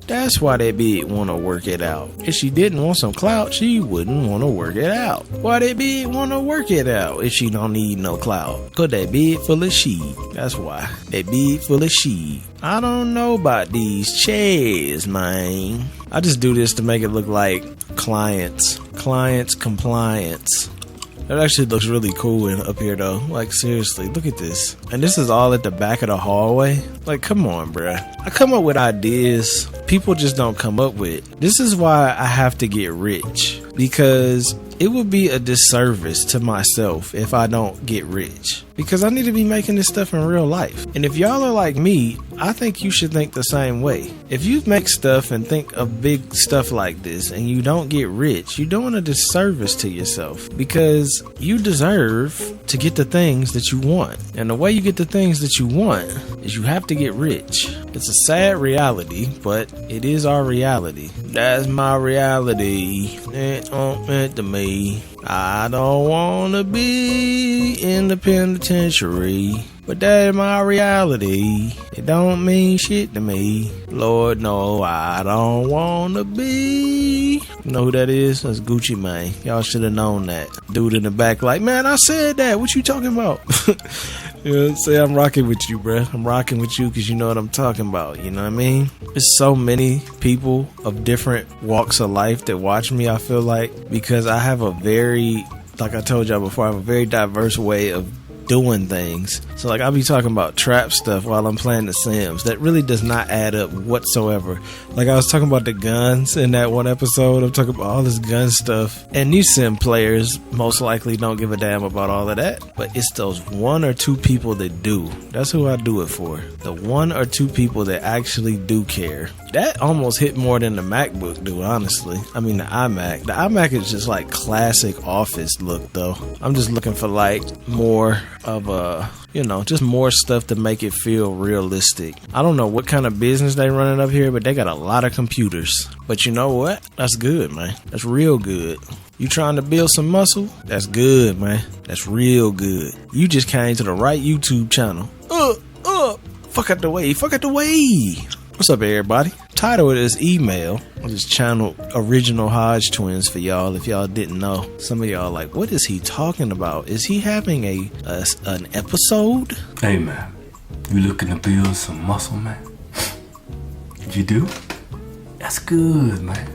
A: That's why that bitch wanna work it out. If she didn't want some clout, she wouldn't wanna work it out. Why that bitch wanna work it out if she don't need no clout? Cause that bitch full of shit. That's why. That bitch full of shit. I don't know about these chairs, man. I just do this to make it look like clients compliance. That actually looks really cool up here though. Like seriously, look at this. And this is all at the back of the hallway. Like come on, bruh. I come up with ideas people just don't come up with. This is why I have to get rich. Because it would be a disservice to myself if I don't get rich. Because I need to be making this stuff in real life. And if y'all are like me, I think you should think the same way. If you make stuff and think of big stuff like this and you don't get rich, you're doing a disservice to yourself. Because you deserve to get the things that you want. And the way you get the things that you want is you have to get rich. It's a sad reality, but it is our reality. That's my reality. It don't matter to me. me. I don't wanna be in the penitentiary, but that's my reality. It don't mean shit to me. Lord, no, I don't wanna be. You know who that is? That's Gucci Mane. Y'all should have known that. Dude in the back like, man, I said that. What you talking about? You know what I'm saying? I'm rocking with you, bruh. I'm rocking with you because you know what I'm talking about. You know what I mean? There's so many people of different walks of life that watch me, I feel like, because I have a very, like I told y'all before, I have a very diverse way of doing things. So like I'll be talking about trap stuff while I'm playing the Sims. That really does not add up whatsoever. Like I was talking about the guns in that one episode. I'm talking about all this gun stuff. And these Sim players most likely don't give a damn about all of that. But it's those one or two people that do. That's who I do it for. The one or two people that actually do care. That almost hit more than the MacBook do, honestly. I mean the iMac. The iMac is just like classic office look though. I'm just looking for like more of a, you know, just more stuff to make it feel realistic. I don't know what kind of business they running up here, but they got a lot of computers. But you know what? That's good, man. That's real good. You trying to build some muscle? That's good, man. That's real good. You just came to the right YouTube channel. Fuck out the way. Fuck out the way. What's up, everybody? Title of this email on this channel, Original Hodge Twins, for y'all. If y'all didn't know, some of y'all like, what is he talking about? Is he having an episode?
F: Hey man, you looking to build some muscle, man? If you do, that's good, man.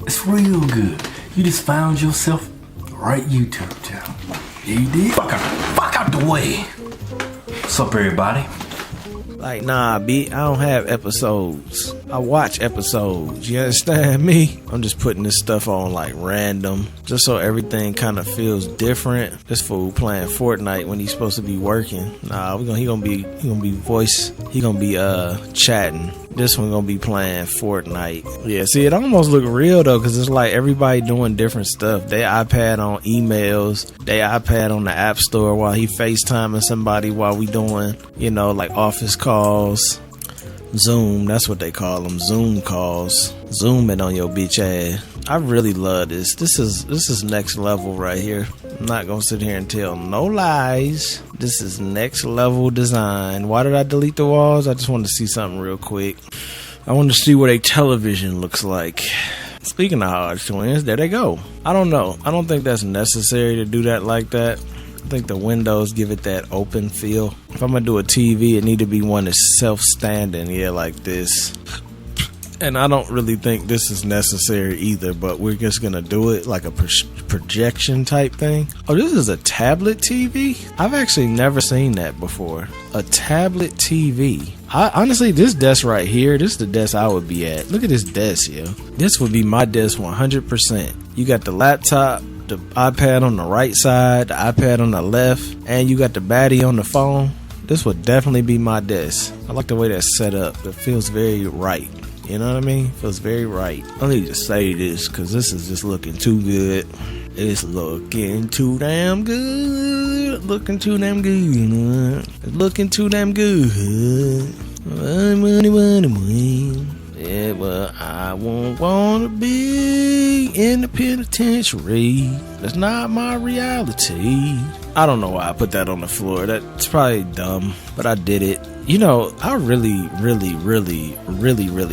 F: It's real good. You just found yourself the right YouTube channel. Yeah, you did. Fuck out the way. What's up, everybody?
A: Like, nah, B, I don't have episodes. I watch episodes. You understand me? I'm just putting this stuff on like random, just so everything kind of feels different. This fool playing Fortnite when he's supposed to be working. Nah, he gonna be chatting. This one gonna be playing Fortnite. Yeah, see, it almost look real though, cause it's like everybody doing different stuff. They iPad on emails, they iPad on the App Store while he FaceTiming somebody while we doing, you know, like office calls. Zoom, that's what they call them, Zoom calls. Zooming on your bitch ass. I really love this. This is next level right here. I'm not gonna sit here and tell no lies. This is next level design. Why did I delete the walls? I just wanted to see something real quick. I wanted to see what a television looks like. Speaking of Hodge Twins, there they go. I don't know. I don't think that's necessary to do that like that. I think the windows give it that open feel. If I'm gonna do a TV, it need to be one that's self-standing, yeah, like this. And I don't really think this is necessary either, but we're just gonna do it like a projection type thing. Oh, this is a tablet TV? I've actually never seen that before. A tablet TV. Honestly, this desk right here, this is the desk I would be at. Look at this desk, yo. This would be my desk 100%. You got the laptop, the iPad on the right side, the iPad on the left, and you got the baddie on the phone. This would definitely be my desk. I like the way that's set up. It feels very right. You know what I mean? Feels very right. I need to say this because this is just looking too good. It's looking too damn good. Looking too damn good. It's looking too damn good. Yeah, but I won't want to be in the penitentiary. That's not my reality. I don't know why I put that on the floor. That's probably dumb, but I did it. You know, I really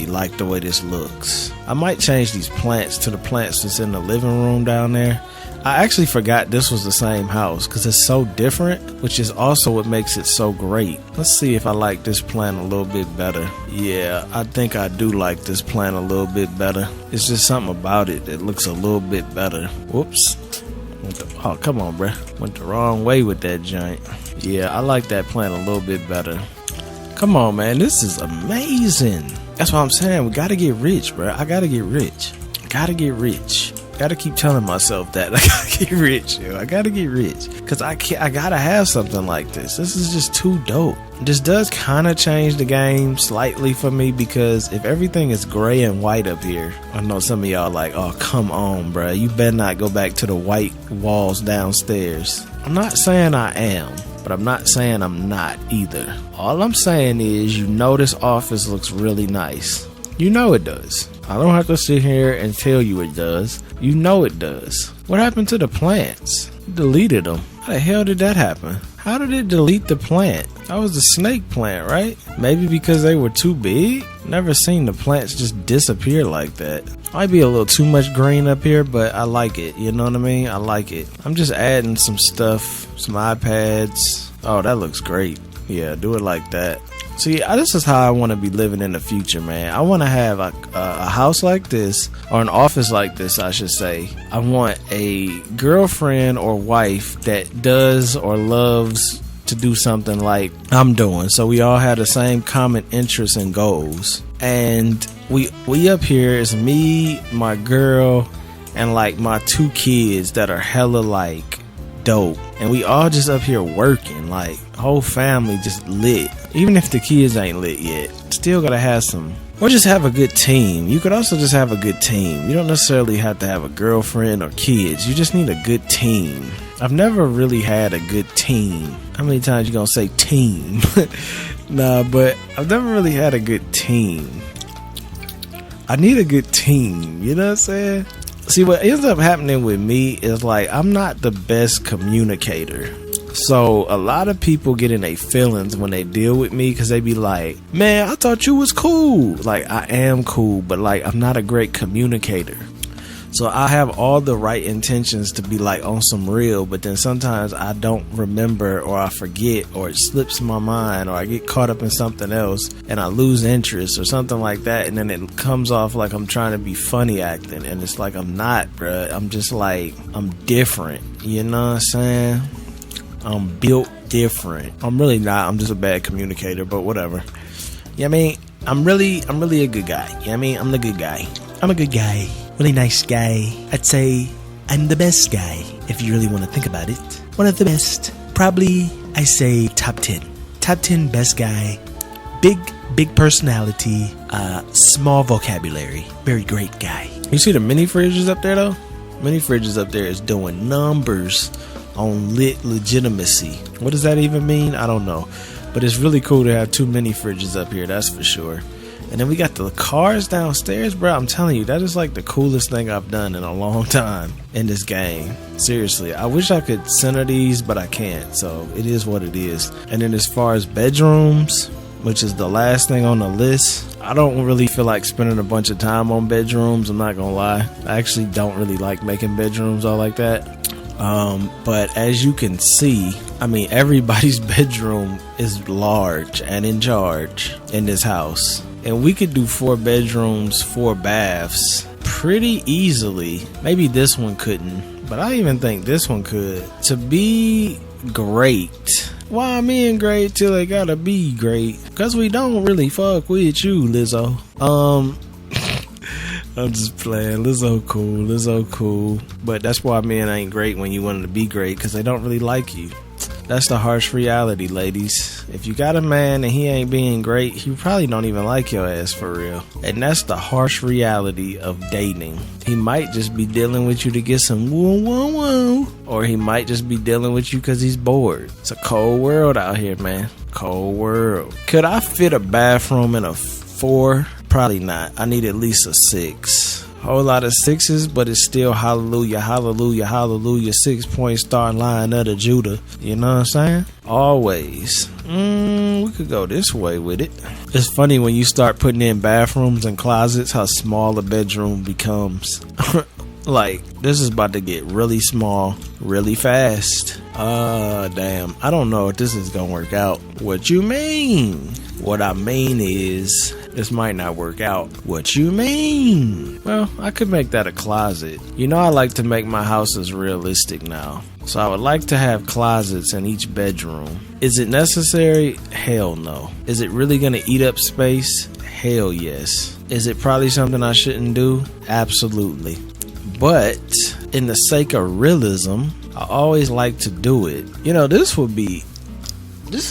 A: like the way this looks. I might change these plants to the plants that's in the living room down there. I actually forgot this was the same house because it's so different, which is also what makes it so great. Let's see if I like this plant a little bit better. Yeah, I think I do like this plant a little bit better. It's just something about it that looks a little bit better. Whoops. Oh, come on, bruh. Went the wrong way with that joint. Yeah, I like that plant a little bit better. Come on, man. This is amazing. That's what I'm saying. We gotta get rich, bruh. I gotta get rich. Gotta get rich. Gotta keep telling myself that. I gotta get rich, yo. I gotta get rich. Because I gotta have something like this. This is just too dope. This does kind of change the game slightly for me because if everything is gray and white up here, I know some of y'all like, oh, come on, bruh. You better not go back to the white walls downstairs. I'm not saying I am, but I'm not saying I'm not either. All I'm saying is, you know, this office looks really nice. You know it does. I don't have to sit here and tell you it does. You know it does. What happened to the plants? Deleted them. How the hell did that happen? How did it delete the plant? That was the snake plant, right? Maybe because they were too big? Never seen the plants just disappear like that. Might be a little too much green up here, but I like it. You know what I mean? I like it. I'm just adding some stuff, some iPads. Oh, that looks great. Yeah, do it like that. See, this is how I want to be living in the future, man. I want to have a house like this, or an office like this, I should say. I want a girlfriend or wife that does or loves to do something like I'm doing. So we all have the same common interests and goals. And we up here is me, my girl, and like my 2 kids that are hella like dope. And we all just up here working, like whole family just lit. Even if the kids ain't lit yet, still gotta have some, or just have a good team. You could also just have a good team. You don't necessarily have to have a girlfriend or kids. You just need a good team. I've never really had a good team. How many times you gonna say team? Nah, but I've never really had a good team. I need a good team, you know what I'm saying? See, what ends up happening with me is like I'm not the best communicator. So a lot of people get in their feelings when they deal with me because they be like, man, I thought you was cool. Like, I am cool, but like I'm not a great communicator. So I have all the right intentions to be like on some real, but then sometimes I don't remember, or I forget, or it slips my mind, or I get caught up in something else and I lose interest or something like that. And then it comes off like I'm trying to be funny acting, and it's like I'm not, bruh. I'm just like, I'm different. You know what I'm saying? I'm built different. I'm really not. I'm just a bad communicator, but whatever. Yeah, I mean, I'm really a good guy. Yeah, I mean, I'm the good guy. I'm a good guy. Really nice guy. I'd say I'm the best guy, if you really want to think about it. One of the best. Probably, I say top 10. Top 10 best guy. Big personality. Small vocabulary. Very great guy. You see the mini fridges up there, though? Mini fridges up there is doing numbers on legitimacy. What does that even mean? I don't know. But it's really cool to have 2 mini fridges up here, that's for sure. And then we got the cars downstairs, bro. I'm telling you, that is like the coolest thing I've done in a long time in this game. Seriously, I wish I could center these, but I can't. So it is what it is. And then as far as bedrooms, which is the last thing on the list, I don't really feel like spending a bunch of time on bedrooms. I'm not gonna lie. I actually don't really like making bedrooms all like that. But as you can see, I mean, everybody's bedroom is large and in charge in this house. And we could do 4 bedrooms, 4 baths pretty easily. Maybe this one couldn't, but I even think this one could. To be great. Why men great till they gotta be great? Cause we don't really fuck with you, Lizzo. I'm just playing. Lizzo cool. But that's why men ain't great when you want them to be great, cause they don't really like you. That's the harsh reality, ladies. If you got a man and he ain't being great, he probably don't even like your ass for real. And that's the harsh reality of dating. He might just be dealing with you to get some woo. Or he might just be dealing with you because he's bored. It's a cold world out here, man. Cold world. Could I fit a bathroom in a 4? Probably not. I need at least a 6. Whole lot of 6s, but it's still hallelujah, 6-point star line of the Judah. You know what I'm saying? Always. We could go this way with it. It's funny when you start putting in bathrooms and closets, how small a bedroom becomes. Like, this is about to get really small, really fast. Damn. I don't know if this is gonna work out. What you mean? What I mean is, this might not work out. What you mean? Well, I could make that a closet. You know, I like to make my houses realistic now. So I would like to have closets in each bedroom. Is it necessary? Hell no. Is it really gonna eat up space? Hell yes. Is it probably something I shouldn't do? Absolutely. But in the sake of realism, I always like to do it. You know, this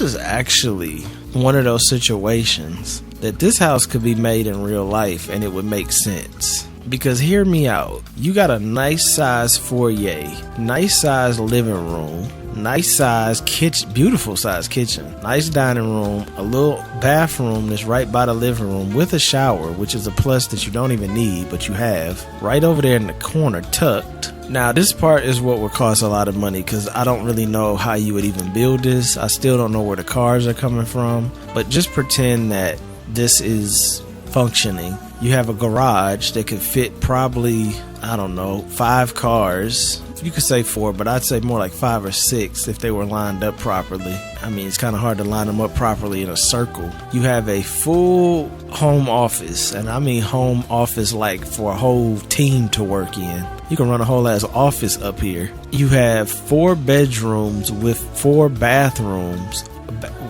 A: is actually one of those situations that this house could be made in real life and it would make sense. Because hear me out. You got a nice size foyer, nice size living room, nice size kitchen, beautiful size kitchen, nice dining room, a little bathroom that's right by the living room with a shower, which is a plus that you don't even need, but you have right over there in the corner tucked. Now this part is what would cost a lot of money because I don't really know how you would even build this. I still don't know where the cars are coming from, but just pretend that this is functioning. You have a garage that could fit probably, I don't know, 5 cars. You could say 4, but I'd say more like 5 or 6 if they were lined up properly. I mean, it's kind of hard to line them up properly in a circle. You have a full home office, and I mean home office like for a whole team to work in. You can run a whole ass office up here. You have 4 bedrooms with 4 bathrooms.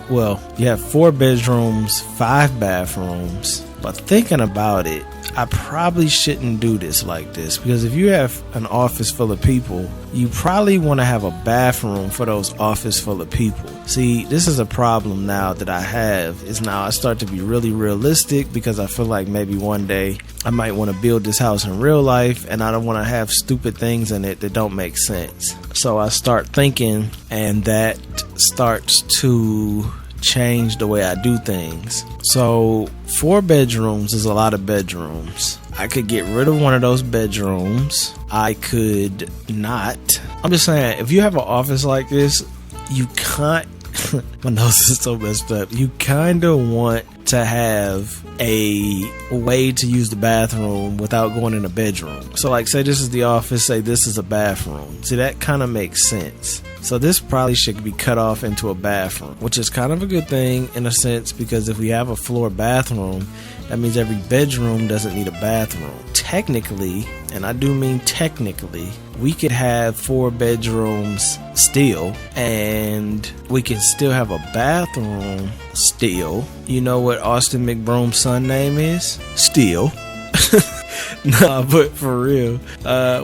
A: Well, you have 4 bedrooms, 5 bathrooms. But thinking about it, I probably shouldn't do this like this, because if you have an office full of people, you probably want to have a bathroom for those office full of people. See, this is a problem now that I have, is now I start to be really realistic, because I feel like maybe one day I might want to build this house in real life, and I don't want to have stupid things in it that don't make sense. So I start thinking, and that starts to change the way I do things. So 4 bedrooms is a lot of bedrooms. I could get rid of one of those bedrooms. I could not. I'm just saying, if you have an office like this, you can't my nose is so messed up. You kind of want to have a way to use the bathroom without going in a bedroom. So like, say this is the office, say this is a bathroom. See, that kind of makes sense. So this probably should be cut off into a bathroom, which is kind of a good thing in a sense, because if we have a floor bathroom, that means every bedroom doesn't need a bathroom. Technically, and I do mean technically, we could have 4 bedrooms still, and we can still have a bathroom still. You know what Austin McBroom's son name is? Still. Nah, but for real,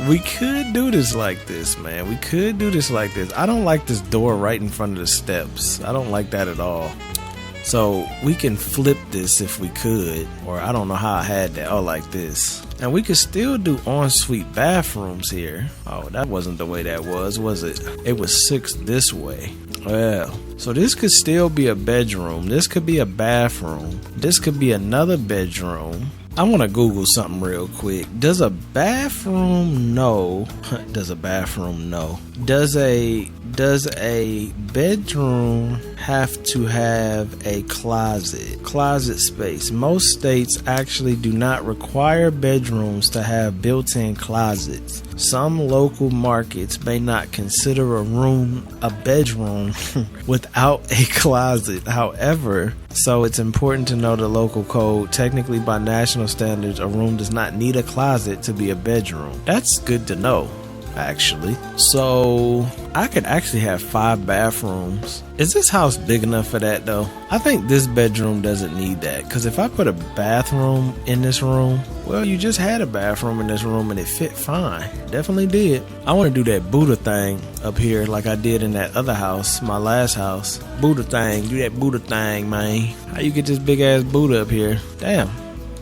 A: we could do this like this, man. We could do this like this. I don't like this door right in front of the steps. I don't like that at all. So we can flip this if we could, or I don't know how I had that. Oh, like this. And we could still do ensuite bathrooms here. Oh, that wasn't the way that was it? It was 6 this way. Well, so this could still be a bedroom. This could be a bathroom. This could be another bedroom. I want to Google something real quick. Does a bathroom know? Does a bathroom know? Does a bedroom have to have a closet space? Most states actually do not require bedrooms to have built-in closets. Some local markets may not consider a bedroom without a closet. However, so it's important to know the local code. Technically, by national standards, a room does not need a closet to be a bedroom. That's good to know, actually. So I could actually have 5 bathrooms. Is this house big enough for that though? I think this bedroom doesn't need that, because if I put a bathroom in this room, well, you just had a bathroom in this room and it fit fine. Definitely did. I want to do that Buddha thing up here like I did in that other house, my last house. Buddha thing. Do that Buddha thing, man. How you get this big ass Buddha up here? Damn.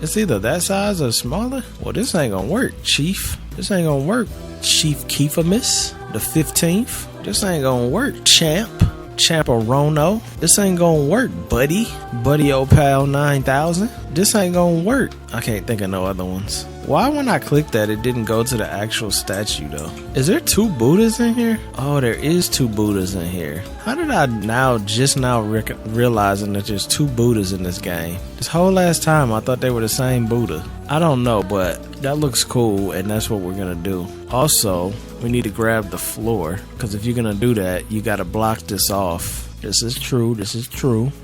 A: It's either that size or smaller. Well, this ain't gonna work, Chief. This ain't gonna work, Chief Keefamus the 15th. This ain't gonna work, Champ-a-Rono. This ain't gonna work, Buddy Opal 9000. This ain't gonna work. I can't think of no other ones. Why when I clicked that it didn't go to the actual statue though? Is there 2 Buddhas in here? Oh, there is 2 Buddhas in here. How did I just now realizing that there's 2 Buddhas in this game? This whole last time I thought they were the same Buddha. I don't know, but that looks cool, and that's what we're gonna do. Also, we need to grab the floor, because if you're gonna do that, you gotta block this off. This is true.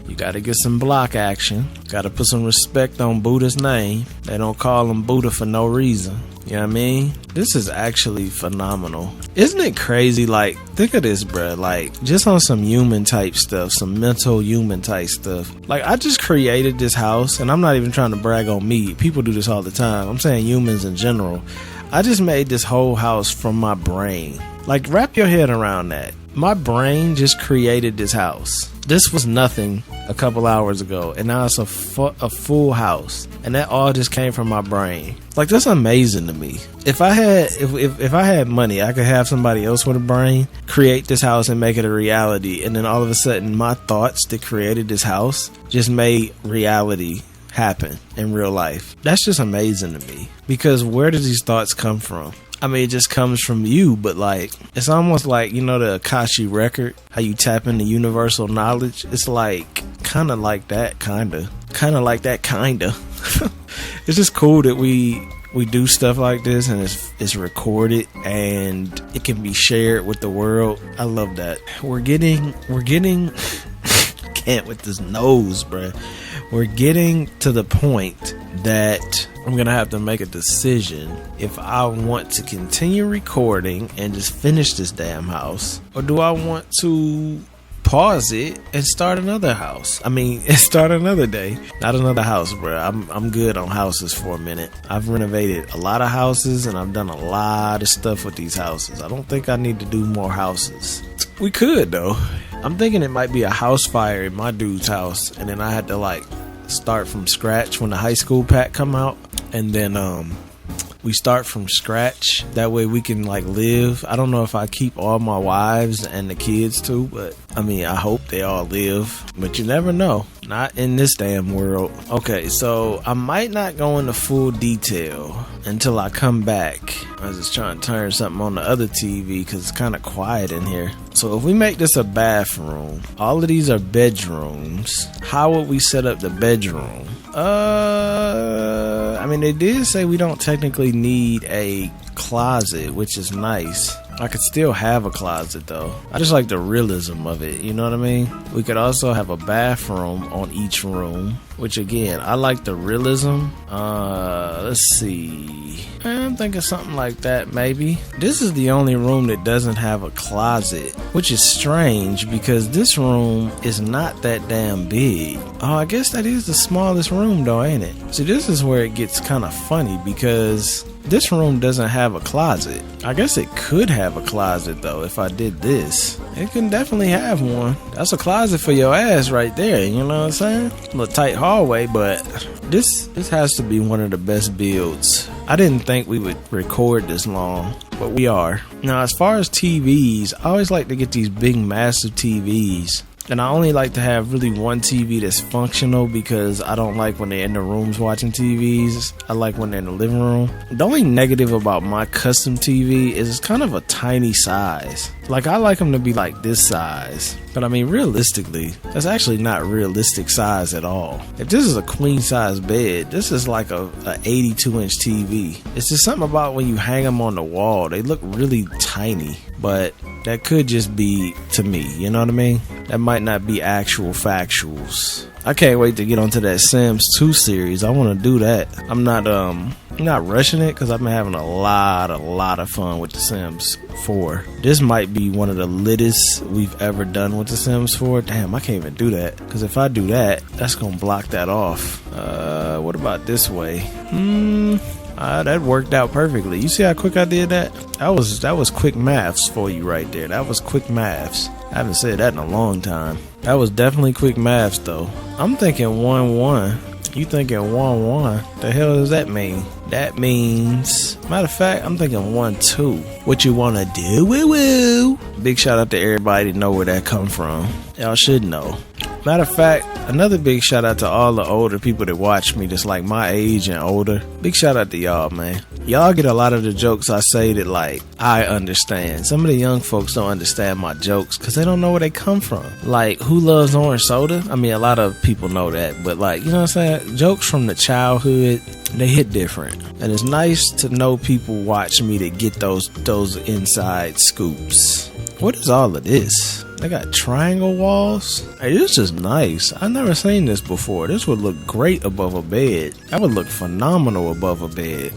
A: You gotta get some block action. Gotta put some respect on Buddha's name. They don't call him Buddha for no reason. You know what I mean? This is actually phenomenal. Isn't it crazy? Like, think of this, bruh. Like, just on some human type stuff, some mental human type stuff. Like, I just created this house, and I'm not even trying to brag on me. People do this all the time. I'm saying humans in general. I just made this whole house from my brain. Like, wrap your head around that. my brain just created this house. This was nothing a couple hours ago, and now it's a full house, and that all just came from my brain. Like, that's amazing to me. If I had money, I could have somebody else with a brain create this house and make it a reality, and then all of a sudden my thoughts that created this house just made reality happen in real life. That's just amazing to me, because where do these thoughts come from? I mean, it just comes from you, but like, it's almost like, you know, the Akashic record, how you tap into universal knowledge. It's like, kind of like that, It's just cool that we do stuff like this, and it's recorded and it can be shared with the world. I love that. We're getting can't with this nose, bruh. We're getting to the point that I'm gonna have to make a decision if I want to continue recording and just finish this damn house, or do I want to pause it and start another house. I mean, start another day, not another house, bro. I'm good on houses for a minute. I've renovated a lot of houses, and I've done a lot of stuff with these houses. I don't think I need to do more houses. We could, though. I'm thinking it might be a house fire in my dude's house, and then I had to like start from scratch when the high school pack come out, and then we start from scratch. That way we can like live. I don't know if I keep all my wives and the kids too, but I mean, I hope they all live, but you never know. Not in this damn world. Okay, so I might not go into full detail until I come back. I was just trying to turn something on the other TV because it's kind of quiet in here. So if we make this a bathroom, all of these are bedrooms. How would we set up the bedroom? I mean, they did say we don't technically need a closet, which is nice. I could still have a closet though. I just like the realism of it, you know what I mean? We could also have a bathroom on each room, which again, I like the realism. Let's see. I'm thinking something like that maybe. This is the only room that doesn't have a closet, which is strange because this room is not that damn big. Oh, I guess that is the smallest room though, ain't it? See, this is where it gets kind of funny because this room doesn't have a closet. I guess it could have a closet though if I did this. It can definitely have one. That's a closet for your ass right there, you know what I'm saying? A little tight hallway, but this has to be one of the best builds. I didn't think we would record this long, but we are. Now, as far as TVs, I always like to get these big, massive TVs. And I only like to have really one TV that's functional because I don't like when they're in the rooms watching TVs. I like when they're in the living room. The only negative about my custom TV is it's kind of a tiny size. Like, I like them to be like this size. But I mean, realistically, that's actually not realistic size at all. If this is a queen size bed, this is like a 82-inch TV. It's just something about when you hang them on the wall, they look really tiny. But that could just be to me, you know what I mean? That might not be actual factuals. I can't wait to get onto that Sims 2 series. I want to do that. I'm not rushing it because I've been having a lot of fun with the Sims 4. This might be one of the littest we've ever done with the Sims 4. Damn, I can't even do that because if I do that, that's gonna block that off. What about this way? That worked out perfectly. You see how quick I did that? That was quick maths for you right there. That was quick maths. I haven't said that in a long time. That was definitely quick maths though. I'm thinking 1-1. You thinking 1-1? The hell does that mean? That means, matter of fact, I'm thinking 1-2. What you wanna do? Woo woo. Big shout out to everybody to know where that come from. Y'all should know. Matter of fact, another big shout out to all the older people that watch me that's like my age and older. Big shout out to y'all, man. Y'all get a lot of the jokes I say that like I understand. Some of the young folks don't understand my jokes because they don't know where they come from. Like, who loves orange soda? I mean, a lot of people know that, but like, you know what I'm saying? Jokes from the childhood, they hit different. And it's nice to know people watch me to get those inside scoops. What is all of this? They got triangle walls. Hey, this is nice. I've never seen this before. This would look great above a bed. That would look phenomenal above a bed.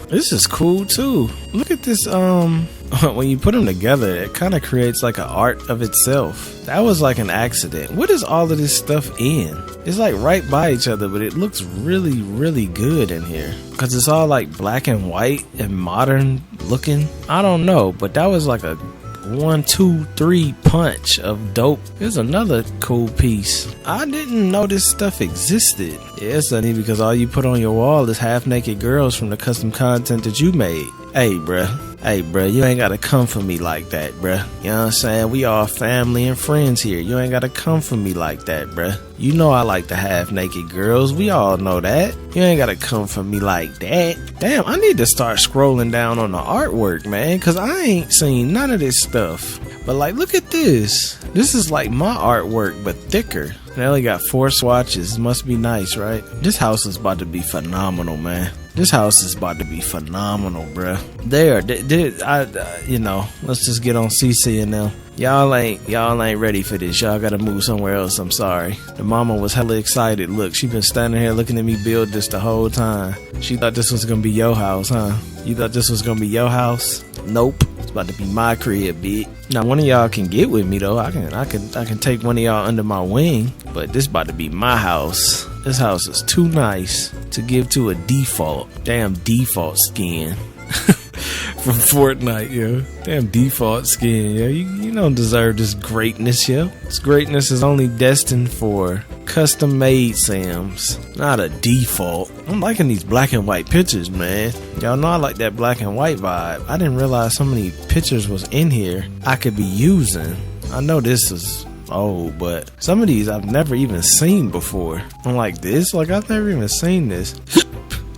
A: This is cool too. Look at this. When you put them together, it kind of creates like an art of itself. That was like an accident. What is all of this stuff in? It's like right by each other, but it looks really, really good in here. Because it's all like black and white and modern looking. I don't know, but that was like a 1, 2, 3 punch of dope. Here's another cool piece. I didn't know this stuff existed. Yeah, Sonny, because all you put on your wall is half naked girls from the custom content that you made. Hey, bruh, you ain't gotta come for me like that, bruh. You know what I'm saying? We all family and friends here. You ain't gotta come for me like that, bruh. You know I like the half-naked girls. We all know that. You ain't gotta come for me like that. Damn, I need to start scrolling down on the artwork, man, because I ain't seen none of this stuff. But, like, look at this. This is like my artwork, but thicker. They only got 4 swatches. Must be nice, right? This house is about to be phenomenal, man. This house is about to be phenomenal, bruh. Let's just get on CC and them. Y'all ain't ready for this. Y'all gotta move somewhere else. I'm sorry. The mama was hella excited. Look, she been standing here looking at me build this the whole time. She thought this was gonna be your house, huh? You thought this was gonna be your house? Nope. It's about to be my crib, bitch. Now, one of y'all can get with me though. I can take one of y'all under my wing. But this about to be my house. This house is too nice to give to a default. Damn default skin. From Fortnite, yo. Damn default skin, yo. You don't deserve this greatness, yo. This greatness is only destined for custom made SIMS, not a default. I'm liking these black and white pictures, man. Y'all know I like that black and white vibe. I didn't realize so many pictures was in here I could be using. I know this is old, but some of these I've never even seen before. I'm like this, like I've never even seen this.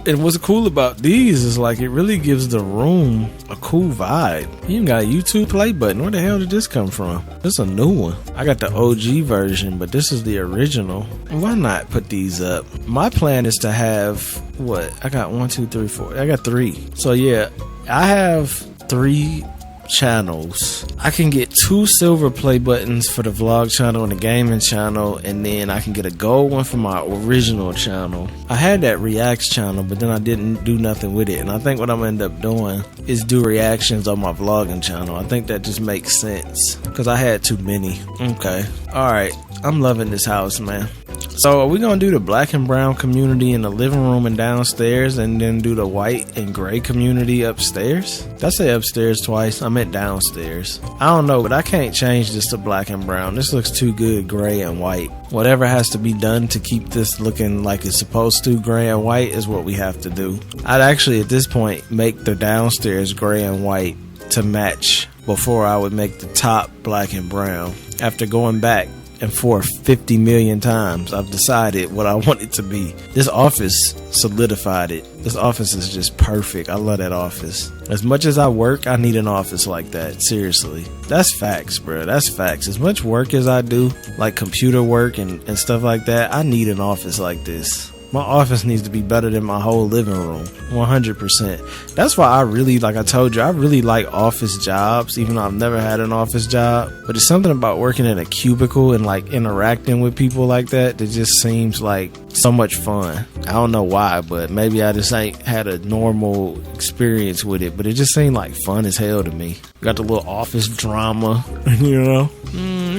A: And what's cool about these is like it really gives the room a cool vibe. You even got a YouTube play button. Where the hell did this come from? This is a new one. I got the OG version, but this is the original. Why not put these up? My plan is to have what? I got 1, 2, 3, 4. I got 3. So yeah, I have 3 channels. I can get 2 silver play buttons for the vlog channel and the gaming channel, and then I can get a gold one for my original channel. I had that reacts channel, but then I didn't do nothing with it, and I think what I'm gonna end up doing is do reactions on my vlogging channel. I think that just makes sense because I had too many. Okay, alright, I'm loving this house, man. So are we gonna do the black and brown community in the living room and downstairs, and then do the white and gray community upstairs? Did I say upstairs twice? I meant downstairs. I don't know, but I can't change this to black and brown. This looks too good gray and white. Whatever has to be done to keep this looking like it's supposed to, gray and white, is what we have to do. I'd actually at this point make the downstairs gray and white to match before I would make the top black and brown. After going back and forth 50 million times, I've decided what I want it to be. This office solidified it. This office is just perfect. I love that office. As much as I work, I need an office like that. Seriously. That's facts, bro. That's facts. As much work as I do, like computer work and stuff like that, I need an office like this. My office needs to be better than my whole living room. 100%. That's why I really, like I told you, I really like office jobs, even though I've never had an office job. But it's something about working in a cubicle and like interacting with people like that just seems like so much fun. I don't know why, but maybe I just ain't had a normal experience with it. But it just seemed like fun as hell to me. Got the little office drama, you know?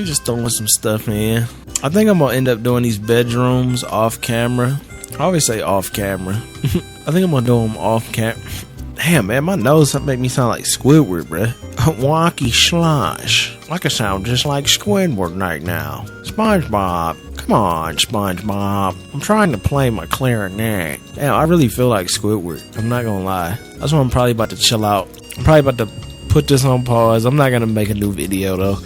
A: Just throwing some stuff in. I think I'm gonna end up doing these bedrooms off camera. I always say off camera. I think I'm gonna do them off camera. Damn, man, my nose make me sound like Squidward, bruh. Wonky slosh. I can sound just like Squidward right now. SpongeBob. Come on, SpongeBob. I'm trying to play my clarinet. Damn, I really feel like Squidward. I'm not gonna lie. That's why I'm probably about to chill out. I'm probably about to put this on pause. I'm not gonna make a new video, though.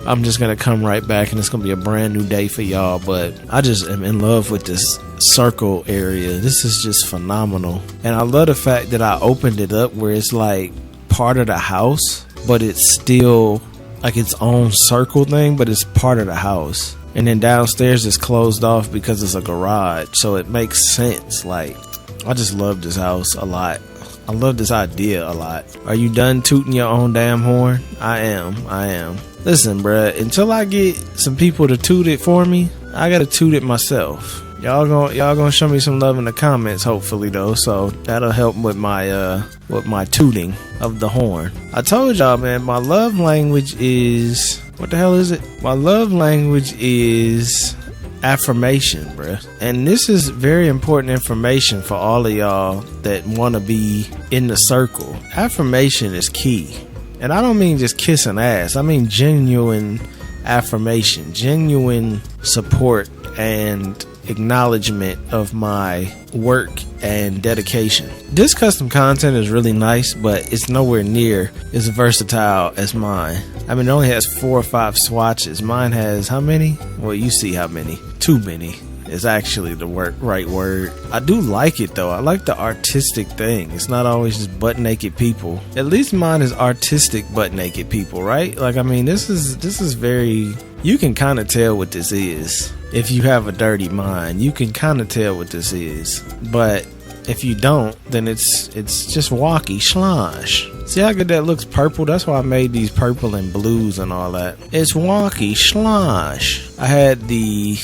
A: I'm just gonna come right back and it's gonna be a brand new day for y'all. But I just am in love with this circle area. This is just phenomenal. And I love the fact that I opened it up where it's like part of the house, but it's still like its own circle thing, but it's part of the house. And then downstairs it's closed off because it's a garage, so it makes sense. Like, I just love this house a lot. I love this idea a lot. Are you done tooting your own damn horn? I am. Listen, bruh, until I get some people to toot it for me, I gotta toot it myself. Y'all gonna show me some love in the comments, hopefully, though, so that'll help with my tooting of the horn. I told y'all, man, my love language is, what the hell is it? My love language is affirmation, bruh. And this is very important information for all of y'all that want to be in the circle. Affirmation is key. And I don't mean just kissing ass. I mean genuine affirmation, genuine support, and acknowledgement of my work and dedication. This custom content is really nice, but it's nowhere near as versatile as mine. I mean, it only has 4 or 5 swatches. Mine has how many? Well, you see how many. Too many is actually the right word. I do like it though. I like the artistic thing. It's not always just butt naked people. At least mine is artistic butt naked people, right? Like, I mean, this is very, you can kind of tell what this is. If you have a dirty mind, you can kind of tell what this is. But if you don't, then it's just walkie schlosh. See how good that looks purple? That's why I made these purple and blues and all that. It's walkie schlosh. I had the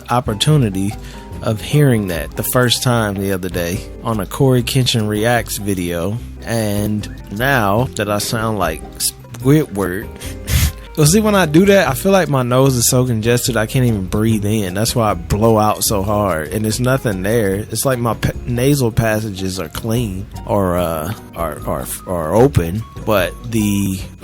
A: opportunity of hearing that the first time the other day on a Corey Kenshin Reacts video. And now that I sound like Squidward, well, see, when I do that, I feel like my nose is so congested I can't even breathe in. That's why I blow out so hard, and there's nothing there. It's like my nasal passages are clean or open. But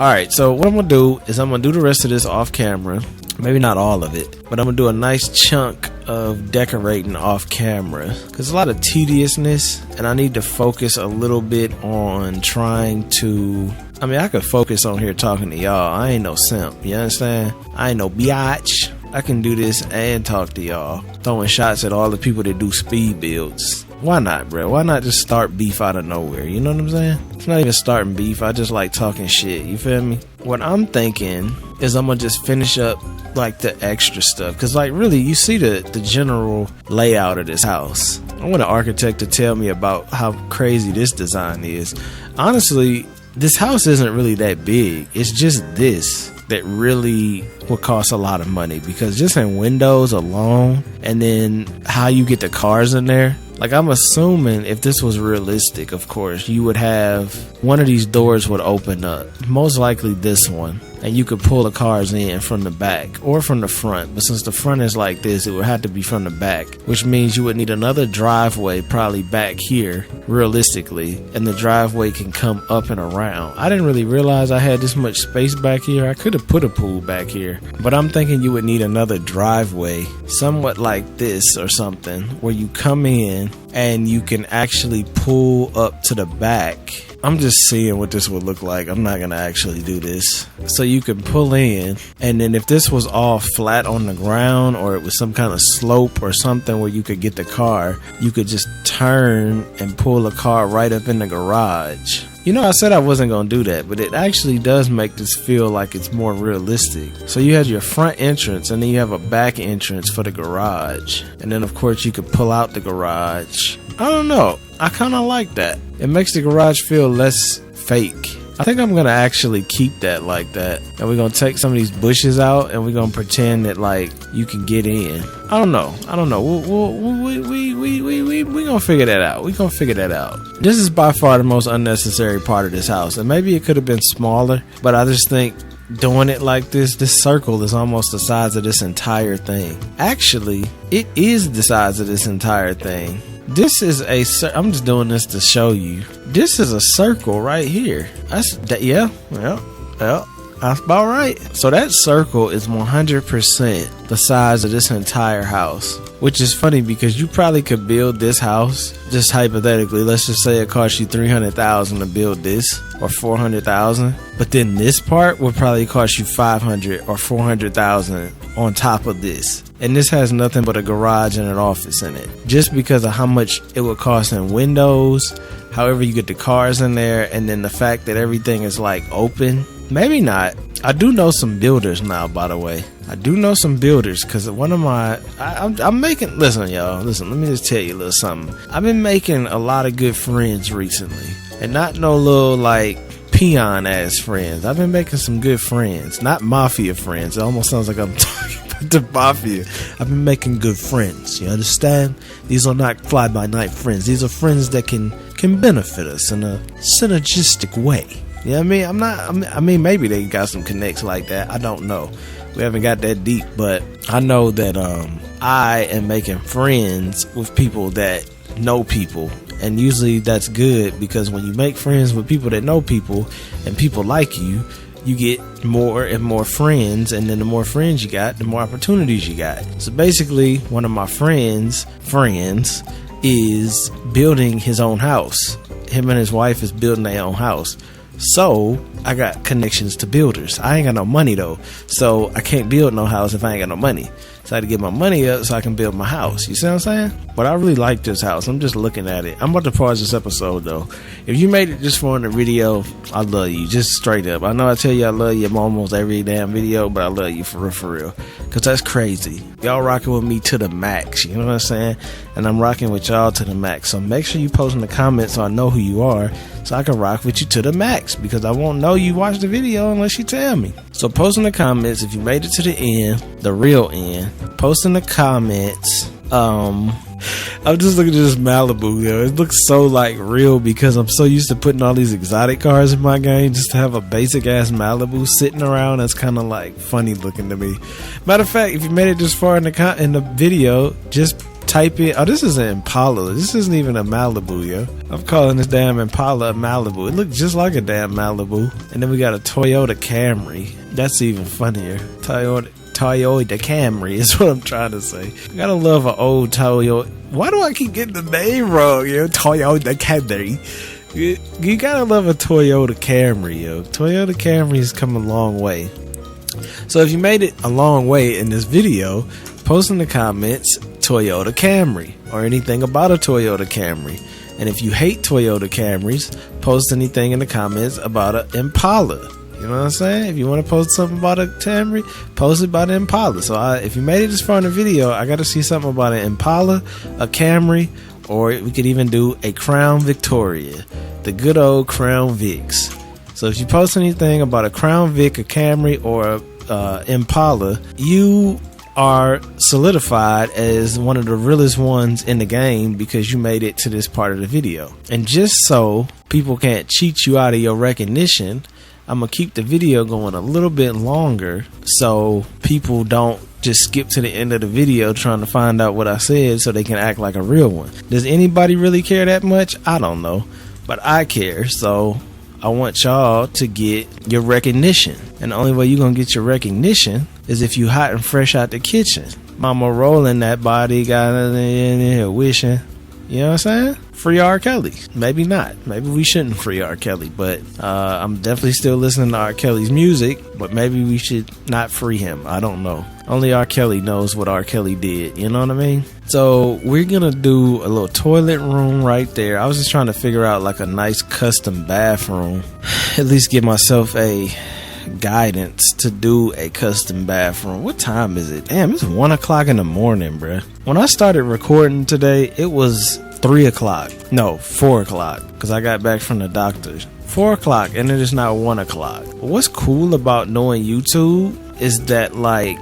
A: all right. So what I'm gonna do is I'm gonna do the rest of this off camera. Maybe not all of it, but I'm gonna do a nice chunk of decorating off camera because a lot of tediousness, and I need to focus a little bit on trying to. I mean, I could focus on here talking to y'all. I ain't no simp, you understand? I ain't no biatch. I can do this and talk to y'all, throwing shots at all the people that do speed builds. Why not, bro? Why not just start beef out of nowhere? You know what I'm saying? It's not even starting beef. I just like talking shit. You feel me? What I'm thinking is I'm gonna just finish up like the extra stuff, because like really you see the general layout of this house. I want an architect to tell me about how crazy this design is. Honestly, this house isn't really that big. It's just this that really would cost a lot of money, because just in windows alone, and then how you get the cars in there. Like, I'm assuming if this was realistic, of course, you would have one of these doors would open up, most likely this one, and you could pull the cars in from the back or from the front. But since the front is like this, it would have to be from the back, which means you would need another driveway probably back here, realistically, and the driveway can come up and around. I didn't really realize I had this much space back here. I could have put a pool back here, but I'm thinking you would need another driveway, somewhat like this or something, where you come in and you can actually pull up to the back. I'm just seeing what this would look like. I'm not gonna actually do this. So you can pull in, and then if this was all flat on the ground, or it was some kind of slope or something where you could get the car, you could just turn and pull the car right up in the garage. You know, I said I wasn't gonna do that, but it actually does make this feel like it's more realistic. So you have your front entrance, and then you have a back entrance for the garage, and then of course you could pull out the garage. I don't know, I kind of like that. It makes the garage feel less fake. I think I'm gonna actually keep that like that, and we're gonna take some of these bushes out, and we're gonna pretend that like you can get in. I don't know. We gonna figure that out. We gonna figure that out. This is by far the most unnecessary part of this house, and maybe it could have been smaller, but I just think doing it like this circle is almost the size of this entire thing. Actually, it is the size of this entire thing. This is I'm just doing this to show you. This is a circle right here. Yeah, that's about right. So that circle is 100% the size of this entire house, which is funny because you probably could build this house, just hypothetically. Let's just say it cost you $300,000 to build this, or $400,000, but then this part would probably cost you $500,000 or $400,000 on top of this. And this has nothing but a garage and an office in it, just because of how much it would cost in windows, however you get the cars in there, and then the fact that everything is like open. Maybe not. I do know some builders now, by the way. I do know some builders, because one of my I'm making, listen y'all, listen, let me just tell you a little something. I've been making a lot of good friends recently, and not no little like peon ass friends. I've been making some good friends, not mafia friends. It almost sounds like I'm talking about the mafia. I've been making good friends, you understand? These are not fly by night friends. These are friends that can benefit us in a synergistic way. You know what I mean? I mean, maybe they got some connects like that. I don't know. We haven't got that deep, but I know that I am making friends with people that know people And usually that's good, because when you make friends with people that know people and people like you, you get more and more friends, and then the more friends you got, the more opportunities you got. So basically, one of my friends is building his own house. Him and his wife is building their own house. So I got connections to builders. I ain't got no money though, so I can't build no house if I ain't got no money. So I had to get my money up so I can build my house. You see what I'm saying? But I really like this house. I'm just looking at it. I'm about to pause this episode though. If you made it just for the video, I love you. Just straight up. I know I tell you I love you almost every damn video, but I love you for real. Cause that's crazy. Y'all rocking with me to the max. You know what I'm saying? And I'm rocking with y'all to the max. So make sure you post in the comments so I know who you are, so I can rock with you to the max, because I won't know you watched the video unless you tell me. So post in the comments if you made it to the end, the real end. Post in the comments. I'm just looking at this Malibu, yo. It looks so like real, because I'm so used to putting all these exotic cars in my game. Just to have a basic ass Malibu sitting around, that's kind of like funny looking to me. Matter of fact, if you made it this far in the video, just type it. Oh, this is an Impala. This isn't even a Malibu, yo. I'm calling this damn Impala a Malibu. It looks just like a damn Malibu. And then we got a Toyota Camry. That's even funnier. Toyota Camry is what I'm trying to say. I gotta love an old Toyota. Why do I keep getting the name wrong, yo? Toyota Camry. You gotta love a Toyota Camry, yo. Toyota Camry has come a long way. So if you made it a long way in this video, post in the comments Toyota Camry or anything about a Toyota Camry. And if you hate Toyota Camrys, post anything in the comments about an Impala. You know what I'm saying? If you want to post something about a Camry, post it about an Impala. So if you made it this far in the video, I got to see something about an Impala, a Camry, or we could even do a Crown Victoria, the good old Crown Vics. So if you post anything about a Crown Vic, a Camry, or a Impala, you are solidified as one of the realest ones in the game, because you made it to this part of the video. And just so people can't cheat you out of your recognition, I'm gonna keep the video going a little bit longer, so people don't just skip to the end of the video trying to find out what I said so they can act like a real one. Does anybody really care that much? I don't know, but I care. So I want y'all to get your recognition, and the only way you're gonna get your recognition is if you hot and fresh out the kitchen. Mama rolling that body, got in there wishing. You know what I'm saying? Free R. Kelly. Maybe not. Maybe we shouldn't free R. Kelly, but I'm definitely still listening to R. Kelly's music, but maybe we should not free him. I don't know. Only R. Kelly knows what R. Kelly did. You know what I mean? So we're gonna do a little toilet room right there. I was just trying to figure out like a nice custom bathroom. At least give myself a guidance to do a custom bathroom. What time is it? Damn, it's 1 o'clock in the morning, bruh. When I started recording today, it was 3 o'clock. No, 4 o'clock, because I got back from the doctor's. 4 o'clock, and it is now 1 o'clock. But what's cool about knowing YouTube is that, like,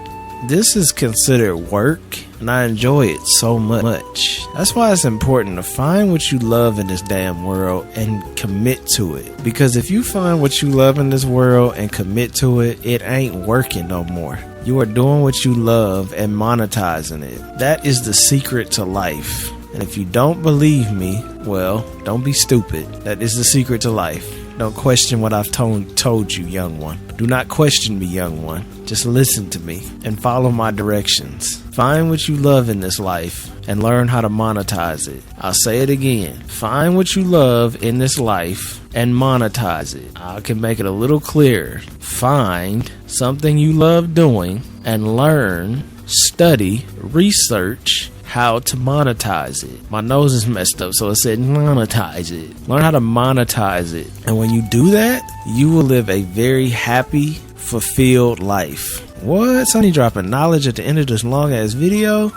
A: this is considered work, and I enjoy it so much. That's why it's important to find what you love in this damn world and commit to it. Because if you find what you love in this world and commit to it, it ain't working no more. You are doing what you love and monetizing it. That is the secret to life. And if you don't believe me, well, don't be stupid. That is the secret to life. Don't question what I've told you, young one. Do not question me, young one. Just listen to me and follow my directions. Find what you love in this life and learn how to monetize it. I'll say it again. Find what you love in this life and monetize it. I can make it a little clearer. Find something you love doing and learn, study, research how to monetize it. My nose is messed up, so it said monetize it. Learn how to monetize it. And when you do that, you will live a very happy, fulfilled life. What? Sonny dropping knowledge at the end of this long ass video?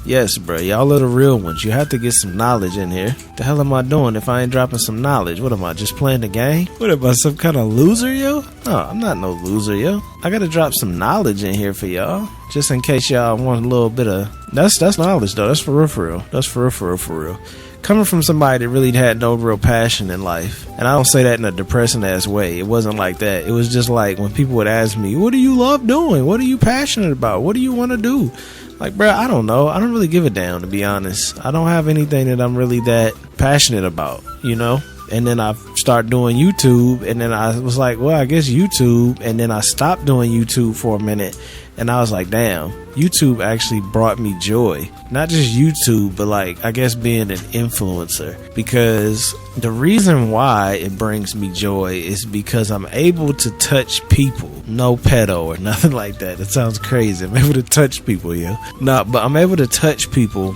A: Yes, bro. Y'all are the real ones. You have to get some knowledge in here. The hell am I doing if I ain't dropping some knowledge? What am I, just playing the game? What am I, some kind of loser, yo? No, I'm not no loser, yo. I gotta drop some knowledge in here for y'all, just in case y'all want a little bit of... That's knowledge, though. That's for real. That's for real. Coming from somebody that really had no real passion in life. And I don't say that in a depressing ass way. It wasn't like that. It was just like when people would ask me, what do you love doing? What are you passionate about? What do you want to do? Like, bro, I don't know. I don't really give a damn, to be honest. I don't have anything that I'm really that passionate about, you know? And then I started doing YouTube, and then I was like, well, I guess YouTube. And then I stopped doing YouTube for a minute, and I was like, damn, YouTube actually brought me joy. Not just YouTube, but like, I guess being an influencer. Because the reason why it brings me joy is because I'm able to touch people. No pedo or nothing like that. That sounds crazy. I'm able to touch people, yeah. No, but I'm able to touch people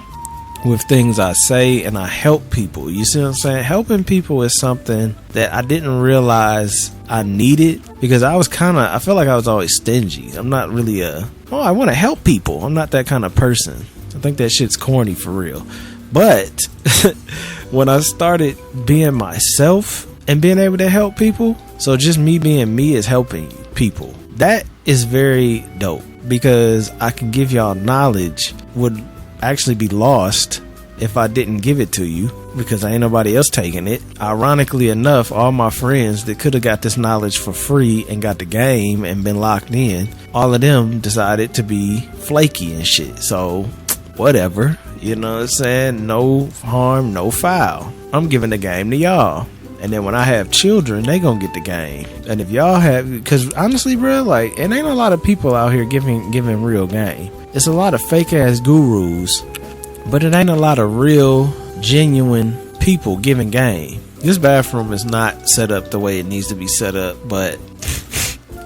A: with things I say, and I help people. You see what I'm saying? Helping people is something that I didn't realize I needed, because I felt like I was always stingy. I'm not really I want to help people. I'm not that kind of person. I think that shit's corny for real. But when I started being myself and being able to help people, so just me being me is helping people. That is very dope, because I can give y'all knowledge would actually be lost if I didn't give it to you, because ain't nobody else taking it. Ironically enough, all my friends that could have got this knowledge for free and got the game and been locked in, all of them decided to be flaky and shit. So whatever, you know what I'm saying? No harm, no foul. I'm giving the game to y'all. And then when I have children, they gonna get the game. And if y'all have, because honestly, bro, like, it ain't a lot of people out here giving real game. It's a lot of fake ass gurus, but it ain't a lot of real, genuine people giving game. This bathroom is not set up the way it needs to be set up, but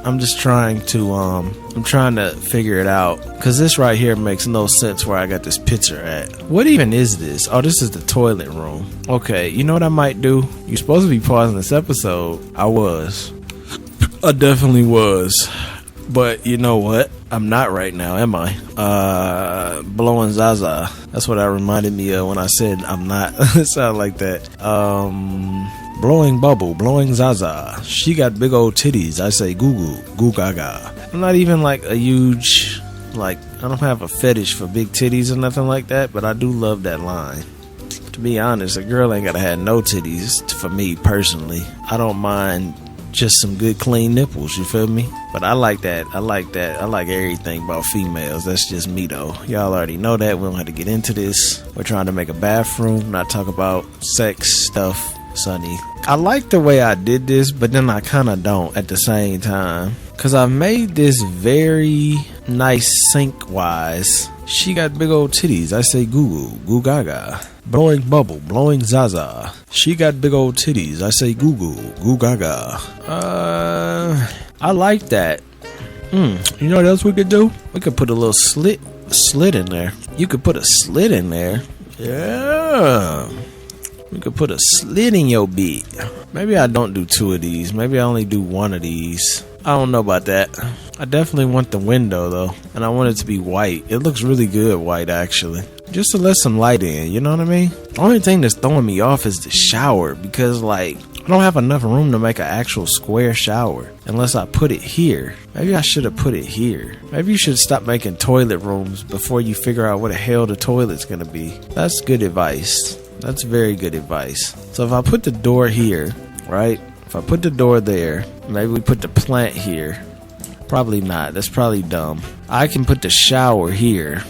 A: I'm just trying to figure it out, because this right here makes no sense where I got this picture at. What even is this? Oh, this is the toilet room. Okay, you know what I might do? You're supposed to be pausing this episode. I definitely was. But you know what? I'm not right now, am I? Blowing Zaza. That's what that reminded me of when I said I'm not. It sounded like that. Blowing bubble, blowing Zaza. She got big old titties. I say goo goo gaga. I'm not even like a huge, like, I don't have a fetish for big titties or nothing like that, but I do love that line. To be honest, a girl ain't gotta have no titties for me personally. I don't mind just some good clean nipples, you feel me? But I like that. I like everything about females. That's just me though. Y'all already know that. We don't have to get into this. We're trying to make a bathroom, not talk about sex stuff, Sonny. I like the way I did this, but then I kind of don't at the same time, because I made this very nice sync wise. She got big old titties. I say goo goo gaga. Blowing bubble, blowing Zaza. She got big old titties. I say goo goo gaga. I like that. You know what else we could do? We could put a little slit in there. You could put a slit in there. Yeah. We could put a slit in your beat. Maybe I don't do 2 of these. Maybe I only do 1 of these. I don't know about that. I definitely want the window though, and I want it to be white. It looks really good white actually, just to let some light in, you know what I mean? The only thing that's throwing me off is the shower, because like, I don't have enough room to make an actual square shower unless I put it here. Maybe I should have put it here. Maybe you should stop making toilet rooms before you figure out what the hell the toilet's gonna be. That's good advice. That's very good advice. So if I put the door here, right? If I put the door there, maybe we put the plant here. Probably not. That's probably dumb. I can put the shower here.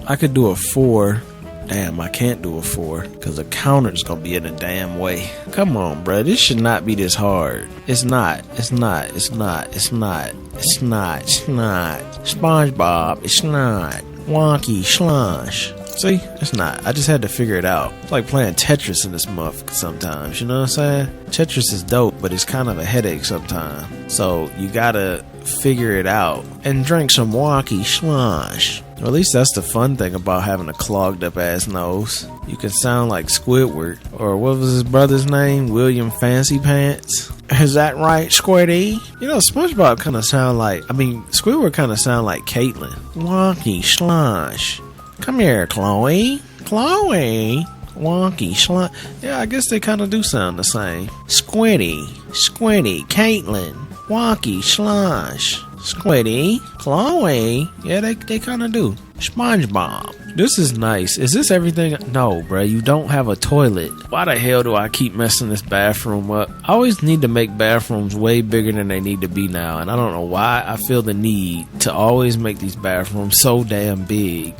A: I could do a 4. Damn, I can't do a 4 because the counter's gonna be in the damn way. Come on, bro. This should not be this hard. It's not. It's not. It's not. It's not. It's not. It's not. SpongeBob. It's not. Wonky Slush. See? It's not. I just had to figure it out. It's like playing Tetris in this month sometimes. You know what I'm saying? Tetris is dope, but it's kind of a headache sometimes. So you gotta figure it out and drink some wonky slush. Or at least that's the fun thing about having a clogged up ass nose. You can sound like Squidward, or what was his brother's name? William Fancy Pants. Is that right, Squiddy? You know, SpongeBob kind of sound like, Squidward kind of sound like Caitlyn. Wonky slush. Come here, Chloe. Chloe. Wonky slush. Yeah, I guess they kind of do sound the same. Squiddy. Caitlyn. Wonky slush. Squiddy. Chloe. Yeah, they kind of do. SpongeBob. This is nice. Is this everything? No, bruh. You don't have a toilet. Why the hell do I keep messing this bathroom up? I always need to make bathrooms way bigger than they need to be now. And I don't know why I feel the need to always make these bathrooms so damn big.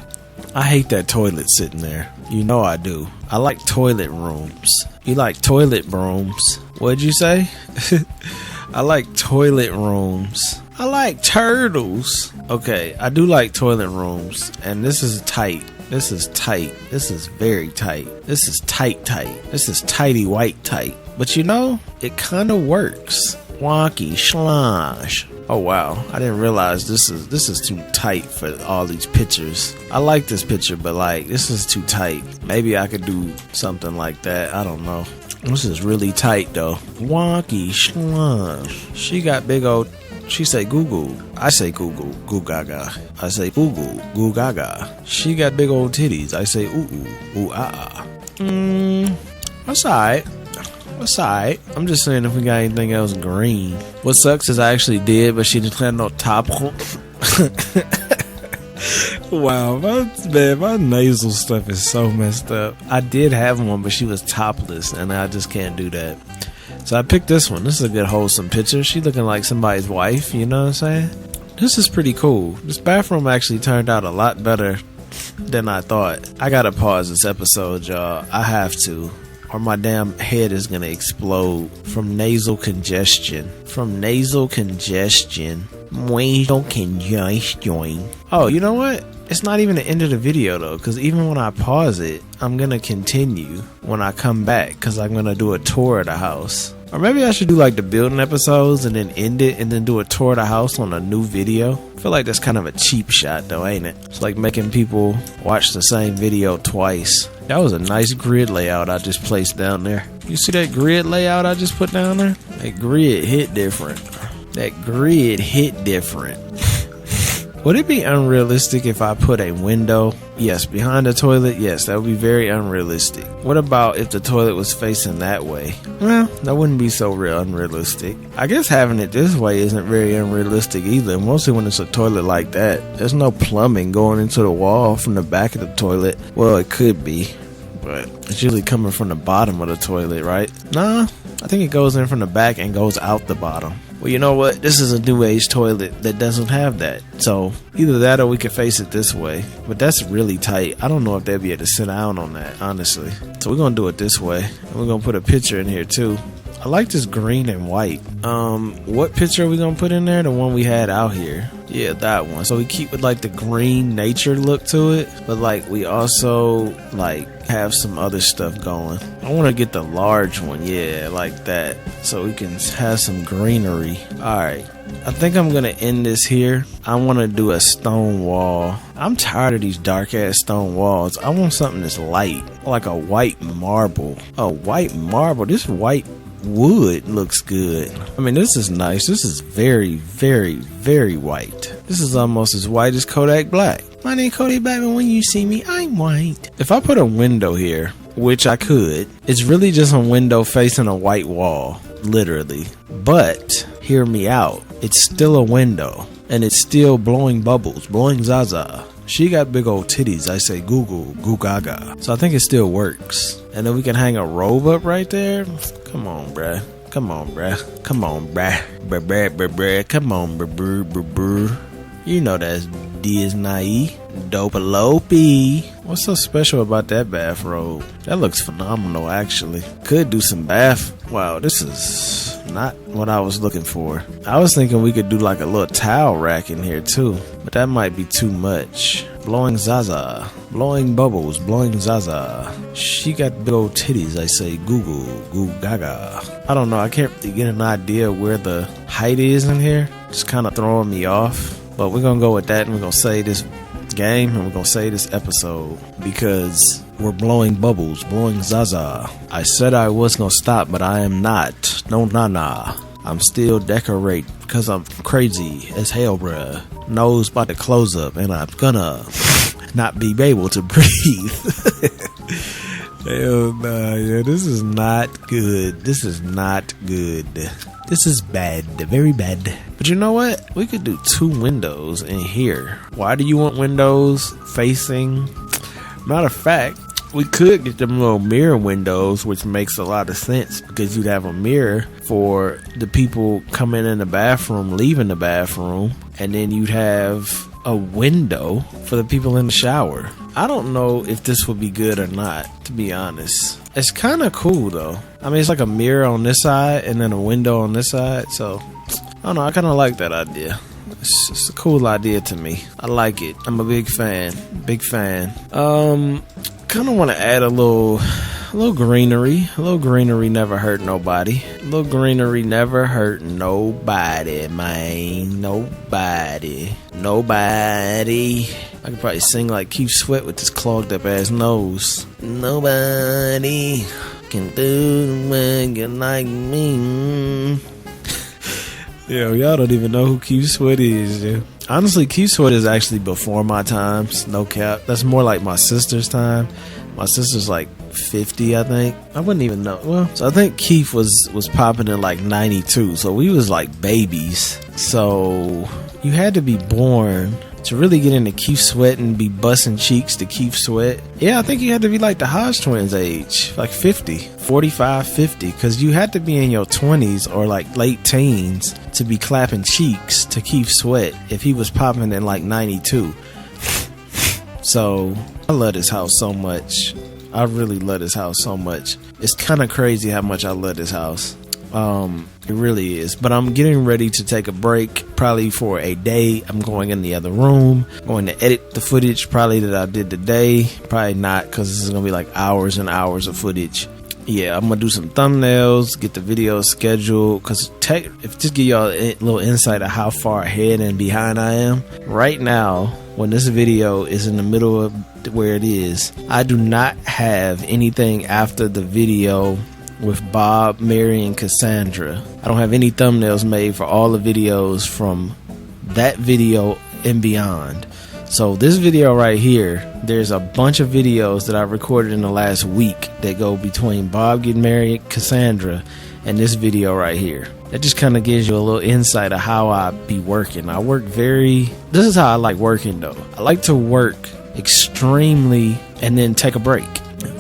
A: I hate that toilet sitting there. You know I do. I like toilet rooms. You like toilet brooms? What'd you say? I like toilet rooms. I like turtles. Okay, I do like toilet rooms. And this is tight. This is tight. This is very tight. This is tight. This is tighty white tight. But you know, it kind of works. Wonky schlosh. Oh wow, I didn't realize this is too tight for all these pictures. I like this picture, but like this is too tight. Maybe I could do something like that. I don't know. This is really tight though. Wonky schlosh. She got big old. She say Google. I say Google. Goo gaga. I say Google. Goo gaga. She got big old titties. I say ooh ah. That's alright. What's alright? I'm just saying if we got anything else green. What sucks is I actually did, but she didn't have no top. Wow, my nasal stuff is so messed up. I did have one, but she was topless, and I just can't do that. So I picked this one. This is a good wholesome picture. She looking like somebody's wife, you know what I'm saying? This is pretty cool. This bathroom actually turned out a lot better than I thought. I gotta pause this episode, y'all. I have to. Or my damn head is gonna explode from nasal congestion. Nasal congestion. Oh, you know what? It's not even the end of the video though, because even when I pause it, I'm gonna continue when I come back, because I'm gonna do a tour of the house. Or maybe I should do like the building episodes and then end it and then do a tour of the house on a new video. I feel like that's kind of a cheap shot though, ain't it? It's like making people watch the same video twice. That was a nice grid layout I just placed down there. You see that grid layout I just put down there? That grid hit different. Would it be unrealistic if I put a window? Yes, behind the toilet. Yes, that would be very unrealistic. What about if the toilet was facing that way? Well, that wouldn't be so unrealistic. I guess having it this way isn't very unrealistic either, mostly when it's a toilet like that. There's no plumbing going into the wall from the back of the toilet. Well, it could be, but it's usually coming from the bottom of the toilet, right? Nah, I think it goes in from the back and goes out the bottom. Well, you know what? This is a new age toilet that doesn't have that. So either that or we could face it this way. But that's really tight. I don't know if they'd be able to sit down on that, honestly. So we're going to do it this way. And we're going to put a picture in here too. I like this green and white. What picture are we going to put in there? The one we had out here. Yeah, that one. So we keep with like the green nature look to it. But like we also like have some other stuff going. I want to get the large one. Yeah, like that. So we can have some greenery. Alright. I think I'm going to end this here. I want to do a stone wall. I'm tired of these dark ass stone walls. I want something that's light. Like a white marble. A white marble. This white wood looks good. I mean, this is nice. This is very, very, very white. This is almost as white as Kodak Black. My name Kodak Black, but when you see me, I'm white. If I put a window here, which I could, it's really just a window facing a white wall, literally. But hear me out. It's still a window, and it's still blowing bubbles, blowing zaza. She got big old titties. I say goo gaga. So I think it still works. And then we can hang a robe up right there. Come on, bruh. Come on, bruh. Come on, bruh. Bruh, bruh, bruh, bruh. Come on, bruh, bruh, bruh, bruh. You know that's Disney. Dopalope. What's so special about that bathrobe? That looks phenomenal, actually. Could do some bath. Wow, this is not what I was looking for. I was thinking we could do like a little towel rack in here too, but that might be too much. Blowing zaza, blowing bubbles, blowing zaza. She got big old titties. I say goo gaga. I don't know. I can't really get an idea where the height is in here. It's kind of throwing me off. But we're gonna go with that, and we're gonna say this game, and we're gonna say this episode because we're blowing bubbles, blowing zaza. I said I was gonna stop, but I am not. No, nah. I'm still decorate because I'm crazy as hell, bruh. Nose about to close up, and I'm gonna not be able to breathe. Hell nah, yeah, this is not good. This is not good. This is bad, very bad. But you know what? We could do 2 windows in here. Why do you want windows facing? Matter of fact, we could get them little mirror windows, which makes a lot of sense because you'd have a mirror for the people coming in the bathroom, leaving the bathroom, and then you'd have a window for the people in the shower. I don't know if this would be good or not, to be honest. It's kind of cool though. I mean, it's like a mirror on this side and then a window on this side. So, I don't know. I kind of like that idea. It's a cool idea to me. I like it. I'm a big fan. Big fan. Kind of want to add a little greenery. A little greenery never hurt nobody. A little greenery never hurt nobody, man. Nobody. I could probably sing like Keith Sweat with this clogged up ass nose. Nobody can do it like me. Yo, y'all don't even know who Keith Sweat is, yo. Honestly, Keith Sweat is actually before my times. No cap. That's more like my sister's time. My sister's like 50, I think. I wouldn't even know. Well, so I think Keith was popping in like 92. So we was like babies. So you had to be born to really get into Keith Sweat and be busting cheeks to Keith Sweat. Yeah, I think you had to be like the Hodge twins age, like 50, 45, 50, because you had to be in your 20s or like late teens to be clapping cheeks to Keith Sweat if he was popping in like 92. So I love this house so much. I really love this house so much. It's kind of crazy how much I love this house. It really is. But I'm getting ready to take a break, probably for a day. I'm going in the other room, going to edit the footage probably that I did today. Probably not, because this is going to be like hours and hours of footage. Yeah, I'm going to do some thumbnails, get the video scheduled, because just give y'all a little insight of how far ahead and behind I am. Right now, when this video is in the middle of where it is, I do not have anything after the video with Bob, Mary, and Cassandra. I don't have any thumbnails made for all the videos from that video and beyond. So this video right here, there's a bunch of videos that I recorded in the last week that go between Bob getting married, Cassandra, and this video right here. That just kind of gives you a little insight of how I be working. This is how I like working though. I like to work extremely and then take a break.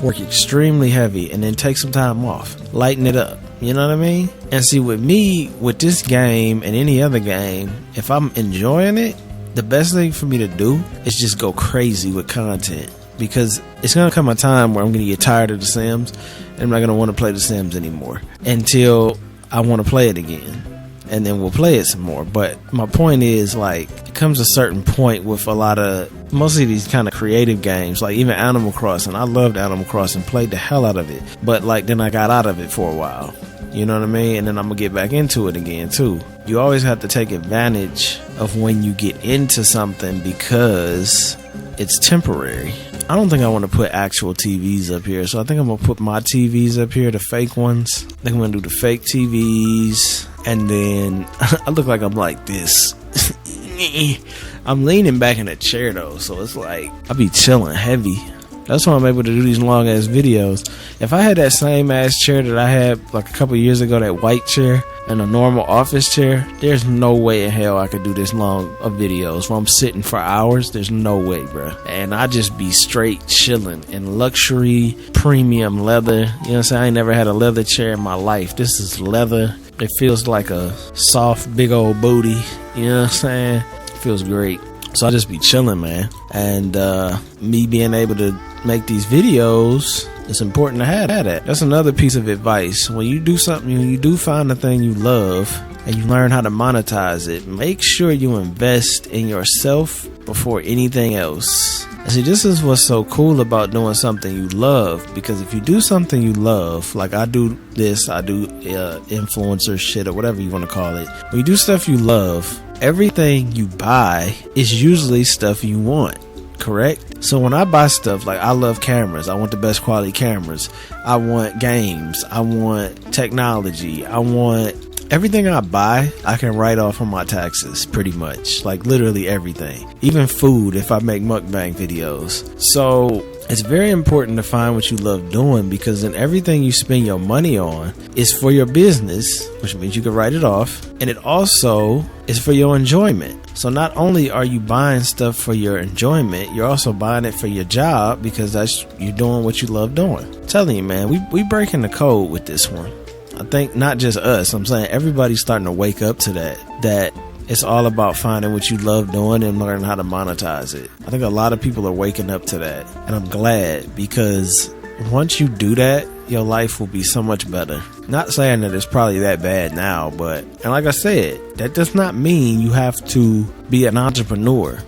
A: Work extremely heavy and then take some time off. Lighten it up. You know what I mean? And see, with me, with this game and any other game, if I'm enjoying it, the best thing for me to do is just go crazy with content. Because it's going to come a time where I'm going to get tired of The Sims and I'm not going to want to play The Sims anymore until I want to play it again. And then we'll play it some more. But my point is, like, it comes a certain point with most of these kind of creative games, like even Animal Crossing. I loved Animal Crossing, played the hell out of it. But like then I got out of it for a while. You know what I mean? And then I'm going to get back into it again too. You always have to take advantage of when you get into something because it's temporary. I don't think I want to put actual TVs up here. So I think I'm going to put my TVs up here, the fake ones. I think I'm going to do the fake TVs. And then I look like I'm like this. I'm leaning back in a chair though, so it's like I be chilling heavy. That's why I'm able to do these long ass videos. If I had that same ass chair that I had like a couple years ago, that white chair and a normal office chair, there's no way in hell I could do this long of videos where I'm sitting for hours. There's no way, bro. And I just be straight chilling in luxury premium leather. You know what I'm saying? I ain't never had a leather chair in my life. This is leather. It feels like a soft big old booty. You know what I'm saying? It feels great. So I just be chilling, man. And me being able to make these videos, it's important to have that. That's another piece of advice. When you do something, you do find a thing you love and you learn how to monetize it, make sure you invest in yourself before anything else. And see, this is what's so cool about doing something you love, because if you do something you love, like I do this, I do influencer shit or whatever you want to call it. When you do stuff you love, everything you buy is usually stuff you want, correct? So when I buy stuff, like I love cameras, I want the best quality cameras, I want games, I want technology, I want everything I buy, I can write off on my taxes pretty much, like literally everything, even food if I make mukbang videos. So it's very important to find what you love doing, because then everything you spend your money on is for your business, which means you can write it off, and it also is for your enjoyment. So not only are you buying stuff for your enjoyment, you're also buying it for your job, because you're doing what you love doing. I'm telling you, man, we breaking the code with this one. I think not just us, I'm saying everybody's starting to wake up to that it's all about finding what you love doing and learning how to monetize it. I think a lot of people are waking up to that, and I'm glad, because once you do that, your life will be so much better. Not saying that it's probably that bad now, but, and like I said, that does not mean you have to be an entrepreneur.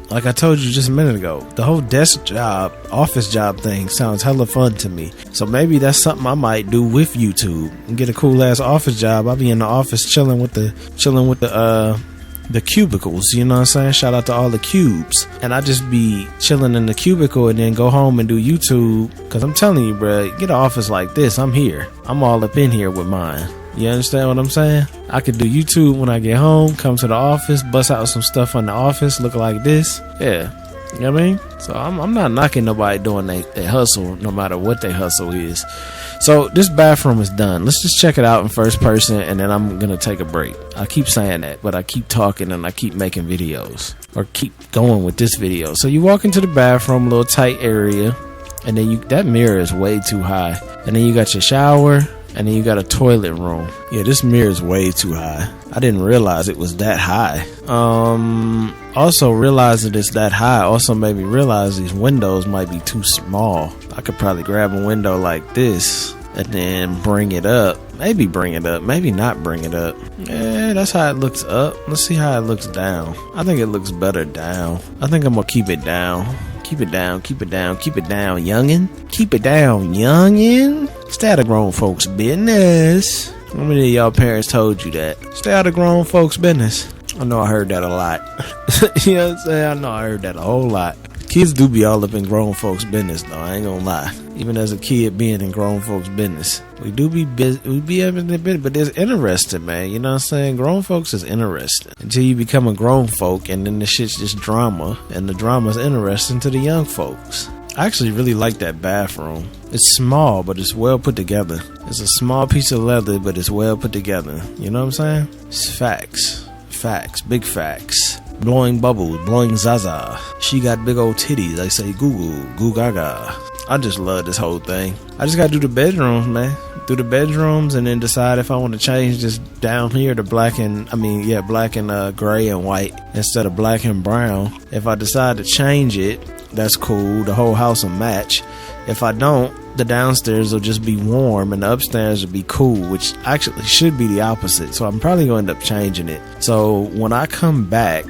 A: Like I told you just a minute ago, the whole desk job, office job thing sounds hella fun to me. So maybe that's something I might do with YouTube and get a cool ass office job. I'll be in the office chilling with the cubicles, you know what I'm saying? Shout out to all the cubes. And I just be chilling in the cubicle and then go home and do YouTube. Cause I'm telling you, bro, get an office like this, I'm here. I'm all up in here with mine. You understand what I'm saying? I could do YouTube when I get home, come to the office, bust out some stuff on the office, look like this. Yeah. You know what I mean? So I'm not knocking nobody doing their hustle, no matter what their hustle is. So this bathroom is done. Let's just check it out in first person, and then I'm going to take a break. I keep saying that, but I keep talking and I keep making videos, or keep going with this video. So you walk into the bathroom, a little tight area, and then that mirror is way too high. And then you got your shower, and then you got a toilet room. Yeah, this mirror is way too high. I didn't realize it was that high. Also realizing it's that high also made me realize these windows might be too small. I could probably grab a window like this and then bring it up. Maybe bring it up, maybe not bring it up. Yeah, that's how it looks up. Let's see how it looks down. I think it looks better down. I think I'm gonna keep it down. Keep it down, keep it down, keep it down, youngin'. Keep it down, youngin'. Stay out of grown folks' business. How many of y'all parents told you that? Stay out of grown folks' business. I know I heard that a lot. You know what I'm saying? I know I heard that a whole lot. Kids do be all up in grown folks' business, though. I ain't gonna lie. Even as a kid being in grown folks' business, we do be busy. We be up in the business, but it's interesting, man. You know what I'm saying? Grown folks is interesting until you become a grown folk, and then the shit's just drama, and the drama's interesting to the young folks. I actually really like that bathroom. It's small, but it's well put together. It's a small piece of leather, but it's well put together. You know what I'm saying? It's facts. Facts. Big facts. Blowing bubbles. Blowing zaza. She got big old titties. I say goo goo. Goo gaga. I just love this whole thing. I just gotta do the bedrooms, man. Do the bedrooms and then decide if I want to change this down here to black and gray and white instead of black and brown. If I decide to change it, that's cool. The whole house will match. If I don't, the downstairs will just be warm and the upstairs will be cool, which actually should be the opposite. So I'm probably going to end up changing it. So when I come back,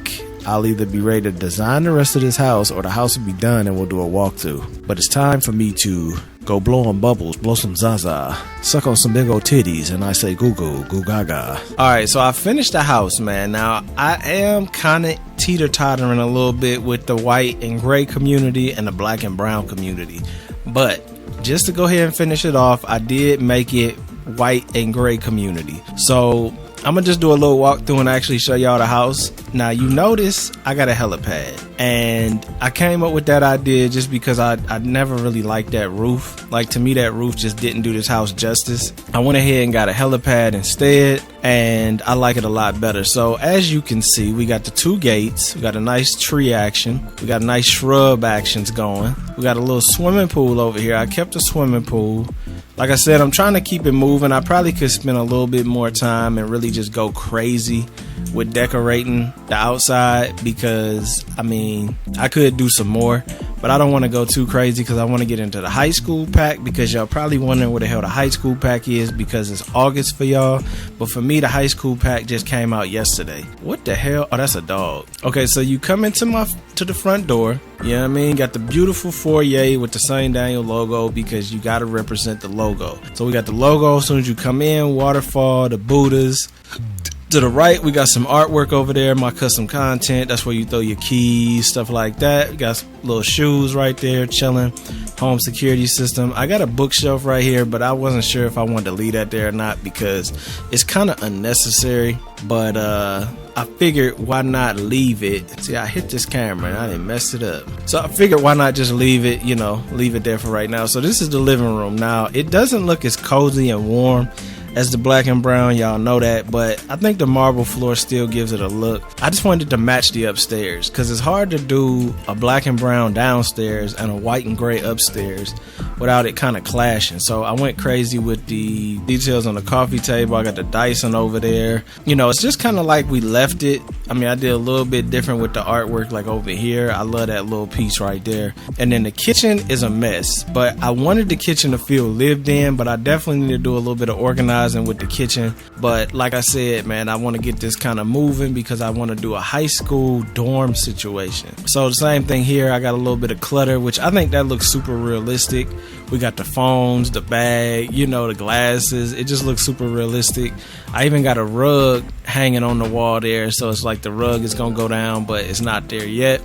A: I'll either be ready to design the rest of this house or the house will be done and we'll do a walkthrough. But it's time for me to go blow on bubbles, blow some zaza, suck on some big old titties, and I say goo goo, goo gaga. Alright, so I finished the house, man. Now, I am kind of teeter-tottering a little bit with the white and gray community and the black and brown community. But just to go ahead and finish it off, I did make it white and gray community. So I'm gonna just do a little walkthrough and actually show y'all the house. Now you notice I got a helipad, and I came up with that idea just because I never really liked that roof. Like, to me, that roof just didn't do this house justice. I went ahead and got a helipad instead, and I like it a lot better. So as you can see, we got the two gates, we got a nice tree action, we got a nice shrub actions going, we got a little swimming pool over here. I kept the swimming pool. Like I said, I'm trying to keep it moving. I probably could spend a little bit more time and really just go crazy with decorating the outside, because I mean, I could do some more, but I don't want to go too crazy because I want to get into the high school pack, because y'all probably wondering what the hell the high school pack is, because it's August for y'all. But for me, the high school pack just came out yesterday. What the hell? Oh, that's a dog. Okay, so you come into the front door. You know what I mean? Got the beautiful foyer with the St. Daniel logo, because you got to represent the logo. So we got the logo as soon as you come in, waterfall, the Buddhas. To the right, we got some artwork over there, my custom content. That's where you throw your keys, stuff like that. We got little shoes right there, chilling. Home security system. I got a bookshelf right here, but I wasn't sure if I wanted to leave that there or not, because it's kind of unnecessary. But I figured, why not leave it? See, I hit this camera and I didn't mess it up. So I figured, why not just leave it, leave it there for right now. So this is the living room. Now, it doesn't look as cozy and warm as the black and brown, y'all know that, but I think the marble floor still gives it a look. I just wanted to match the upstairs because it's hard to do a black and brown downstairs and a white and gray upstairs without it kind of clashing. So I went crazy with the details on the coffee table. I got the Dyson over there. You know, it's just kind of like we left it. I mean, I did a little bit different with the artwork, like over here. I love that little piece right there. And then the kitchen is a mess, but I wanted the kitchen to feel lived in, but I definitely need to do a little bit of organizing with the kitchen. But like I said, man, I want to get this kind of moving because I want to do a high school dorm situation. So the same thing here. I got a little bit of clutter, which I think that looks super realistic. We got the phones, the bag, you know, the glasses. It just looks super realistic. I even got a rug hanging on the wall there, so it's like the rug is gonna go down, but it's not there yet.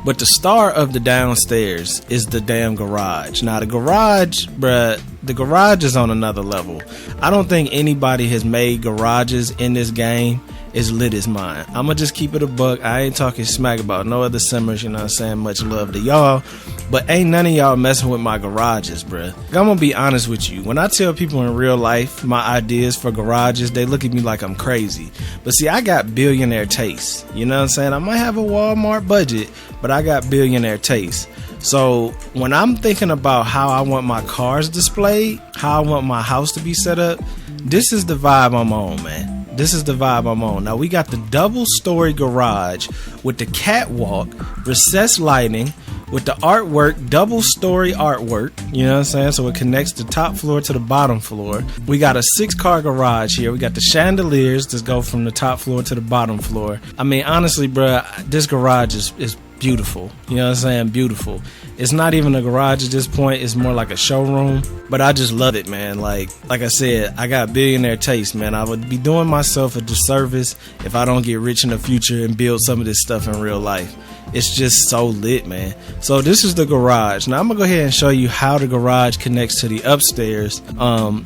A: But the star of the downstairs is the damn garage. Now the garage, bruh, the garage is on another level. I don't think anybody has made garages in this game as lit as mine. I'ma just keep it a buck. I ain't talking smack about no other simmers, you know what I'm saying? Much love to y'all, but ain't none of y'all messing with my garages, bruh. I'm gonna be honest with you. When I tell people in real life my ideas for garages, they look at me like I'm crazy. But see, I got billionaire taste. You know what I'm saying? I might have a Walmart budget, but I got billionaire taste. So when I'm thinking about how I want my cars displayed, how I want my house to be set up, this is the vibe I'm on, man. This is the vibe I'm on. Now we got the double-story garage with the catwalk, recessed lighting, with the artwork, double-story artwork, you know what I'm saying? So it connects the top floor to the bottom floor. We got a 6-car garage here. We got the chandeliers that go from the top floor to the bottom floor. I mean, honestly, bruh, this garage is beautiful. You know what I'm saying? Beautiful. It's not even a garage at this point. It's more like a showroom. But I just love it, man. Like I said, I got billionaire taste, man. I would be doing myself a disservice if I don't get rich in the future and build some of this stuff in real life. It's just so lit, man. So this is the garage. Now I'm gonna go ahead and show you how the garage connects to the upstairs.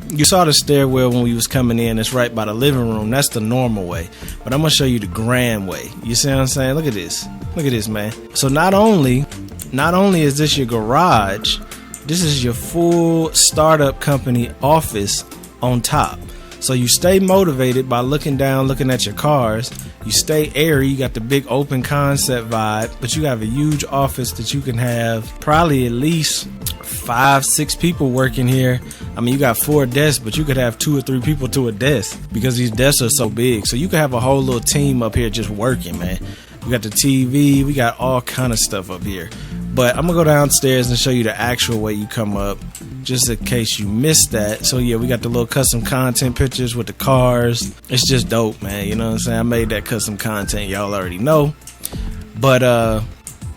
A: You saw the stairwell when we was coming in. It's right by the living room. That's the normal way. But I'm gonna show you the grand way. You see what I'm saying? Look at this. Look at this, man. So not only is this your garage, this is your full startup company office on top. So you stay motivated by looking down, looking at your cars. You stay airy. You got the big open concept vibe, but you have a huge office that you can have probably at least 5-6 people working here. I mean, you got 4 desks, but you could have 2 or 3 people to a desk because these desks are so big. So you could have a whole little team up here just working, man. We got the TV. We got all kind of stuff up here. But I'm going to go downstairs and show you the actual way you come up, just in case you missed that. So, yeah, we got the little custom content pictures with the cars. It's just dope, man. You know what I'm saying? I made that custom content. Y'all already know. But,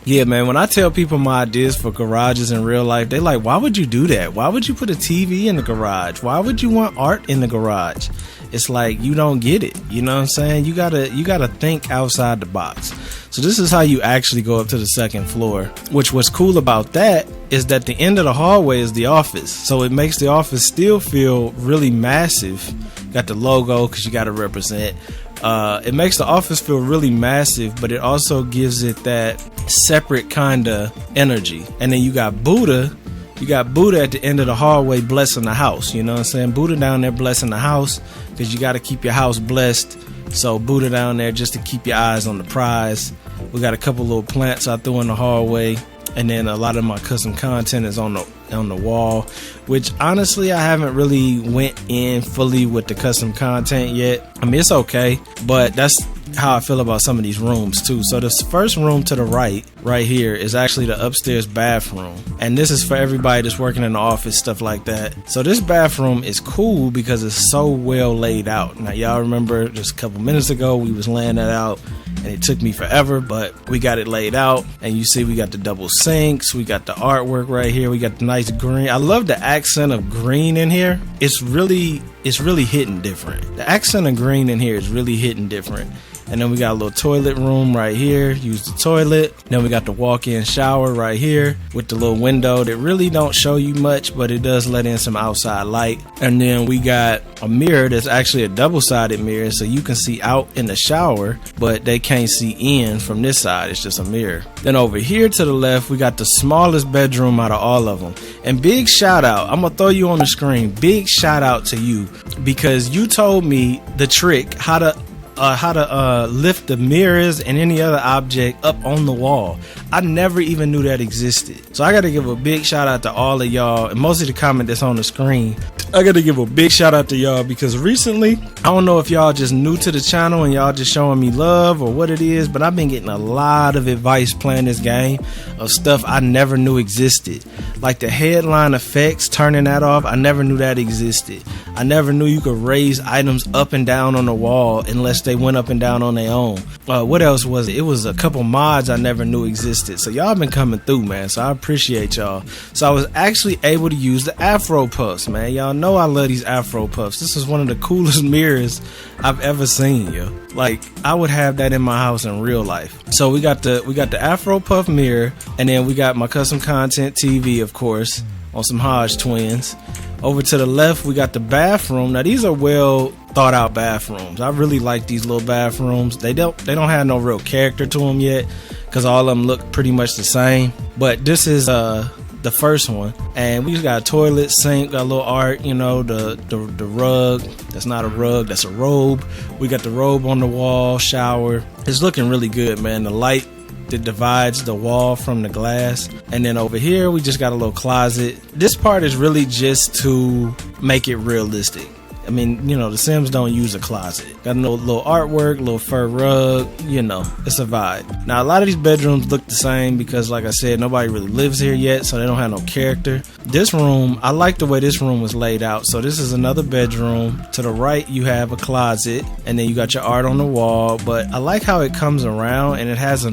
A: yeah, man, when I tell people my ideas for garages in real life, they like, why would you do that? Why would you put a TV in the garage? Why would you want art in the garage? It's like you don't get it. You know what I'm saying? You gotta think outside the box. So this is how you actually go up to the second floor. Which what's cool about that is that the end of the hallway is the office. So it makes the office still feel really massive. Got the logo because you gotta represent. It makes the office feel really massive, but it also gives it that separate kind of energy. And then you got Buddha. You got Buddha at the end of the hallway blessing the house. You know what I'm saying? Buddha down there blessing the house because you got to keep your house blessed. So Buddha down there just to keep your eyes on the prize. We got a couple little plants I threw in the hallway. And then a lot of my custom content is on the wall, which honestly I haven't really went in fully with the custom content yet. I mean, it's okay, but that's how I feel about some of these rooms too. So this first room to the right here is actually the upstairs bathroom, and this is for everybody that's working in the office, stuff like that. So this bathroom is cool because it's so well laid out. Now y'all remember just a couple minutes ago we was laying that out and it took me forever, but we got it laid out. And you see we got the double sinks, we got the artwork right here, we got the nice green. I love the accent of green in here. It's really hitting different. The accent of green in here is really hitting different. And then we got a little toilet room right here. Use the toilet. Then we got the walk-in shower right here with the little window that really don't show you much, but it does let in some outside light. And then we got a mirror that's actually a double-sided mirror, so you can see out in the shower, but they can't see in from this side. It's just a mirror. Then over here to the left, we got the smallest bedroom out of all of them. And big shout out, I'm gonna throw you on the screen. Big shout out to you, because you told me the trick how to lift the mirrors and any other object up on the wall. I never even knew that existed. So I got to give a big shout out to all of y'all, and most of the comment that's on the screen. I got to give a big shout out to y'all, because recently, I don't know if y'all just new to the channel and y'all just showing me love or what it is, but I've been getting a lot of advice playing this game of stuff I never knew existed. Like the headline effects, turning that off, I never knew that existed. I never knew you could raise items up and down on the wall unless they went up and down on their own. What else was it? It was a couple mods I never knew existed. So y'all been coming through, man. So I appreciate y'all. So I was actually able to use the Afro Puffs, man. Y'all know I love these Afro Puffs. This is one of the coolest mirrors I've ever seen, yo. Like, I would have that in my house in real life. So we got the Afro Puff mirror, and then we got my custom content TV, of course, on some Hodge twins. Over to the left, we got the bathroom. Now, these are well thought out bathrooms. I really like these little bathrooms. They don't have no real character to them yet, because all of them look pretty much the same. But this is the first one, and we just got a toilet, sink, got a little art, you know, the rug. That's not a rug, that's a robe. We got the robe on the wall, shower. It's looking really good, man. The light that divides the wall from the glass. And then over here, we just got a little closet. This part is really just to make it realistic. I mean, you know, the Sims don't use a closet. Got a little artwork, little fur rug, you know, it's a vibe. Now, a lot of these bedrooms look the same because, like I said, nobody really lives here yet, so they don't have no character. This room, I like the way this room was laid out. So this is another bedroom. To the right, you have a closet, and then you got your art on the wall. But I like how it comes around, and it has a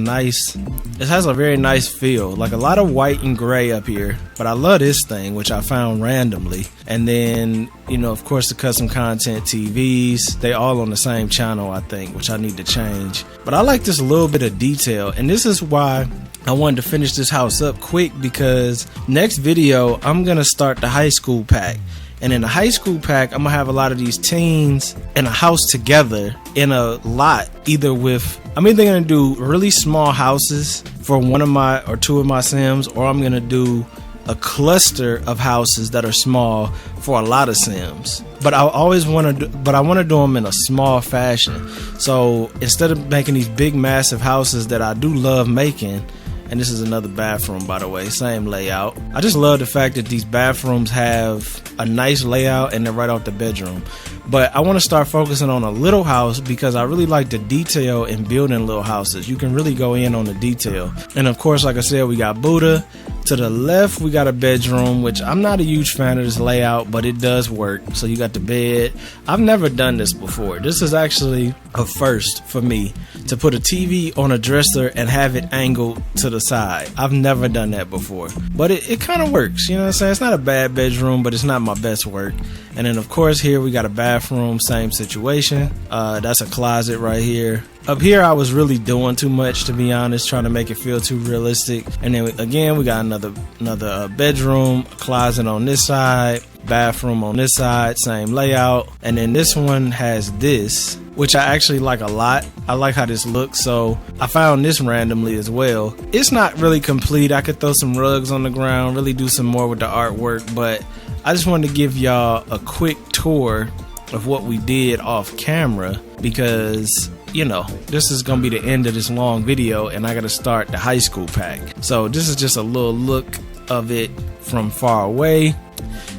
A: very nice feel. Like a lot of white and gray up here. But I love this thing, which I found randomly. And then, you know, of course, the custom content TVs, they all on the same channel, I think, which I need to change. But I like this little bit of detail, and this is why I wanted to finish this house up quick, because next video I'm gonna start the high school pack. And in the high school pack, I'm gonna have a lot of these teens in a house together in a lot, I'm either gonna do really small houses for one of my or two of my Sims, or I'm gonna do a cluster of houses that are small for a lot of Sims. But I want to do them in a small fashion. So instead of making these big massive houses that I do love making, and this is another bathroom, by the way, same layout. I just love the fact that these bathrooms have a nice layout and they're right off the bedroom. But I want to start focusing on a little house because I really like the detail in building little houses. You can really go in on the detail. And of course, like I said, we got Buddha. To the left, we got a bedroom, which I'm not a huge fan of this layout, but it does work. So you got the bed. I've never done this before. This is actually a first for me, to put a TV on a dresser and have it angled to the side. I've never done that before, but it kind of works. You know what I'm saying? It's not a bad bedroom, but it's not my best work. And then of course here we got a bathroom, same situation. That's a closet right here. Up here I was really doing too much, to be honest, trying to make it feel too realistic. And then again we got another bedroom, closet on this side, bathroom on this side, same layout. And then this one has this, which I actually like a lot. I like how this looks, so I found this randomly as well. It's not really complete. I could throw some rugs on the ground, really do some more with the artwork, but I just wanted to give y'all a quick tour of what we did off camera, because you know, this is gonna be the end of this long video and I gotta start the high school pack. So this is just a little look of it from far away.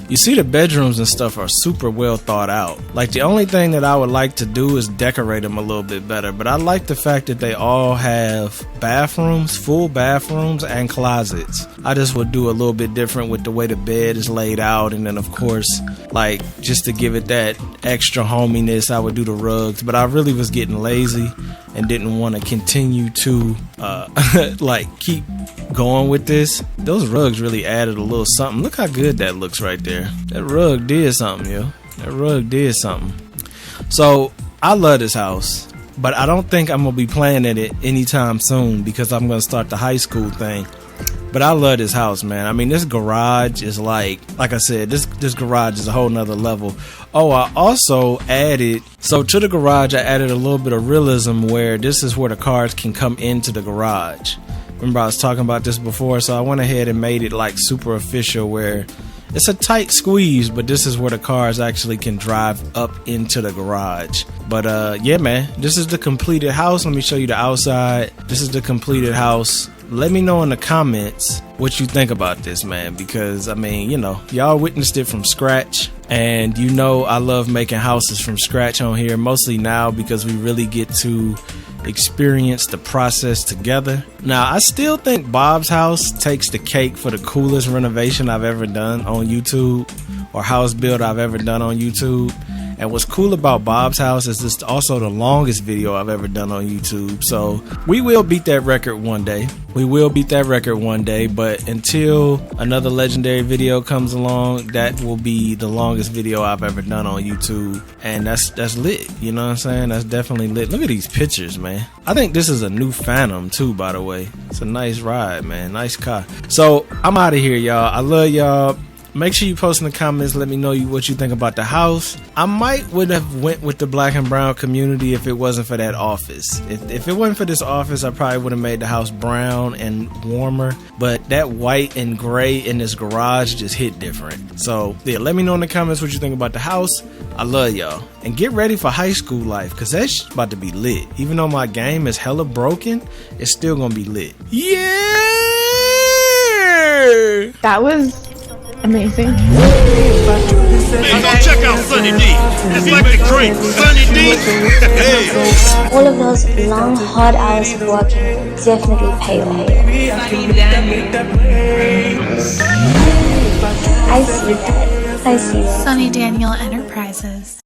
A: You see the bedrooms and stuff are super well thought out. Like the only thing that I would like to do is decorate them a little bit better, but I like the fact that they all have bathrooms, full bathrooms and closets. I just would do a little bit different with the way the bed is laid out, and then of course, like just to give it that extra hominess, I would do the rugs, but I really was getting lazy and didn't want to continue to like keep going with this. Those rugs really added a little something. Look how good that looks right there. That rug did something, yo. That rug did something. So I love this house. but I don't think I'm gonna be playing in it anytime soon because I'm gonna start the high school thing. But I love this house, man. I mean, this garage is like I said, this garage is a whole nother level. Oh, I also added, so to the garage, I added a little bit of realism where this is where the cars can come into the garage. Remember, I was talking about this before, so I went ahead and made it like super official where it's a tight squeeze, but this is where the cars actually can drive up into the garage. But yeah, man, this is the completed house. Let me show you the outside. This is the completed house. Let me know in the comments what you think about this, man, because I mean, you know, y'all witnessed it from scratch, and you know I love making houses from scratch on here, mostly now because we really get to experience the process together. Now, I still think Bob's house takes the cake for the coolest renovation I've ever done on YouTube, or house build I've ever done on YouTube. And what's cool about Bob's house is this also the longest video I've ever done on YouTube. So we will beat that record one day. We will beat that record one day. But until another legendary video comes along, that will be the longest video I've ever done on YouTube. And that's lit. You know what I'm saying? That's definitely lit. Look at these pictures, man. I think this is a new Phantom too, by the way. It's a nice ride, man. Nice car. So I'm out of here, y'all. I love y'all. Make sure you post in the comments. Let me know what you think about the house. I would have went with the black and brown community if it wasn't for that office. If it wasn't for this office, I probably would have made the house brown and warmer. But that white and gray in this garage just hit different. So yeah, let me know in the comments what you think about the house. I love y'all. And get ready for high school life, because that's about to be lit. Even though my game is hella broken, it's still going to be lit. Yeah!
G: That was amazing.
H: Hey, go check out Sonny D. It's like the great Sonny D. Hey.
I: All of those long, hard hours of working definitely pay off. I see that.
J: Sonny Daniel Enterprises.